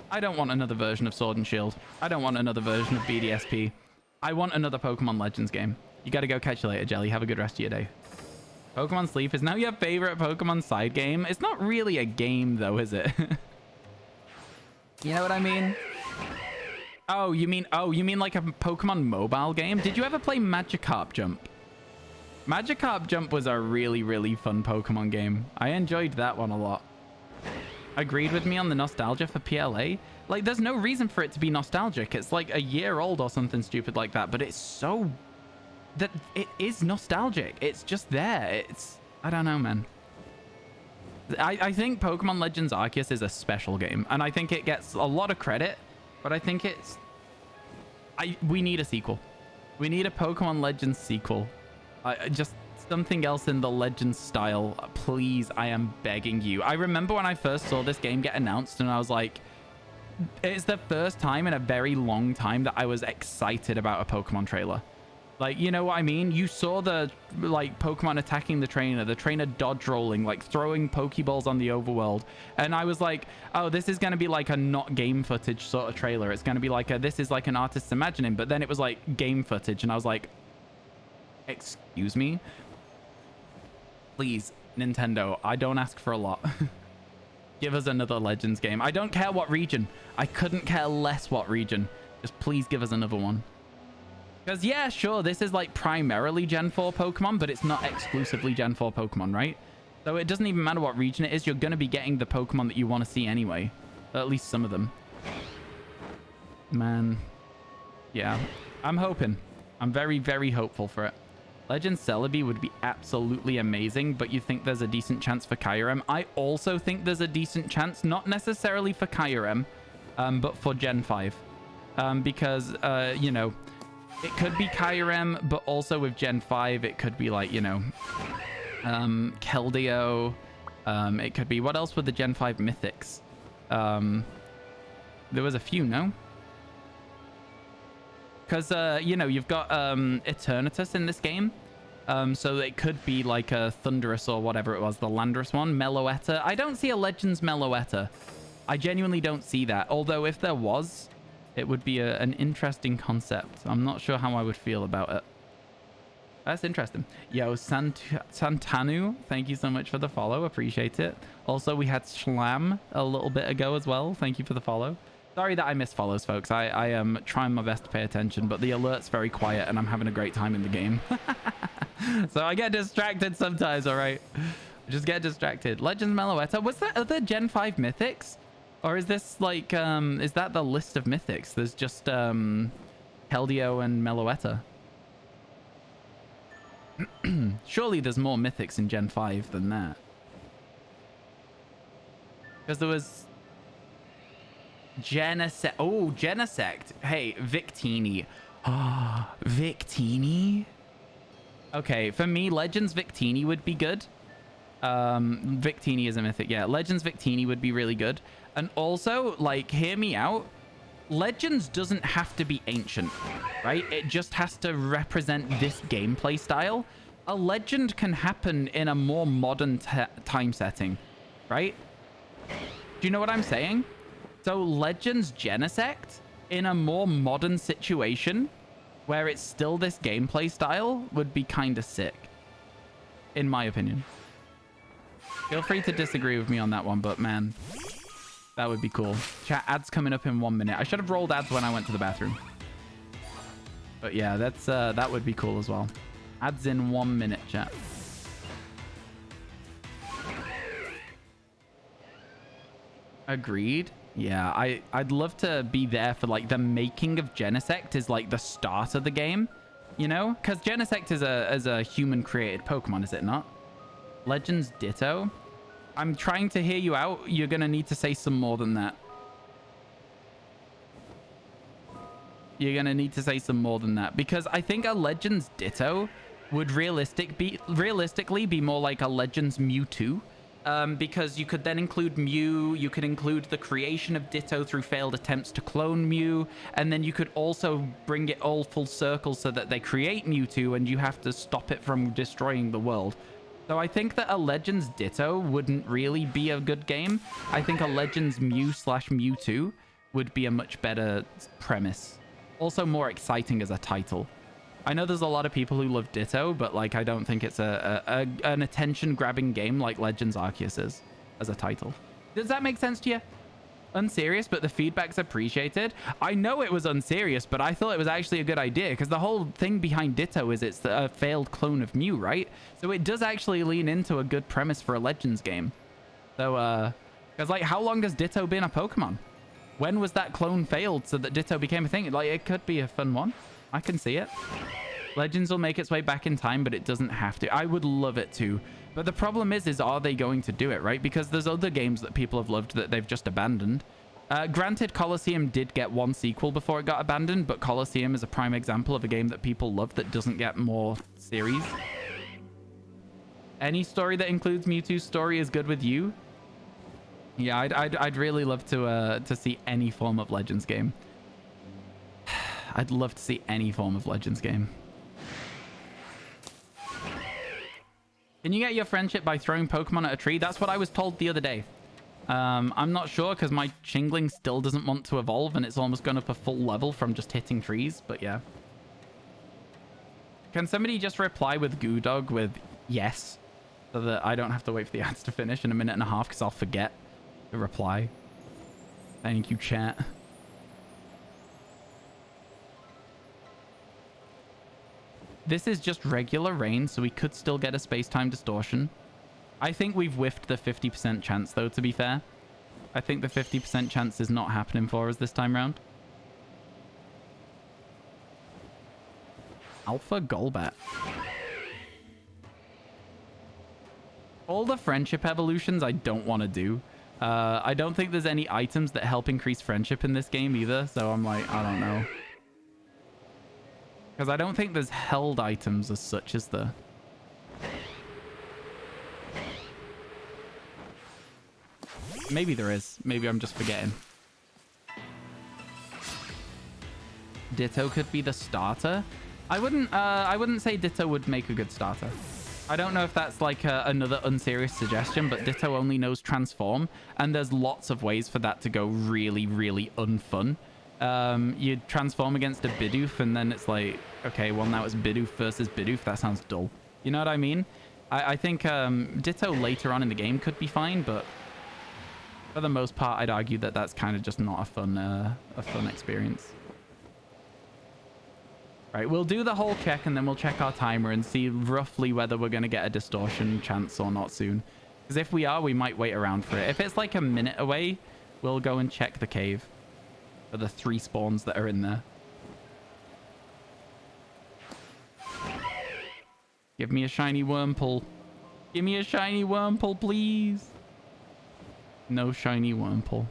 I don't want another version of Sword and Shield. I don't want another version of BDSP. I want another Pokemon Legends game. You gotta go, catch you later, Jelly. Have a good rest of your day. Pokemon Sleep is now your favorite Pokemon side game. It's not really a game though, is it? You know what I mean? Oh, you mean like a Pokemon mobile game? Did you ever play Magikarp Jump? Magikarp Jump was a really, really fun Pokemon game. I enjoyed that one a lot. Agreed with me on the nostalgia for PLA? Like, there's no reason for it to be nostalgic. It's like a year old or something stupid like that, but it's so... that it is nostalgic. It's just there. It's... I don't know, man. I think Pokemon Legends Arceus is a special game, and I think it gets a lot of credit. But I think it's... we need a sequel. We need a Pokemon Legends sequel. Just something else in the Legends style. Please, I am begging you. I remember when I first saw this game get announced and I was like... It's the first time in a very long time that I was excited about a Pokemon trailer. Like, you know what I mean? You saw the, like, Pokemon attacking the trainer dodge rolling, like, throwing Pokeballs on the overworld. And I was like, oh, this is going to be, like, a not game footage sort of trailer. It's going to be like this is, like, an artist's imagining. But then it was, like, game footage. And I was like, excuse me? Please, Nintendo, I don't ask for a lot. Give us another Legends game. I don't care what region. I couldn't care less what region. Just please give us another one. Because, yeah, sure, this is, like, primarily Gen 4 Pokemon, but it's not exclusively Gen 4 Pokemon, right? So it doesn't even matter what region it is. You're going to be getting the Pokemon that you want to see anyway. At least some of them. Man. Yeah. I'm hoping. I'm very, very hopeful for it. Legend Celebi would be absolutely amazing, but you think there's a decent chance for Kyurem? I also think there's a decent chance, not necessarily for Kyurem, but for Gen 5. Because, you know, it could be Kyurem, but also with Gen 5, it could be like, you know, Keldeo. It could be, what else were the Gen 5 mythics? There was a few, no? Because, you know, you've got Eternatus in this game. So it could be like a Thundurus or whatever it was, the Landorus one. Meloetta. I don't see a Legends Meloetta. I genuinely don't see that. Although if there was, it would be an interesting concept. I'm not sure how I would feel about it. That's interesting. Yo, Santanu, thank you so much for the follow. Appreciate it. Also, we had Schlam a little bit ago as well. Thank you for the follow. Sorry that I missed follows, folks. I am trying my best to pay attention, but the alert's very quiet and I'm having a great time in the game. So I get distracted sometimes, all right? Just get distracted. Legends Meloetta. Was that other Gen 5 mythics? Or is this like, is that the list of mythics? There's just Keldeo and Meloetta. Surely there's more mythics in Gen 5 than that. Because there was Genesect. Oh, Genesect. Hey, Victini. Ah, Victini. Okay, for me, Legends Victini would be good. Victini is a mythic. Yeah, Legends Victini would be really good. And also, like, hear me out. Legends doesn't have to be ancient, right? It just has to represent this gameplay style. A legend can happen in a more modern time setting, right? Do you know what I'm saying? So Legends Genesect in a more modern situation where it's still this gameplay style would be kind of sick, in my opinion. Feel free to disagree with me on that one, but man, that would be cool. Chat, ads coming up in 1 minute. I should have rolled ads when I went to the bathroom. But yeah, that's that would be cool as well. Ads in 1 minute, chat. Agreed. Yeah, I'd love to be there for like the making of Genesect is like the start of the game, you know? Because Genesect is a human created Pokemon, is it not? Legends Ditto. I'm trying to hear you out. You're gonna need to say some more than that. You're gonna need to say some more than that, because I think a Legends Ditto would realistically be more like a Legends Mewtwo. Because you could then include Mew, you could include the creation of Ditto through failed attempts to clone Mew, and then you could also bring it all full circle so that they create Mewtwo and you have to stop it from destroying the world. So I think that a Legends Ditto wouldn't really be a good game. I think a Legends Mew/Mewtwo would be a much better premise. Also more exciting as a title. I know there's a lot of people who love Ditto, but like I don't think it's an attention-grabbing game like Legends Arceus is as a title. Does that make sense to you? Unserious, but the feedback's appreciated. I know it was unserious, but I thought it was actually a good idea because the whole thing behind Ditto is it's a failed clone of Mew, right? So it does actually lean into a good premise for a Legends game. So, because like how long has Ditto been a Pokemon? When was that clone failed so that Ditto became a thing? Like it could be a fun one. I can see it. Legends will make its way back in time, but it doesn't have to. I would love it to. But the problem is are they going to do it, right? Because there's other games that people have loved that they've just abandoned. Granted, Colosseum did get one sequel before it got abandoned, but Colosseum is a prime example of a game that people love that doesn't get more series. Any story that includes Mewtwo's story is good with you. Yeah, I'd really love to see any form of Legends game. I'd love to see any form of Legends game. Can you get your friendship by throwing Pokemon at a tree? That's what I was told the other day. I'm not sure because my Chingling still doesn't want to evolve and it's almost gone up a full level from just hitting trees, but yeah. Can somebody just reply with Goodog with yes, so that I don't have to wait for the ads to finish in a minute and a half because I'll forget to reply. Thank you, chat. This is just regular rain, so we could still get a space-time distortion. I think we've whiffed the 50% chance, though, to be fair. I think the 50% chance is not happening for us this time round. Alpha Golbat. All the friendship evolutions I don't want to do. I don't think there's any items that help increase friendship in this game either. So I'm like, I don't know. Because I don't think there's held items as such as the... Maybe there is. Maybe I'm just forgetting. Ditto could be the starter. I wouldn't say Ditto would make a good starter. I don't know if that's like another unserious suggestion, but Ditto only knows transform, and there's lots of ways for that to go really, really unfun. You transform against a Bidoof, and then it's like, okay, well now it's Bidoof versus Bidoof. That sounds dull. You know what I mean? I think Ditto later on in the game could be fine, but for the most part, I'd argue that that's kind of just not a fun experience. Right, we'll do the whole check and then we'll check our timer and see roughly whether we're going to get a distortion chance or not soon. Because if we are, we might wait around for it. If it's like a minute away, we'll go and check the cave for the 3 spawns that are in there. Give me a shiny Wurmple. Give me a shiny Wurmple, please. No shiny Wurmple.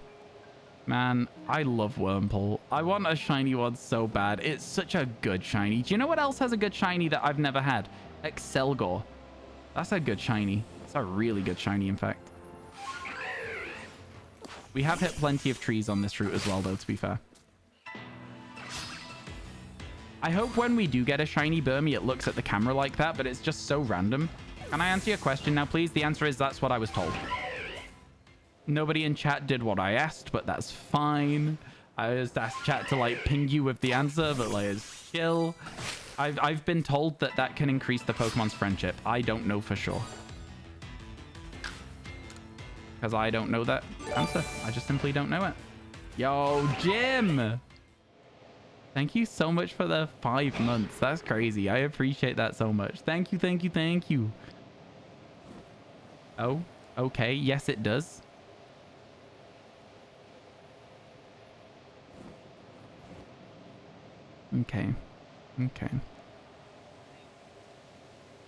Man, I love Wurmple. I want a shiny one so bad. It's such a good shiny. Do you know what else has a good shiny that I've never had? Excelgor. That's a good shiny. It's a really good shiny, in fact. We have hit plenty of trees on this route as well, though, to be fair. I hope when we do get a shiny Burmy, it looks at the camera like that, but it's just so random. Can I answer your question now, please? The answer is that's what I was told. Nobody in chat did what I asked, but that's fine. I just asked chat to like ping you with the answer, but like it's chill. I've been told that that can increase the Pokemon's friendship. I don't know for sure. Because I don't know that answer. I just simply don't know it. Yo, Jim! Thank you so much for the 5 months. That's crazy. I appreciate that so much. Thank you, thank you, thank you. Oh, okay. Yes, it does. Okay. Okay.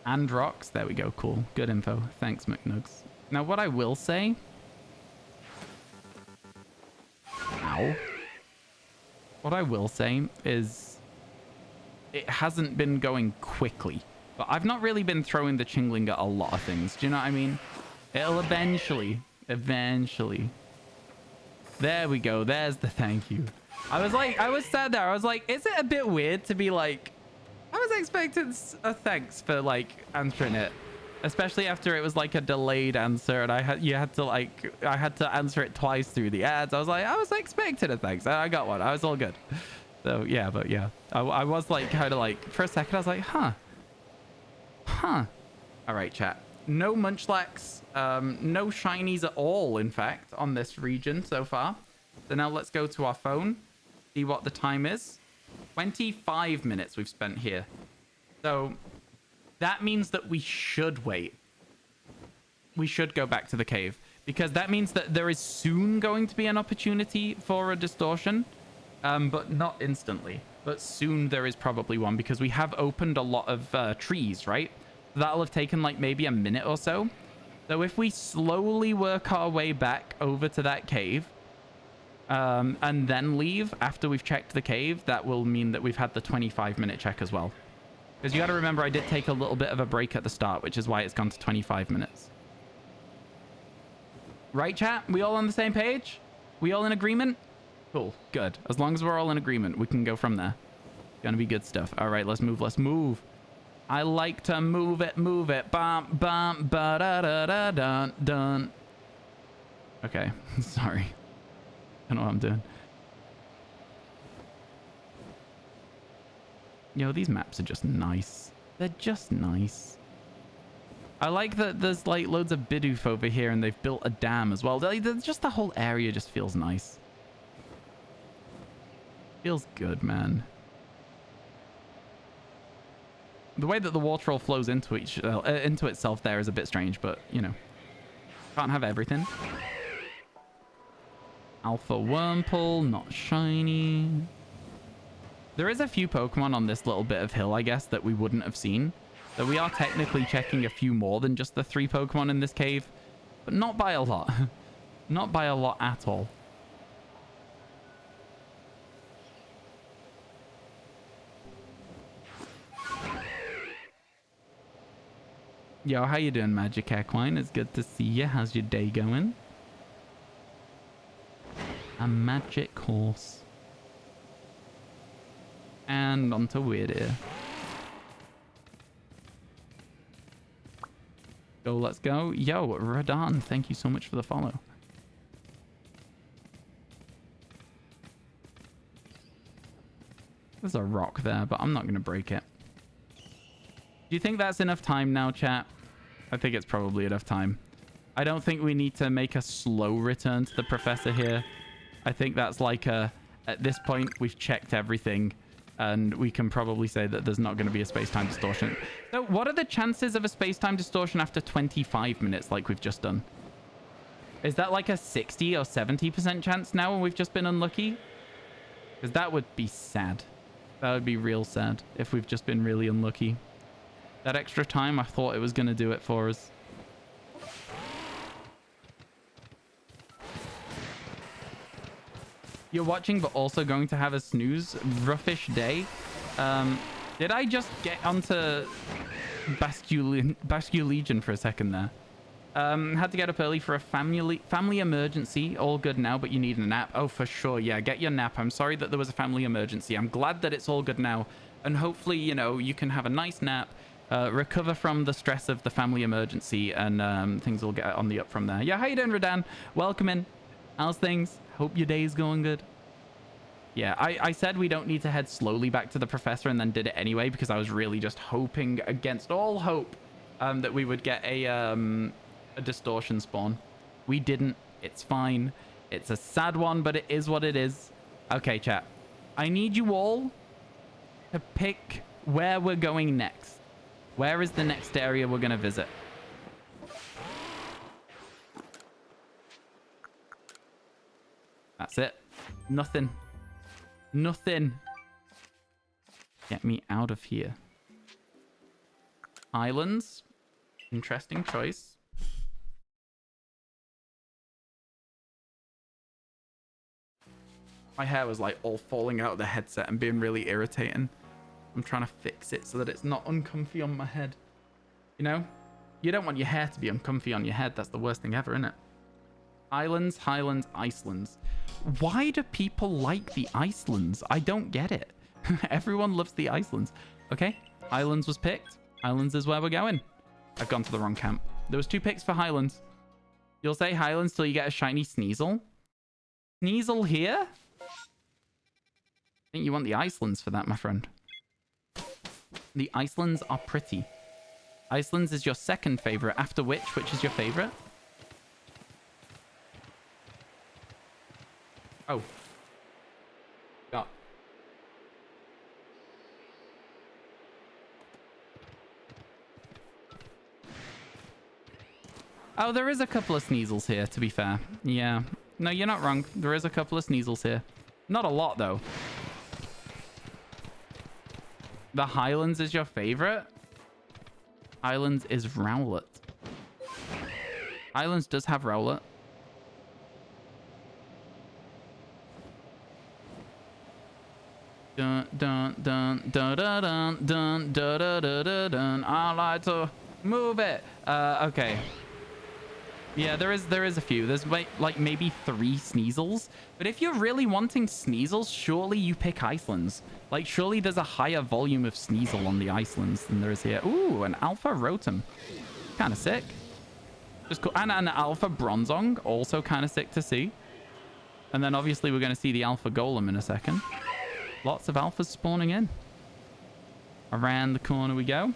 And rocks. There we go. Cool. Good info. Thanks, McNugs. Now, what I will say... Ow. What I will say is... It hasn't been going quickly. But I've not really been throwing the Chingling at a lot of things. Do you know what I mean? It'll eventually... Eventually. There we go. There's the thank you. I was sat there. I was like, is it a bit weird to be like... I was expecting a thanks for like answering it. Especially after it was like a delayed answer and I had to answer it twice through the ads. I was expecting a thanks. I got one. I was all good. So yeah, but yeah. I was like kind of like, for a second I was like, huh. All right, chat. No Munchlax, no shinies at all, in fact, on this region so far. So now let's go to our phone, see what the time is. 25 minutes we've spent here. So that means that we should wait. We should go back to the cave because that means that there is soon going to be an opportunity for a distortion, but not instantly. But soon there is probably one because we have opened a lot of trees, right? That'll have taken like maybe a minute or so. So if we slowly work our way back over to that cave, and then leave after we've checked the cave, that will mean that we've had the 25-minute check as well. Because you got to remember, I did take a little bit of a break at the start, which is why it's gone to 25 minutes. Right, chat? We all on the same page? We all in agreement? Cool. Good. As long as we're all in agreement, we can go from there. Gonna be good stuff. All right, let's move. Let's move. I like to move it, move it. Bum, bum, ba-da-da-da-dun, dun. Okay. Sorry. I don't know what I'm doing. Yo, these maps are just nice. They're just nice. I like that there's like loads of Bidoof over here and they've built a dam as well. Just the whole area just feels nice. Feels good, man. The way that the water all flows into itself there is a bit strange, but you know, can't have everything. Alpha Wurmple, not shiny. There is a few Pokemon on this little bit of hill, I guess, that we wouldn't have seen. So we are technically checking a few more than just the 3 Pokemon in this cave, but not by a lot. Not by a lot at all. Yo, how you doing, Magic Equine? It's good to see you. How's your day going? A magic horse. And onto Weird Ear. Go, let's go. Yo, Radan, thank you so much for the follow. There's a rock there, but I'm not going to break it. Do you think that's enough time now, chat? I think it's probably enough time. I don't think we need to make a slow return to the professor here. I think that's like a... At this point, we've checked everything. And we can probably say that there's not going to be a space-time distortion. So what are the chances of a space-time distortion after 25 minutes like we've just done? Is that like a 60 or 70% chance now when we've just been unlucky? Because that would be sad. That would be real sad if we've just been really unlucky. That extra time, I thought it was going to do it for us. You're watching, but also going to have a snooze. Roughish day. Did I just get onto Bascule Legion for a second there? Had to get up early for a family emergency. All good now, but you need a nap. Oh, for sure. Yeah, get your nap. I'm sorry that there was a family emergency. I'm glad that it's all good now. And hopefully, you know, you can have a nice nap. Recover from the stress of the family emergency, and things will get on the up from there. Yeah, how you doing, Radan? Welcome in. How's things? Hope your day's going good. Yeah, I said we don't need to head slowly back to the professor and then did it anyway because I was really just hoping against all hope that we would get a distortion spawn. We didn't. It's fine. It's a sad one, but it is what it is. Okay, chat. I need you all to pick where we're going next. Where is the next area we're going to visit? That's it. Nothing. Nothing. Get me out of here. Islands. Interesting choice. My hair was like all falling out of the headset and being really irritating. I'm trying to fix it so that it's not uncomfy on my head. You know? You don't want your hair to be uncomfy on your head. That's the worst thing ever, isn't it? Islands, Highlands, Icelands. Why do people like the Icelands? I don't get it. Everyone loves the Icelands. Okay, Highlands was picked. Highlands is where we're going. I've gone to the wrong camp. There was 2 picks for Highlands. You'll say Highlands till you get a shiny Sneasel. Sneasel here? I think you want the Icelands for that, my friend. The Icelands are pretty. Icelands is your second favorite. After which is your favorite? Oh. Got. Oh, there is a couple of Sneasels here, to be fair. Yeah. No, you're not wrong. There is a couple of Sneasels here. Not a lot, though. The Highlands is your favorite? Highlands is Rowlet. Highlands does have Rowlet. Dun dun dun dun dun dun dun dun dun dun dun. I like to move it. Okay. Yeah, there is a few. There's like maybe 3 Sneasels. But if you're really wanting Sneasels, surely you pick Icelands. Like, surely there's a higher volume of Sneasel on the Icelands than there is here. Ooh, an Alpha Rotom. Kind of sick. Just cool. And an Alpha Bronzong. Also kind of sick to see. And then obviously we're going to see the Alpha Golem in a second. Lots of Alphas spawning in. Around the corner we go.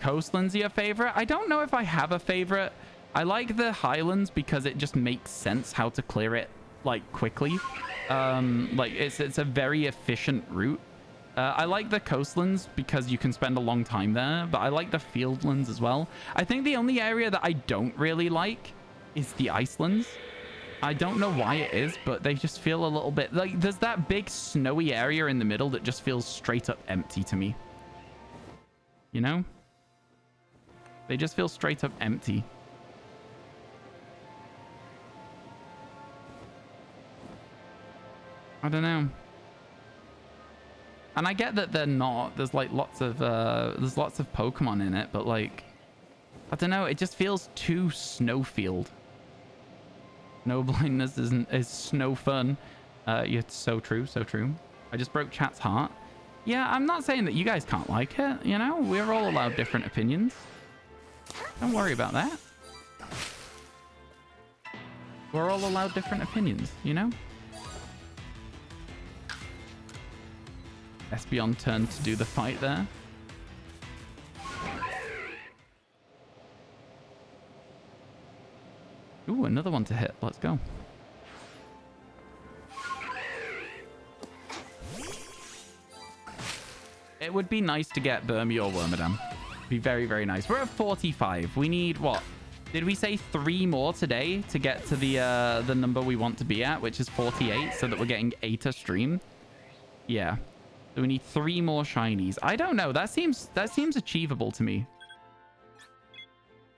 Coastlands are your favorite? I don't know if I have a favorite. I like the Highlands because it just makes sense how to clear it, like, quickly. Like, it's a very efficient route. I like the Coastlands because you can spend a long time there, but I like the Fieldlands as well. I think the only area that I don't really like is the Icelands. I don't know why it is, but they just feel a little bit... Like, there's that big snowy area in the middle that just feels straight up empty to me. You know? They just feel straight up empty. I don't know. And I get that they're not. There's like lots of Pokemon in it, but like, I don't know. It just feels too Snowfield. No blindness is snow fun. It's so true, so true. I just broke chat's heart. Yeah, I'm not saying that you guys can't like it. You know, we're all allowed different opinions. Don't worry about that. We're all allowed different opinions, you know? Espeon turned to do the fight there. Ooh, another one to hit. Let's go. It would be nice to get Burmy or Wormadam. Be very, very nice. We're at 45. We need, what? Did we say 3 more today to get to the number we want to be at, which is 48, so that we're getting 8 a stream? Yeah. So we need 3 more shinies. I don't know. That seems achievable to me.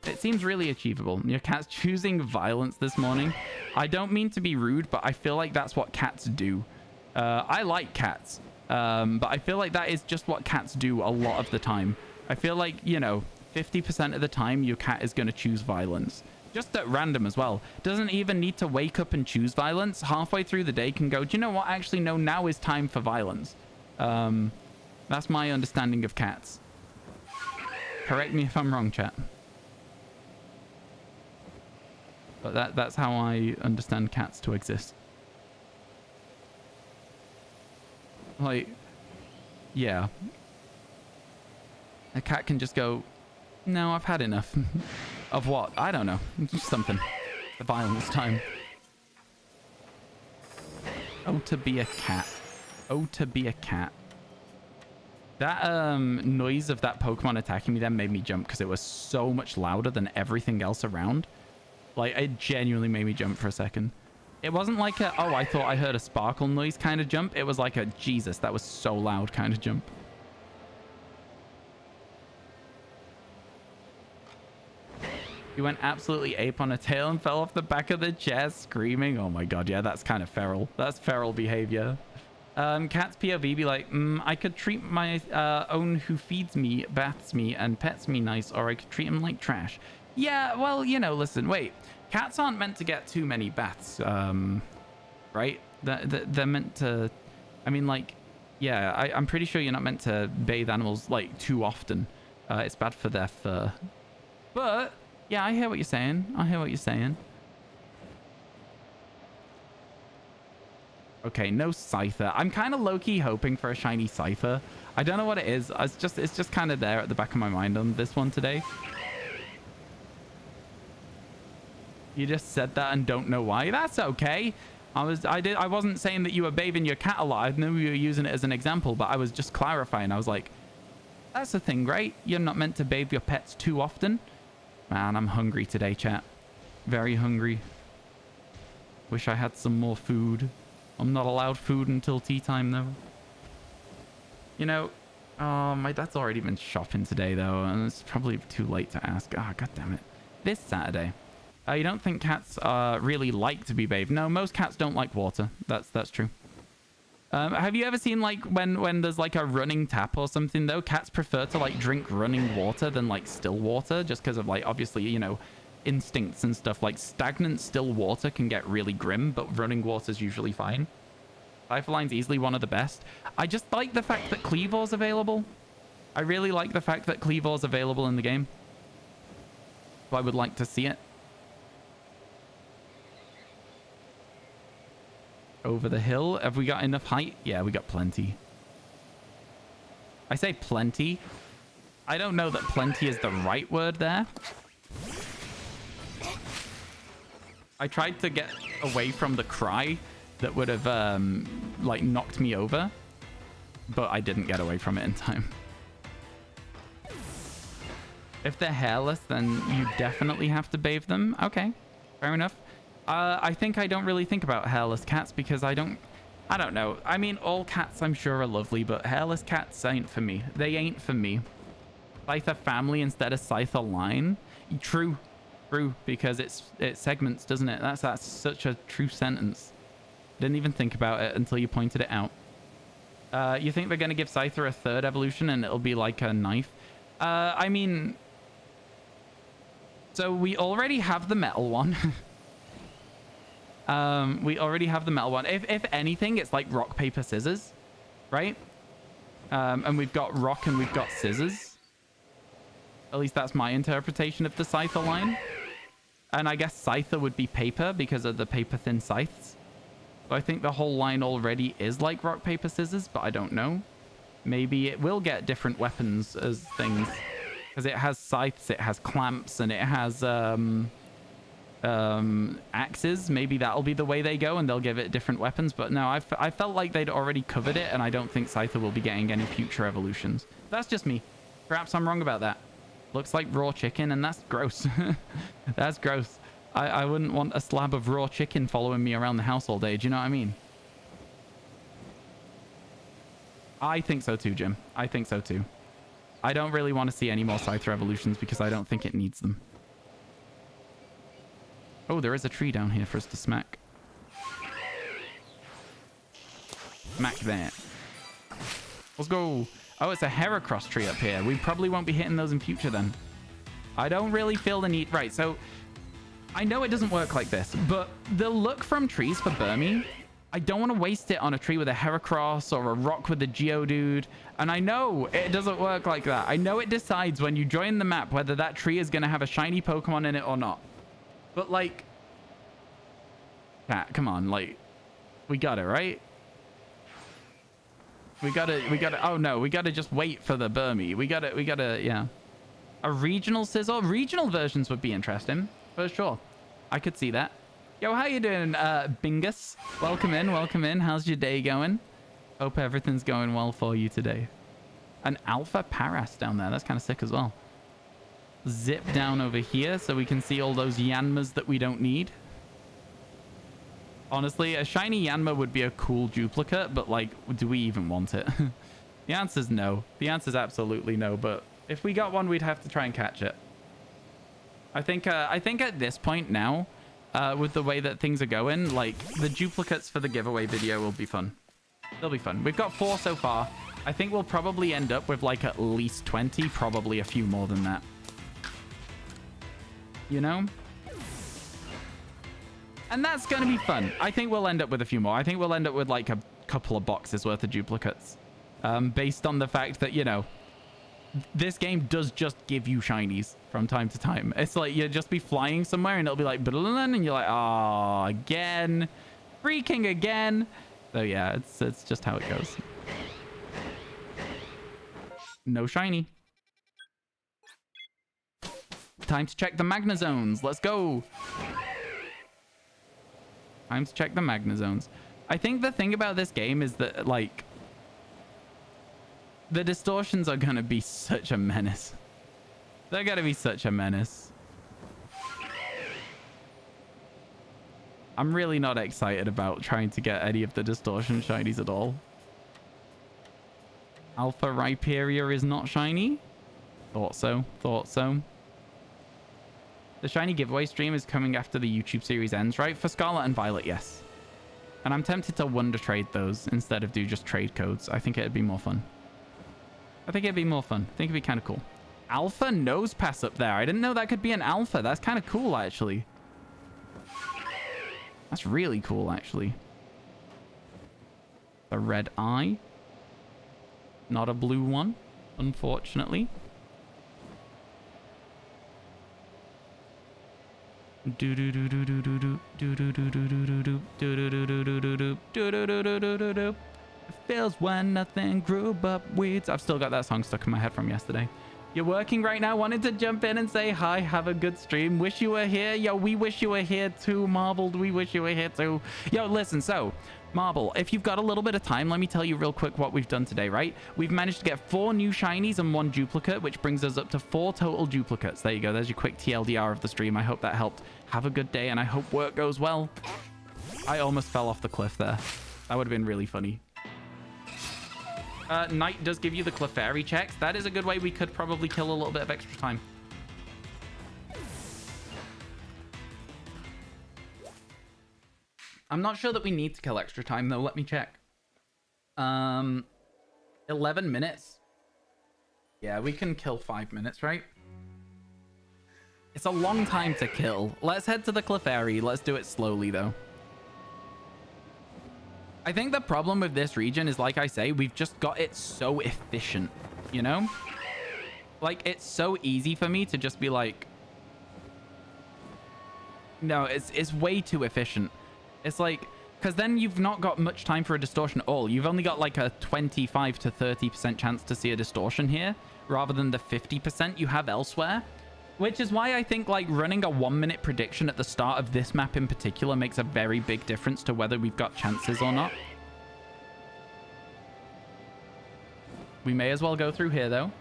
It seems really achievable. Your cat's choosing violence this morning. I don't mean to be rude, but I feel like that's what cats do. I like cats, but I feel like that is just what cats do a lot of the time. I feel like, you know, 50% of the time your cat is going to choose violence. Just at random as well. Doesn't even need to wake up and choose violence. Halfway through the day can go, do you know what? Actually, no, now is time for violence. That's my understanding of cats. Correct me if I'm wrong, chat. But that's how I understand cats to exist. Like, yeah. A cat can just go, no, I've had enough. Of what? I don't know. Just something. The violence time. Oh, to be a cat. Oh, to be a cat. That noise of that Pokemon attacking me then made me jump because it was so much louder than everything else around. Like, it genuinely made me jump for a second. It wasn't like a, oh, I thought I heard a sparkle noise kind of jump. It was like a, Jesus, that was so loud kind of jump. He went absolutely ape on a tail and fell off the back of the chair screaming. Oh my god, yeah, that's kind of feral. That's feral behavior. Cat's POV be like, I could treat my own who feeds me, baths me, and pets me nice, or I could treat him like trash. Yeah, well, you know, listen, wait. Cats aren't meant to get too many baths, right? They're meant to, I mean, like, yeah, I'm pretty sure you're not meant to bathe animals, like, too often. It's bad for their fur. But, yeah, I hear what you're saying. I hear what you're saying. Okay, no Scyther. I'm kind of low-key hoping for a shiny Scyther. I don't know what it is. It's just kind of there at the back of my mind on this one today. You just said that and don't know why. That's okay. I wasn't saying that you were bathing your cat a lot. I knew you were using it as an example, but I was just clarifying. I was like, that's the thing, right? You're not meant to bathe your pets too often. Man, I'm hungry today, chat. Very hungry. Wish I had some more food. I'm not allowed food until tea time, though. You know, my dad's already been shopping today, though, and it's probably too late to ask. Ah, god damn it. This Saturday. You don't think cats really like to be bathed? No, most cats don't like water. That's true. Have you ever seen, like, when there's, like, a running tap or something, though? Cats prefer to, like, drink running water than, like, still water, just because of, like, obviously, you know, instincts and stuff. Like, stagnant still water can get really grim, but running water's usually fine. Lifeline's easily one of the best. I just like the fact that Cleavor's available. I really like the fact that Cleavor's available in the game. So I would like to see it. Over the hill. Have we got enough height? Yeah, we got plenty. I say plenty. I don't know that plenty is the right word there. I tried to get away from the cry that would have, like, knocked me over. But I didn't get away from it in time. If they're hairless, then you definitely have to bathe them. Okay, fair enough. I think I don't really think about hairless cats because I don't know. I mean, all cats I'm sure are lovely, but hairless cats ain't for me. They ain't for me. Scyther family instead of Scyther line. True. True, because it segments, doesn't it? That's such a true sentence. Didn't even think about it until you pointed it out. You think they're going to give Scyther a third evolution and it'll be like a knife? I mean... So we already have the metal one. We already have the metal one. If anything, it's like rock, paper, scissors, right? And we've got rock and we've got scissors. At least that's my interpretation of the Scyther line. And I guess Scyther would be paper because of the paper thin scythes. So I think the whole line already is like rock, paper, scissors, but I don't know. Maybe it will get different weapons as things. Because it has scythes, it has clamps, and it has axes. Maybe that'll be the way they go and they'll give it different weapons. But no, I felt like they'd already covered it, and I don't think Scyther will be getting any future evolutions. That's just me. Perhaps I'm wrong about that. Looks like raw chicken, and that's gross. That's gross. I wouldn't want a slab of raw chicken following me around the house all day. Do you know what I mean? I think so too, Jim. I think so too. I don't really want to see any more Scyther evolutions because I don't think it needs them. Oh, there is a tree down here for us to smack. Smack that. Let's go. Oh, it's a Heracross tree up here. We probably won't be hitting those in future then. I don't really feel the need. Right, so I know it doesn't work like this, but the look from trees for Burmy, I don't want to waste it on a tree with a Heracross or a rock with a Geodude. And I know it doesn't work like that. I know it decides when you join the map whether that tree is going to have a shiny Pokemon in it or not. But like, cat, come on, like, we got it, right? We gotta, oh no, we gotta just wait for the Burmy. We gotta, yeah. A regional Sizzle? Regional versions would be interesting, for sure. I could see that. Yo, how you doing, Bingus? Welcome in. How's your day going? Hope everything's going well for you today. An Alpha Paras down there. That's kind of sick as well. Zip down over here so we can see all those Yanmas that we don't need. Honestly, a shiny Yanma would be a cool duplicate, but like, do we even want it? The answer's no. The answer's absolutely no, but if we got one, we'd have to try and catch it. I think at this point now, with the way that things are going, like, the duplicates for the giveaway video will be fun. They'll be fun. We've got 4 so far. I think we'll probably end up with like at least 20, probably a few more than that. You know? And that's going to be fun. I think we'll end up with a few more. I think we'll end up with like a couple of boxes worth of duplicates. Based on the fact that, you know, this game does just give you shinies from time to time. It's like you'll just be flying somewhere and it'll be like, and you're like, oh, again. Freaking again. So yeah, it's just how it goes. No shiny. Time to check the Magna Zones. Let's go. Time to check the Magna Zones. I think the thing about this game is that, like, the distortions are going to be such a menace. They're going to be such a menace. I'm really not excited about trying to get any of the distortion shinies at all. Alpha Rhyperior is not shiny? Thought so. Thought so. The shiny giveaway stream is coming after the YouTube series ends, right? For Scarlet and Violet, yes. And I'm tempted to wonder trade those instead of do just trade codes. I think it'd be more fun. I think it'd be kind of cool. Alpha Nose Pass up there. I didn't know that could be an alpha. That's kind of cool, actually. That's really cool, actually. A red eye. Not a blue one, unfortunately. Feels when nothing grew but weeds. I've still got that song stuck in my head from yesterday. You're working right now. Wanted to jump in and say hi. Have a good stream. Wish you were here. Yo, we wish you were here too, Marbled. We wish you were here too. Yo, listen, so Marble, if you've got a little bit of time, let me tell you real quick what we've done today, right? We've managed to get 4 new shinies and 1 duplicate, which brings us up to 4 total duplicates. There you go. There's your quick TLDR of the stream. I hope that helped. Have a good day, and I hope work goes well. I almost fell off the cliff there. That would have been really funny. Night does give you the Clefairy checks. That is a good way we could probably kill a little bit of extra time. I'm not sure that we need to kill extra time, though. Let me check. 11 minutes. Yeah, we can kill 5 minutes, right? It's a long time to kill. Let's head to the Clefairy. Let's do it slowly, though. I think the problem with this region is, like I say, we've just got it so efficient, you know? Like, it's so easy for me to just be like... No, it's way too efficient. It's like... Because then you've not got much time for a distortion at all. You've only got like a 25 to 30% chance to see a distortion here, rather than the 50% you have elsewhere. Which is why I think like running a 1 minute prediction at the start of this map in particular makes a very big difference to whether we've got chances or not. We may as well go through here though.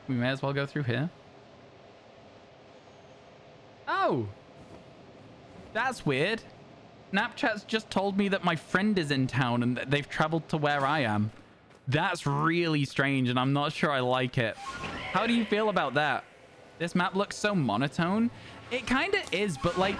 We may as well go through here. Oh! That's weird. Snapchat's just told me that my friend is in town and that they've traveled to where I am. That's really strange and I'm not sure I like it. How do you feel about that? This map looks so monotone. It kind of is, but like,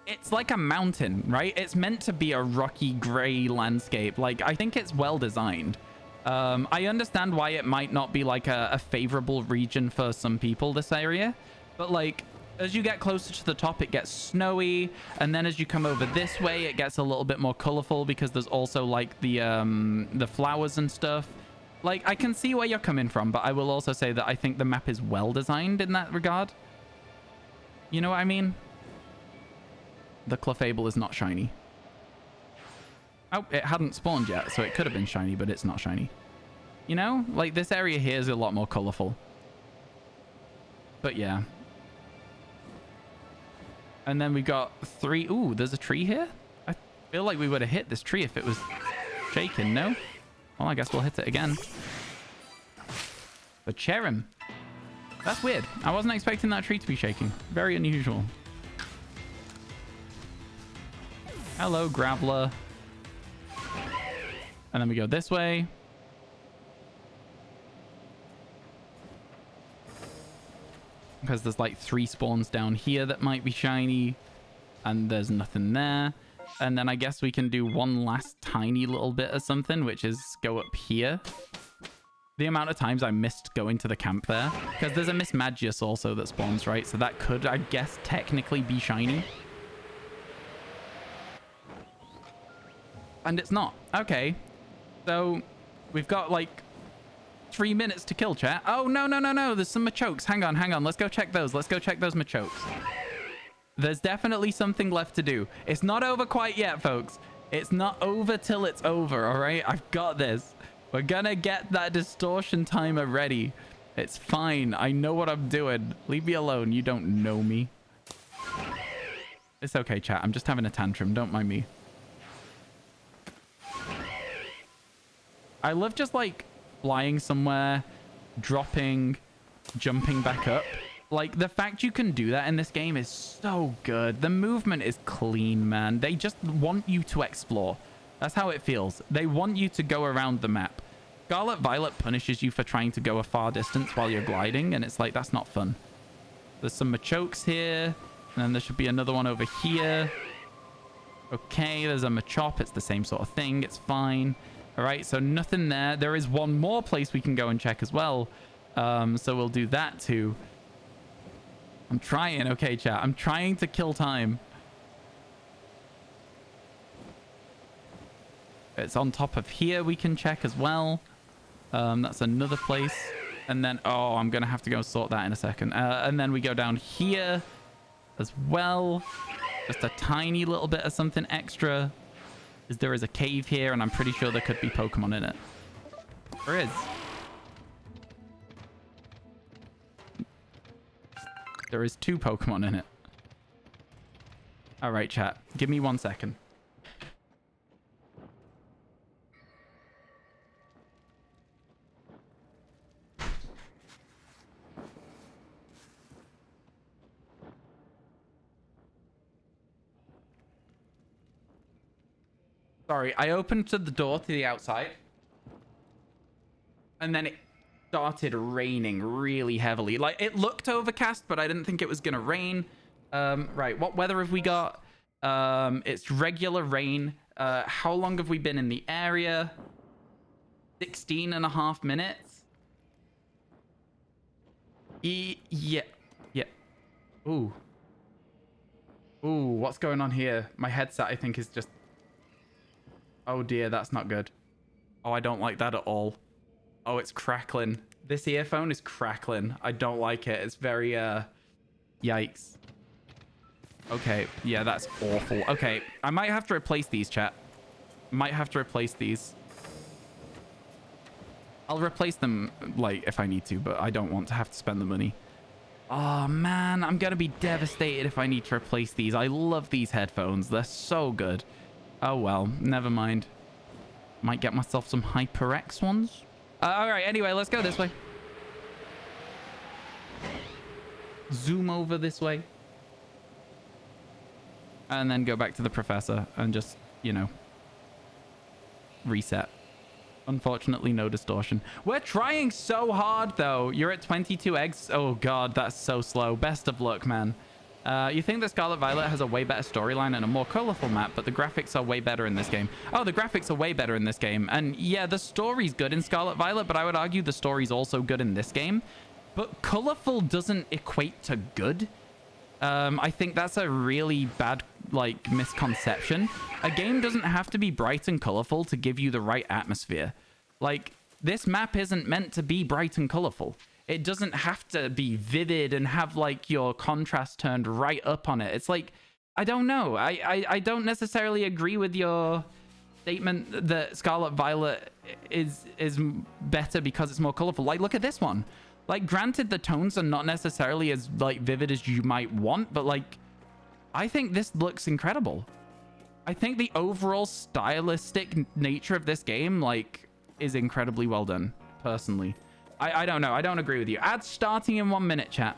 it's like a mountain, right? It's meant to be a rocky gray landscape. Like, I think it's well designed. I understand why it might not be like a favorable region for some people, this area. But like, as you get closer to the top, it gets snowy. And then as you come over this way, it gets a little bit more colorful because there's also like the flowers and stuff. Like, I can see where you're coming from, but I will also say that I think the map is well designed in that regard. You know what I mean? The Clefable is not shiny. Oh, it hadn't spawned yet, so it could have been shiny, but it's not shiny. You know? Like, this area here is a lot more colorful. But yeah. And then we got 3... Ooh, there's a tree here? I feel like we would have hit this tree if it was shaken, no? Well, I guess we'll hit it again. But Cherim. That's weird. I wasn't expecting that tree to be shaking. Very unusual. Hello, Graveler. And then we go this way. Because there's like 3 spawns down here that might be shiny. And there's nothing there. And then I guess we can do one last tiny little bit of something, which is go up here. The amount of times I missed going to the camp there. Because there's a Miss Magius also that spawns, right? So that could, I guess, technically be shiny. And it's not. Okay. So we've got like 3 minutes to kill, chat. Oh, no, no, no, no. There's some Machokes. Hang on, hang on. Let's go check those. Let's go check those Machokes. There's definitely something left to do. It's not over quite yet, folks. It's not over till it's over, all right? I've got this. We're gonna get that distortion timer ready. It's fine. I know what I'm doing. Leave me alone. You don't know me. It's okay, chat. I'm just having a tantrum. Don't mind me. I love just, like, flying somewhere, dropping, jumping back up. Like, the fact you can do that in this game is so good. The movement is clean, man. They just want you to explore. That's how it feels. They want you to go around the map. Scarlet Violet punishes you for trying to go a far distance while you're gliding, and it's like, that's not fun. There's some Machokes here, and then there should be another one over here. Okay, there's a Machop. It's the same sort of thing. It's fine. All right, so nothing there. There is one more place we can go and check as well. So we'll do that too. I'm trying. Okay, chat. I'm trying to kill time. It's on top of here we can check as well. That's another place. And then, oh, I'm going to have to go sort that in a second. And then we go down here as well. Just a tiny little bit of something extra. There is a cave here, and I'm pretty sure there could be Pokemon in it. There is. There is 2 Pokemon in it. All right, chat. Give me 1 second. Sorry, I opened the door to the outside. and then it started raining really heavily. Like, it looked overcast, but I didn't think it was gonna rain. Right, what weather have we got? It's regular rain. How long have we been in the area? 16.5 minutes. Yeah. Ooh, what's going on here? My headset, I think, is just... Oh dear, that's not good. Oh, I don't like that at all. Oh, it's crackling. This earphone is crackling. I don't like it. It's very, yikes. Okay, yeah, that's awful. Okay, I might have to replace these, chat. Might have to replace these. I'll replace them, like, if I need to, but I don't want to have to spend the money. Oh, man, I'm gonna be devastated if I need to replace these. I love these headphones. They're so good. Oh, well, never mind. Might get myself some HyperX ones. All right, anyway, let's go this way. Zoom over this way. And then go back to the professor and just, you know, reset. Unfortunately, no distortion. We're trying so hard, though. You're at 22 eggs. Oh, God, that's so slow. Best of luck, man. You think that Scarlet Violet has a way better storyline and a more colorful map, but the graphics are way better in this game. Oh, the graphics are way better in this game. And yeah, the story's good in Scarlet Violet, but I would argue the story's also good in this game. But colorful doesn't equate to good. I think that's a really bad, like, misconception. A game doesn't have to be bright and colorful to give you the right atmosphere. Like, this map isn't meant to be bright and colorful. It doesn't have to be vivid and have, like, your contrast turned right up on it. It's like, I don't know. I don't necessarily agree with your statement that Scarlet Violet is better because it's more colorful. Like, look at this one. Like, granted, the tones are not necessarily as, like, vivid as you might want, but, like, I think this looks incredible. I think the overall stylistic nature of this game, like, is incredibly well done, personally. I don't know. I don't agree with you. Ads starting in 1 minute, chat.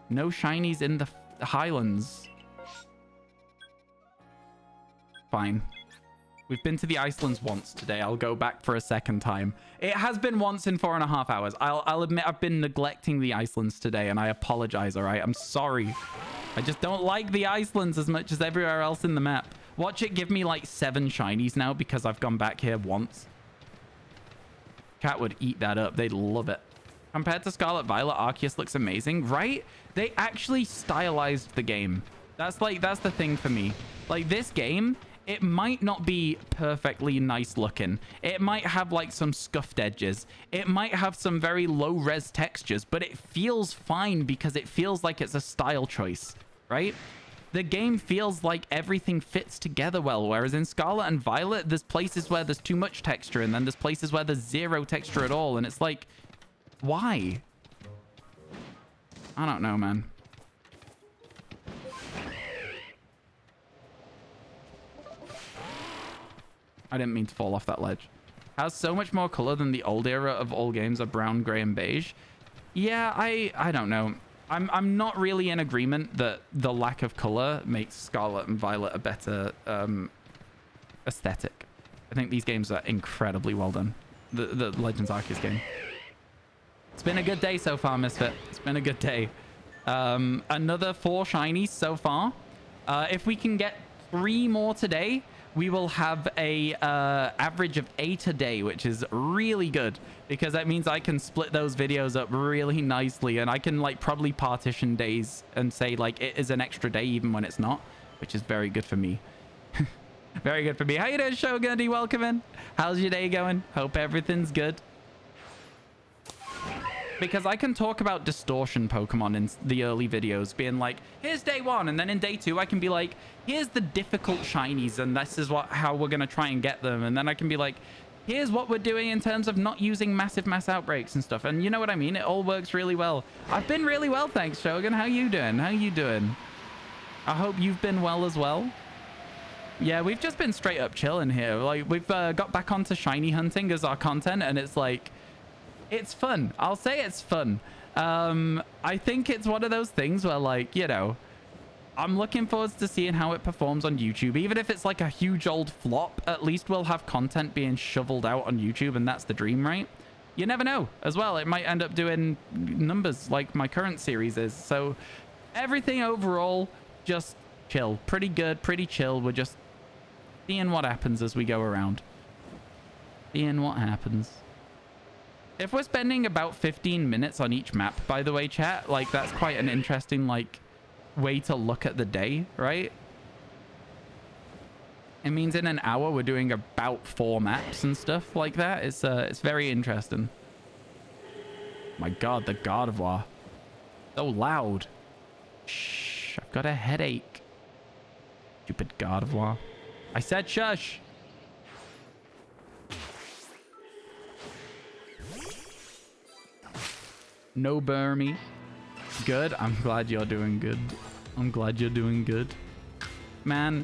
No shinies in the Highlands. Fine. We've been to the Icelands once today. I'll go back for a second time. It has been once in 4.5 hours. I'll admit I've been neglecting the Icelands today, and I apologize, all right? I'm sorry. I just don't like the Icelands as much as everywhere else in the map. Watch it give me, like, 7 shinies now because I've gone back here once. Chat would eat that up. They'd love it. Compared to Scarlet Violet, Arceus looks amazing, right? They actually stylized the game. That's the thing for me. Like, this game, it might not be perfectly nice looking. It might have, like, some scuffed edges. It might have some very low-res textures, but it feels fine because it feels like it's a style choice, right? The game feels like everything fits together well, whereas in Scarlet and Violet, there's places where there's too much texture, and then there's places where there's zero texture at all, and it's like, why? I don't know, man. I didn't mean to fall off that ledge. Has so much more color than the old era of all games of brown, gray, and beige. Yeah, I don't know. I'm not really in agreement that the lack of color makes Scarlet and Violet a better aesthetic. I think these games are incredibly well done. The Legends Arceus game. It's been a good day so far, Misfit. It's been a good day. Another 4 shinies so far. If we can get 3 more today, we will have a average of 8 a day, which is really good because that means I can split those videos up really nicely, and I can, like, probably partition days and say, like, it is an extra day even when it's not, which is very good for me. Very good for me. How you doing, Shogun? Welcome in. How's your day going? Hope everything's good. Because I can talk about distortion Pokemon in the early videos, being like, here's day 1, and then in day 2 I can be like, here's the difficult shinies, and this is how we're gonna try and get them. And then I can be like, here's what we're doing in terms of not using massive mass outbreaks and stuff. And you know what I mean? It all works really well. I've been really well, thanks, Shogun. How you doing? How you doing? I hope you've been well as well. Yeah, we've just been straight up chilling here. Like, we've got back onto shiny hunting as our content, and it's like, it's fun. I'll say it's fun. I think it's one of those things where, like, you know, I'm looking forward to seeing how it performs on YouTube. Even if it's like a huge old flop, at least we'll have content being shoveled out on YouTube, and that's the dream, right? You never know as well. It might end up doing numbers like my current series is. So everything overall, just chill. Pretty good, pretty chill. We're just seeing what happens as we go around. Seeing what happens. If we're spending about 15 minutes on each map, by the way, chat, like that's quite an interesting like way to look at the day, right? It means in an hour we're doing about 4 maps and stuff like that. It's very interesting. My God, the Gardevoir. So loud. Shh, I've got a headache. Stupid Gardevoir. I said shush. No Burmy. Good. I'm glad you're doing good. I'm glad you're doing good. Man,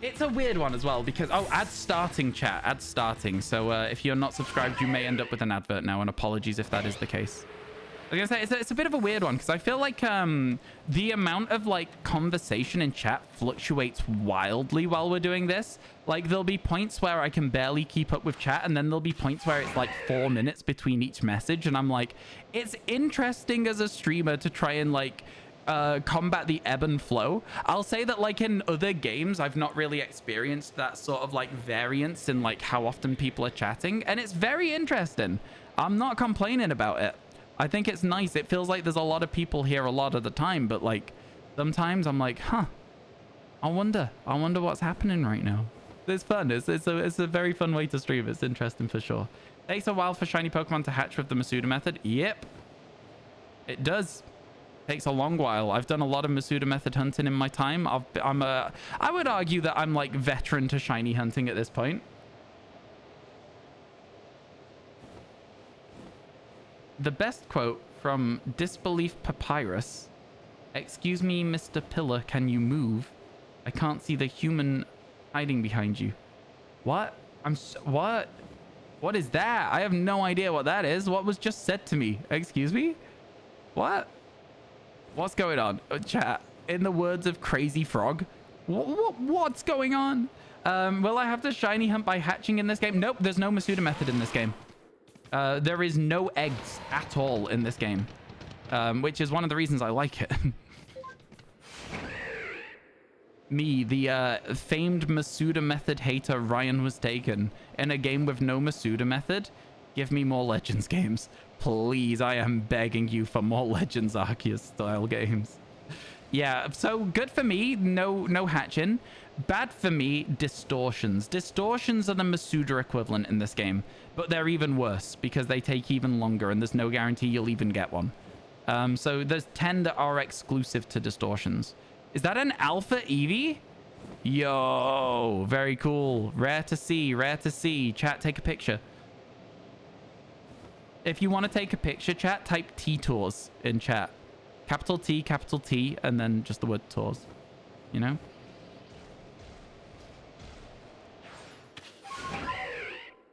it's a weird one as well because... Oh, ad starting, chat. Ad starting. So if you're not subscribed, you may end up with an advert now. And apologies if that is the case. I was gonna say, it's a bit of a weird one because I feel like the amount of like conversation in chat fluctuates wildly while we're doing this. Like there'll be points where I can barely keep up with chat, and then there'll be points where it's like 4 minutes between each message, and I'm like, it's interesting as a streamer to try and like combat the ebb and flow. I'll say that like in other games, I've not really experienced that sort of like variance in like how often people are chatting, and it's very interesting. I'm not complaining about it. I think it's nice. It feels like there's a lot of people here a lot of the time, but like sometimes I'm like, huh, I wonder what's happening right now. It's fun. It's a very fun way to stream. It's interesting for sure. Takes a while for shiny Pokemon to hatch with the Masuda method. Yep, it does. Takes a long while. I've done a lot of Masuda method hunting in my time. I would argue that I'm like veteran to shiny hunting at this point. The best quote from Disbelief Papyrus. Excuse me, Mr. Pillar, can you move? I can't see the human hiding behind you. What? What? What is that? I have no idea what that is. What was just said to me? Excuse me? What? What's going on? Chat, in the words of Crazy Frog, what's going on? Will I have to shiny hunt by hatching in this game? Nope, there's no Masuda method in this game. There is no eggs at all in this game, which is one of the reasons I like it. Me, the famed Masuda method hater RyanWasTaken, in a game with no Masuda method. Give me more Legends games. Please, I am begging you for more Legends Arceus style games. Yeah, so good for me, no hatching. Bad for me, distortions. Distortions are the Masuda equivalent in this game, but they're even worse because they take even longer and there's no guarantee you'll even get one. So there's 10 that are exclusive to distortions. Is that an alpha Eevee? Yo, very cool. Rare to see, rare to see. Chat, take a picture. If you want to take a picture, chat, type T-Tours in chat. Capital T, and then just the word tours, you know?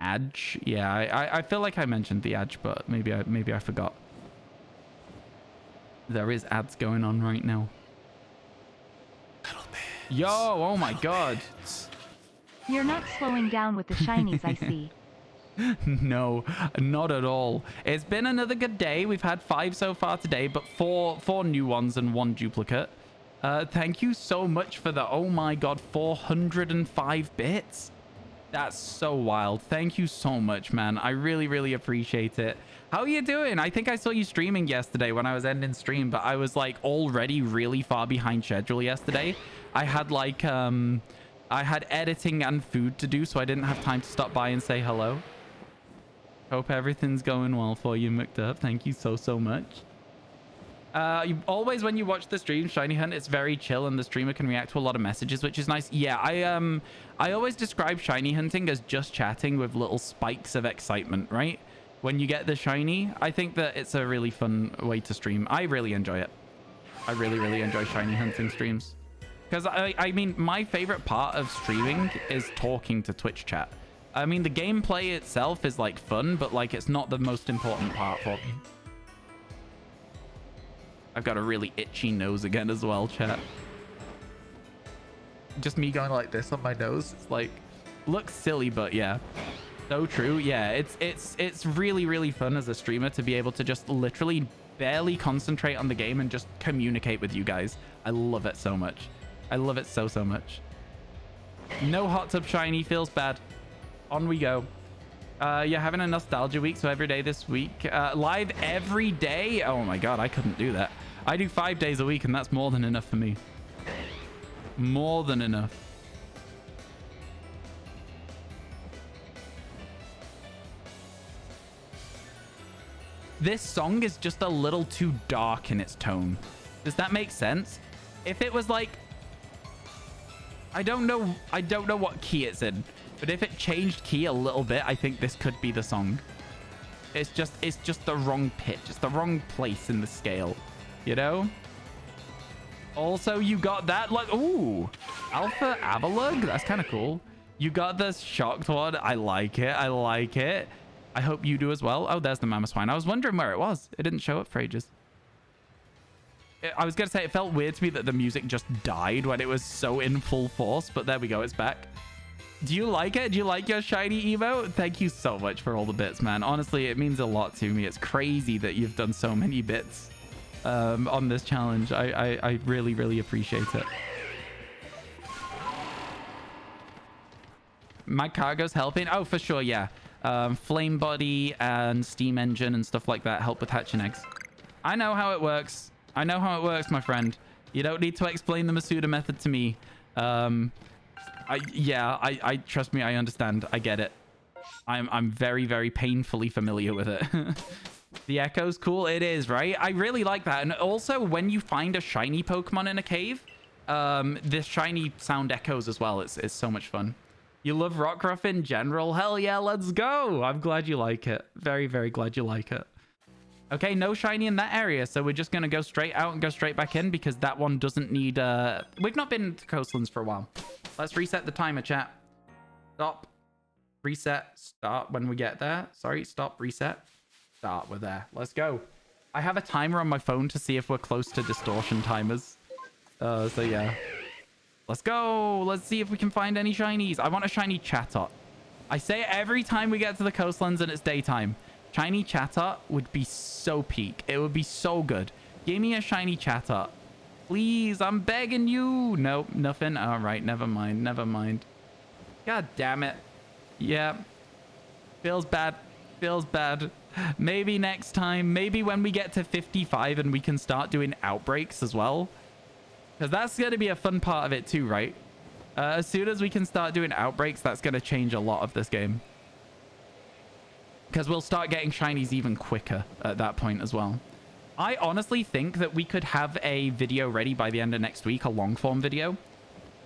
Adge, yeah, I feel like I mentioned the Adge, but maybe I forgot. There is ads going on right now. Yo, oh my God. You're not slowing down with the shinies, I see. No, not at all. It's been another good day. We've had 5 so far today, but four new ones and 1 duplicate. Thank you so much for the, oh my God, 405 bits. That's so wild. Thank you so much, man. I really, really appreciate it. How are you doing? I think I saw you streaming yesterday when I was ending stream, but I was like already really far behind schedule yesterday. I had like, I had editing and food to do, so I didn't have time to stop by and say hello. Hope everything's going well for you, McDuff. Thank you so much. Always when you watch the stream, Shiny Hunt, it's very chill and the streamer can react to a lot of messages, which is nice. Yeah, I always describe shiny hunting as just chatting with little spikes of excitement, right? When you get the shiny, I think that it's a really fun way to stream. I really enjoy it. I really, really enjoy shiny hunting streams. Because, I mean, my favorite part of streaming is talking to Twitch chat. I mean, the gameplay itself is, like, fun, but, like, it's not the most important part for me. I've got a really itchy nose again as well, chat. Just me going like this on my nose. It's like, looks silly, but yeah. So true. Yeah, it's really, really fun as a streamer to be able to just literally barely concentrate on the game and just communicate with you guys. I love it so much. I love it so, so much. No hot tub shiny, feels bad. On we go. You're having a nostalgia week, so every day this week. Live every day? Oh my god, I couldn't do that. I do 5 days a week, and that's more than enough for me. More than enough. This song is just a little too dark in its tone. Does that make sense? If it was like... I don't know what key it's in, but if it changed key a little bit, I think this could be the song. It's just the wrong pitch. It's the wrong place in the scale, you know? Also, you got that, like, ooh, Alpha Avalug? That's kind of cool. You got this shocked one. I like it. I like it. I hope you do as well. Oh, there's the Mamoswine. I was wondering where it was. It didn't show up for ages. I was going to say, it felt weird to me that the music just died when it was so in full force, but there we go. It's back. Do you like it? Do you like your shiny emote? Thank you so much for all the bits, man. Honestly, it means a lot to me. It's crazy that you've done so many bits on this challenge. I really, really appreciate it. My cargo's helping? Oh, for sure, yeah. Flame body and steam engine and stuff like that help with hatching eggs. I know how it works. I know how it works, my friend. You don't need to explain the Masuda method to me. I trust me, I understand. I get it. I'm very, very painfully familiar with it. The echo's cool. It is, right? I really like that. And also, when you find a shiny Pokemon in a cave, this shiny sound echoes as well. It's so much fun. You love Rockruff in general? Hell yeah, let's go. I'm glad you like it. Very, very glad you like it. Okay, no shiny in that area, so we're just going to go straight out and go straight back in because that one doesn't need... We've not been to Coastlands for a while. Let's reset the timer, chat. Stop. Reset. Start when we get there. Sorry, stop. Reset. Start. We're there. Let's go. I have a timer on my phone to see if we're close to distortion timers. So yeah. Let's go. Let's see if we can find any shinies. I want a shiny Chatot. I say it every time we get to the Coastlands and it's daytime. Shiny Chatot would be so peak. It would be so good. Give me a shiny Chatot. Please, I'm begging you. Nope, nothing. All right, never mind. Never mind. God damn it. Yeah. Feels bad. Feels bad. Maybe next time. Maybe when we get to 55 and we can start doing outbreaks as well. Because that's going to be a fun part of it too, right? As soon as we can start doing outbreaks, that's going to change a lot of this game. Because we'll start getting shinies even quicker at that point as well. I honestly think that we could have a video ready by the end of next week, a long form video.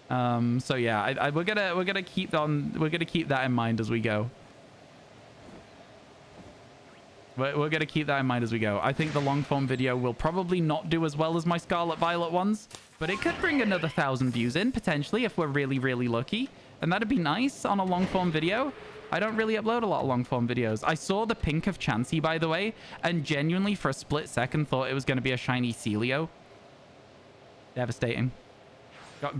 So yeah, we're gonna keep that in mind as we go. We're gonna keep that in mind as we go. I think the long form video will probably not do as well as my Scarlet Violet ones, but it could bring another 1,000 views in potentially if we're really, really lucky, and that'd be nice on a long form video. I don't really upload a lot of long form videos. I saw the pink of Chansey, by the way, and genuinely for a split second thought it was going to be a shiny Celio. Devastating. I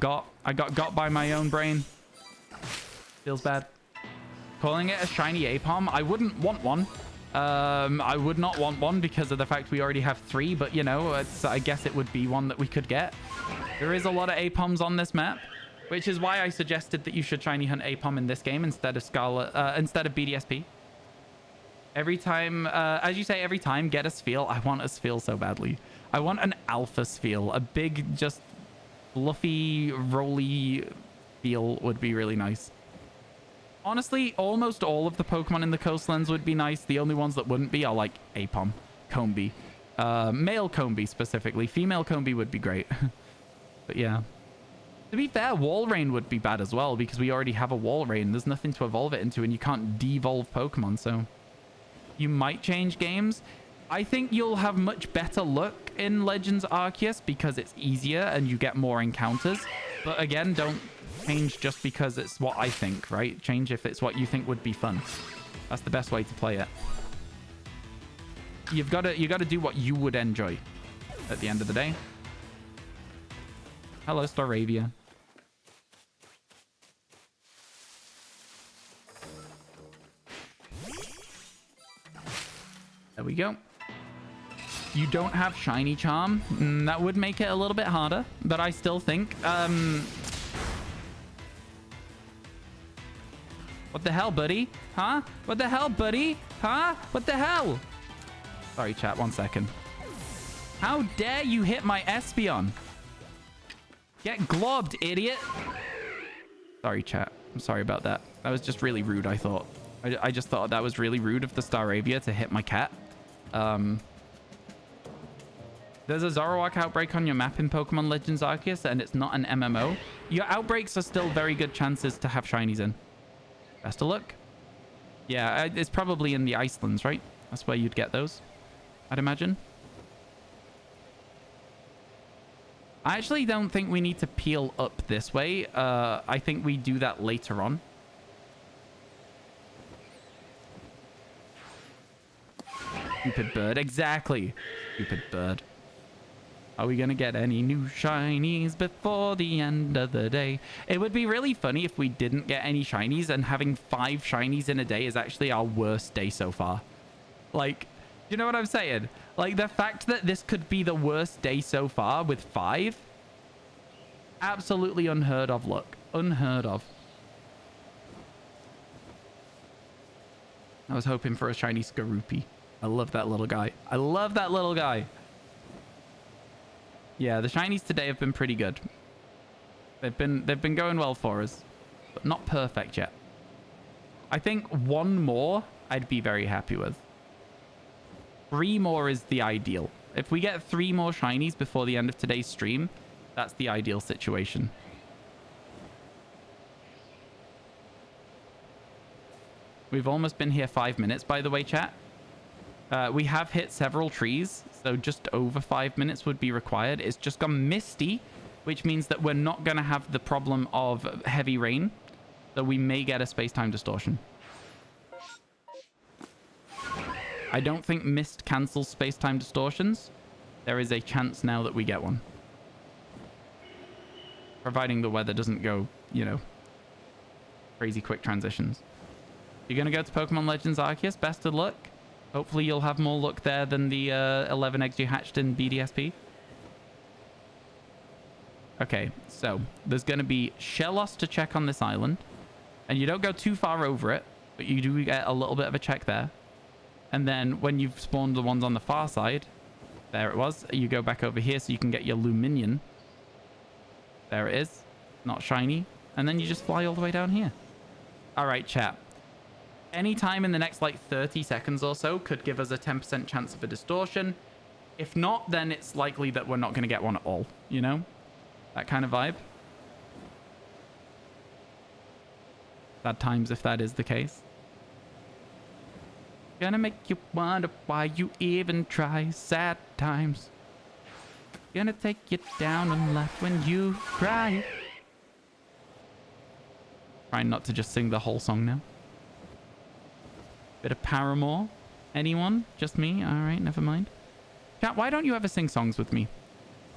got got by my own brain. Feels bad. Calling it a shiny Apom, I wouldn't want one. I would not want one because of the fact we already have 3, but you know, I guess it would be one that we could get. There is a lot of Apoms on this map, which is why I suggested that you should shiny hunt Apom in this game instead of instead of BDSP. Every time, as you say, every time, get a Spheal. I want a Spheal so badly. I want an Alpha Spheal. A big, just fluffy, rolly Spheal would be really nice. Honestly, almost all of the Pokemon in the Coastlands would be nice. The only ones that wouldn't be are like Apom, Combee. Male Combee specifically. Female Combee would be great. But yeah. To be fair, Walrein would be bad as well because we already have a Walrein. There's nothing to evolve it into and you can't devolve Pokemon, so you might change games. I think you'll have much better luck in Legends Arceus because it's easier and you get more encounters. But again, don't change just because it's what I think, right? Change if it's what you think would be fun. That's the best way to play it. You got to do what you would enjoy at the end of the day. Hello, Staravia. There we go. You don't have shiny charm. That would make it a little bit harder, but I still think what the hell, buddy? Huh? What the hell, buddy? Huh? What the hell? Sorry, chat. 1 second. How dare you hit my Espeon? Get globbed, idiot. Sorry, chat. I'm sorry about that. That was just really rude, I thought. I just thought that was really rude of the Staravia to hit my cat. There's a Zoroark outbreak on your map in Pokemon Legends Arceus, and it's not an MMO. Your outbreaks are still very good chances to have shinies in. Best of luck. Yeah, it's probably in the Icelands, right? That's where you'd get those, I'd imagine. I actually don't think we need to peel up this way. I think we do that later on. Stupid bird. Exactly. Stupid bird. Are we going to get any new shinies before the end of the day? It would be really funny if we didn't get any shinies, and having 5 shinies in a day is actually our worst day so far. Like, you know what I'm saying? Like, the fact that this could be the worst day so far with 5, absolutely unheard of. Look, unheard of. I was hoping for a shiny Skorupi. I love that little guy. I love that little guy. Yeah, the shinies today have been pretty good. They've been going well for us, but not perfect yet. I think 1 more I'd be very happy with. 3 more is the ideal. If we get 3 more shinies before the end of today's stream, that's the ideal situation. We've almost been here 5 minutes, by the way, chat. We have hit several trees, so just over 5 minutes would be required. It's just gone misty, which means that we're not going to have the problem of heavy rain, so we may get a space-time distortion. I don't think mist cancels space-time distortions. There is a chance now that we get one. Providing the weather doesn't go, you know, crazy quick transitions. You're going to go to Pokemon Legends Arceus. Best of luck. Hopefully you'll have more luck there than the 11 eggs you hatched in BDSP. Okay, so there's going to be Shellos to check on this island. And you don't go too far over it, but you do get a little bit of a check there. And then when you've spawned the ones on the far side, there it was, you go back over here so you can get your Luminion. There it is. Not shiny. And then you just fly all the way down here. All right, chat. Anytime in the next like 30 seconds or so could give us a 10% chance of a distortion. If not, then it's likely that we're not going to get one at all, you know? That kind of vibe. Sad times if that is the case. Gonna make you wonder why you even try. Sad times. Gonna take you down and laugh when you cry. Trying not to just sing the whole song now. Bit of Paramore. Anyone? Just me? Alright, never mind. Chat, why don't you ever sing songs with me?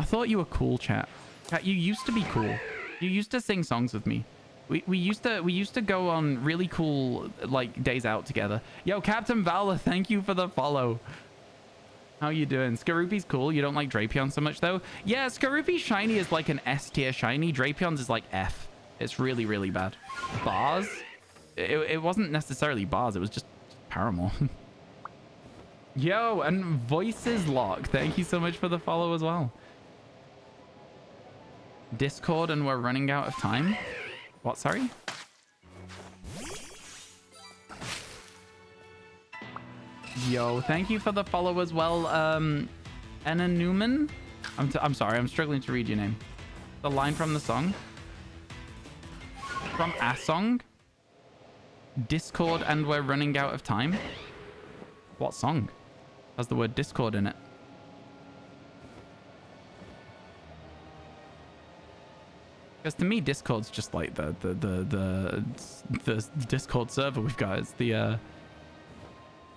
I thought you were cool, chat. Chat, you used to be cool. You used to sing songs with me. We used to go on really cool like days out together. Yo, Captain Valor, thank you for the follow. How you doing? Skorupi's cool. You don't like Drapion so much though? Yeah, Skorupi's shiny is like an S tier shiny. Drapion's is like F. It's really, really bad. Bars? It wasn't necessarily bars. It was just Paramore. Yo, and Voices Lock. Thank you so much for the follow as well. Discord and we're running out of time. What, sorry? Yo, thank you for the follow as well. Anna Newman. I'm sorry, I'm struggling to read your name. The line from the song. From a song. Discord and we're running out of time. What song has the word Discord in it? Because to me, Discord's just like the Discord server we've got. It's the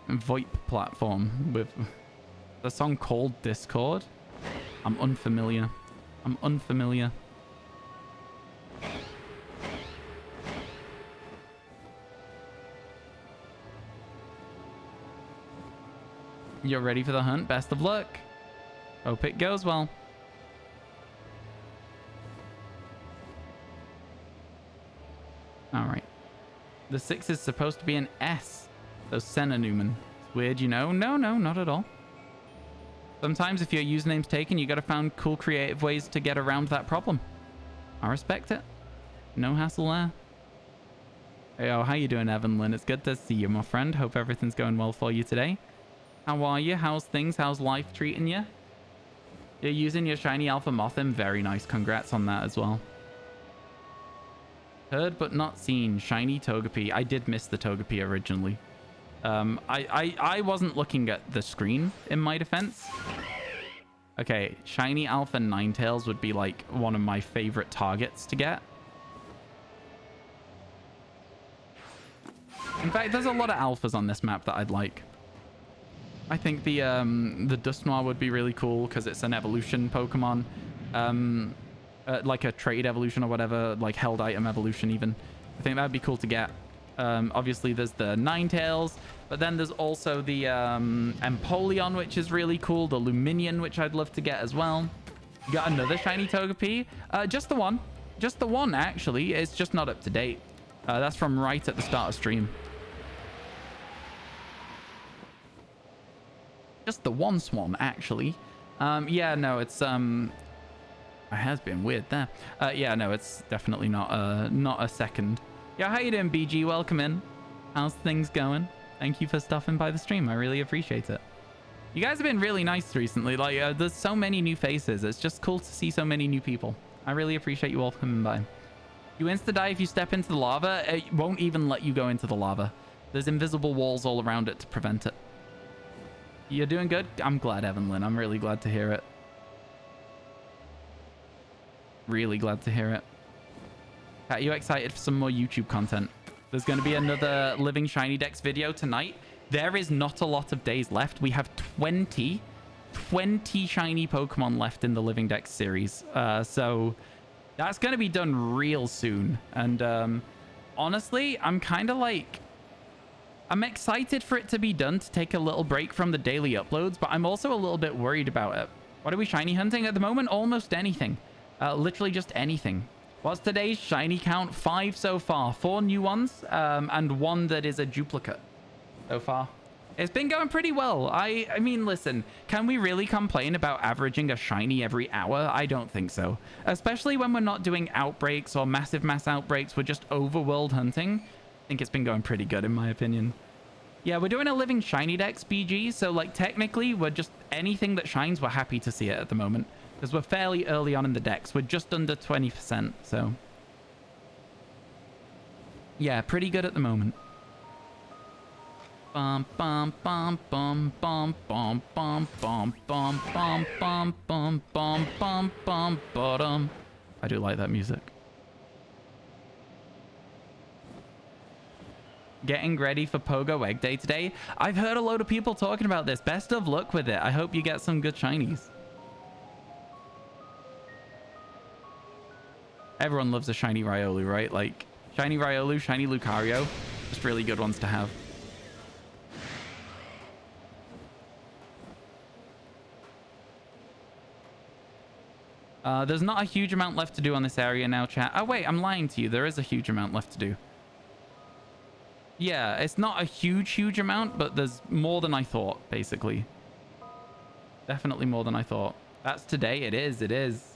VoIP platform with the song called Discord. I'm unfamiliar. You're ready for the hunt. Best of luck. Hope it goes well. All right. The 6 is supposed to be an S. So Senna Newman. It's weird, you know? No, not at all. Sometimes if your username's taken, you gotta find cool creative ways to get around that problem. I respect it. No hassle there. Hey, how you doing, Evelyn? It's good to see you, my friend. Hope everything's going well for you today. How are you? How's things? How's life treating you? You're using your shiny alpha Mothim? Very nice. Congrats on that as well. Heard but not seen. Shiny Togepi. I did miss the Togepi originally. I wasn't looking at the screen, in my defense. Okay, shiny alpha Ninetales would be like one of my favorite targets to get. In fact, there's a lot of alphas on this map that I'd like. I think the Dusknoir would be really cool because it's an evolution Pokemon. Like a trade evolution or whatever, like held item evolution even. I think that'd be cool to get. Obviously, there's the Ninetales, but then there's also the Empoleon, which is really cool. The Luminion, which I'd love to get as well. You got another shiny Togepi? Just the one. Just the one, actually. It's just not up to date. That's from right at the start of stream. Just the one swan, actually. Yeah, no, it's... It has been weird there. Yeah, no, it's definitely not a second. Yeah, how you doing, BG? Welcome in. How's things going? Thank you for stopping by the stream. I really appreciate it. You guys have been really nice recently. Like, there's so many new faces. It's just cool to see so many new people. I really appreciate you all coming by. You insta-die if you step into the lava. It won't even let you go into the lava. There's invisible walls all around it to prevent it. You're doing good? I'm glad, Evelyn. I'm really glad to hear it. Really glad to hear it. Are you excited for some more YouTube content? There's going to be another Living Shiny Dex video tonight. There is not a lot of days left. We have 20 shiny Pokemon left in the Living Dex series. So that's going to be done real soon. And honestly, I'm kind of like... I'm excited for it to be done to take a little break from the daily uploads, but I'm also a little bit worried about it. What are we shiny hunting at the moment? Almost anything. Literally just anything. What's today's shiny count? 5 so far. 4 new ones and 1 that is a duplicate so far. It's been going pretty well. I mean, listen, can we really complain about averaging a shiny every hour? I don't think so. Especially when we're not doing outbreaks or massive mass outbreaks. We're just overworld hunting. I think it's been going pretty good in my opinion. Yeah, we're doing a Living Shiny Dex, BG. So, like, technically, we're just anything that shines, we're happy to see it at the moment. Because we're fairly early on in the Dex. We're just under 20%, so... yeah, pretty good at the moment. Bum bum bum bum bum bum bum bum bum bum bum bum bum bum bum bottom. I do like that music. Getting ready for Pogo Egg Day today. I've heard a load of people talking about this. Best of luck with it. I hope you get some good shinies. Everyone loves a shiny Riolu, right? Like, shiny Riolu, shiny Lucario. Just really good ones to have. There's not a huge amount left to do on this area now, chat. Oh, wait, I'm lying to you. There is a huge amount left to do. Yeah, it's not a huge amount, but there's more than I thought, basically. Definitely more than I thought. That's today. It is.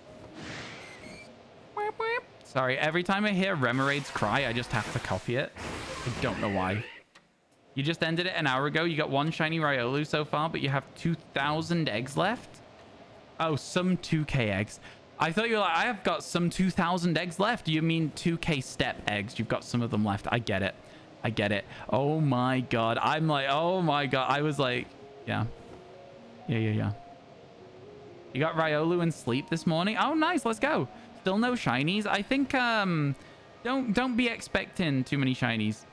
Sorry, every time I hear Remerade's cry, I just have to copy it. I don't know why. You just ended it an hour ago. You got 1 shiny Riolu so far, but you have 2,000 eggs left? Oh, some 2k eggs. I thought you were like, I have got some 2,000 eggs left. You mean 2k step eggs. You've got some of them left. I get it. I get it. Oh my god. I'm like, oh my god. I was like, yeah. Yeah. You got Riolu in sleep this morning? Oh, nice. Let's go. Still no shinies. I think, don't be expecting too many shinies.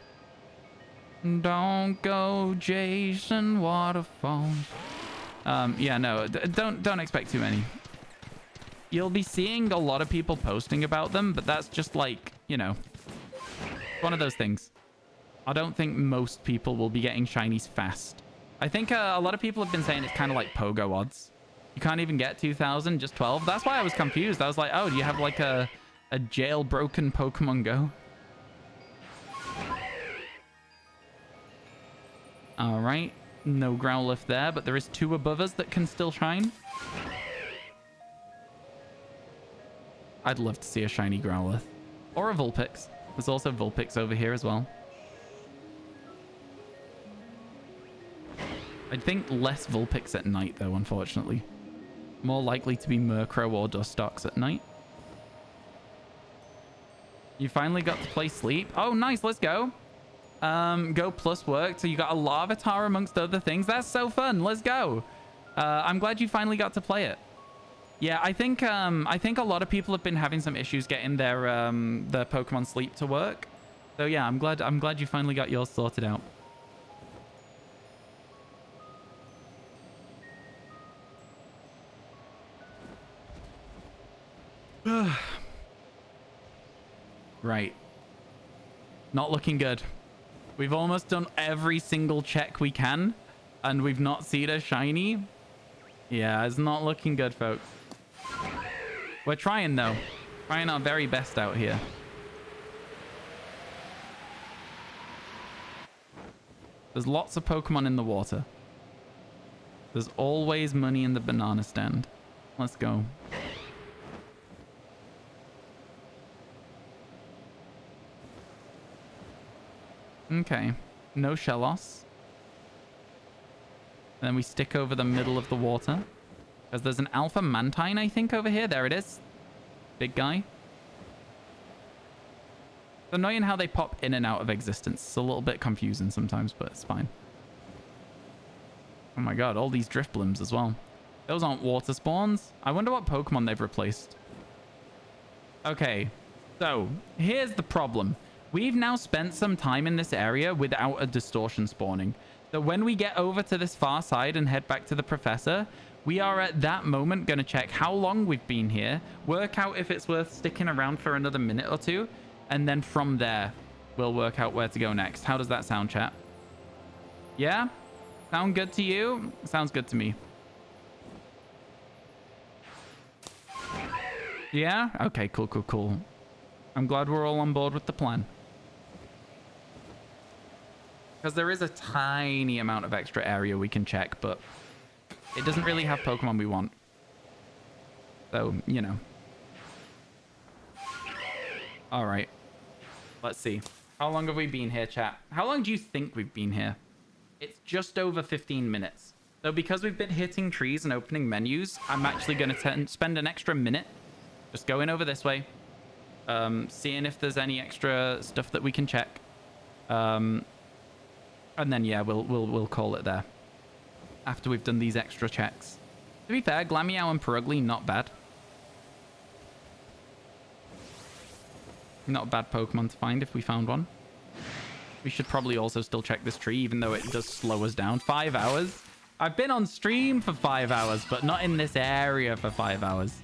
Don't go Jason waterfalls. Yeah, no, don't expect too many. You'll be seeing a lot of people posting about them, but that's just like, you know, one of those things. I don't think most people will be getting shinies fast. I think a lot of people have been saying it's kind of like Pogo odds. You can't even get 2,000, just 12. That's why I was confused. I was like, oh, do you have like a jailbroken Pokemon Go? All right. No Growlithe there, but there is 2 above us that can still shine. I'd love to see a shiny Growlithe. Or a Vulpix. There's also Vulpix over here as well. I'd think less Vulpix at night, though, unfortunately. More likely to be Murkrow or Dustox at night. You finally got to play Sleep. Oh, nice. Let's go. Go plus work. So you got a Larvitar amongst other things. That's so fun. Let's go. I'm glad you finally got to play it. Yeah, I think a lot of people have been having some issues getting their Pokemon Sleep to work. So yeah, I'm glad you finally got yours sorted out. Right. Not looking good. We've almost done every single check we can, and we've not seen a shiny. Yeah, it's not looking good, folks. We're trying, though. Trying our very best out here. There's lots of Pokemon in the water. There's always money in the banana stand. Let's go. Okay. No Shellos. Then we stick over the middle of the water. Because there's an Alpha Mantine, I think, over here. There it is. Big guy. It's annoying how they pop in and out of existence. It's a little bit confusing sometimes, but it's fine. Oh my god, all these Drifblims as well. Those aren't water spawns. I wonder what Pokemon they've replaced. Okay, so here's the problem. We've now spent some time in this area without a distortion spawning. So when we get over to this far side and head back to the professor, we are at that moment going to check how long we've been here, work out if it's worth sticking around for another minute or two, and then from there, we'll work out where to go next. How does that sound, chat? Yeah? Sound good to you? Sounds good to me. Yeah? Okay, cool, cool, cool. I'm glad we're all on board with the plan. Because there is a tiny amount of extra area we can check, but it doesn't really have Pokemon we want. So, you know. All right. Let's see. How long have we been here, chat? How long do you think we've been here? It's just over 15 minutes. So because we've been hitting trees and opening menus, I'm actually going to spend an extra minute just going over this way, seeing if there's any extra stuff that we can check. And then, yeah, we'll call it there after we've done these extra checks. To be fair, Glameow and Purugly, not bad. Not a bad Pokemon to find if we found one. We should probably also still check this tree, even though it does slow us down. 5 hours? I've been on stream for 5 hours, but not in this area for 5 hours.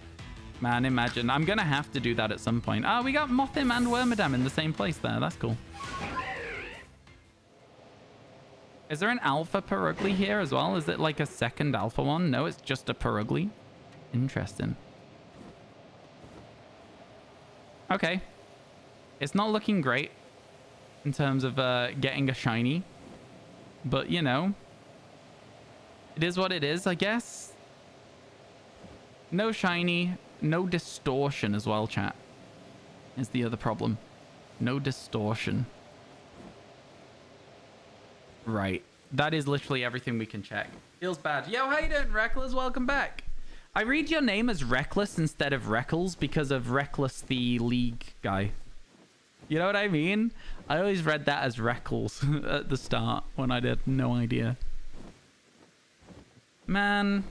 Man, imagine. I'm going to have to do that at some point. Oh, we got Mothim and Wormadam in the same place there. That's cool. Is there an alpha Purugly here as well? Is it like a second alpha one? No, it's just a Purugly. Interesting. Okay. It's not looking great in terms of getting a shiny. But, you know, it is what it is, I guess. No shiny, no distortion as well, chat. Is the other problem. No distortion. Right. That is literally everything we can check. Feels bad. Yo, how you doing, Reckless? Welcome back. I read your name as Reckless instead of Reckles because of Reckless the League guy. You know what I mean? I always read that as Reckles at the start when I had no idea. Man,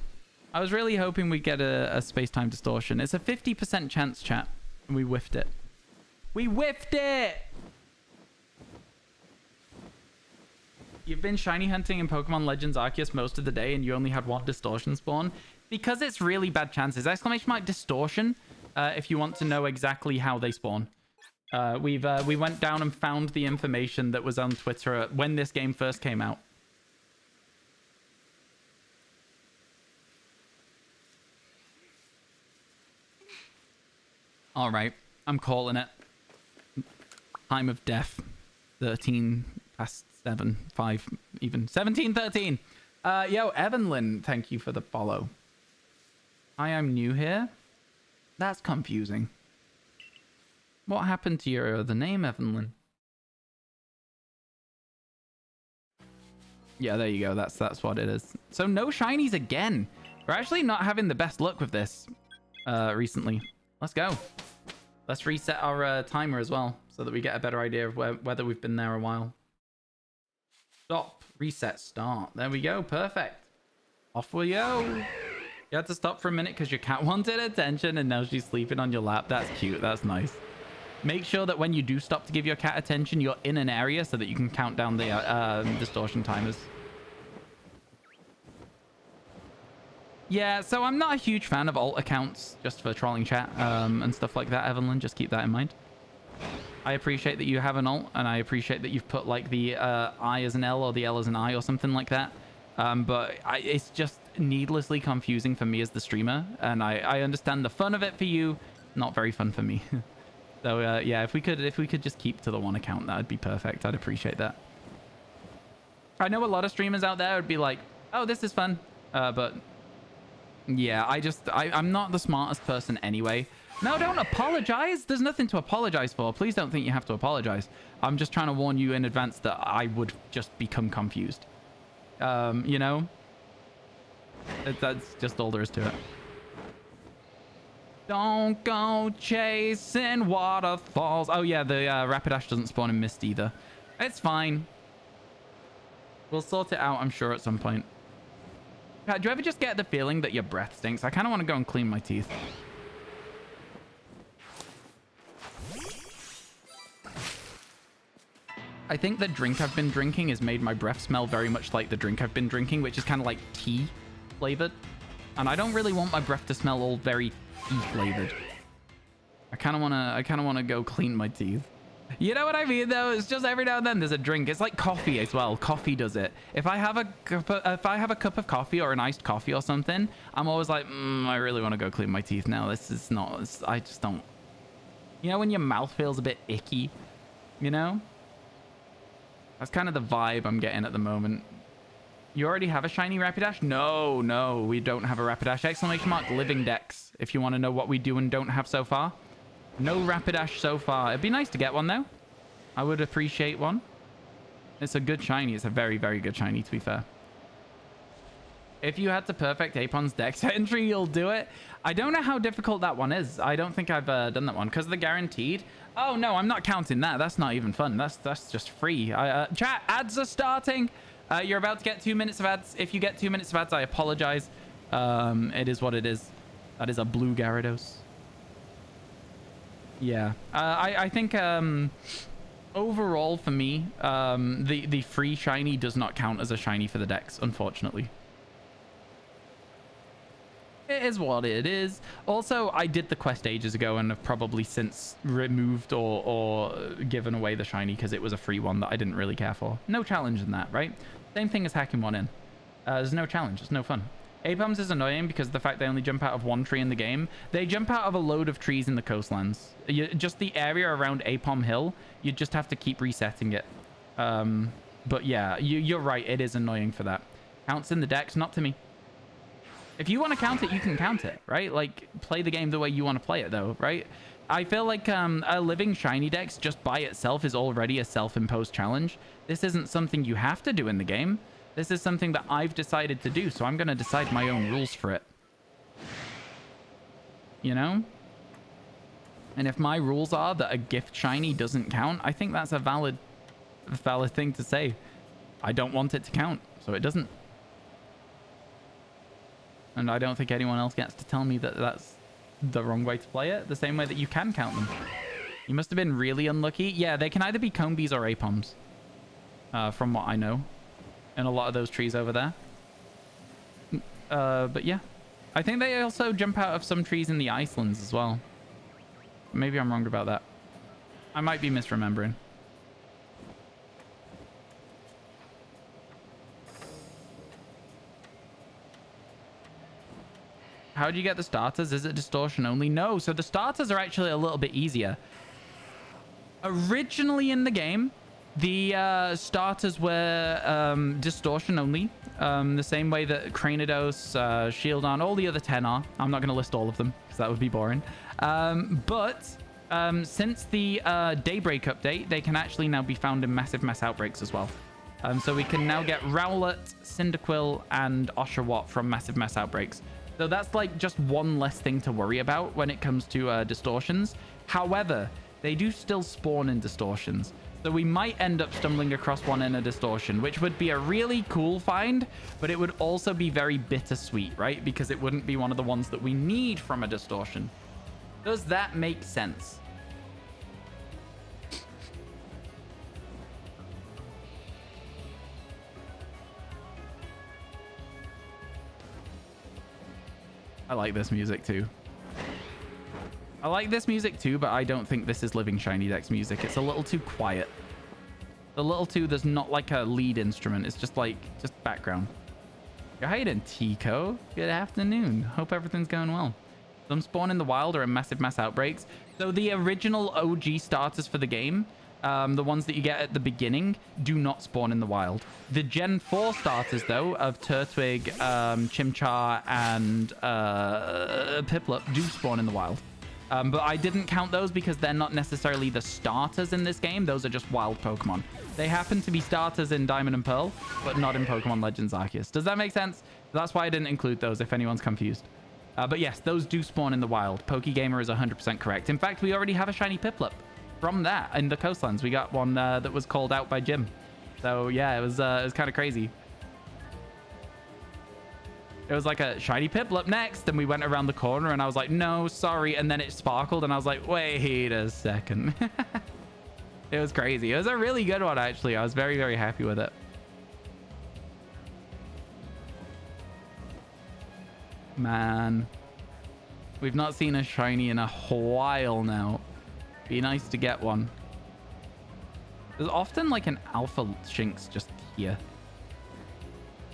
I was really hoping we'd get a space-time distortion. It's a 50% chance, chat. And we whiffed it. We whiffed it! You've been shiny hunting in Pokemon Legends Arceus most of the day and you only had one distortion spawn. Because it's really bad chances. Exclamation mark distortion if you want to know exactly how they spawn. We went down and found the information that was on Twitter when this game first came out. All right, I'm calling it. Time of death. 13 past 7, 5, even 17:13. Yo, Evanlyn, thank you for the follow. I am new here. That's confusing. What happened to your other name, Evanlyn? Yeah, there you go. That's what it is. So no shinies again. We're actually not having the best luck with this recently. Let's go. Let's reset our timer as well so that we get a better idea of whether we've been there a while. Stop. Reset. Start. There we go. Perfect. Off we go. You had to stop for a minute because your cat wanted attention and now she's sleeping on your lap. That's cute. That's nice. Make sure that when you do stop to give your cat attention, you're in an area so that you can count down the distortion timers. Yeah, so I'm not a huge fan of alt accounts just for trolling chat and stuff like that, Evelyn. Just keep that in mind. I appreciate that you have an alt, and I appreciate that you've put like the I as an L or the L as an I or something like that. But it's just needlessly confusing for me as the streamer, and I understand the fun of it for you, not very fun for me. So yeah, if we could just keep to the one account, that would be perfect. I'd appreciate that. I know a lot of streamers out there would be like, oh, this is fun, but yeah, I'm not the smartest person anyway. No, don't apologize. There's nothing to apologize for. Please don't think you have to apologize. I'm just trying to warn you in advance that I would just become confused. You know? That's just all there is to it. Don't go chasing waterfalls. Oh yeah, the Rapidash doesn't spawn in Mist either. It's fine. We'll sort it out, I'm sure, at some point. Do you ever just get the feeling that your breath stinks? I kind of want to go and clean my teeth. I think the drink I've been drinking has made my breath smell very much like the drink I've been drinking, which is kind of like tea flavored. And I don't really want my breath to smell all very tea flavored. I kind of want to go clean my teeth. You know what I mean, though? It's just every now and then there's a drink. It's like coffee as well. Coffee does it. If I have a cup of coffee or an iced coffee or something, I'm always like, I really want to go clean my teeth now. This is not. I just don't. You know when your mouth feels a bit icky, you know? That's kind of the vibe I'm getting at the moment. You already have a shiny Rapidash? No, we don't have a Rapidash. Exclamation mark living dex if you want to know what we do and don't have so far. No Rapidash so far. It'd be nice to get one, though. I would appreciate one. It's a good shiny. It's a very, very good shiny, to be fair. If you had to perfect Apon's dex entry, you'll do it. I don't know how difficult that one is. I don't think I've done that one because the guaranteed. Oh, no, I'm not counting that. That's not even fun. That's just free. Chat, ads are starting. You're about to get 2 minutes of ads. If you get 2 minutes of ads, I apologize. It is what it is. That is a blue Gyarados. Yeah, I think overall for me, the free shiny does not count as a shiny for the dex, unfortunately. It is what it is. Also, I did the quest ages ago and have probably since removed or given away the shiny because it was a free one that I didn't really care for. No challenge in that, right? Same thing as hacking one in. There's no challenge. It's no fun. Apoms is annoying because of the fact they only jump out of one tree in the game. They jump out of a load of trees in the coastlands. Just the area around Apom Hill, you just have to keep resetting it. But yeah, you're right. It is annoying for that. Counts in the dex, not to me. If you want to count it, you can count it, right? Like, play the game the way you want to play it, though, right? I feel like a living shiny dex just by itself is already a self-imposed challenge. This isn't something you have to do in the game. This is something that I've decided to do, so I'm going to decide my own rules for it. You know? And if my rules are that a gift shiny doesn't count, I think that's a valid thing to say. I don't want it to count, so it doesn't. And I don't think anyone else gets to tell me that that's the wrong way to play it. The same way that you can count them. You must have been really unlucky. Yeah, they can either be Combees or Apoms. From what I know. And a lot of those trees over there. But yeah. I think they also jump out of some trees in the Icelands as well. Maybe I'm wrong about that. I might be misremembering. How do you get the starters? Is it distortion only? No. So the starters are actually a little bit easier. Originally in the game, the starters were distortion only. The same way that Cranidos, Shieldon, all the other 10 are. I'm not going to list all of them because that would be boring. But since the Daybreak update, they can actually now be found in Massive Mass Outbreaks as well. So we can now get Rowlet, Cyndaquil, and Oshawott from Massive Mass Outbreaks. So that's like just one less thing to worry about when it comes to distortions. However, they do still spawn in distortions. So we might end up stumbling across one in a distortion, which would be a really cool find, but it would also be very bittersweet, right? Because it wouldn't be one of the ones that we need from a distortion. Does that make sense? I like this music too. I like this music too, but I don't think this is Living Shiny Dex music. It's a little too quiet. A little too, there's not like a lead instrument. It's just like, just background. How you doing, Tico? Good afternoon. Hope everything's going well. Some spawn in the wild or in Massive Mass Outbreaks. So the original OG starters for the game, the ones that you get at the beginning, do not spawn in the wild. The Gen 4 starters, though, of Turtwig, Chimchar, and Piplup do spawn in the wild. But I didn't count those because they're not necessarily the starters in this game. Those are just wild Pokemon. They happen to be starters in Diamond and Pearl, but not in Pokemon Legends Arceus. Does that make sense? That's why I didn't include those, if anyone's confused. But yes, those do spawn in the wild. Pokegamer is 100% correct. In fact, we already have a shiny Piplup from that in the Coastlands. We got one that was called out by Jim. So yeah, it was kind of crazy. It was like a shiny Piplup next, and we went around the corner, and I was like, no, sorry. And then it sparkled, and I was like, wait a second. It was crazy. It was a really good one, actually. I was very, very happy with it. Man. We've not seen a shiny in a while now. Be nice to get one. There's often like an alpha Shinx just here.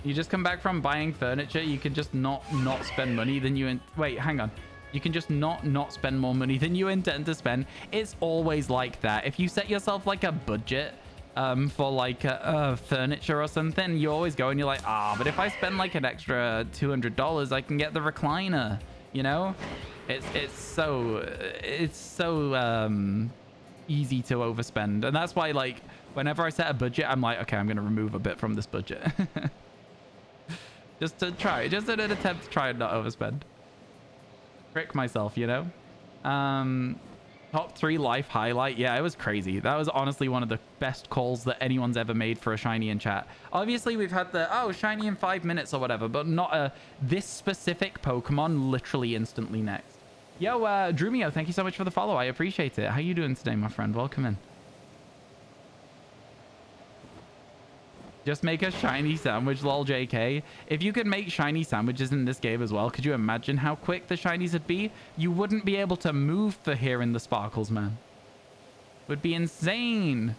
You just come back from buying furniture, you can just not spend money than you... Wait, hang on. You can just not spend more money than you intend to spend. It's always like that. If you set yourself like a budget for like furniture or something, you always go and you're like, but if I spend like an extra $200, I can get the recliner, you know? It's so easy to overspend. And that's why, like, whenever I set a budget, I'm like, okay, I'm going to remove a bit from this budget. Just to try, just in an attempt to try and not overspend. Trick myself, you know? Top 3 life highlight. Yeah, it was crazy. That was honestly one of the best calls that anyone's ever made for a shiny in chat. Obviously, we've had the, shiny in 5 minutes or whatever, but not this specific Pokemon literally instantly next. Yo, Drumio, thank you so much for the follow. I appreciate it. How you doing today, my friend? Welcome in. Just make a shiny sandwich, lol, JK. If you could make shiny sandwiches in this game as well, could you imagine how quick the shinies would be? You wouldn't be able to move for here in the sparkles, man. Would be insane.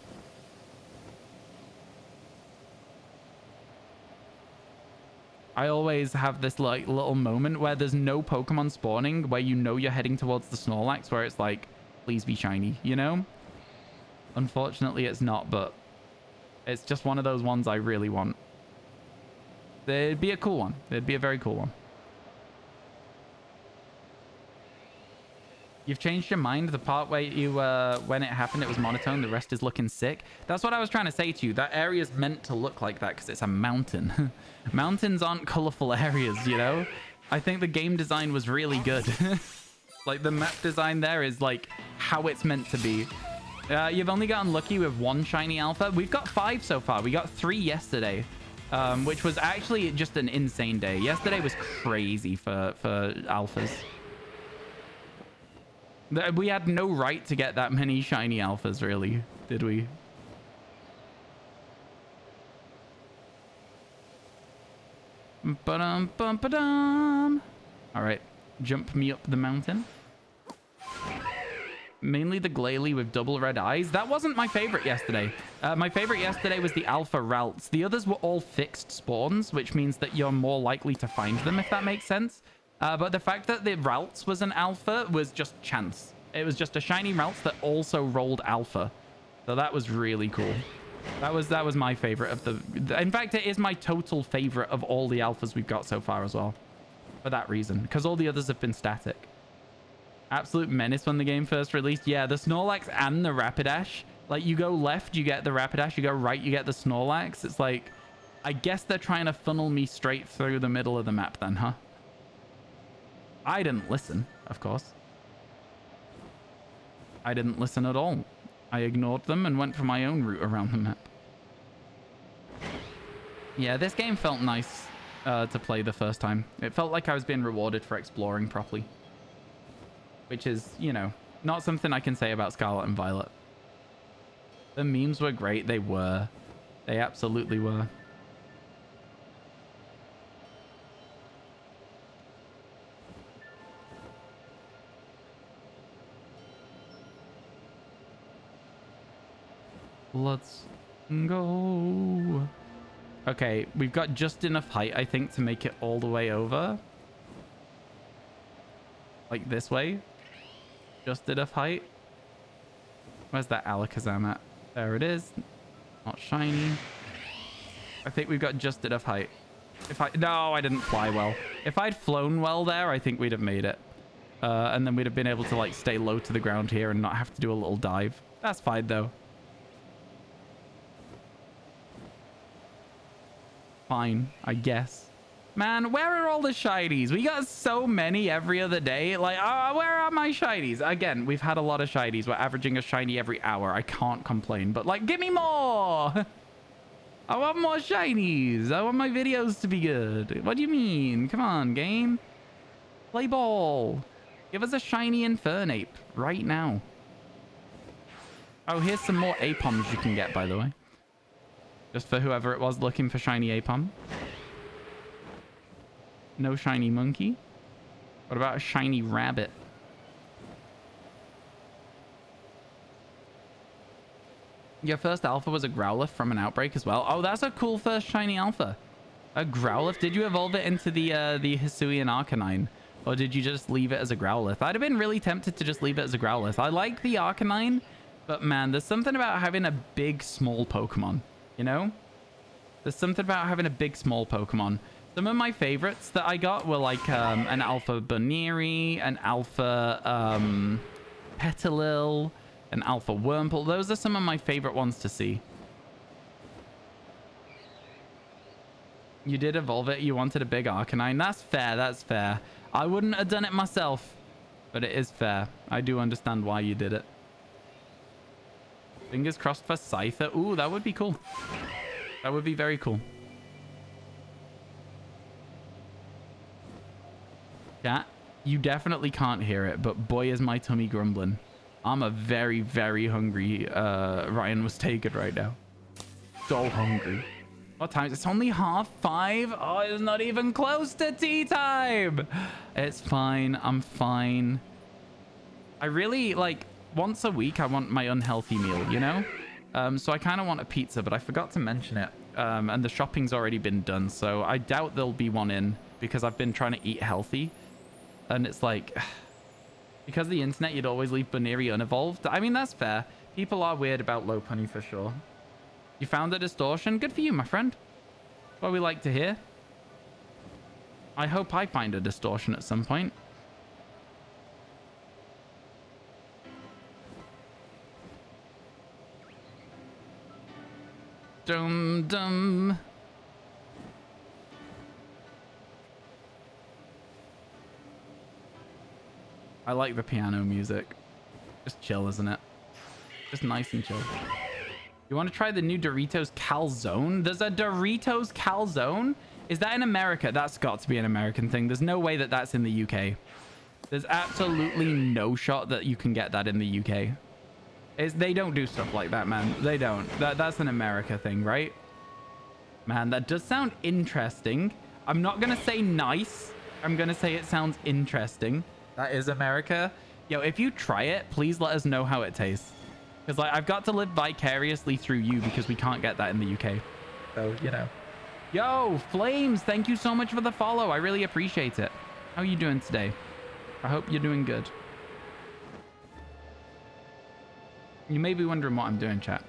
I always have this like little moment where there's no Pokemon spawning, where you know you're heading towards the Snorlax, where it's like, please be shiny, you know? Unfortunately, it's not, but it's just one of those ones I really want. It'd be a cool one. It'd be a very cool one. You've changed your mind. The part where you, when it happened, it was monotone. The rest is looking sick. That's what I was trying to say to you. That area is meant to look like that because it's a mountain. Mountains aren't colorful areas, you know? I think the game design was really good. Like the map design there is like how it's meant to be. You've only gotten lucky with 1 shiny alpha. We've got 5 so far. We got 3 yesterday, which was actually just an insane day. Yesterday was crazy for alphas. We had no right to get that many shiny alphas, really, did we? Ba-dum, bum, ba-dum. All right, jump me up the mountain. Mainly the Glalie with double red eyes. That wasn't my favorite yesterday. My favorite yesterday was the Alpha Ralts. The others were all fixed spawns, which means that you're more likely to find them, if that makes sense. But the fact that the Ralts was an alpha was just chance. It was just a shiny Ralts that also rolled alpha. So that was really cool. That was my favorite of the... In fact, it is my total favorite of all the alphas we've got so far as well. For that reason. Because all the others have been static. Absolute menace when the game first released. Yeah, the Snorlax and the Rapidash. Like, you go left, you get the Rapidash. You go right, you get the Snorlax. It's like... I guess they're trying to funnel me straight through the middle of the map then, huh? I didn't listen, of course. I didn't listen at all. I ignored them and went for my own route around the map. Yeah, this game felt nice to play the first time. It felt like I was being rewarded for exploring properly. Which is, you know, not something I can say about Scarlet and Violet. The memes were great. They were. They absolutely were. Let's go. Okay, we've got just enough height, I think, to make it all the way over. Like this way. Just enough height. Where's that Alakazam at? There it is. Not shiny. I think we've got just enough height. No, I didn't fly well. If I'd flown well there, I think we'd have made it. And then we'd have been able to, like, stay low to the ground here and not have to do a little dive. That's fine, though. Fine, I guess. Man, where are all the shinies? We got so many every other day. Like, where are my shinies? Again, we've had a lot of shinies. We're averaging a shiny every hour. I can't complain. But, like, give me more! I want more shinies. I want my videos to be good. What do you mean? Come on, game. Play ball. Give us a shiny Infernape right now. Oh, here's some more Apoms you can get, by the way. Just for whoever it was looking for shiny Apom. No shiny monkey. What about a shiny rabbit? Your first alpha was a Growlithe from an Outbreak as well. Oh, that's a cool first shiny alpha. A Growlithe. Did you evolve it into the Hisuian Arcanine? Or did you just leave it as a Growlithe? I'd have been really tempted to just leave it as a Growlithe. I like the Arcanine, but man, there's something about having a big, small Pokemon. You know? There's something about having a big, small Pokemon. Some of my favorites that I got were like an Alpha Baneri, an Alpha Petalil, an Alpha Wurmple. Those are some of my favorite ones to see. You did evolve it. You wanted a big Arcanine. That's fair. That's fair. I wouldn't have done it myself, but it is fair. I do understand why you did it. Fingers crossed for Scyther. Ooh, that would be cool. That would be very cool. Chat, you definitely can't hear it, but boy is my tummy grumbling. I'm a very, very hungry RyanWasTaken right now. So hungry. What time? It's only 5:30. Oh, it's not even close to tea time. It's fine. I'm fine. I really, like, once a week, I want my unhealthy meal, you know? So I kind of want a pizza, but I forgot to mention it. And the shopping's already been done, so I doubt there'll be one in because I've been trying to eat healthy. And it's like, because of the internet, you'd always leave Baneri unevolved. I mean, that's fair. People are weird about Lopunny for sure. You found a distortion? Good for you, my friend. That's what we like to hear. I hope I find a distortion at some point. Dum dum. I like the piano music. Just chill, isn't it? Just nice and chill. You want to try the new Doritos Calzone? There's a Doritos Calzone? Is that in America? That's got to be an American thing. There's no way that that's in the UK. There's absolutely no shot that you can get that in the UK. They don't do stuff like that, man. They don't. That's an America thing, right? Man, that does sound interesting. I'm not going to say nice. I'm going to say it sounds interesting. That is America. Yo, if you try it, please let us know how it tastes. Because, like, I've got to live vicariously through you because we can't get that in the UK. So, you know. Yo, Flames, thank you so much for the follow. I really appreciate it. How are you doing today? I hope you're doing good. You may be wondering what I'm doing, chat.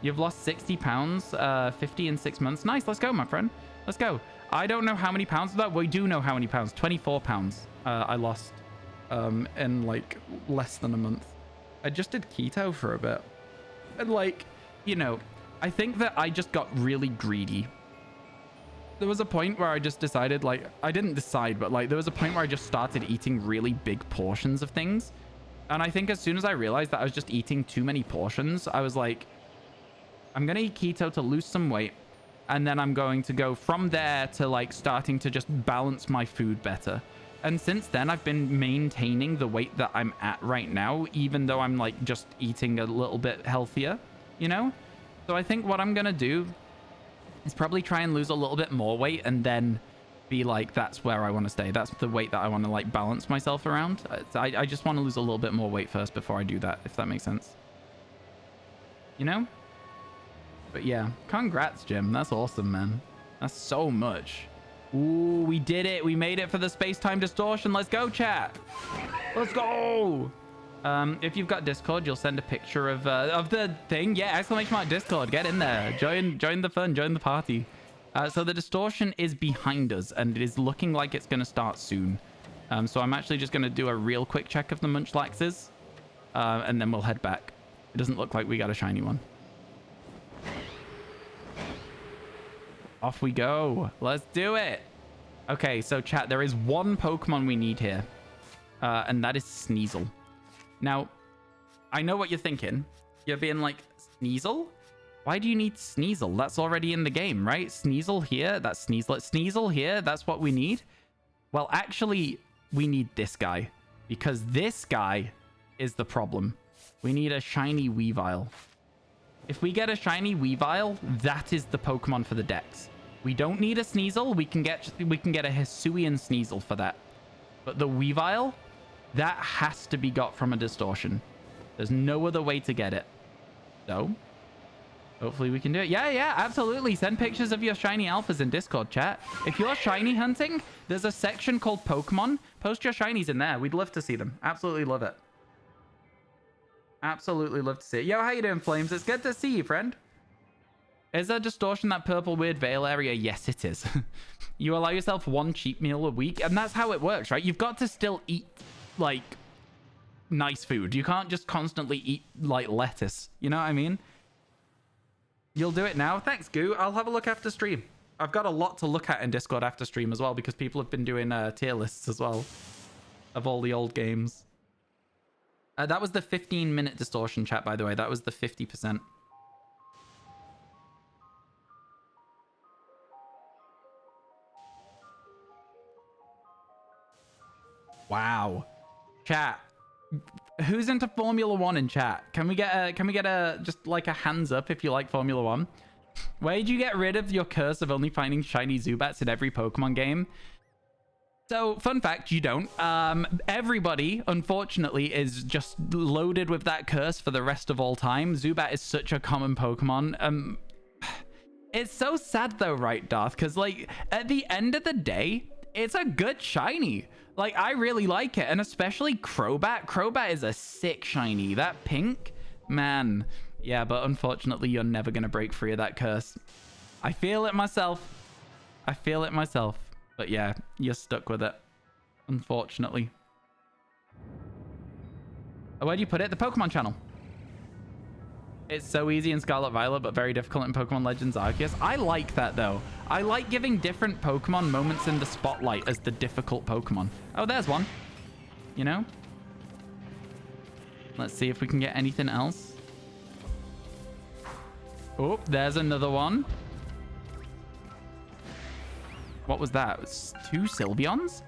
You've lost 60 pounds, 50 in 6 months. Nice, let's go, my friend. Let's go. I don't know how many pounds of that. We do know how many pounds. 24 pounds I lost in like less than a month. I just did keto for a bit. And like, you know, I think that I just got really greedy. There was a point where I just decided, like, I didn't decide, but like there was a point where I just started eating really big portions of things. And I think as soon as I realized that I was just eating too many portions, I was like, I'm going to eat keto to lose some weight. And then I'm going to go from there to like starting to just balance my food better. And since then, I've been maintaining the weight that I'm at right now, even though I'm like just eating a little bit healthier, you know? So I think what I'm going to do is probably try and lose a little bit more weight and then be like, that's where I want to stay. That's the weight that I want to like balance myself around. I just want to lose a little bit more weight first before I do that, if that makes sense. You know? But yeah, congrats, Jim. That's awesome, man. That's so much. Ooh, we did it. We made it for the space-time distortion. Let's go, chat. Let's go. If you've got Discord, you'll send a picture of the thing. Yeah, exclamation mark Discord. Get in there. Join the fun. Join the party. So the distortion is behind us, and it is looking like it's going to start soon. So I'm actually just going to do a real quick check of the Munchlaxes, and then we'll head back. It doesn't look like we got a shiny one. Off we go. Let's do it. Okay, so chat, there is one Pokemon we need here, and that is Sneasel. Now, I know what you're thinking. You're being like, Sneasel? Why do you need Sneasel? That's already in the game, right? Sneasel here, that's Sneasel. Sneasel here, that's what we need. Well, actually, we need this guy, because this guy is the problem. We need a shiny Weavile. If we get a shiny Weavile, that is the Pokemon for the Dex. We don't need a Sneasel. We can get a Hisuian Sneasel for that. But the Weavile, that has to be got from a distortion. There's no other way to get it. So, hopefully we can do it. Yeah, absolutely. Send pictures of your shiny alphas in Discord, chat. If you're shiny hunting, there's a section called Pokemon. Post your shinies in there. We'd love to see them. Absolutely love it. Absolutely love to see it. Yo, how you doing, Flames? It's good to see you, friend. Is there distortion that purple weird veil area? Yes, it is. You allow yourself one cheap meal a week, and that's how it works, right? You've got to still eat, like, nice food. You can't just constantly eat, like, lettuce. You know what I mean? You'll do it now? Thanks, Goo. I'll have a look after stream. I've got a lot to look at in Discord after stream as well, because people have been doing tier lists as well of all the old games. That was the 15-minute distortion, chat, by the way. That was the 50%. Wow. Chat. Who's into Formula 1 in chat? Can we get a just like a hands up if you like Formula 1? Where did you get rid of your curse of only finding shiny Zubats in every Pokemon game? So, fun fact, you don't. Everybody, unfortunately, is just loaded with that curse for the rest of all time. Zubat is such a common Pokemon. It's so sad though, right, Darth? Because, like, at the end of the day, it's a good shiny. Like, I really like it, and especially Crobat. Crobat is a sick shiny. That pink, man. Yeah, but unfortunately, you're never going to break free of that curse. I feel it myself. I feel it myself. But yeah, you're stuck with it, unfortunately. Oh, where do you put it? The Pokemon channel. It's so easy in Scarlet Violet, but very difficult in Pokemon Legends Arceus. I like that, though. I like giving different Pokemon moments in the spotlight as the difficult Pokemon. Oh, there's one. You know? Let's see if we can get anything else. Oh, there's another one. What was that? It was 2 Sylveons?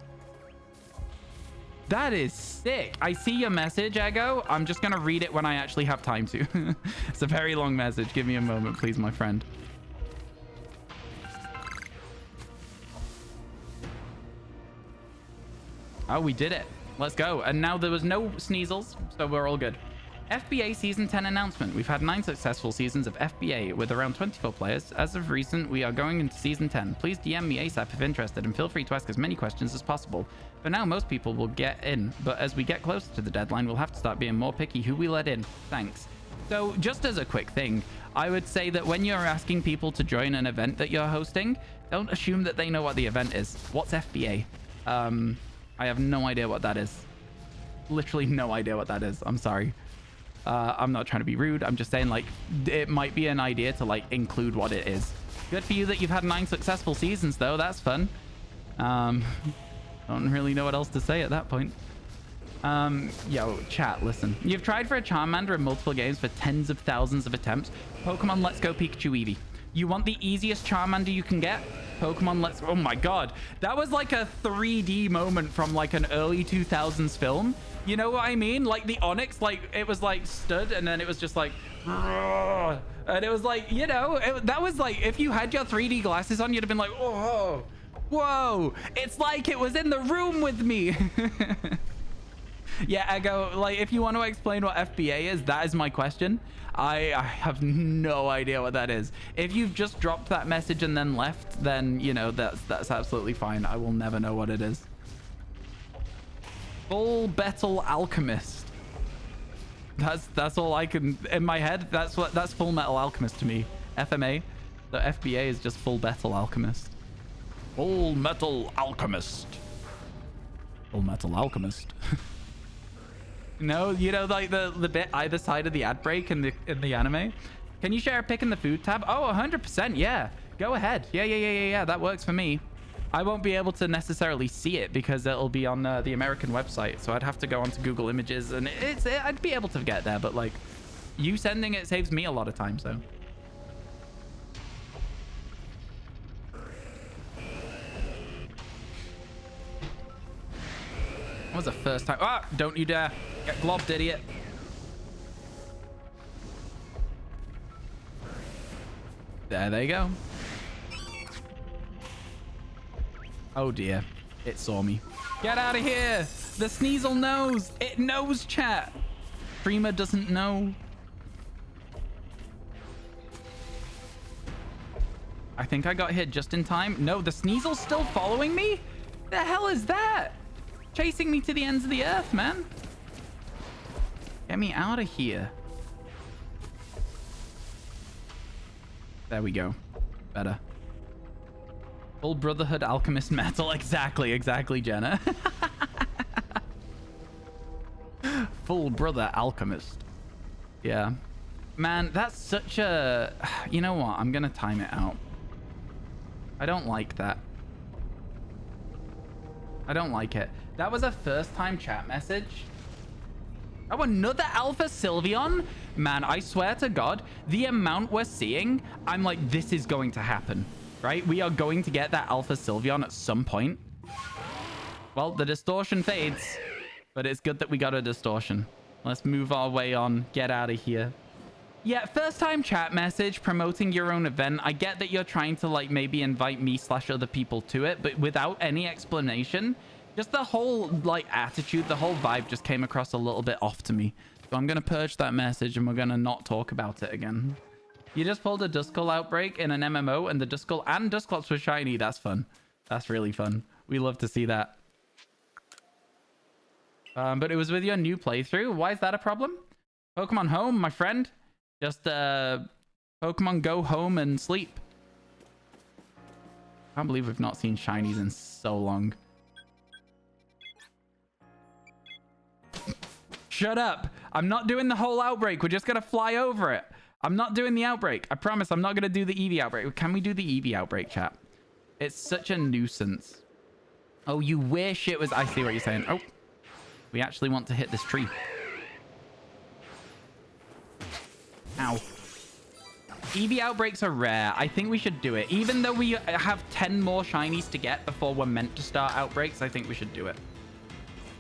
That is sick. I see your message, Ego. I'm just going to read it when I actually have time to. It's a very long message. Give me a moment, please, my friend. Oh, we did it. Let's go. And now there was no Sneasels, so we're all good. FBA Season 10 announcement. We've had 9 successful seasons of FBA with around 24 players. As of recent, we are going into Season 10. Please DM me ASAP if interested, and feel free to ask as many questions as possible. For now, most people will get in, but as we get closer to the deadline, we'll have to start being more picky who we let in. Thanks. So just as a quick thing, I would say that when you're asking people to join an event that you're hosting, don't assume that they know what the event is. What's FBA? I have no idea what that is. Literally no idea what that is. I'm sorry. I'm not trying to be rude. I'm just saying, like, it might be an idea to, like, include what it is. Good for you that you've had 9 successful seasons, though. That's fun. Don't really know what else to say at that point. Yo, chat, listen. You've tried for a Charmander in multiple games for tens of thousands of attempts. Pokemon Let's Go Pikachu Eevee. You want the easiest Charmander you can get? Pokemon Let's... Oh, my God. That was like a 3D moment from, like, an early 2000s film. You know what I mean? Like the Onyx, like it was like stood and then it was just like, and it was like, you know, that was like, if you had your 3D glasses on, you'd have been like, oh, whoa. It's like it was in the room with me. Yeah, Ego, like if you want to explain what FBA is, that is my question. I have no idea what that is. If you've just dropped that message and then left, then, you know, that's absolutely fine. I will never know what it is. Full Metal Alchemist. That's all I can in my head. That's Full Metal Alchemist to me. FMA. The FBA is just Full Metal Alchemist. Full Metal Alchemist. Full Metal Alchemist. No, you know, like the bit either side of the ad break in the anime. Can you share a pic in the food tab? Oh, 100%. Yeah. Go ahead. Yeah. That works for me. I won't be able to necessarily see it because it'll be on the American website. So I'd have to go onto Google Images and I'd be able to get there. But like you sending it saves me a lot of time. So. That was the first time. Ah, don't you dare. Get globbed, idiot. There they go. Oh dear, it saw me. Get out of here. The Sneasel knows. It knows, chat. Streamer doesn't know. I think I got hit just in time. No, the Sneasel's still following me? The hell is that? Chasing me to the ends of the earth, man. Get me out of here. There we go. Better. Full Brotherhood Alchemist Metal. Exactly, Jenna. Full Brother Alchemist. Yeah. Man, that's such a... You know what? I'm going to time it out. I don't like that. I don't like it. That was a first-time chat message. Oh, another Alpha Sylveon? Man, I swear to God, the amount we're seeing, I'm like, this is going to happen. Right? We are going to get that Alpha Sylveon at some point. Well, the distortion fades, but it's good that we got a distortion. Let's move our way on. Get out of here. Yeah, first time chat message promoting your own event. I get that you're trying to like maybe invite me / other people to it, but without any explanation, just the whole like attitude, the whole vibe just came across a little bit off to me. So I'm going to purge that message and we're going to not talk about it again. You just pulled a Duskull outbreak in an MMO and the Duskull and Dusclops were shiny. That's fun. That's really fun. We love to see that. But it was with your new playthrough. Why is that a problem? Pokemon Home, my friend. Just Pokemon go home and sleep. I can't believe we've not seen shinies in so long. Shut up. I'm not doing the whole outbreak. We're just going to fly over it. I'm not doing the outbreak. I promise I'm not going to do the Eevee outbreak. Can we do the Eevee outbreak, chat? It's such a nuisance. Oh, you wish it was... I see what you're saying. Oh, we actually want to hit this tree. Ow. Eevee outbreaks are rare. I think we should do it. Even though we have 10 more shinies to get before we're meant to start outbreaks, I think we should do it.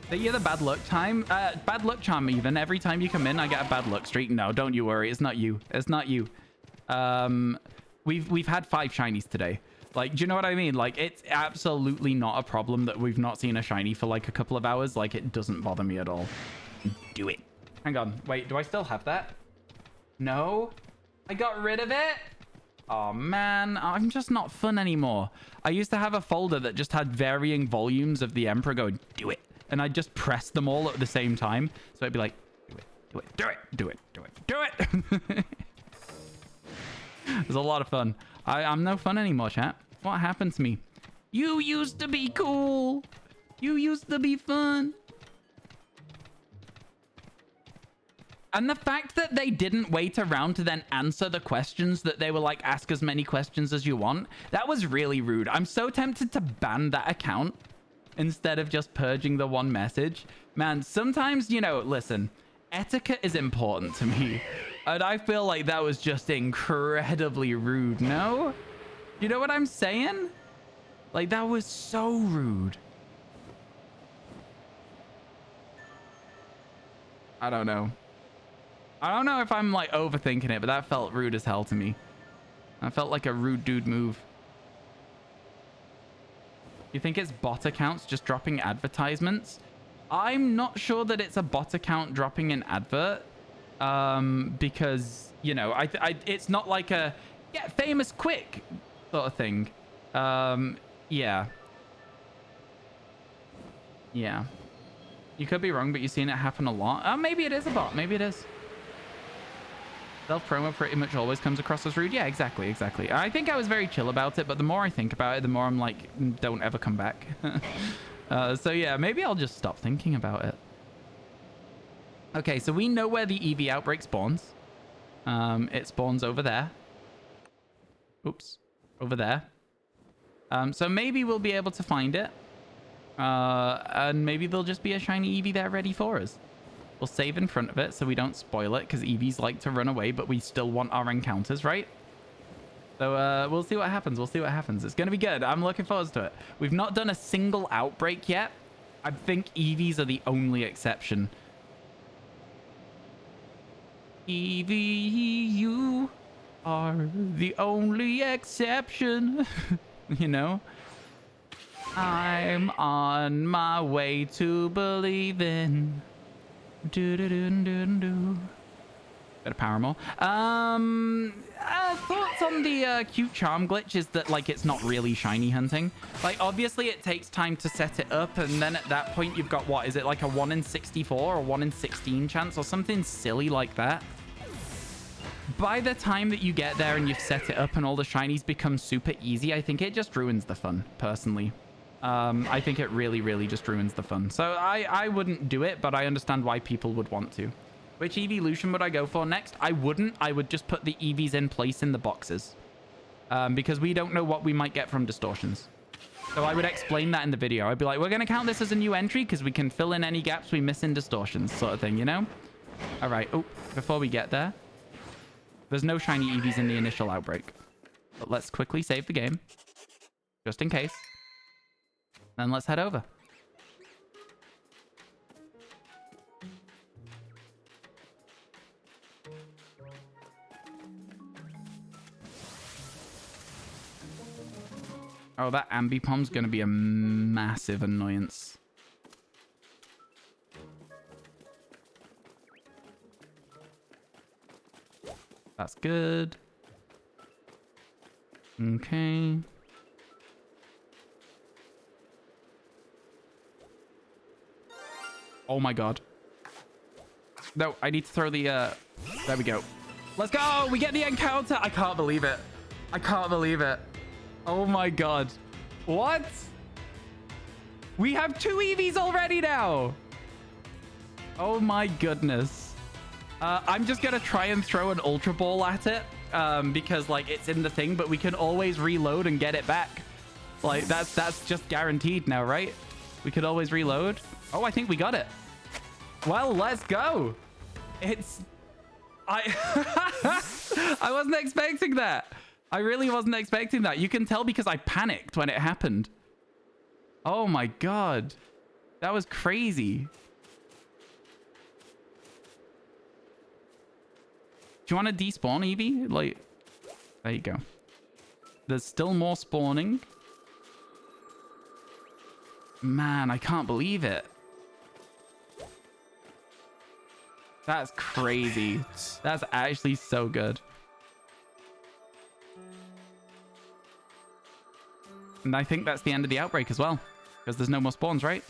So you're the bad luck time. Bad luck charm even. Every time you come in, I get a bad luck streak. No, don't you worry. It's not you. It's not you. We've had 5 shinies today. Like, do you know what I mean? Like, it's absolutely not a problem that we've not seen a shiny for like a couple of hours. Like, it doesn't bother me at all. Do it. Hang on. Wait, do I still have that? No? I got rid of it? Oh, man. I'm just not fun anymore. I used to have a folder that just had varying volumes of the Emperor going, do it. And I'd just press them all at the same time. So it'd be like, do it, do it, do it, do it, do it, do it. It was a lot of fun. I'm no fun anymore, chat. What happened to me? You used to be cool. You used to be fun. And the fact that they didn't wait around to then answer the questions, that they were like, ask as many questions as you want, that was really rude. I'm so tempted to ban that account instead of just purging the one message. Man, sometimes, you know, listen, etiquette is important to me. And I feel like that was just incredibly rude, no? You know what I'm saying? Like, that was so rude. I don't know. I don't know if I'm like overthinking it, but that felt rude as hell to me. That felt like a rude dude move. You think it's bot accounts just dropping advertisements? I'm not sure that it's a bot account dropping an advert. Because, you know, it's not like a get famous quick sort of thing. Yeah. Yeah. You could be wrong, but you've seen it happen a lot. Maybe it is a bot. Maybe it is. Self-promo pretty much always comes across as rude. Yeah, exactly, exactly. I think I was very chill about it, but the more I think about it, the more I'm like, don't ever come back. So yeah, maybe I'll just stop thinking about it. Okay, so we know where the EV outbreak spawns. It spawns over there. Oops, over there. So maybe we'll be able to find it. And maybe there'll just be a shiny Eevee there ready for us. We'll save in front of it so we don't spoil it, because Eevees like to run away, but we still want our encounters, right? So we'll see what happens. We'll see what happens. It's going to be good. I'm looking forward to it. We've not done a single outbreak yet. I think Eevees are the only exception. Eevee, you are the only exception. You know? I'm on my way to believing. Do. Bit of Paramore. Thoughts on the cute charm glitch is that, like, it's not really shiny hunting. Like, obviously it takes time to set it up, and then at that point you've got, what is it, like a 1 in 64 or 1 in 16 chance or something silly like that. By the time that you get there and you've set it up and all the shinies become super easy, I think it just ruins the fun, personally. I think it really, really just ruins the fun. So I wouldn't do it, but I understand why people would want to. Which evolution would I go for next? I wouldn't. I would just put the EVs in place in the boxes. Because we don't know what we might get from distortions. So I would explain that in the video. I'd be like, we're going to count this as a new entry because we can fill in any gaps we miss in distortions, sort of thing, you know? All right. Oh, before we get there, there's no shiny EVs in the initial outbreak. But let's quickly save the game, just in case. Then let's head over. Oh, that Ambipom's going to be a massive annoyance. That's good. Okay. Oh my god. No, I need to throw the, there we go. Let's go! We get the encounter! I can't believe it. I can't believe it. Oh my god. What? We have 2 EVs already now! Oh my goodness. I'm just gonna try and throw an Ultra Ball at it. Because, like, it's in the thing, but we can always reload and get it back. Like, that's just guaranteed now, right? We could always reload. Oh, I think we got it. Well, let's go. I wasn't expecting that. I really wasn't expecting that. You can tell because I panicked when it happened. Oh my god. That was crazy. Do you want to despawn, Eevee? Like, there you go. There's still more spawning. Man, I can't believe it. That's crazy. That's actually so good. And I think that's the end of the outbreak as well, because there's no more spawns, right?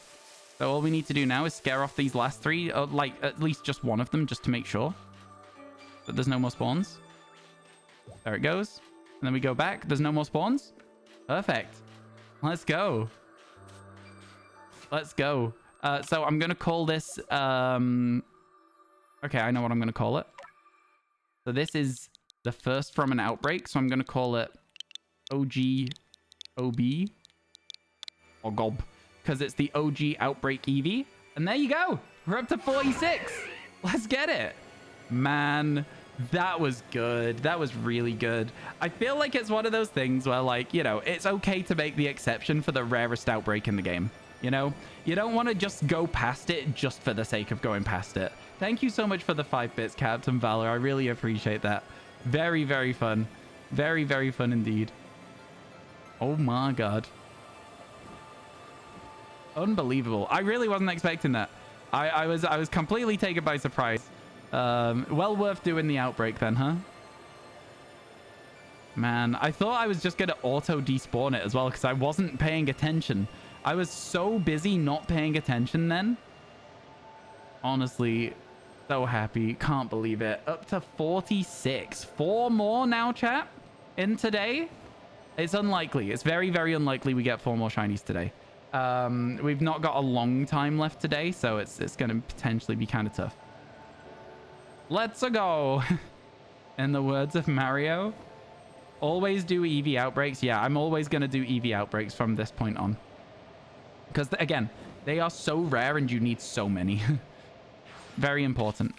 So all we need to do now is scare off these last three, or like at least just one of them, just to make sure that there's no more spawns. There it goes. And then we go back. There's no more spawns. Perfect. Let's go. Let's go. So I'm going to call this... Okay, I know what I'm going to call it. So this is the first from an outbreak. So I'm going to call it OG OB or GOB, because it's the OG outbreak Eevee. And there you go. We're up to 46. Let's get it. Man, that was good. That was really good. I feel like it's one of those things where, like, you know, it's okay to make the exception for the rarest outbreak in the game. You know, you don't want to just go past it just for the sake of going past it. Thank you so much for the 5 bits, Captain Valor. I really appreciate that. Very, very fun. Very, very fun indeed. Oh my god. Unbelievable. I really wasn't expecting that. I was completely taken by surprise. Well worth doing the outbreak then, huh? Man, I thought I was just going to auto despawn it as well, because I wasn't paying attention. I was so busy not paying attention then. Honestly, so happy. Can't believe it. Up to 46. 4 more now, chat, in today. It's unlikely. It's very, very unlikely we get 4 more shinies today. We've not got a long time left today, so it's going to potentially be kind of tough. Let's go. In the words of Mario, always do Eevee outbreaks. Yeah, I'm always going to do Eevee outbreaks from this point on. Because, again, they are so rare and you need so many. Very important.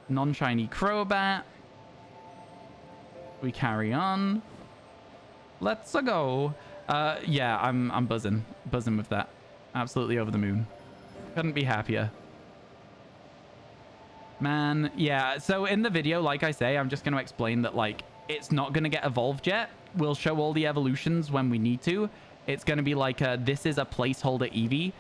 Non-shiny Crobat. We carry on. Let's go. Yeah, I'm buzzing. Buzzing with that. Absolutely over the moon. Couldn't be happier. Man, yeah. So in the video, like I say, I'm just going to explain that, like, it's not going to get evolved yet. We'll show all the evolutions when we need to. It's going to be like, this is a placeholder Eevee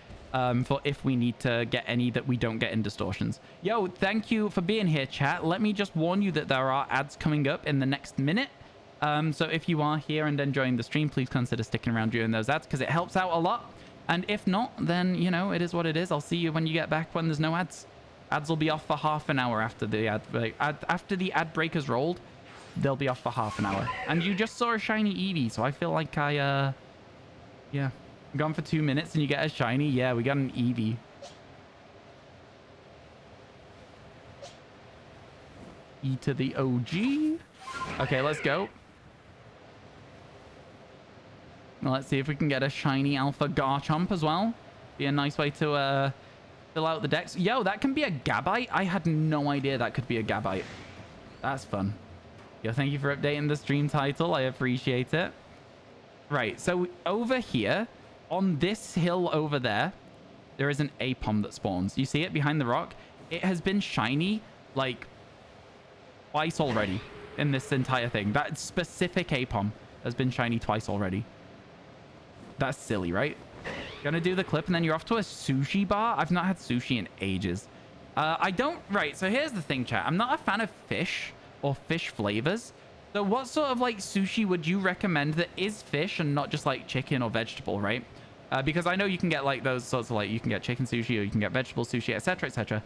for if we need to get any that we don't get in distortions. Yo, thank you for being here, chat. Let me just warn you that there are ads coming up in the next minute. So if you are here and enjoying the stream, please consider sticking around during those ads, because it helps out a lot. And if not, then, you know, it is what it is. I'll see you when you get back when there's no ads. Ads will be off for half an hour after the ad break has rolled. They'll be off for half an hour. And you just saw a shiny Eevee, so I feel like yeah. Gone for 2 minutes and you get a shiny. Yeah, we got an Eevee. E to the OG. Okay, let's go. Now let's see if we can get a shiny Alpha Garchomp as well. Be a nice way to fill out the decks. Yo, that can be a Gabite. I had no idea that could be a Gabite. That's fun. Yo, thank you for updating the stream title. I appreciate it. Right, so over here, on this hill over there, there is an Apom that spawns. You see it behind the rock? It has been shiny, like, twice already in this entire thing. That specific Apom has been shiny twice already. That's silly, right? Gonna do the clip and then you're off to a sushi bar? I've not had sushi in ages. Right, so here's the thing, chat. I'm not a fan of fish or fish flavors. So what sort of, like, sushi would you recommend that is fish and not just, like, chicken or vegetable, right? Because I know you can get, like, those sorts of, like, you can get chicken sushi or you can get vegetable sushi, etc., etc.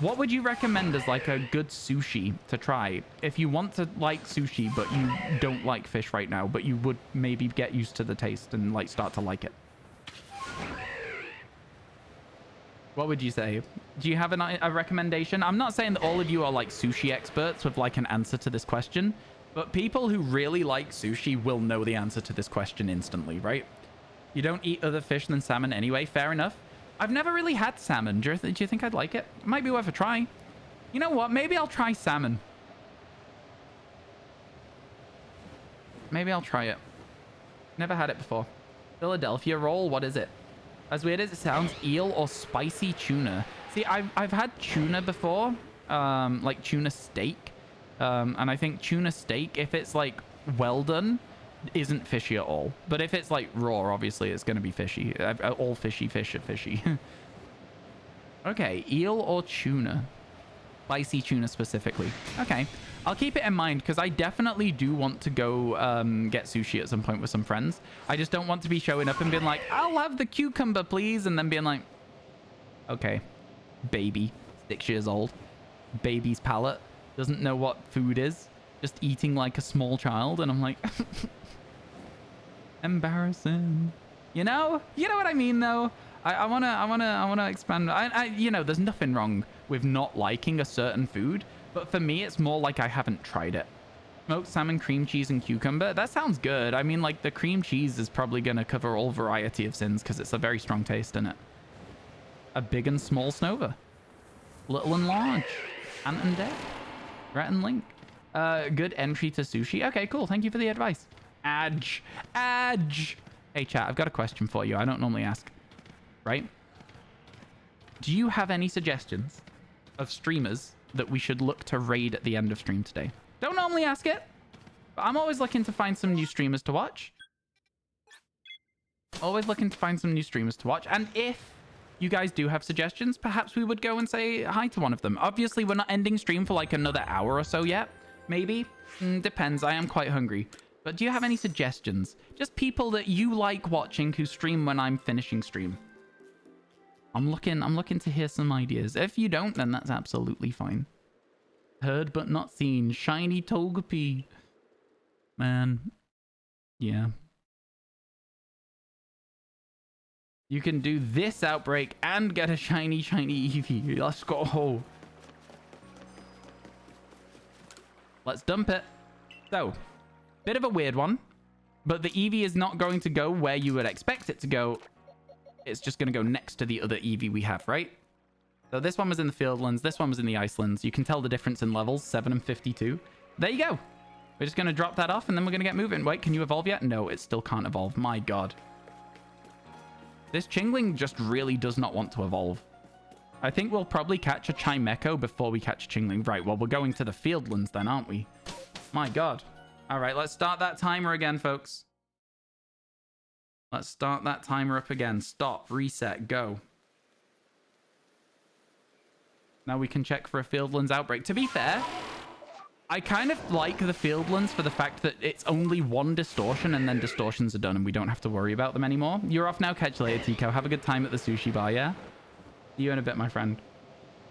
What would you recommend as, like, a good sushi to try if you want to like sushi but you don't like fish right now, but you would maybe get used to the taste and, like, start to like it? What would you say? Do you have a recommendation? I'm not saying that all of you are, like, sushi experts with, like, an answer to this question. But people who really like sushi will know the answer to this question instantly, right? You don't eat other fish than salmon anyway. Fair enough. I've never really had salmon. Do you think I'd like it? It might be worth a try. You know what? Maybe I'll try salmon. Maybe I'll try it. Never had it before. Philadelphia roll? What is it? As weird as it sounds, eel or spicy tuna. See, I've had tuna before. Like tuna steak. And I think tuna steak, if it's, like, well done, isn't fishy at all. But if it's, like, raw, obviously it's going to be fishy. All fishy fish are fishy. Okay, eel or tuna? Spicy tuna specifically. Okay, I'll keep it in mind because I definitely do want to go get sushi at some point with some friends. I just don't want to be showing up and being like, I'll have the cucumber, please. And then being like, okay, baby, 6 years old. Baby's palate. Doesn't know what food is. Just eating like a small child. And I'm like, embarrassing. You know what I mean, though? I wanna expand. You know, there's nothing wrong with not liking a certain food, but for me, it's more like I haven't tried it. Smoked salmon, cream cheese, and cucumber. That sounds good. I mean, like the cream cheese is probably gonna cover all variety of sins because it's a very strong taste in it. A big and small Snova, little and large, Ant and Dead, Rat and Link. Good entry to sushi. Okay, cool. Thank you for the advice. Adge. Hey, chat. I've got a question for you. I don't normally ask. Right? Do you have any suggestions of streamers that we should look to raid at the end of stream today? Don't normally ask it, but I'm always looking to find some new streamers to watch. Always looking to find some new streamers to watch. And if you guys do have suggestions, perhaps we would go and say hi to one of them. Obviously, we're not ending stream for like another hour or so yet. Maybe. Depends. I am quite hungry. But do you have any suggestions? Just people that you like watching who stream when I'm finishing stream. I'm looking to hear some ideas. If you don't, then that's absolutely fine. Heard but not seen. Shiny Togepi. Man. Yeah. You can do this outbreak and get a shiny Eevee. Let's go. Let's dump it. So, bit of a weird one. But the Eevee is not going to go where you would expect it to go. It's just going to go next to the other Eevee we have, right? So this one was in the Fieldlands. This one was in the Icelands. You can tell the difference in levels, 7 and 52. There you go. We're just going to drop that off and then we're going to get moving. Wait, can you evolve yet? No, it still can't evolve. My God. This Chingling just really does not want to evolve. I think we'll probably catch a Chimecho before we catch a Chingling. Right, well, we're going to the Fieldlands then, aren't we? My God. All right, let's start that timer again, folks. Let's start that timer up again. Stop, reset, go. Now we can check for a Fieldlands outbreak. To be fair, I kind of like the Fieldlands for the fact that it's only one distortion and then distortions are done and we don't have to worry about them anymore. You're off now. Catch you later, Tico. Have a good time at the sushi bar, yeah? See you in a bit, my friend.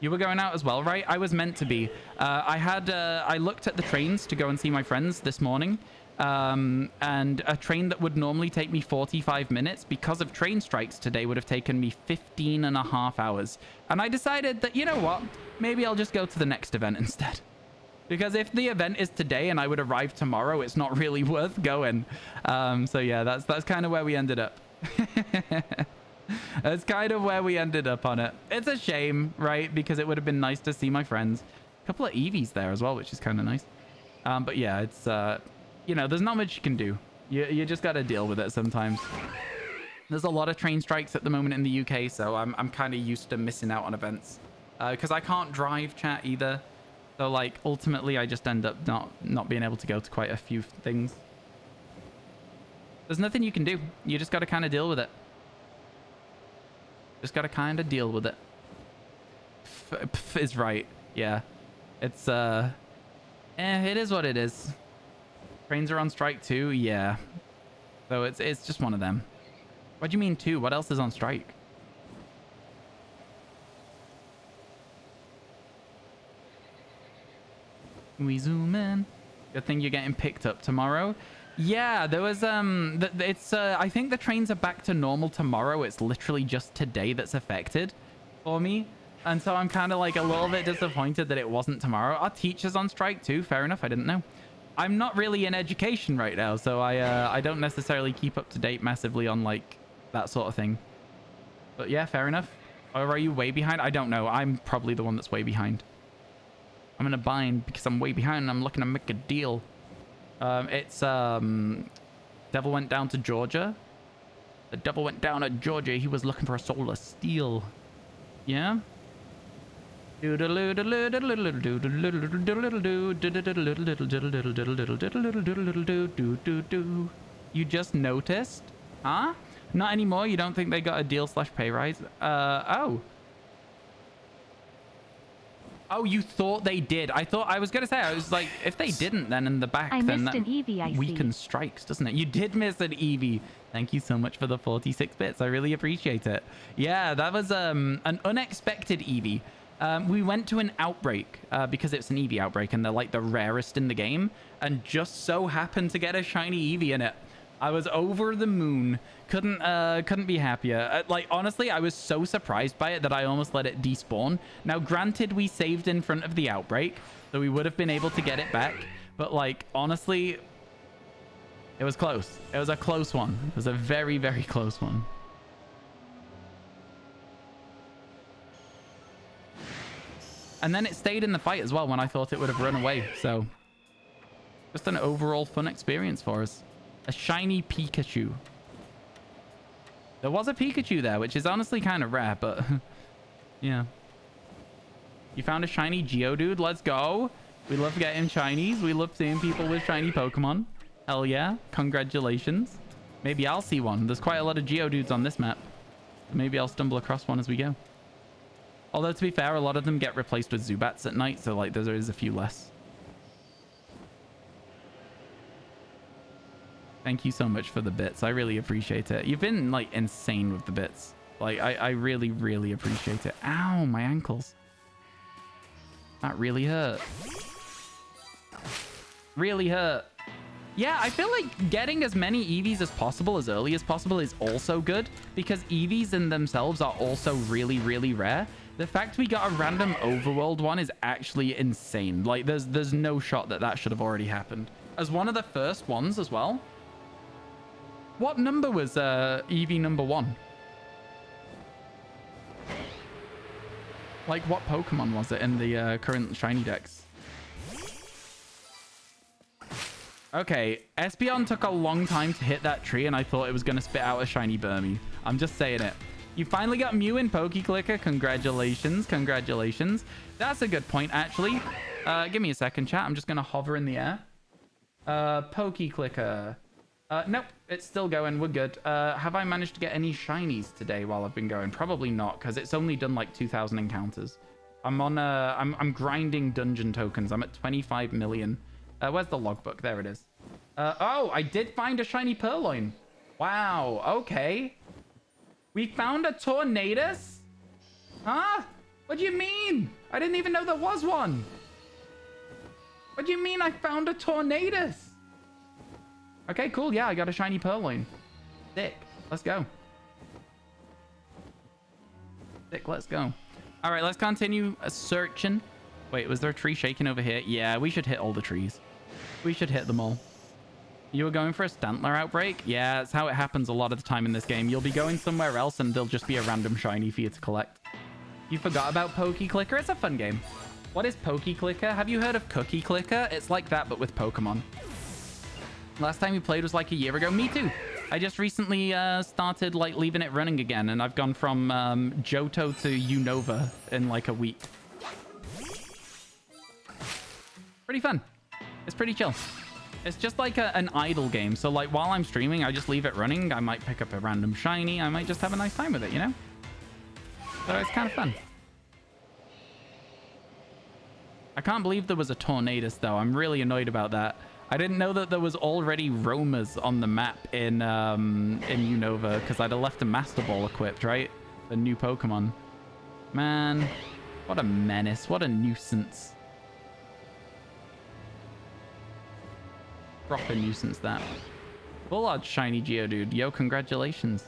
You were going out as well, right? I was meant to be. I looked at the trains to go and see my friends this morning. And a train that would normally take me 45 minutes because of train strikes today would have taken me 15.5 hours. And I decided that, you know what? Maybe I'll just go to the next event instead. Because if the event is today and I would arrive tomorrow, it's not really worth going. So yeah, that's kind of where we ended up. That's kind of where we ended up on it. It's a shame, right? Because it would have been nice to see my friends. A couple of Eevees there as well, which is kind of nice. But yeah, it's... you know, there's not much you can do. You just got to deal with it sometimes. There's a lot of train strikes at the moment in the UK, so I'm kind of used to missing out on events. Because I can't drive, chat, either. So, like, ultimately, I just end up not being able to go to quite a few things. There's nothing you can do. You just got to kind of deal with it. Just got to kind of deal with it. Is right. Yeah. It's, it is what it is. Trains are on strike too? Yeah. So it's just one of them. What do you mean two? What else is on strike? We zoom in. Good thing you're getting picked up tomorrow. Yeah, there was I think the trains are back to normal tomorrow. It's literally just today that's affected for me. And so I'm kind of like a little bit disappointed that it wasn't tomorrow. Our teachers on strike too. Fair enough. I didn't know. I'm not really in education right now, so I don't necessarily keep up to date massively on like that sort of thing. But yeah, fair enough. Or are you way behind? I don't know. I'm probably the one that's way behind. I'm in a bind because I'm way behind and I'm looking to make a deal. Devil went down to Georgia. The devil went down to Georgia. He was looking for a soul of steel. Yeah? You just noticed? Huh? Not anymore? You don't think they got a deal/pay rise? Oh. Oh, you thought they did. I was going to say, I was like, if they didn't, then in the back, I then missed that an Eevee, I see. weakens strikes, doesn't it? You did miss an Eevee. Thank you so much for the 46 bits. I really appreciate it. Yeah, that was an unexpected Eevee. We went to an outbreak because it's an Eevee outbreak and they're like the rarest in the game, and just so happened to get a shiny Eevee in it. I was over the moon. Couldn't be happier. Like, honestly, I was so surprised by it that I almost let it despawn. Now, granted, we saved in front of the outbreak, so we would have been able to get it back. But, like, honestly, it was close. It was a close one. It was a very, very close one. And then it stayed in the fight as well when I thought it would have run away. So, just an overall fun experience for us. A shiny Pikachu. There was a Pikachu there, which is honestly kind of rare, but yeah. You found a shiny Geodude. Let's go. We love getting shinies. We love seeing people with shiny Pokemon. Hell yeah. Congratulations. Maybe I'll see one. There's quite a lot of Geodudes on this map. Maybe I'll stumble across one as we go. Although, to be fair, a lot of them get replaced with Zubats at night, so like there is a few less. Thank you so much for the bits. I really appreciate it. You've been, like, insane with the bits. Like, I really, really appreciate it. Ow, my ankles. That really hurt. Really hurt. Yeah, I feel like getting as many Eevees as possible, as early as possible, is also good, because Eevees in themselves are also really, really rare. The fact we got a random overworld one is actually insane. Like, there's no shot that that should have already happened. As one of the first ones as well. What number was Eevee number 1? Like, what Pokemon was it in the current shiny decks? Okay, Espeon took a long time to hit that tree, and I thought it was going to spit out a shiny Burmy. I'm just saying it. You finally got Mew in Pokeclicker. Congratulations. Congratulations. That's a good point, actually. Give me a second, chat. I'm just going to hover in the air. Pokeclicker. Nope, it's still going. We're good. Have I managed to get any shinies today while I've been going? Probably not, because it's only done like 2,000 encounters. I'm on I'm grinding dungeon tokens. I'm at 25 million. Where's the logbook? There it is. Oh, I did find a shiny Purloin. Wow, okay. We found a Tornadus? Huh? What do you mean? I didn't even know there was one. What do you mean I found a Tornadus? Okay, cool. Yeah, I got a shiny Purloin. Sick. Let's go. Sick, let's go. All right, let's continue searching. Wait, was there a tree shaking over here? Yeah, we should hit all the trees. We should hit them all. You were going for a Stantler outbreak? Yeah, that's how it happens a lot of the time in this game. You'll be going somewhere else and there'll just be a random shiny for you to collect. You forgot about Pokeclicker? It's a fun game. What is Pokeclicker? Have you heard of Cookie Clicker? It's like that, but with Pokemon. Last time we played was like a year ago. Me too. I just recently started like leaving it running again, and I've gone from Johto to Unova in like a week. Pretty fun. It's pretty chill. It's just like an idle game. So like while I'm streaming, I just leave it running. I might pick up a random shiny. I might just have a nice time with it, you know? So it's kind of fun. I can't believe there was a Tornadus though. I'm really annoyed about that. I didn't know that there was already roamers on the map in Unova, because I'd have left a Master Ball equipped, right? The new Pokemon. Man, what a menace. What a nuisance. Proper nuisance, that. Full art shiny Geodude. Yo, congratulations.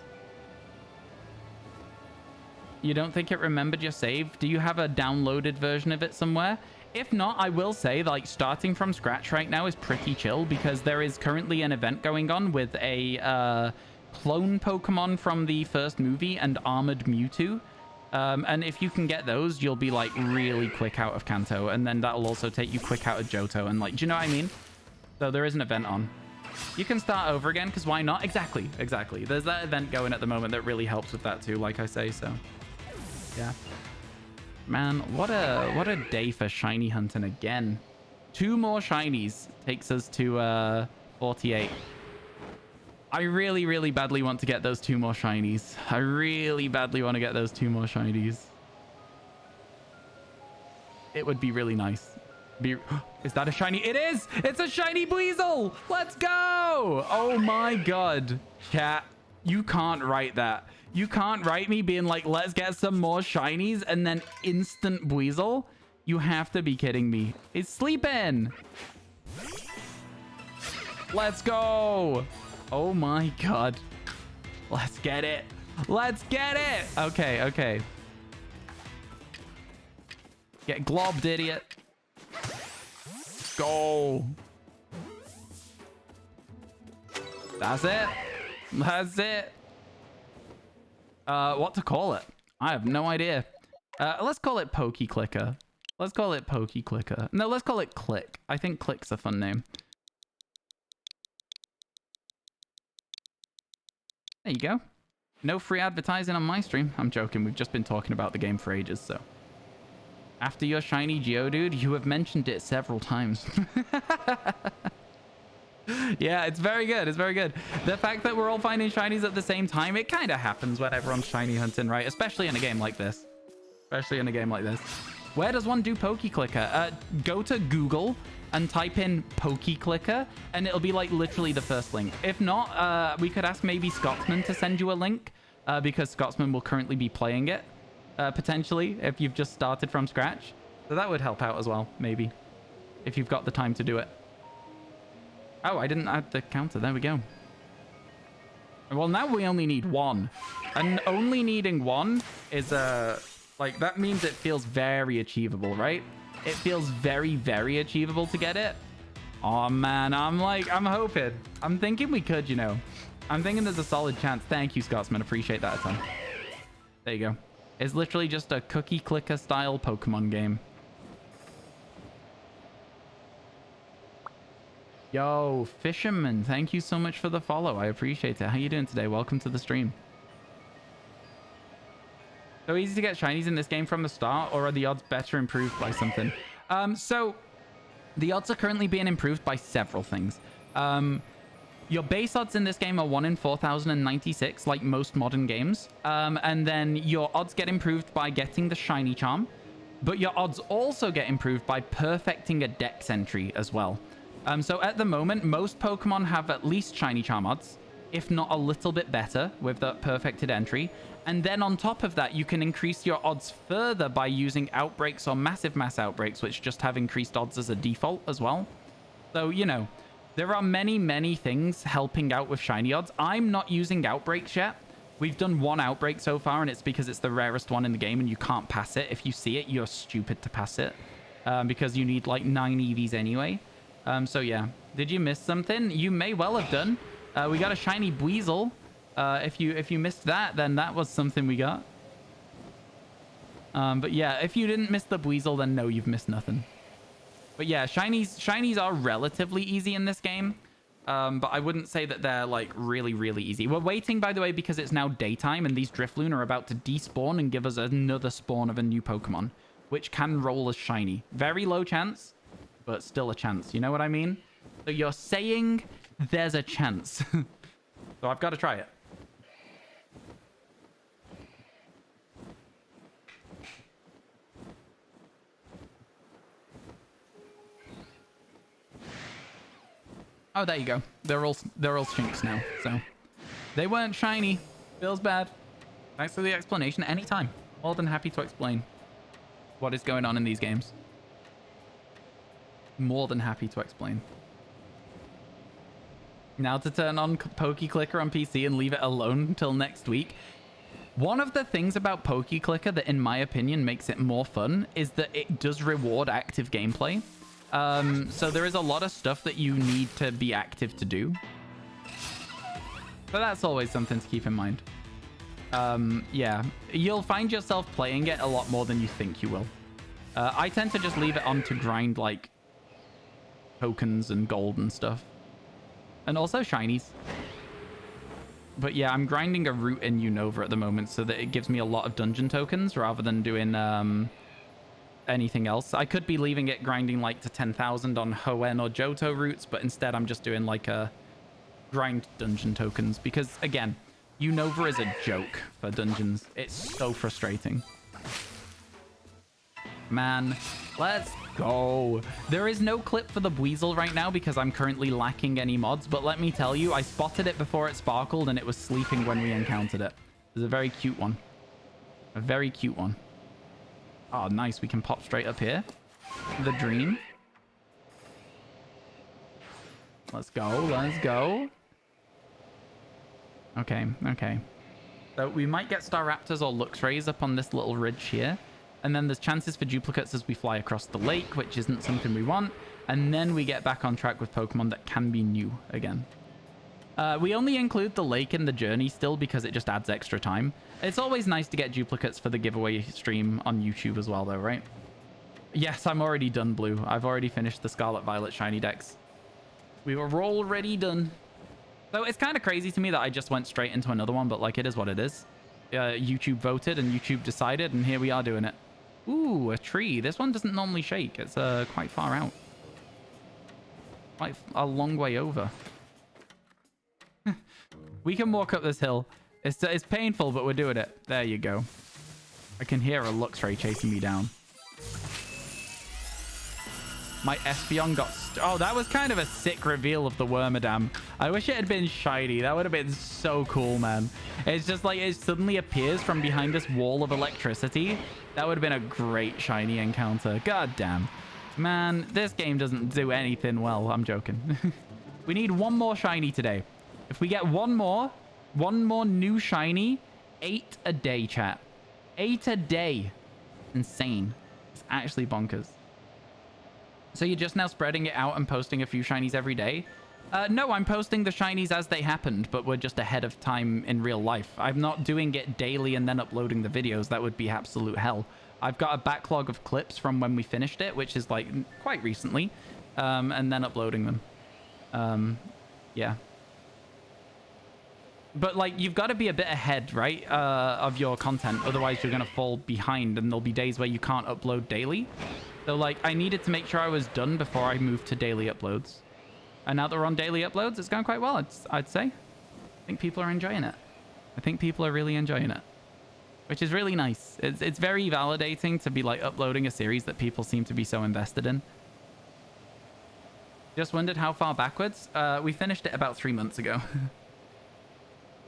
You don't think it remembered your save? Do you have a downloaded version of it somewhere? If not, I will say, like, starting from scratch right now is pretty chill, because there is currently an event going on with a clone Pokemon from the first movie and Armored Mewtwo. And if you can get those, you'll be, like, really quick out of Kanto, and then that'll also take you quick out of Johto, and, like, do you know what I mean? So there is an event on. You can start over again, because why not? Exactly, exactly. There's that event going at the moment that really helps with that too, like I say, so... yeah. Man, what a day for shiny hunting again. 2 more shinies takes us to 48. I really, really badly want to get those 2 more shinies. I really badly want to get those 2 more shinies. It would be really nice. Is that a shiny? It is! It's a shiny Weasel! Let's go! Oh my god. Chat, you can't write that. You can't write me being like, let's get some more shinies and then instant Weasel. You have to be kidding me. It's sleeping. Let's go. Oh my god. Let's get it. Let's get it. Okay, okay. Get globbed, idiot. Go. That's it. That's it. What to call it? I have no idea. Let's call it Pokey Clicker. Let's call it Pokey Clicker. No, let's call it Click. I think Click's a fun name. There you go. No free advertising on my stream. I'm joking. We've just been talking about the game for ages, so. After your shiny Geodude, you have mentioned it several times. Yeah, it's very good. It's very good. The fact that we're all finding shinies at the same time, it kind of happens when everyone's shiny hunting, right? Especially in a game like this. Especially in a game like this. Where does one do Pokey Clicker? Go to Google and type in Pokey Clicker, and it'll be like literally the first link. If not, we could ask maybe Scotsman to send you a link, because Scotsman will currently be playing it, potentially, if you've just started from scratch. So that would help out as well, maybe, if you've got the time to do it. Oh, I didn't add the counter. There we go. Well, now we only need one. And only needing one is, like, that means it feels very achievable, right? It feels very, very achievable to get it. Oh, man. I'm hoping. I'm thinking we could, you know. I'm thinking there's a solid chance. Thank you, Scotsman. Appreciate that a ton. There you go. It's literally just a cookie clicker style Pokemon game. Yo, Fisherman, thank you so much for the follow. I appreciate it. How you doing today? Welcome to the stream. So easy to get shinies in this game from the start, or are the odds better improved by something? So the odds are currently being improved by several things. Your base odds in this game are 1 in 4,096, like most modern games. And then your odds get improved by getting the shiny charm, but your odds also get improved by perfecting a dex entry as well. So at the moment, most Pokemon have at least shiny charm odds, if not a little bit better with the perfected entry. And then on top of that, you can increase your odds further by using outbreaks or massive mass outbreaks, which just have increased odds as a default as well. So, you know, there are many, many things helping out with shiny odds. I'm not using outbreaks yet. We've done one outbreak so far, and it's because it's the rarest one in the game, and you can't pass it. If you see it, you're stupid to pass it, because you need like 9 EVs anyway. So yeah, did you miss something? You may well have done. We got a shiny Weasel. If you missed that, then that was something we got. But yeah, if you didn't miss the Weasel, then no, you've missed nothing. But yeah, shinies are relatively easy in this game. But I wouldn't say that they're like really, really easy. We're waiting, by the way, because it's now daytime and these Drifloon are about to despawn and give us another spawn of a new Pokemon, which can roll as shiny. Very low chance, but still a chance. You know what I mean? So you're saying there's a chance. So I've got to try it. Oh, there you go. They're all shinks now. So they weren't shiny. Feels bad. Thanks for the explanation. Anytime. More than happy to explain what is going on in these games. More than happy to explain. Now to turn on Pokey Clicker on PC and leave it alone until next week. One of the things about Pokey Clicker that, in my opinion, makes it more fun is that it does reward active gameplay. So there is a lot of stuff that you need to be active to do. So that's always something to keep in mind. Yeah, you'll find yourself playing it a lot more than you think you will. I tend to just leave it on to grind like tokens and gold and stuff. And also shinies. But yeah, I'm grinding a route in Unova at the moment so that it gives me a lot of dungeon tokens rather than doing anything else. I could be leaving it grinding like to 10,000 on Hoenn or Johto routes, but instead I'm just doing like a grind dungeon tokens because, again, Unova is a joke for dungeons. It's so frustrating. Man, let's go. There is no clip for the Weasel right now because I'm currently lacking any mods, but let me tell you, I spotted it before it sparkled and it was sleeping when we encountered it. It's a very cute one. A very cute one. Oh, nice. We can pop straight up here. The dream. Let's go. Let's go. Okay. Okay. So we might get Staraptors or Luxrays up on this little ridge here. And then there's chances for duplicates as we fly across the lake, which isn't something we want. And then we get back on track with Pokemon that can be new again. We only include the lake in the journey still because it just adds extra time. It's always nice to get duplicates for the giveaway stream on YouTube as well, though, right? Yes, I'm already done, Blue. I've already finished the Scarlet Violet Shiny Dex. We were already done. So it's kind of crazy to me that I just went straight into another one, but like it is what it is. YouTube voted and YouTube decided, and here we are doing it. Ooh, a tree. This one doesn't normally shake. It's quite far out. Quite a long way over. We can walk up this hill. It's painful, but we're doing it. There you go. I can hear a Luxray chasing me down. My Espeon got... Oh, that was kind of a sick reveal of the Wormadam. I wish it had been shiny. That would have been so cool, man. It's just like it suddenly appears from behind this wall of electricity. That would have been a great shiny encounter. God damn. Man, this game doesn't do anything well. I'm joking. We need one more shiny today. If we get one more new shiny, 8 a day, chat. 8 a day. Insane. It's actually bonkers. So you're just now spreading it out and posting a few shinies every day? No, I'm posting the shinies as they happened, but we're just ahead of time in real life. I'm not doing it daily and then uploading the videos. That would be absolute hell. I've got a backlog of clips from when we finished it, which is like quite recently, and then uploading them. Yeah. But like, you've got to be a bit ahead, right, of your content. Otherwise, you're going to fall behind, and there'll be days where you can't upload daily. So like, I needed to make sure I was done before I moved to daily uploads. And now that we're on daily uploads, it's going quite well, I'd say. I think people are enjoying it. I think people are really enjoying it. Which is really nice. It's very validating to be like uploading a series that people seem to be so invested in. Just wondered how far backwards? We finished it about 3 months ago.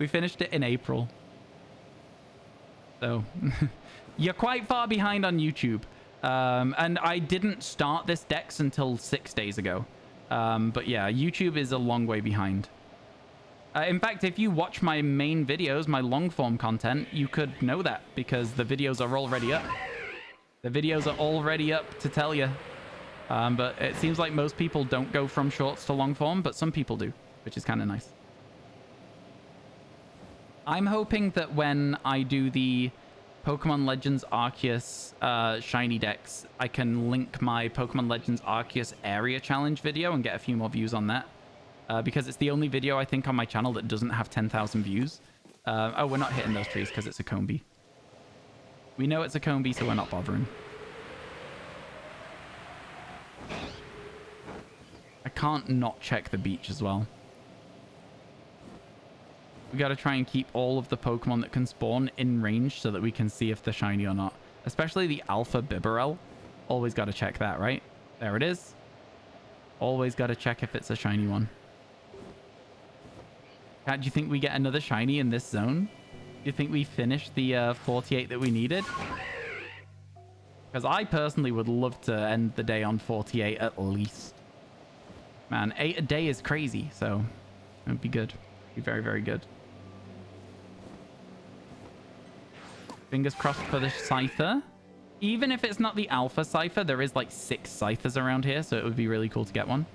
We finished it in April. So, you're quite far behind on YouTube. And I didn't start this Dex until 6 days ago. But yeah, YouTube is a long way behind. In fact, if you watch my main videos, my long form content, you could know that because the videos are already up. The videos are already up to tell you. But it seems like most people don't go from shorts to long form, but some people do, which is kind of nice. I'm hoping that when I do the Pokemon Legends Arceus Shiny Dex, I can link my Pokemon Legends Arceus Area Challenge video and get a few more views on that. Because it's the only video, I think, on my channel that doesn't have 10,000 views. Oh, we're not hitting those trees because it's a Combi. We know it's a Combi, so we're not bothering. I can't not check the beach as well. We got to try and keep all of the Pokemon that can spawn in range so that we can see if they're shiny or not. Especially the Alpha Bibarel. Always got to check that, right? There it is. Always got to check if it's a shiny one. Cat, do you think we get another shiny in this zone? Do you think we finish the 48 that we needed? Because I personally would love to end the day on 48 at least. Man, 8 a day is crazy, so it would be good. Be very, very good. Fingers crossed for the Scyther. Even if it's not the Alpha Scyther, there is like 6 Scythers around here, so it would be really cool to get one.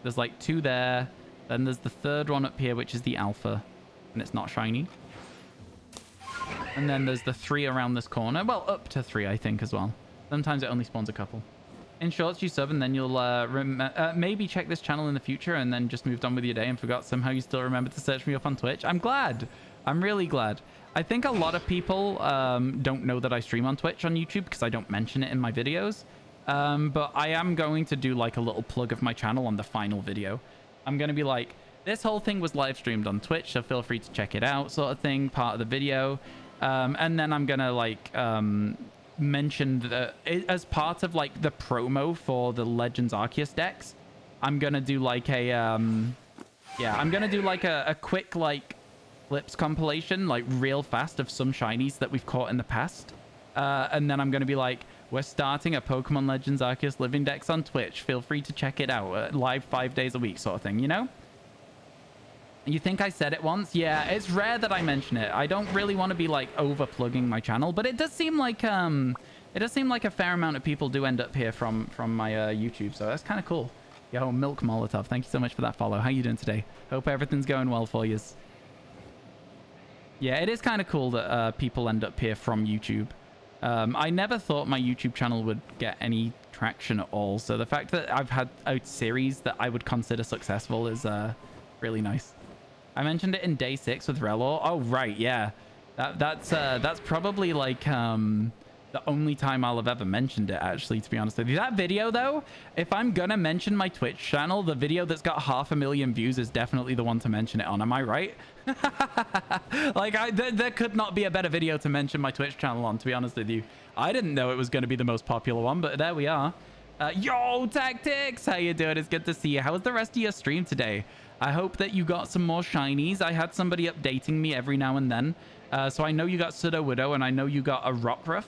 There's like 2 there. Then there's the 3rd one up here, which is the Alpha, and it's not shiny. And then there's the 3 around this corner. Well, up to 3, I think, as well. Sometimes it only spawns a couple. In shorts, you sub, and then you'll maybe check this channel in the future, and then just moved on with your day and forgot somehow you still remembered to search me up on Twitch. I'm glad. I'm really glad. I think a lot of people don't know that I stream on Twitch on YouTube because I don't mention it in my videos. But I am going to do like a little plug of my channel on the final video. I'm going to be like, this whole thing was live streamed on Twitch, so feel free to check it out, sort of thing, part of the video. And then I'm going to like mentioned that as part of like the promo for the Legends Arceus decks, I'm gonna do like a I'm gonna do like a quick like clips compilation, like real fast, of some shinies that we've caught in the past, and then I'm gonna be like, we're starting a Pokemon Legends Arceus Living Dex on Twitch, feel free to check it out, live 5 days a week sort of thing, you know? You think I said it once? Yeah, it's rare that I mention it. I don't really want to be like over plugging my channel, but it does seem like a fair amount of people do end up here from my YouTube, so that's kind of cool. Yo, Milk Molotov, thank you so much for that follow. How you doing today? Hope everything's going well for you. Yeah, it is kind of cool that people end up here from YouTube. I never thought my YouTube channel would get any traction at all, so the fact that I've had a series that I would consider successful is really nice. I mentioned it in day 6 with Relor. Oh right, yeah. That's probably like the only time I'll have ever mentioned it, actually, to be honest with you. That video though, if I'm gonna mention my Twitch channel, the video that's got 500,000 views is definitely the one to mention it on. Am I right? Like there could not be a better video to mention my Twitch channel on, to be honest with you. I didn't know it was going to be the most popular one, but there we are. Yo, Tactics, how you doing? It's good to see you. How was the rest of your stream today? I hope that you got some more shinies. I had somebody updating me every now and then. So I know you got Sudowoodo, and I know you got a Rockruff.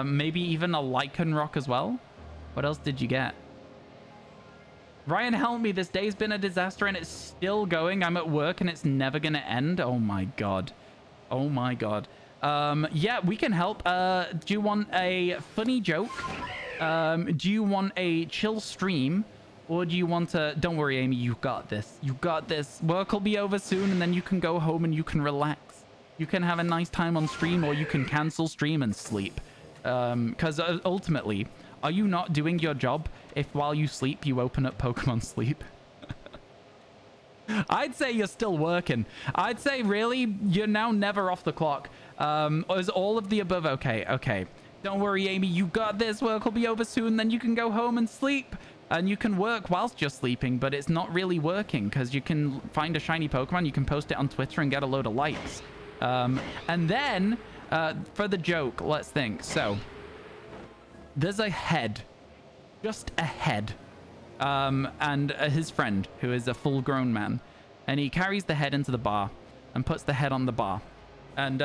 Maybe even a Lycanroc as well. What else did you get? Ryan, help me. This day's been a disaster, and it's still going. I'm at work, and it's never going to end. Oh, my God. Oh, my God. Yeah, we can help. Do you want a funny joke? Do you want a chill stream? Or do you want to... Don't worry, Amy. You got this. You got this. Work will be over soon, and then you can go home and you can relax. You can have a nice time on stream, or you can cancel stream and sleep. Because ultimately, are you not doing your job if while you sleep, you open up Pokemon Sleep? I'd say you're still working. I'd say, really, you're now never off the clock. Is all of the above okay? Okay. Don't worry, Amy. You got this. Work will be over soon. Then you can go home and sleep. And you can work whilst you're sleeping, but it's not really working because you can find a shiny Pokemon, you can post it on Twitter and get a load of likes. And then, for the joke, let's think. So, there's a head. Just a head. And his friend, who is a full-grown man. And he carries the head into the bar and puts the head on the bar. And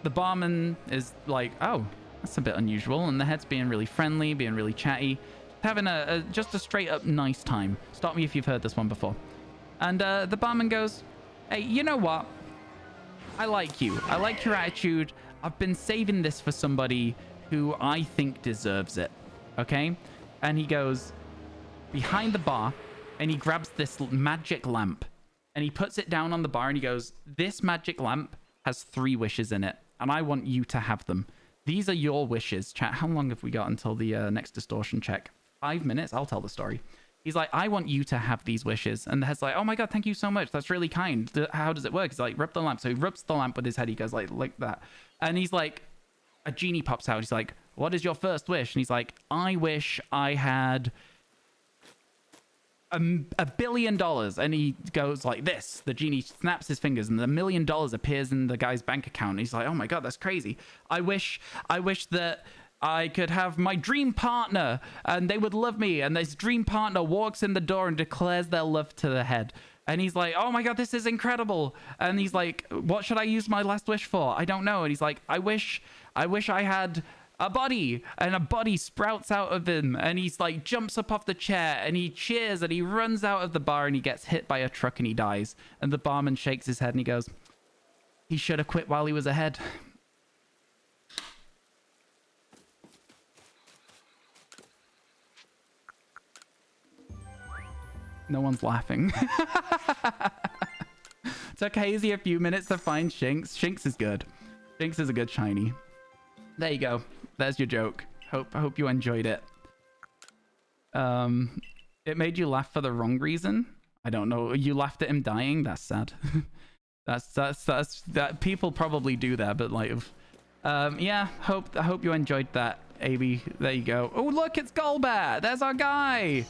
the barman is like, oh, that's a bit unusual. And the head's being really friendly, being really chatty. Having just a straight up nice time. Stop me if you've heard this one before. And the barman goes, hey, you know what? I like you. I like your attitude. I've been saving this for somebody who I think deserves it. Okay? And he goes behind the bar and he grabs this magic lamp and he puts it down on the bar and he goes, this magic lamp has 3 wishes in it and I want you to have them. These are your wishes. Chat, how long have we got until the next distortion check? 5 minutes? I'll tell the story. He's like, I want you to have these wishes. And the head's like, oh my God, thank you so much. That's really kind. How does it work? He's like, rub the lamp. So he rubs the lamp with his head. He goes like that. And he's like, a genie pops out. He's like, what is your first wish? And he's like, I wish I had $1 billion. And he goes like this. The genie snaps his fingers and $1 million appears in the guy's bank account. And he's like, oh my God, that's crazy. I wish that I could have my dream partner and they would love me. And this dream partner walks in the door and declares their love to the head. And he's like, oh my God, this is incredible. And he's like, what should I use my last wish for? I don't know. And he's like, I wish I had a body. And a body sprouts out of him. And he's like, jumps up off the chair and he cheers and he runs out of the bar and he gets hit by a truck and he dies. And the barman shakes his head and he goes, he should have quit while he was ahead. No one's laughing. Took Hazy a few minutes to find Shinx. Shinx is good. Shinx is a good shiny. There you go. There's your joke. Hope you enjoyed it. It made you laugh for the wrong reason. I don't know. You laughed at him dying. That's sad. that people probably do that, but like, yeah. I hope you enjoyed that, AB. There you go. Oh look, it's Golbat. There's our guy.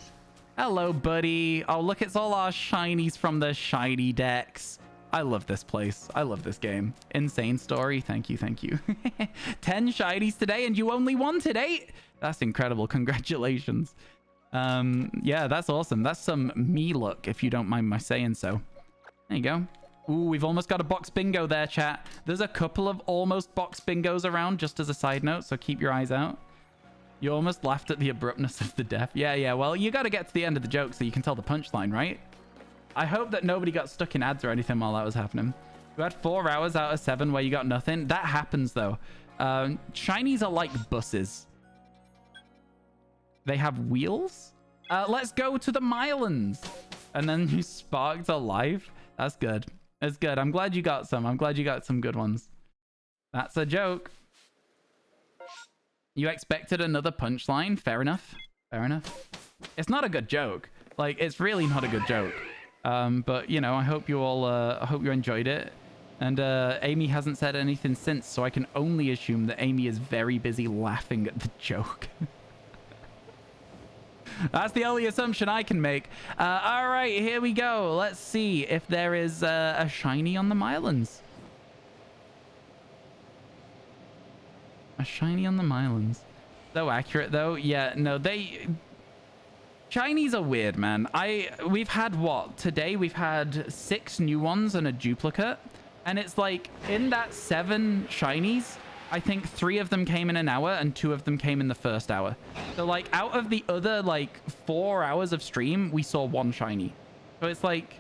Hello, buddy. Oh, look, it's all our shinies from the shiny decks. I love this place. I love this game. Insane story. Thank you. Thank you. 10 shinies today and you only wanted 8. That's incredible. Congratulations. Yeah, that's awesome. That's some me luck, if you don't mind my saying so. There you go. Ooh, we've almost got a box bingo there, chat. There's a couple of almost box bingos around, just as a side note, so keep your eyes out. You almost laughed at the abruptness of the death. Yeah. Well, you got to get to the end of the joke so you can tell the punchline, right? I hope that nobody got stuck in ads or anything while that was happening. You had 4 hours out of 7 where you got nothing. That happens, though. Shinies are like buses. They have wheels. Let's go to the Mylands. And then you sparked a life. That's good. That's good. I'm glad you got some. I'm glad you got some good ones. That's a joke. You expected another punchline. Fair enough. Fair enough. It's not a good joke. Like, it's really not a good joke. But, you know, I hope you all, I hope you enjoyed it. And Amy hasn't said anything since, so I can only assume that Amy is very busy laughing at the joke. That's the only assumption I can make. All right, here we go. Let's see if there is a shiny on the Mylands. A shiny on the Mylands. So accurate, though. Yeah, no, Shinies are weird, man. We've had what? Today we've had 6 new ones and a duplicate. And it's like, in that 7 shinies, I think 3 of them came in an hour and 2 of them came in the first hour. So like, out of the other like 4 hours of stream, we saw 1 shiny. So it's like,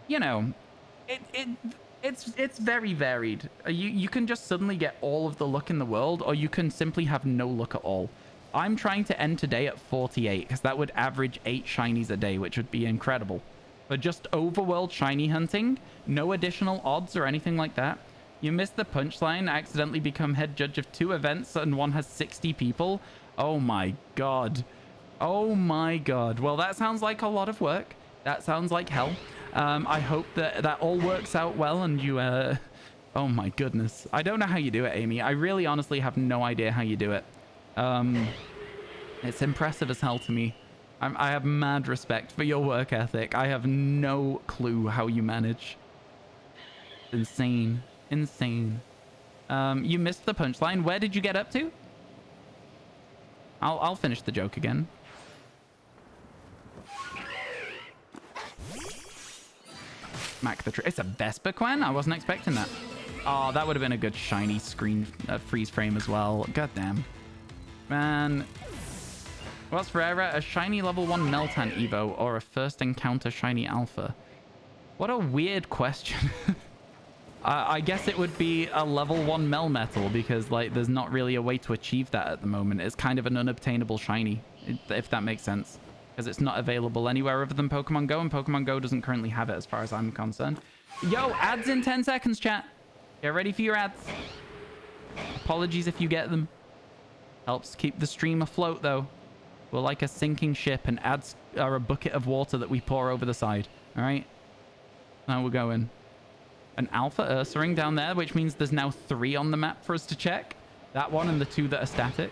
you know, it's very varied. You can just suddenly get all of the luck in the world, or you can simply have no luck at all. I'm trying to end today at 48 because that would average 8 shinies a day, which would be incredible. But just overworld shiny hunting, no additional odds or anything like that. You missed the punchline, accidentally become head judge of 2 events and one has 60 people. Oh my god. Oh my god. Well, that sounds like a lot of work. That sounds like hell. I hope that all works out well and you... Oh my goodness. I don't know how you do it, Amy. I really honestly have no idea how you do it. It's impressive as hell to me. I have mad respect for your work ethic. I have no clue how you manage. Insane. Insane. You missed the punchline. Where did you get up to? I'll finish the joke again. Smack the tree. It's a Vesperquen? I wasn't expecting that. Oh, that would have been a good shiny screen freeze frame as well. God damn. Man. What's rarer? A shiny level 1 Meltan Evo or a first encounter shiny alpha? What a weird question. I guess it would be a level 1 Melmetal because like there's not really a way to achieve that at the moment. It's kind of an unobtainable shiny, if that makes sense. Because it's not available anywhere other than Pokemon Go, and Pokemon Go doesn't currently have it as far as I'm concerned. Yo, ads in 10 seconds, chat. Get ready for your ads. Apologies if you get them. Helps keep the stream afloat, though. We're like a sinking ship, and ads are a bucket of water that we pour over the side. All right? Now we're going. An Alpha Ursaring down there, which means there's now 3 on the map for us to check. That one and the 2 that are static.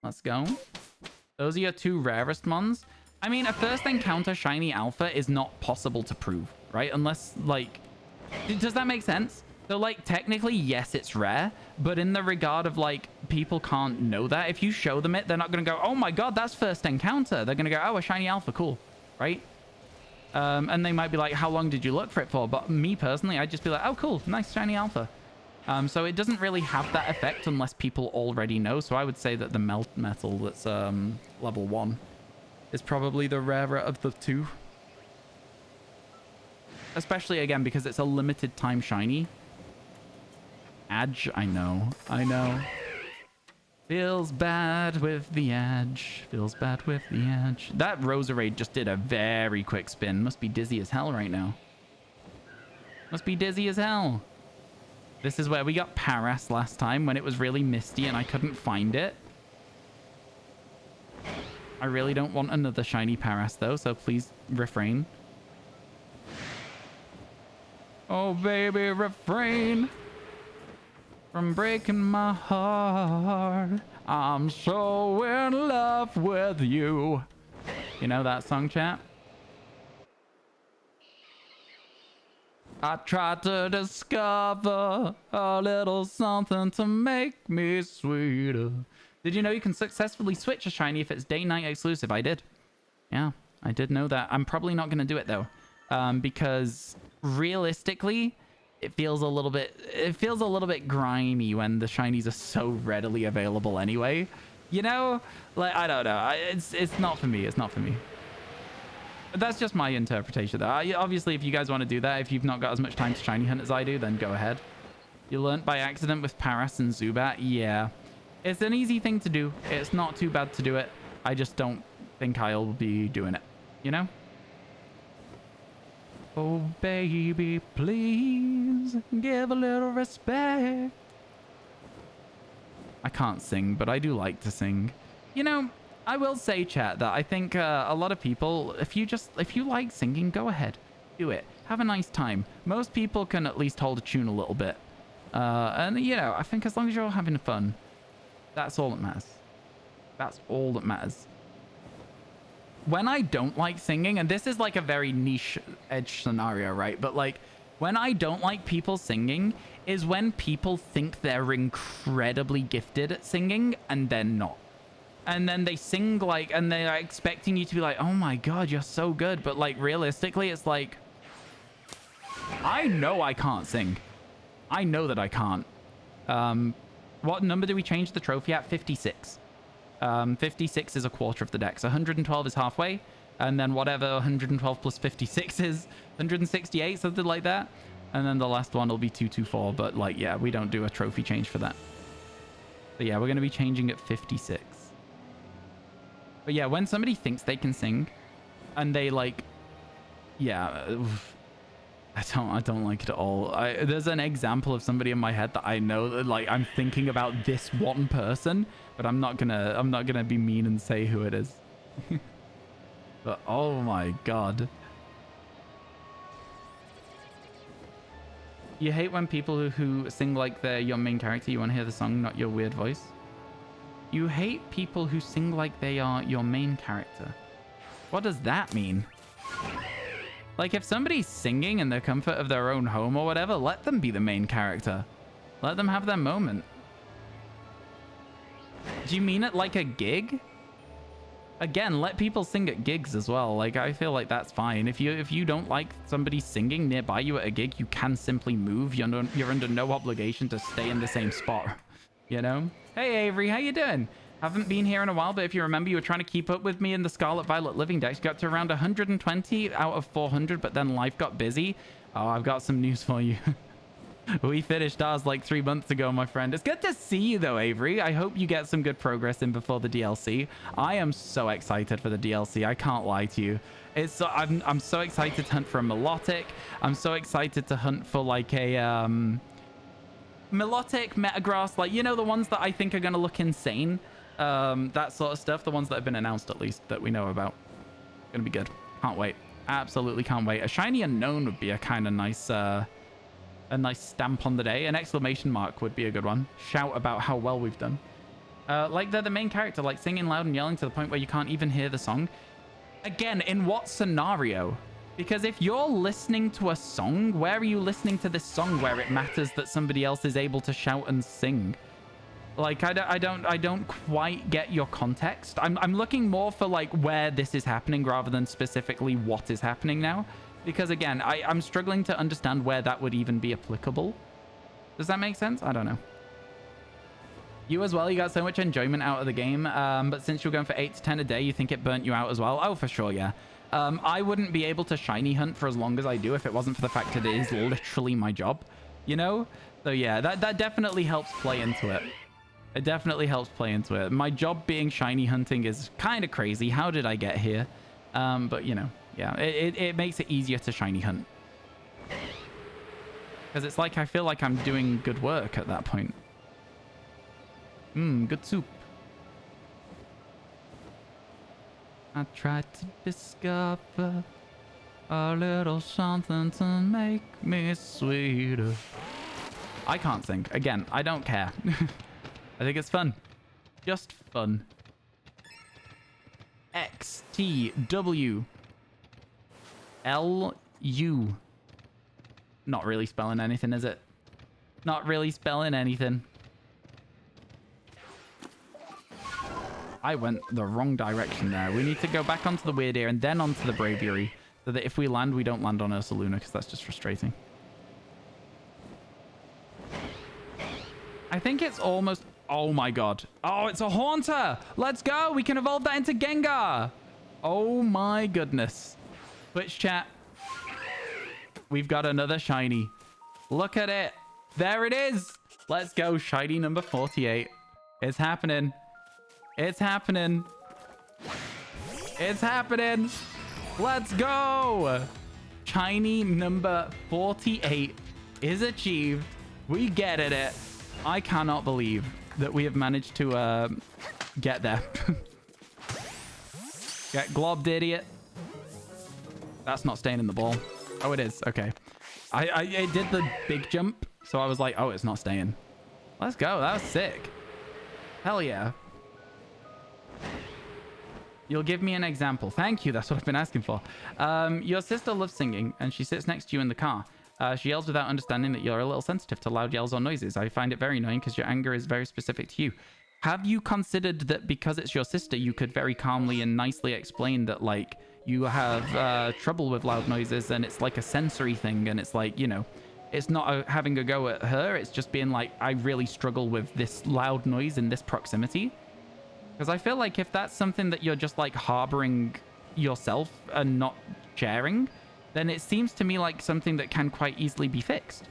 Let's go. Those are your 2 rarest mons. I mean, a first encounter shiny alpha is not possible to prove, right? Unless, like... Does that make sense? So, like, technically, yes, it's rare. But in the regard of, like, people can't know that. If you show them it, they're not going to go, oh my god, that's first encounter. They're going to go, oh, a shiny alpha, cool. Right? And they might be like, how long did you look for it for? But me, personally, I'd just be like, oh, cool, nice shiny alpha. So it doesn't really have that effect unless people already know. So I would say that the Metal that's level 1 is probably the rarer of the 2. Especially, again, because it's a limited time shiny. Edge, I know. I know. Feels bad with the edge. Feels bad with the edge. That Roserade just did a very quick spin. Must be dizzy as hell right now. Must be dizzy as hell. This is where we got Paras last time when it was really misty and I couldn't find it. I really don't want another shiny Paras though, so please refrain. Oh baby, refrain from breaking my heart. I'm so in love with you. You know that song, chat? I tried to discover a little something to make me sweeter. Did you know you can successfully switch a shiny if it's day-night exclusive? I did. Yeah, I did know that. I'm probably not going to do it though, because realistically, it feels a little bit grimy when the shinies are so readily available anyway. You know, like I don't know. It's not for me. It's not for me. But that's just my interpretation though. Obviously, if you guys want to do that, if you've not got as much time to shiny hunt as I do, then go ahead. You learnt by accident with Paras and Zubat? Yeah. It's an easy thing to do. It's not too bad to do it. I just don't think I'll be doing it, you know? Oh, baby, please give a little respect. I can't sing, but I do like to sing. You know, I will say, chat, that I think a lot of people, if you like singing, go ahead. Do it. Have a nice time. Most people can at least hold a tune a little bit. And, you know, I think as long as you're all having fun, that's all that matters. That's all that matters. When I don't like singing, and this is like a very niche edge scenario, right? But like, when I don't like people singing is when people think they're incredibly gifted at singing and they're not. And then they sing like, and they're expecting you to be like, oh my God, you're so good. But like, realistically, it's like, I know I can't sing. I know that I can't. What number do we change the trophy at? 56. 56 is a quarter of the dex. 112 is halfway. And then whatever 112 plus 56 is 168, something like that. And then the last one will be 224. But like, yeah, we don't do a trophy change for that. But yeah, we're going to be changing at 56. But yeah, when somebody thinks they can sing and they like, yeah, I don't like it at all. There's an example of somebody in my head that I know that like I'm thinking about this one person, but I'm not gonna be mean and say who it is. But oh my God. You hate when people who sing like they're your main character, you want to hear the song, not your weird voice. You hate people who sing like they are your main character. What does that mean? Like, if somebody's singing in the comfort of their own home or whatever, let them be the main character. Let them have their moment. Do you mean it like a gig? Again, let people sing at gigs as well. Like, I feel like that's fine. If you don't like somebody singing nearby you at a gig, you can simply move. You're under no obligation to stay in the same spot. You know? Hey, Avery, how you doing? Haven't been here in a while, but if you remember, you were trying to keep up with me in the Scarlet Violet Living Dex. You got to around 120 out of 400, but then life got busy. Oh, I've got some news for you. We finished ours like 3 months ago, my friend. It's good to see you, though, Avery. I hope you get some good progress in before the DLC. I am so excited for the DLC. I can't lie to you. I'm so excited to hunt for a Melodic. I'm so excited to hunt for like a Melodic, Metagross, like, you know, the ones that I think are going to look insane. That sort of stuff. The ones that have been announced, at least, that we know about. Gonna be good. Can't wait. Absolutely can't wait. A shiny unknown would be a kind of nice, a nice stamp on the day. An exclamation mark would be a good one. Shout about how well we've done. Like they're the main character, like singing loud and yelling to the point where you can't even hear the song. Again, in what scenario? Because if you're listening to a song, where are you listening to this song where it matters that somebody else is able to shout and sing? Like, I don't quite get your context. I'm looking more for like where this is happening rather than specifically what is happening now. Because again, I'm struggling to understand where that would even be applicable. Does that make sense? I don't know. You as well, you got so much enjoyment out of the game. But since you're going for 8 to 10 a day, you think it burnt you out as well? Oh, for sure, yeah. I wouldn't be able to shiny hunt for as long as I do if it wasn't for the fact that it is literally my job, you know? So yeah, that definitely helps play into it. It definitely helps play into it. My job being shiny hunting is kind of crazy. How did I get here? But, you know, yeah, it makes it easier to shiny hunt. Because it's like I feel like I'm doing good work at that point. Good soup. I tried to discover a little something to make me sweeter. I can't sing. Again, I don't care. I think it's fun. Just fun. X, T, W, L, U. Not really spelling anything, is it? Not really spelling anything. I went the wrong direction there. We need to go back onto the Weird Ear and then onto the Braviary, so that if we land, we don't land on Ursaluna, because that's just frustrating. I think it's almost... Oh my god. Oh, it's a Haunter! Let's go! We can evolve that into Gengar! Oh my goodness. Twitch chat. We've got another shiny. Look at it. There it is! Let's go. Shiny number 48. It's happening. It's happening. It's happening. Let's go. Shiny number 48 is achieved. We get it. I cannot believe that we have managed to get there. Get globbed, idiot. That's not staying in the ball. Oh, it is. Okay. It did the big jump, so I was like, oh, it's not staying. Let's go. That was sick. Hell yeah. You'll give me an example. Thank you. That's what I've been asking for. Your sister loves singing, and she sits next to you in the car. She yells without understanding that you're a little sensitive to loud yells or noises. I find it very annoying because your anger is very specific to you. Have you considered that because it's your sister, you could very calmly and nicely explain that, like, you have trouble with loud noises and it's like a sensory thing, and it's like, you know, it's not having a go at her. It's just being like, I really struggle with this loud noise in this proximity. Because I feel like if that's something that you're just like harboring yourself and not sharing, then it seems to me like something that can quite easily be fixed.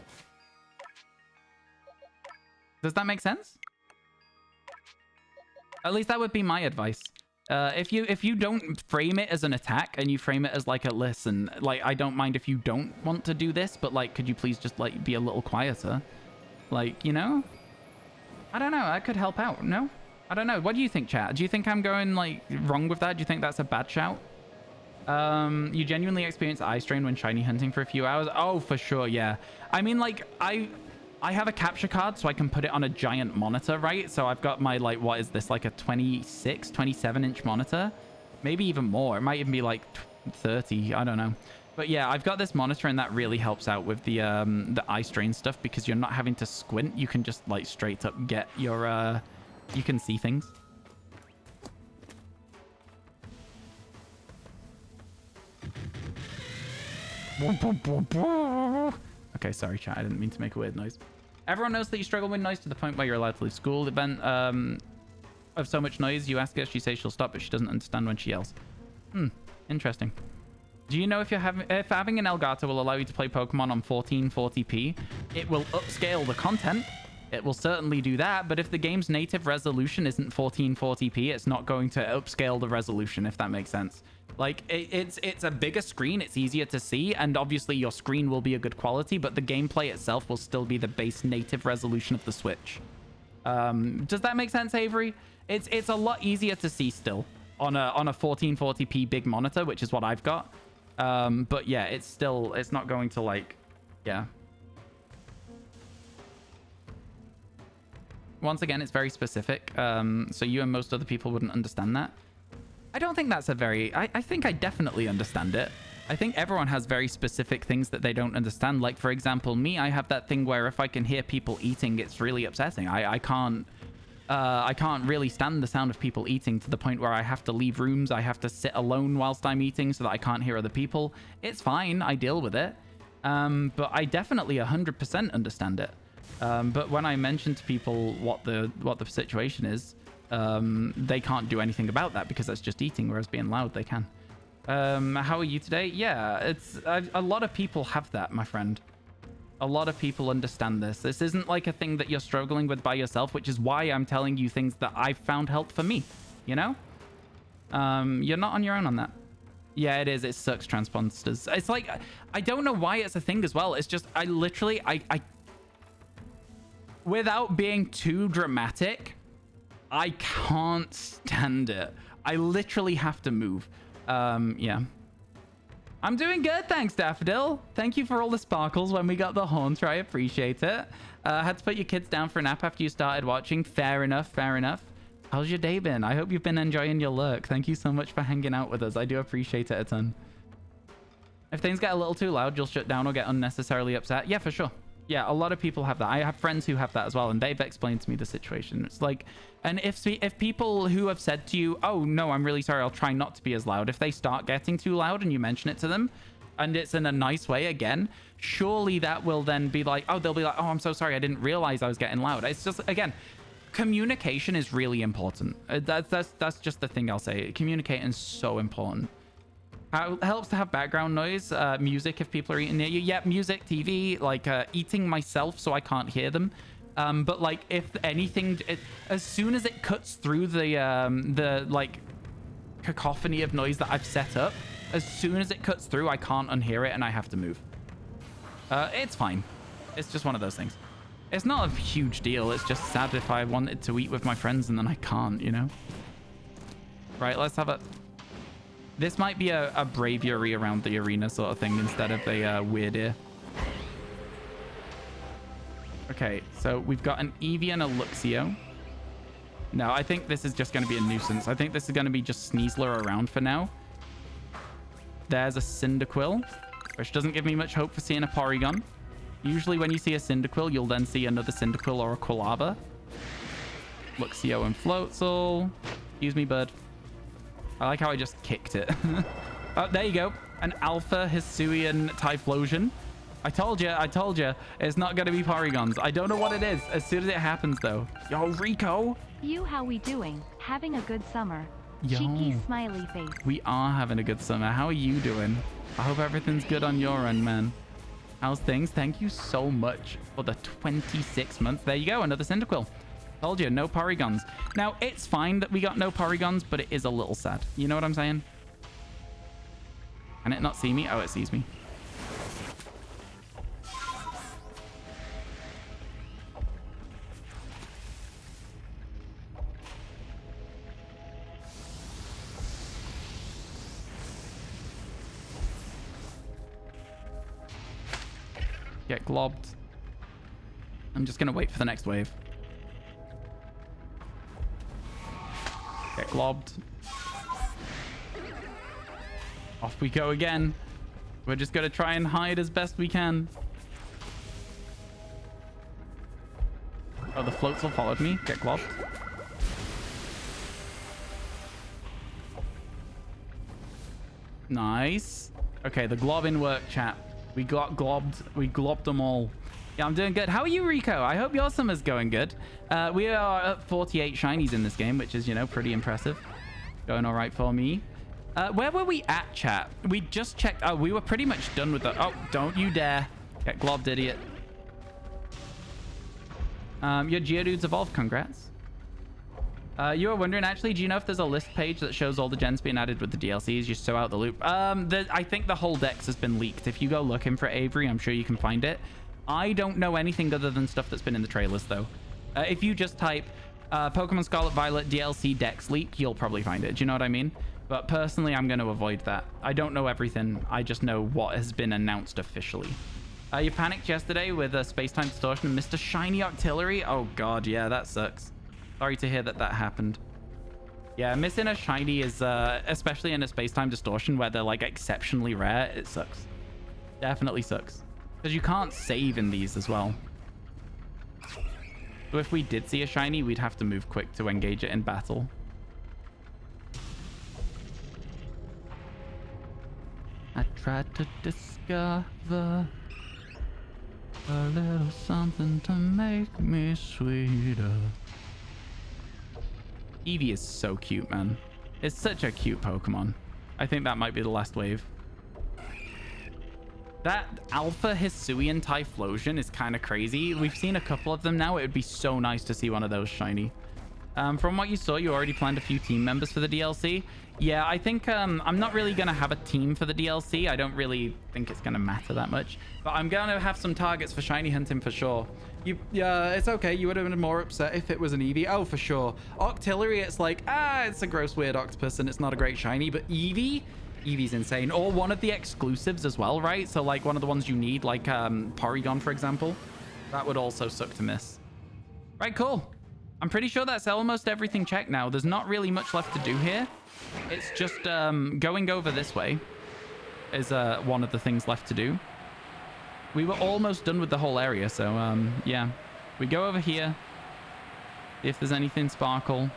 Does that make sense? At least that would be my advice. If you don't frame it as an attack and you frame it as like a listen, like, I don't mind if you don't want to do this, but like, could you please just like be a little quieter? Like, you know? I don't know. That could help out. No? I don't know. What do you think, chat? Do you think I'm going like wrong with that? Do you think that's a bad shout? You genuinely experience eye strain when shiny hunting for a few hours? Oh, for sure, yeah. I mean, like, I have a capture card, so I can put it on a giant monitor, right? So I've got my, like, what is this, like a 26, 27-inch monitor? Maybe even more. It might even be, like, 30. I don't know. But, yeah, I've got this monitor, and that really helps out with the eye strain stuff, because you're not having to squint. You can just, like, straight up get your... you can see things. Okay, sorry, chat. I didn't mean to make a weird noise. Everyone knows that you struggle with noise to the point where you're allowed to leave school. Event of so much noise. You ask her, she says she'll stop, but she doesn't understand when she yells. Interesting. Do you know if having an Elgato will allow you to play Pokemon on 1440p? It will upscale the content. It will certainly do that, but if the game's native resolution isn't 1440p, it's not going to upscale the resolution, if that makes sense. Like, it's a bigger screen, it's easier to see, and obviously your screen will be a good quality, but the gameplay itself will still be the base native resolution of the Switch. Does that make sense, Avery? It's a lot easier to see still on a 1440p big monitor, which is what I've got. But yeah, it's not going to, like, yeah. Once again, it's very specific, so you and most other people wouldn't understand that. I don't think that's a very... I think I definitely understand it. I think everyone has very specific things that they don't understand. Like, for example, me, I have that thing where if I can hear people eating, it's really upsetting. I can't really stand the sound of people eating to the point where I have to leave rooms. I have to sit alone whilst I'm eating so that I can't hear other people. It's fine. I deal with it. But I definitely 100% understand it. But when I mention to people what the situation is, they can't do anything about that because that's just eating, whereas being loud, they can. How are you today? Yeah, a lot of people have that, my friend. A lot of people understand this. This isn't like a thing that you're struggling with by yourself, which is why I'm telling you things that I've found help for me, you know? You're not on your own on that. Yeah, it is. It sucks, transponders. It's like, I don't know why it's a thing as well. It's just, I literally, without being too dramatic, I can't stand it. I literally have to move. Yeah. I'm doing good, thanks, Daffodil. Thank you for all the sparkles when we got the Haunter. I appreciate it. Had to put your kids down for a nap after you started watching. Fair enough, fair enough. How's your day been? I hope you've been enjoying your lurk. Thank you so much for hanging out with us. I do appreciate it a ton. If things get a little too loud, you'll shut down or get unnecessarily upset. Yeah, for sure. Yeah, a lot of people have that. I have friends who have that as well, and they've explained to me the situation. It's like, and if people who have said to you, oh, no, I'm really sorry, I'll try not to be as loud. If they start getting too loud and you mention it to them, and it's in a nice way again, surely that will then be like, oh, they'll be like, oh, I'm so sorry, I didn't realize I was getting loud. It's just, again, communication is really important. That's just the thing I'll say. Communicating is so important. How it helps to have background noise, music if people are eating near you. Yeah, music, TV, like eating myself so I can't hear them. But like if anything, as soon as it cuts through the like cacophony of noise that I've set up, as soon as it cuts through, I can't unhear it and I have to move. It's fine. It's just one of those things. It's not a huge deal. It's just sad if I wanted to eat with my friends and then I can't, you know? Right, let's have a... This might be a braviary around the arena sort of thing instead of a weird ear. Okay, so we've got an Eevee and a Luxio. No, I think this is just going to be a nuisance. I think this is going to be just Sneasler around for now. There's a Cyndaquil, which doesn't give me much hope for seeing a Porygon. Usually when you see a Cyndaquil, you'll then see another Cyndaquil or a Quilava. Luxio and Floatzel. Excuse me, bud. I like how I just kicked it. Oh, there you go. An Alpha Hisuian Typhlosion. I told you. It's not going to be Porygons. I don't know what it is. As soon as it happens, though. Yo, Rico. You, how we doing? Having a good summer. Yo. Cheeky smiley face. We are having a good summer. How are you doing? I hope everything's good on your end, man. How's things? Thank you so much for the 26 months. There you go. Another Cyndaquil. Told you, no Porygons. Now, it's fine that we got no Porygons, but it is a little sad. You know what I'm saying? Can it not see me? Oh, it sees me. Get globbed. I'm just going to wait for the next wave. Get globbed. Off we go again. We're just going to try and hide as best we can. Oh, the Floatzel followed me. Get globbed. Nice. Okay, the globbing worked, chat. We got globbed. We globbed them all. Yeah, I'm doing good. How are you, Rico? I hope your summer's going good. We are at 48 shinies in this game, which is, you know, pretty impressive. Going all right for me. Where were we at, chat? We just checked. Oh, we were pretty much done with the... Oh, don't you dare. Get globbed, idiot. Your Geodude's evolved. Congrats. You were wondering, actually, do you know if there's a list page that shows all the gens being added with the DLCs? You're so out the loop. I think the whole dex has been leaked. If you go looking for Avery, I'm sure you can find it. I don't know anything other than stuff that's been in the trailers, though. If you just type Pokemon Scarlet Violet DLC Dex leak, you'll probably find it. Do you know what I mean? But personally, I'm going to avoid that. I don't know everything. I just know what has been announced officially. You panicked yesterday with a space-time distortion and missed a shiny Octillery? Oh, God, yeah, that sucks. Sorry to hear that that happened. Yeah, missing a shiny is, especially in a space-time distortion where they're, like, exceptionally rare, it sucks. Definitely sucks. Because you can't save in these as well. So if we did see a shiny, we'd have to move quick to engage it in battle. I tried to discover a little something to make me sweeter. Eevee is so cute, man. It's such a cute Pokemon. I think that might be the last wave. That Alpha Hisuian Typhlosion is kind of crazy. We've seen a couple of them now. It would be so nice to see one of those shiny. From what you saw, you already planned a few team members for the DLC. Yeah, I think I'm not really going to have a team for the DLC. I don't really think it's going to matter that much. But I'm going to have some targets for shiny hunting for sure. Yeah, it's okay. You would have been more upset if it was an Eevee. Oh, for sure. Octillery, it's like, it's a gross weird octopus and it's not a great shiny. But Eevee's insane. Or one of the exclusives as well, right? So like one of the ones you need, like Porygon, for example. That would also suck to miss. Right, cool. I'm pretty sure that's almost everything checked now. There's not really much left to do here. It's just going over this way. is one of the things left to do. We were almost done with the whole area, so yeah. We go over here. See if there's anything sparkle.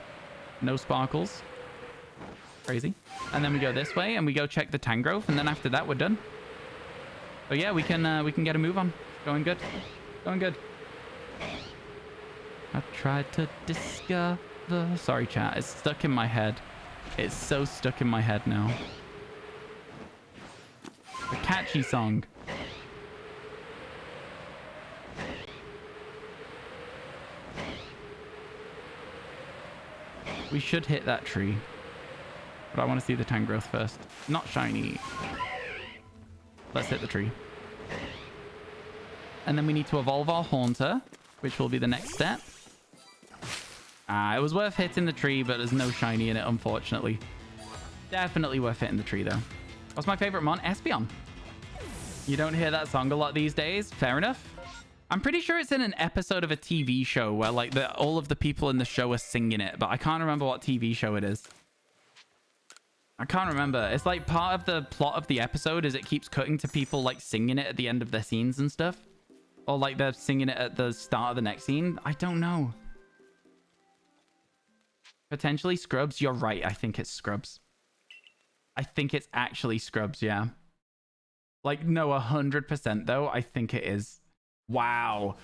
No sparkles. Crazy. And then we go this way and we go check the Tangrowth, and then after that we're done. But yeah, we can get a move on. Going good. Going good. I tried to discover... Sorry, chat. It's stuck in my head. It's so stuck in my head now. A catchy song. We should hit that tree. But I want to see the Tangrowth first. Not shiny. Let's hit the tree. And then we need to evolve our Haunter, which will be the next step. It was worth hitting the tree, but there's no shiny in it, unfortunately. Definitely worth hitting the tree, though. What's my favorite mon? Espeon. You don't hear that song a lot these days. Fair enough. I'm pretty sure it's in an episode of a TV show where like all of the people in the show are singing it, but I can't remember what TV show it is. I can't remember. It's like part of the plot of the episode is it keeps cutting to people like singing it at the end of their scenes and stuff. Or like they're singing it at the start of the next scene. I don't know. Potentially Scrubs. You're right. I think it's Scrubs. I think it's actually Scrubs, yeah. Like, no, 100% though. I think it is. Wow.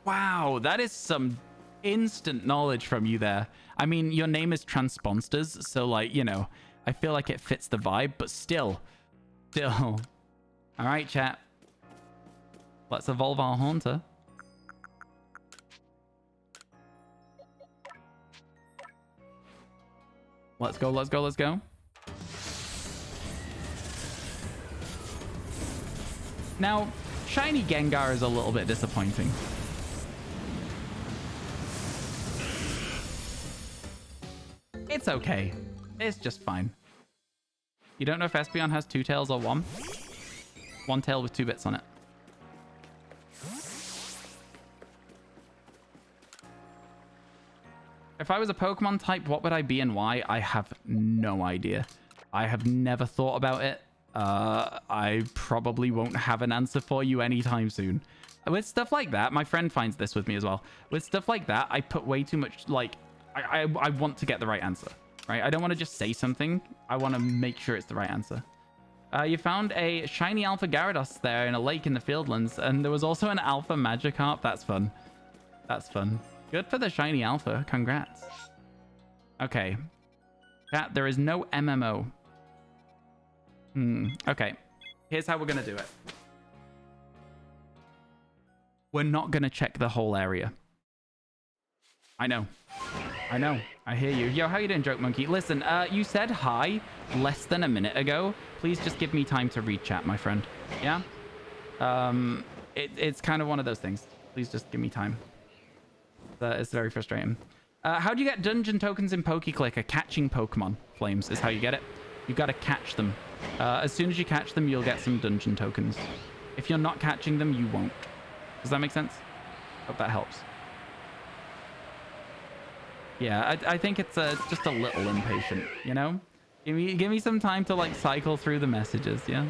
Wow. That is some instant knowledge from you there. I mean, your name is Transponsters, so like, you know, I feel like it fits the vibe, but still. All right, chat. Let's evolve our Haunter. Let's go, let's go, let's go. Now, shiny Gengar is a little bit disappointing. It's okay. It's just fine. You don't know if Espeon has 2 tails or 1? 1 tail with 2 bits on it. If I was a Pokemon type, what would I be and why? I have no idea. I have never thought about it. I probably won't have an answer for you anytime soon. With stuff like that, my friend finds this with me as well. With stuff like that, I put way too much, like, I want to get the right answer, right? I don't want to just say something. I want to make sure it's the right answer. You found a shiny Alpha Gyarados there in a lake in the Fieldlands, and there was also an Alpha Magikarp. That's fun. That's fun. Good for the shiny Alpha. Congrats. Okay. Chat, there is no MMO. Okay. Here's how we're going to do it. We're not going to check the whole area. I know. I know. I hear you. Yo, how you doing, Joke Monkey? Listen, you said hi less than a minute ago. Please just give me time to read chat, my friend. Yeah? It's kind of one of those things. Please just give me time. It's very frustrating. How do you get dungeon tokens in PokeClicker? Catching Pokemon, Flames, is how you get it. You've got to catch them. As soon as you catch them, you'll get some dungeon tokens. If you're not catching them, you won't. Does that make sense? Hope that helps. Yeah, I think it's just a little impatient, you know? Give me some time to like cycle through the messages, yeah?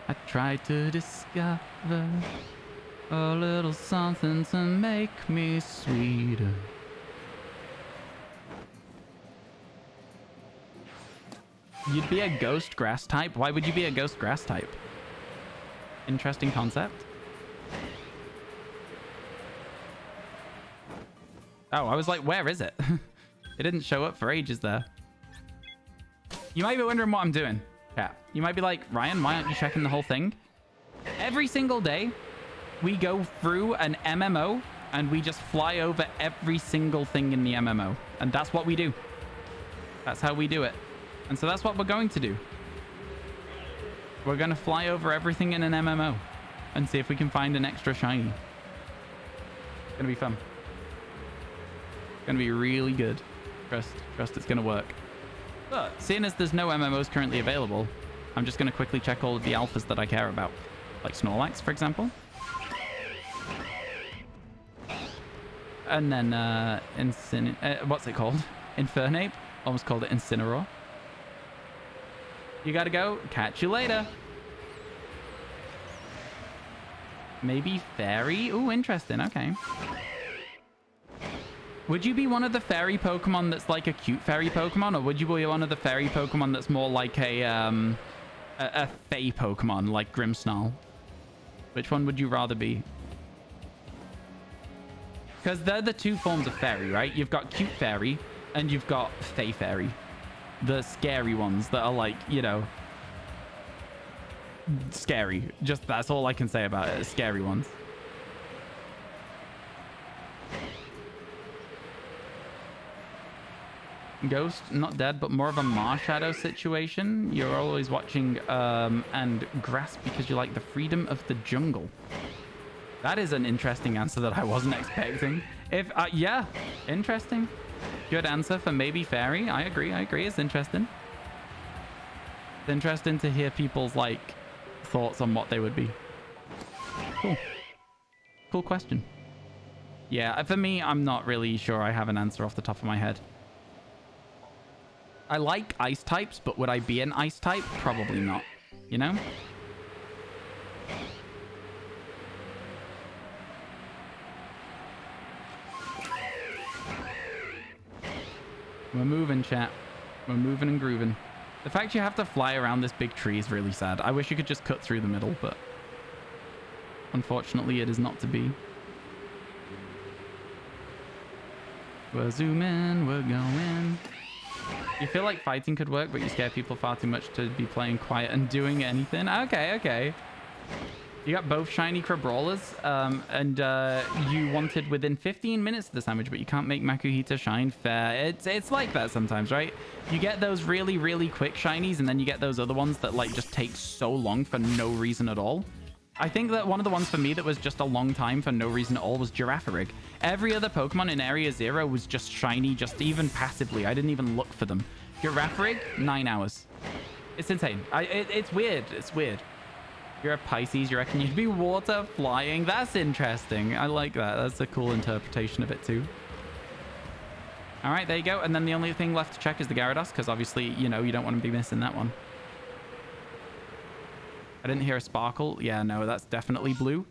I tried to discover a little something to make me sweeter. You'd be a ghost grass type? Why would you be a ghost grass type? Interesting concept. Oh, I was like, where is it? It didn't show up for ages there. You might be wondering what I'm doing, chat. You might be like, Ryan, why aren't you checking the whole thing? Every single day, we go through an MMO and we just fly over every single thing in the MMO. And that's what we do. That's how we do it. And so that's what we're going to do. We're going to fly over everything in an MMO and see if we can find an extra shiny. It's going to be fun. It's going to be really good. Trust it's going to work. But seeing as there's no MMOs currently available, I'm just going to quickly check all of the alphas that I care about. Like Snorlax, for example. And then, what's it called? Infernape? Almost called it Incineroar. You gotta go. Catch you later. Maybe fairy? Ooh, interesting. Okay. Would you be one of the fairy Pokemon that's like a cute fairy Pokemon? Or would you be one of the fairy Pokemon that's more like a fey Pokemon, like Grimmsnarl? Which one would you rather be? Because they're the two forms of fairy, right? You've got cute fairy and you've got fey fairy. The scary ones that are like, you know, scary. Just that's all I can say about it. Scary ones. Ghost, not dead, but more of a Marshadow situation. You're always watching and grass because you like the freedom of the jungle. That is an interesting answer that I wasn't expecting. If yeah, interesting. Good answer for maybe fairy. I agree. It's interesting. It's interesting to hear people's like thoughts on what they would be. Cool question. Yeah, for me, I'm not really sure I have an answer off the top of my head. I like ice types, but would I be an ice type? Probably not. You know? We're moving, chat. We're moving and grooving. The fact you have to fly around this big tree is really sad. I wish you could just cut through the middle, but unfortunately it is not to be. We're zooming, we're going. You feel like fighting could work, but you scare people far too much to be playing quiet and doing anything. Okay. You got both shiny Crabrawlers, and you wanted within 15 minutes of the sandwich, but you can't make Makuhita shine fair. It's like that sometimes, right? You get those really, really quick shinies, and then you get those other ones that like just take so long for no reason at all. I think that one of the ones for me that was just a long time for no reason at all was Girafarig. Every other Pokemon in Area 0 was just shiny, just even passively. I didn't even look for them. Girafarig, 9 hours. It's insane. It's weird. It's weird. You're a Pisces. You reckon you'd be water flying? That's interesting. I like that. That's a cool interpretation of it too. All right, there you go. And then the only thing left to check is the Gyarados, because obviously, you know, you don't want to be missing that one. I didn't hear a sparkle. Yeah, no, that's definitely blue.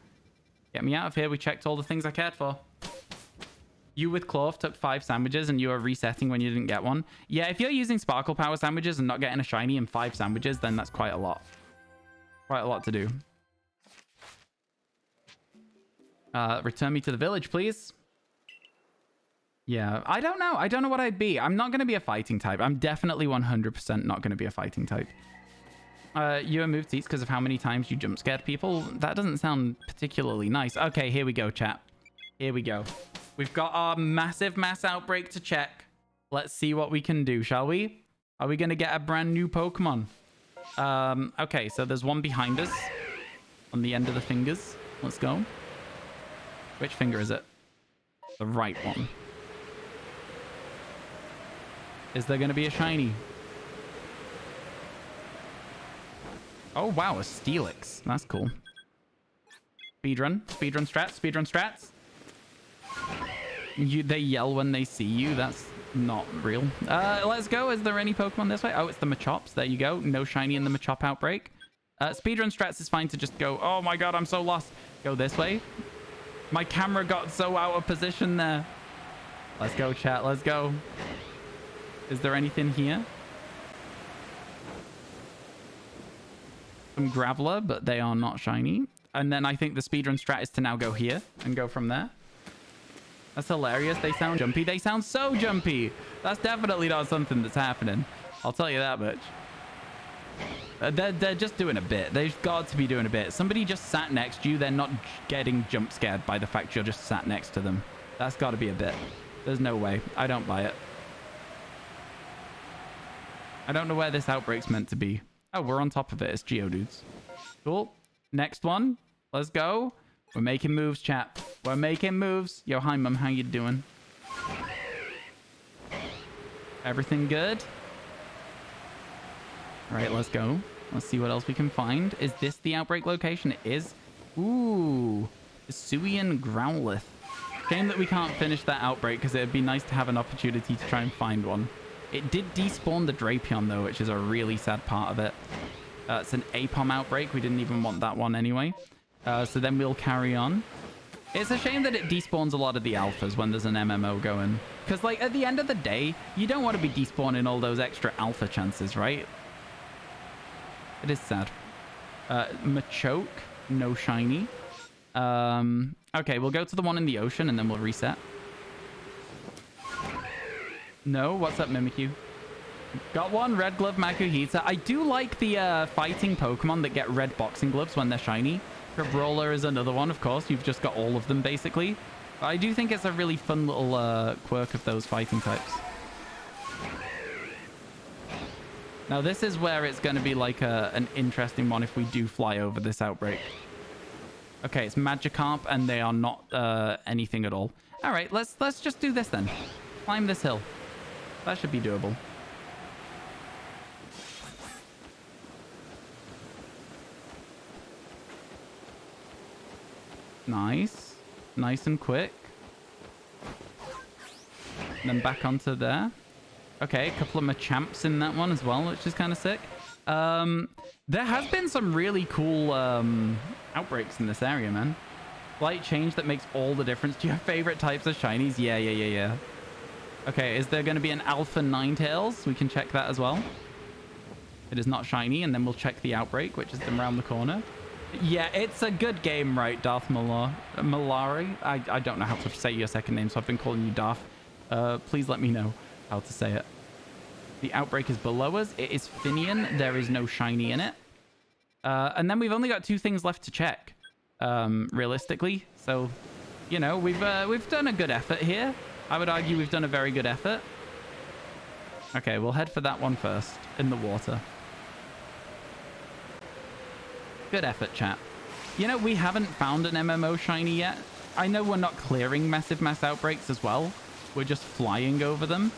Get me out of here. We checked all the things I cared for. You with Clove took 5 sandwiches and you are resetting when you didn't get one. Yeah, if you're using Sparkle Power sandwiches and not getting a shiny in 5 sandwiches, then that's quite a lot. Quite a lot to do. Return me to the village, please. Yeah, I don't know. I don't know what I'd be. I'm not going to be a fighting type. I'm definitely 100% not going to be a fighting type. You moved seats because of how many times you jump scared people. That doesn't sound particularly nice. Okay, here we go, chat. Here we go. We've got our massive mass outbreak to check. Let's see what we can do, shall we? Are we going to get a brand new Pokemon? Okay, so there's one behind us on the end of the fingers. Let's go. Which finger is it? The right one. Is there going to be a shiny? Oh, wow, a Steelix. That's cool. Speedrun. Speedrun strats. Speedrun strats. They yell when they see you. That's not real. Let's go. Is there any Pokemon this way? Oh, it's the Machops. There you go. No shiny in the Machop outbreak. Speedrun strats is fine to just go. Oh my god, I'm so lost. Go this way. My camera got so out of position there. Let's go, chat. Let's go. Is there anything here? Some Graveler, but they are not shiny. And then I think the speedrun strat is to now go here and go from there. That's hilarious. They sound jumpy. They sound so jumpy. That's definitely not something that's happening. I'll tell you that much. They're just doing a bit. They've got to be doing a bit. Somebody just sat next to you. They're not getting jump scared by the fact you're just sat next to them. That's got to be a bit. There's no way. I don't buy it. I don't know where this outbreak's meant to be. Oh, we're on top of it. It's Geodudes. Cool. Next one. Let's go. We're making moves, chat. We're making moves. Yo, hi, Mum. How you doing? Everything good? All right, let's go. Let's see what else we can find. Is this the outbreak location? It is. Ooh. Hisuian Growlithe. Shame that we can't finish that outbreak because it'd be nice to have an opportunity to try and find one. It did despawn the Drapion, though, which is a really sad part of it. It's an Apom outbreak. We didn't even want that one anyway. So then we'll carry on. It's a shame that it despawns a lot of the alphas when there's an MMO going. Because, like, at the end of the day, you don't want to be despawning all those extra alpha chances, right? It is sad. Machoke, no shiny. Okay, we'll go to the one in the ocean and then we'll reset. No, what's up, Mimikyu? Got one, red glove Makuhita. I do like the fighting Pokemon that get red boxing gloves when they're shiny. Brawler is another one, of course. You've just got all of them, basically. But I do think it's a really fun little quirk of those fighting types. Now, this is where it's going to be like an interesting one if we do fly over this outbreak. Okay, it's Magikarp, and they are not anything at all. All right, let's just do this then. Climb this hill. That should be doable. Nice. Nice and quick. And then back onto there. Okay, a couple of Machamps in that one as well, which is kind of sick. There has been some really cool outbreaks in this area, man. Slight change that makes all the difference. Do you have favorite types of shinies? Yeah. Okay, is there going to be an Alpha Ninetales? We can check that as well. It is not shiny, and then we'll check the outbreak, which is around the corner. Yeah, it's a good game, right, Darth Malari? I don't know how to say your second name, so I've been calling you Darth. Please let me know how to say it. The outbreak is below us. It is Finian. There is no shiny in it. And then we've only got 2 things left to check, realistically. So, you know, we've done a good effort here. I would argue we've done a very good effort. Okay, we'll head for that one first in the water. Good effort, chat. You know, we haven't found an MMO shiny yet. I know we're not clearing massive mass outbreaks as well. We're just flying over them.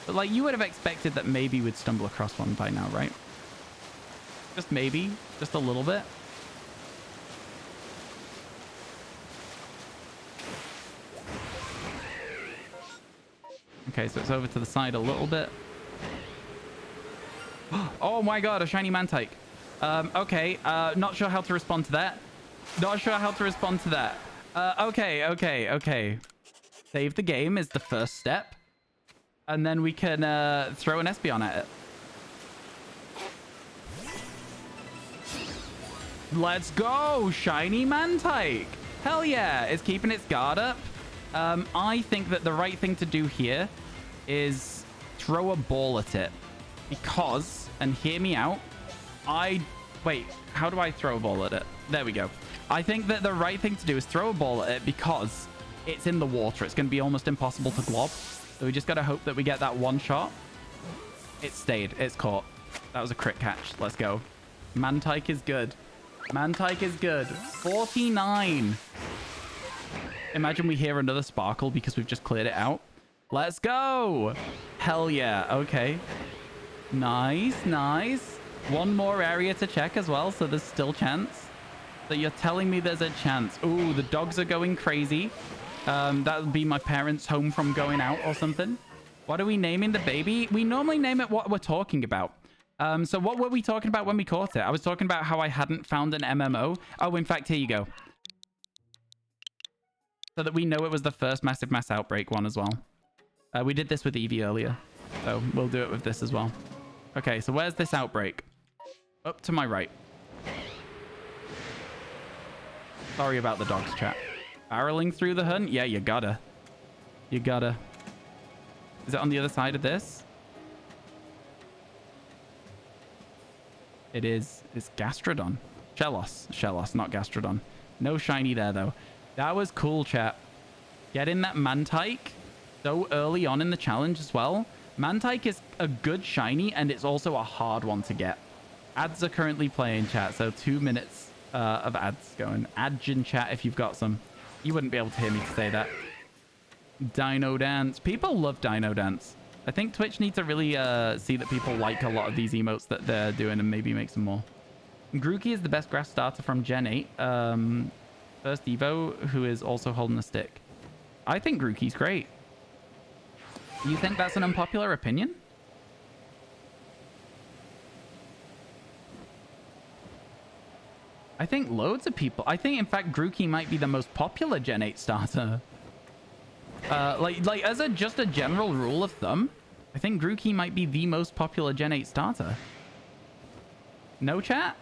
But, like, you would have expected that maybe we'd stumble across one by now, right? Just maybe. Just a little bit. Okay, so it's over to the side a little bit. Oh my god, a shiny Mantyke. Okay, not sure how to respond to that. Okay. Save the game is the first step. And then we can throw an Espeon at it. Let's go! Shiny Mantyke! Hell yeah! It's keeping its guard up. I think that the right thing to do here is throw a ball at it. Because, and hear me out, wait, how do I throw a ball at it? There we go. I think that the right thing to do is throw a ball at it because it's in the water. It's going to be almost impossible to glob. So we just got to hope that we get that one shot. It stayed. It's caught. That was a crit catch. Let's go. Mantyke is good. Mantyke is good. 49. Imagine we hear another sparkle because we've just cleared it out. Let's go. Hell yeah. Okay. Nice. One more area to check as well, so there's still chance. So you're telling me there's a chance. Ooh, the dogs are going crazy. That would be my parents home from going out or something. What are we naming the baby? We normally name it what we're talking about. So what were we talking about when we caught it? I was talking about how I hadn't found an MMO. Oh, in fact, here you go. So that we know it was the first massive mass outbreak one as well. We did this with Eevee earlier. So we'll do it with this as well. Okay, so where's this outbreak? Up to my right. Sorry about the dogs, chat. Barreling through the hunt? Yeah, you gotta. You gotta. Is it on the other side of this? It is. It's Gastrodon. Shellos, not Gastrodon. No shiny there, though. That was cool, chat. Getting that Mantyke so early on in the challenge as well. Mantyke is a good shiny, and it's also a hard one to get. Ads are currently playing, chat, so 2 minutes of ads going. Ads in chat if you've got some. You wouldn't be able to hear me say that. Dino Dance. People love Dino Dance. I think Twitch needs to really see that people like a lot of these emotes that they're doing and maybe make some more. Grookey is the best grass starter from Gen 8. First Evo, who is also holding a stick. I think Grookey's great. You think that's an unpopular opinion? I think loads of people. I think, in fact, Grookey might be the most popular Gen 8 starter. Like as just a general rule of thumb, I think Grookey might be the most popular Gen 8 starter. No chat?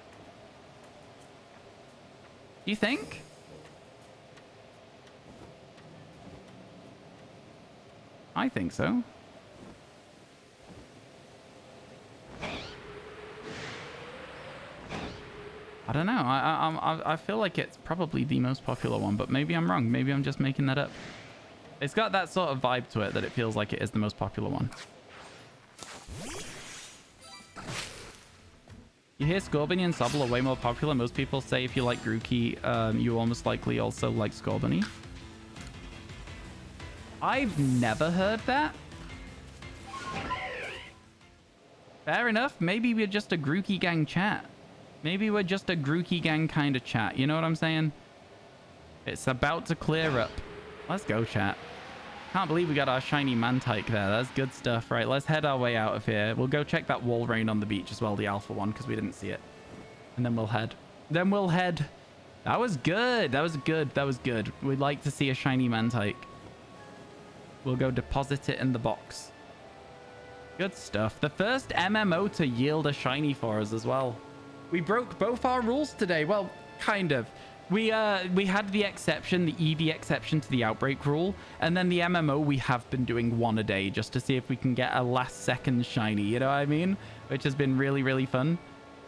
Do you think? I think so. I don't know. I feel like it's probably the most popular one, but maybe I'm wrong. Maybe I'm just making that up. It's got that sort of vibe to it that it feels like it is the most popular one. You hear Scorbunny and Sobble are way more popular. Most people say if you like Grookey, you almost likely also like Scorbunny. I've never heard that. Fair enough. Maybe we're just a Grookey gang chat. Maybe we're just a Grookey gang kind of chat. You know what I'm saying? It's about to clear up. Let's go, chat. Can't believe we got our shiny Mantyke there. That's good stuff. Right, let's head our way out of here. We'll go check that wall rain on the beach as well, the alpha one, because we didn't see it. And then we'll head. That was good. That was good. That was good. We'd like to see a shiny Mantyke. We'll go deposit it in the box. Good stuff. The first MMO to yield a shiny for us as well. We broke both our rules today. Well, kind of. We had the exception, the EV exception to the outbreak rule, and then the MMO we have been doing one a day just to see if we can get a last second shiny, you know what I mean? Which has been really, really fun.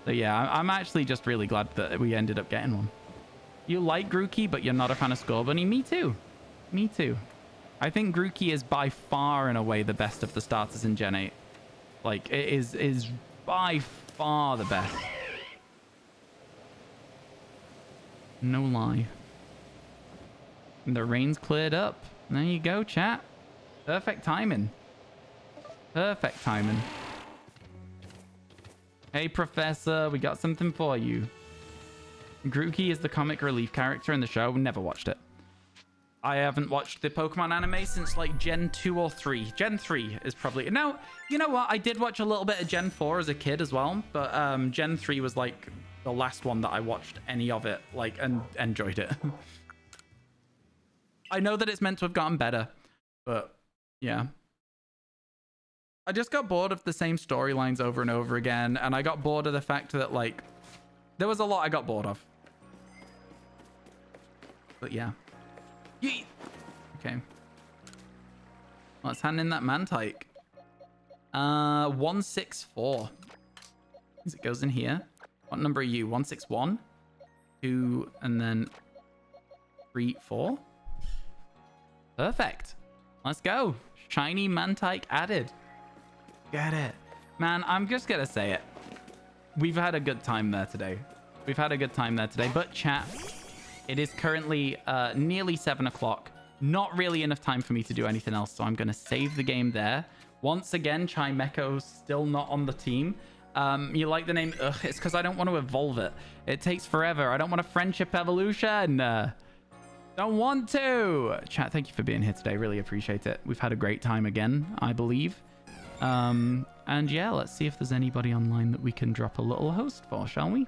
So yeah, I'm actually just really glad that we ended up getting one. You like Grookey, but you're not a fan of Scorbunny? Me too. Me too. I think Grookey is by far and away the best of the starters in Gen 8. Like, it is by far the best. No lie. And the rain's cleared up. There you go, chat. Perfect timing. Perfect timing. Hey, Professor, we got something for you. Grookey is the comic relief character in the show. Never watched it. I haven't watched the Pokemon anime since like Gen 2 or 3. Gen 3 is probably... No, you know what? I did watch a little bit of Gen 4 as a kid as well. But Gen 3 was like the last one that I watched any of it, like, and enjoyed it. I know that it's meant to have gotten better, but yeah. I just got bored of the same storylines over and over again. And I got bored of the fact that, like, there was a lot I got bored of. But yeah. Yeet. Okay. Let's hand in that Mantyke. 164. It goes in here. What number are you? 161? 2, and then 3, 4. Perfect. Let's go. Shiny Mantyke added. Get it. Man, I'm just gonna say it. We've had a good time there today. We've had a good time there today. But chat, it is currently nearly 7 o'clock. Not really enough time for me to do anything else, so I'm going to save the game there. Once again, Chimeco's still not on the team. You like the name? Ugh, it's because I don't want to evolve it. It takes forever. I don't want a friendship evolution. Don't want to. Chat, thank you for being here today. Really appreciate it. We've had a great time again, I believe. And yeah, let's see if there's anybody online that we can drop a little host for, shall we?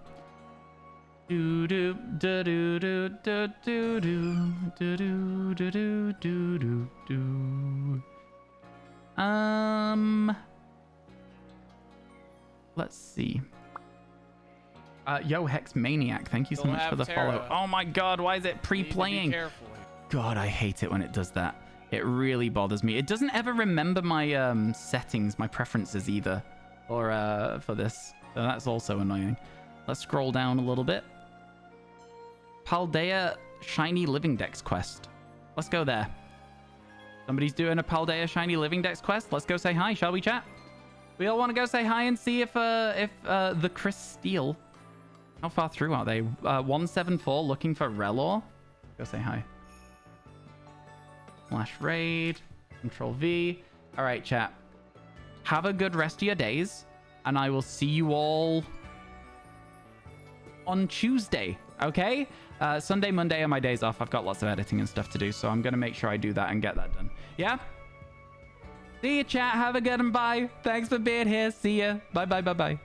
Do do do do do do do do do do do do do. Let's see. Yo, Hex Maniac, thank you so much for the follow. Oh my god, why is it pre-playing? God, I hate it when it does that. It really bothers me. It doesn't ever remember my settings, my preferences either, or for this. So that's also annoying. Let's scroll down a little bit. Paldea Shiny Living Dex quest. Let's go there. Somebody's doing a Paldea Shiny Living Dex quest. Let's go say hi, shall we, chat? We all want to go say hi and see if the Chris Steele. How far through are they? 174 looking for Relor. Go say hi. Flash raid. Control V. All right, chat. Have a good rest of your days, and I will see you all on Tuesday. Okay? Sunday, Monday are my days off. I've got lots of editing and stuff to do, so I'm going to make sure I do that and get that done. Yeah? See you, chat. Have a good one. Bye. Thanks for being here. See ya. Bye, bye, bye, bye.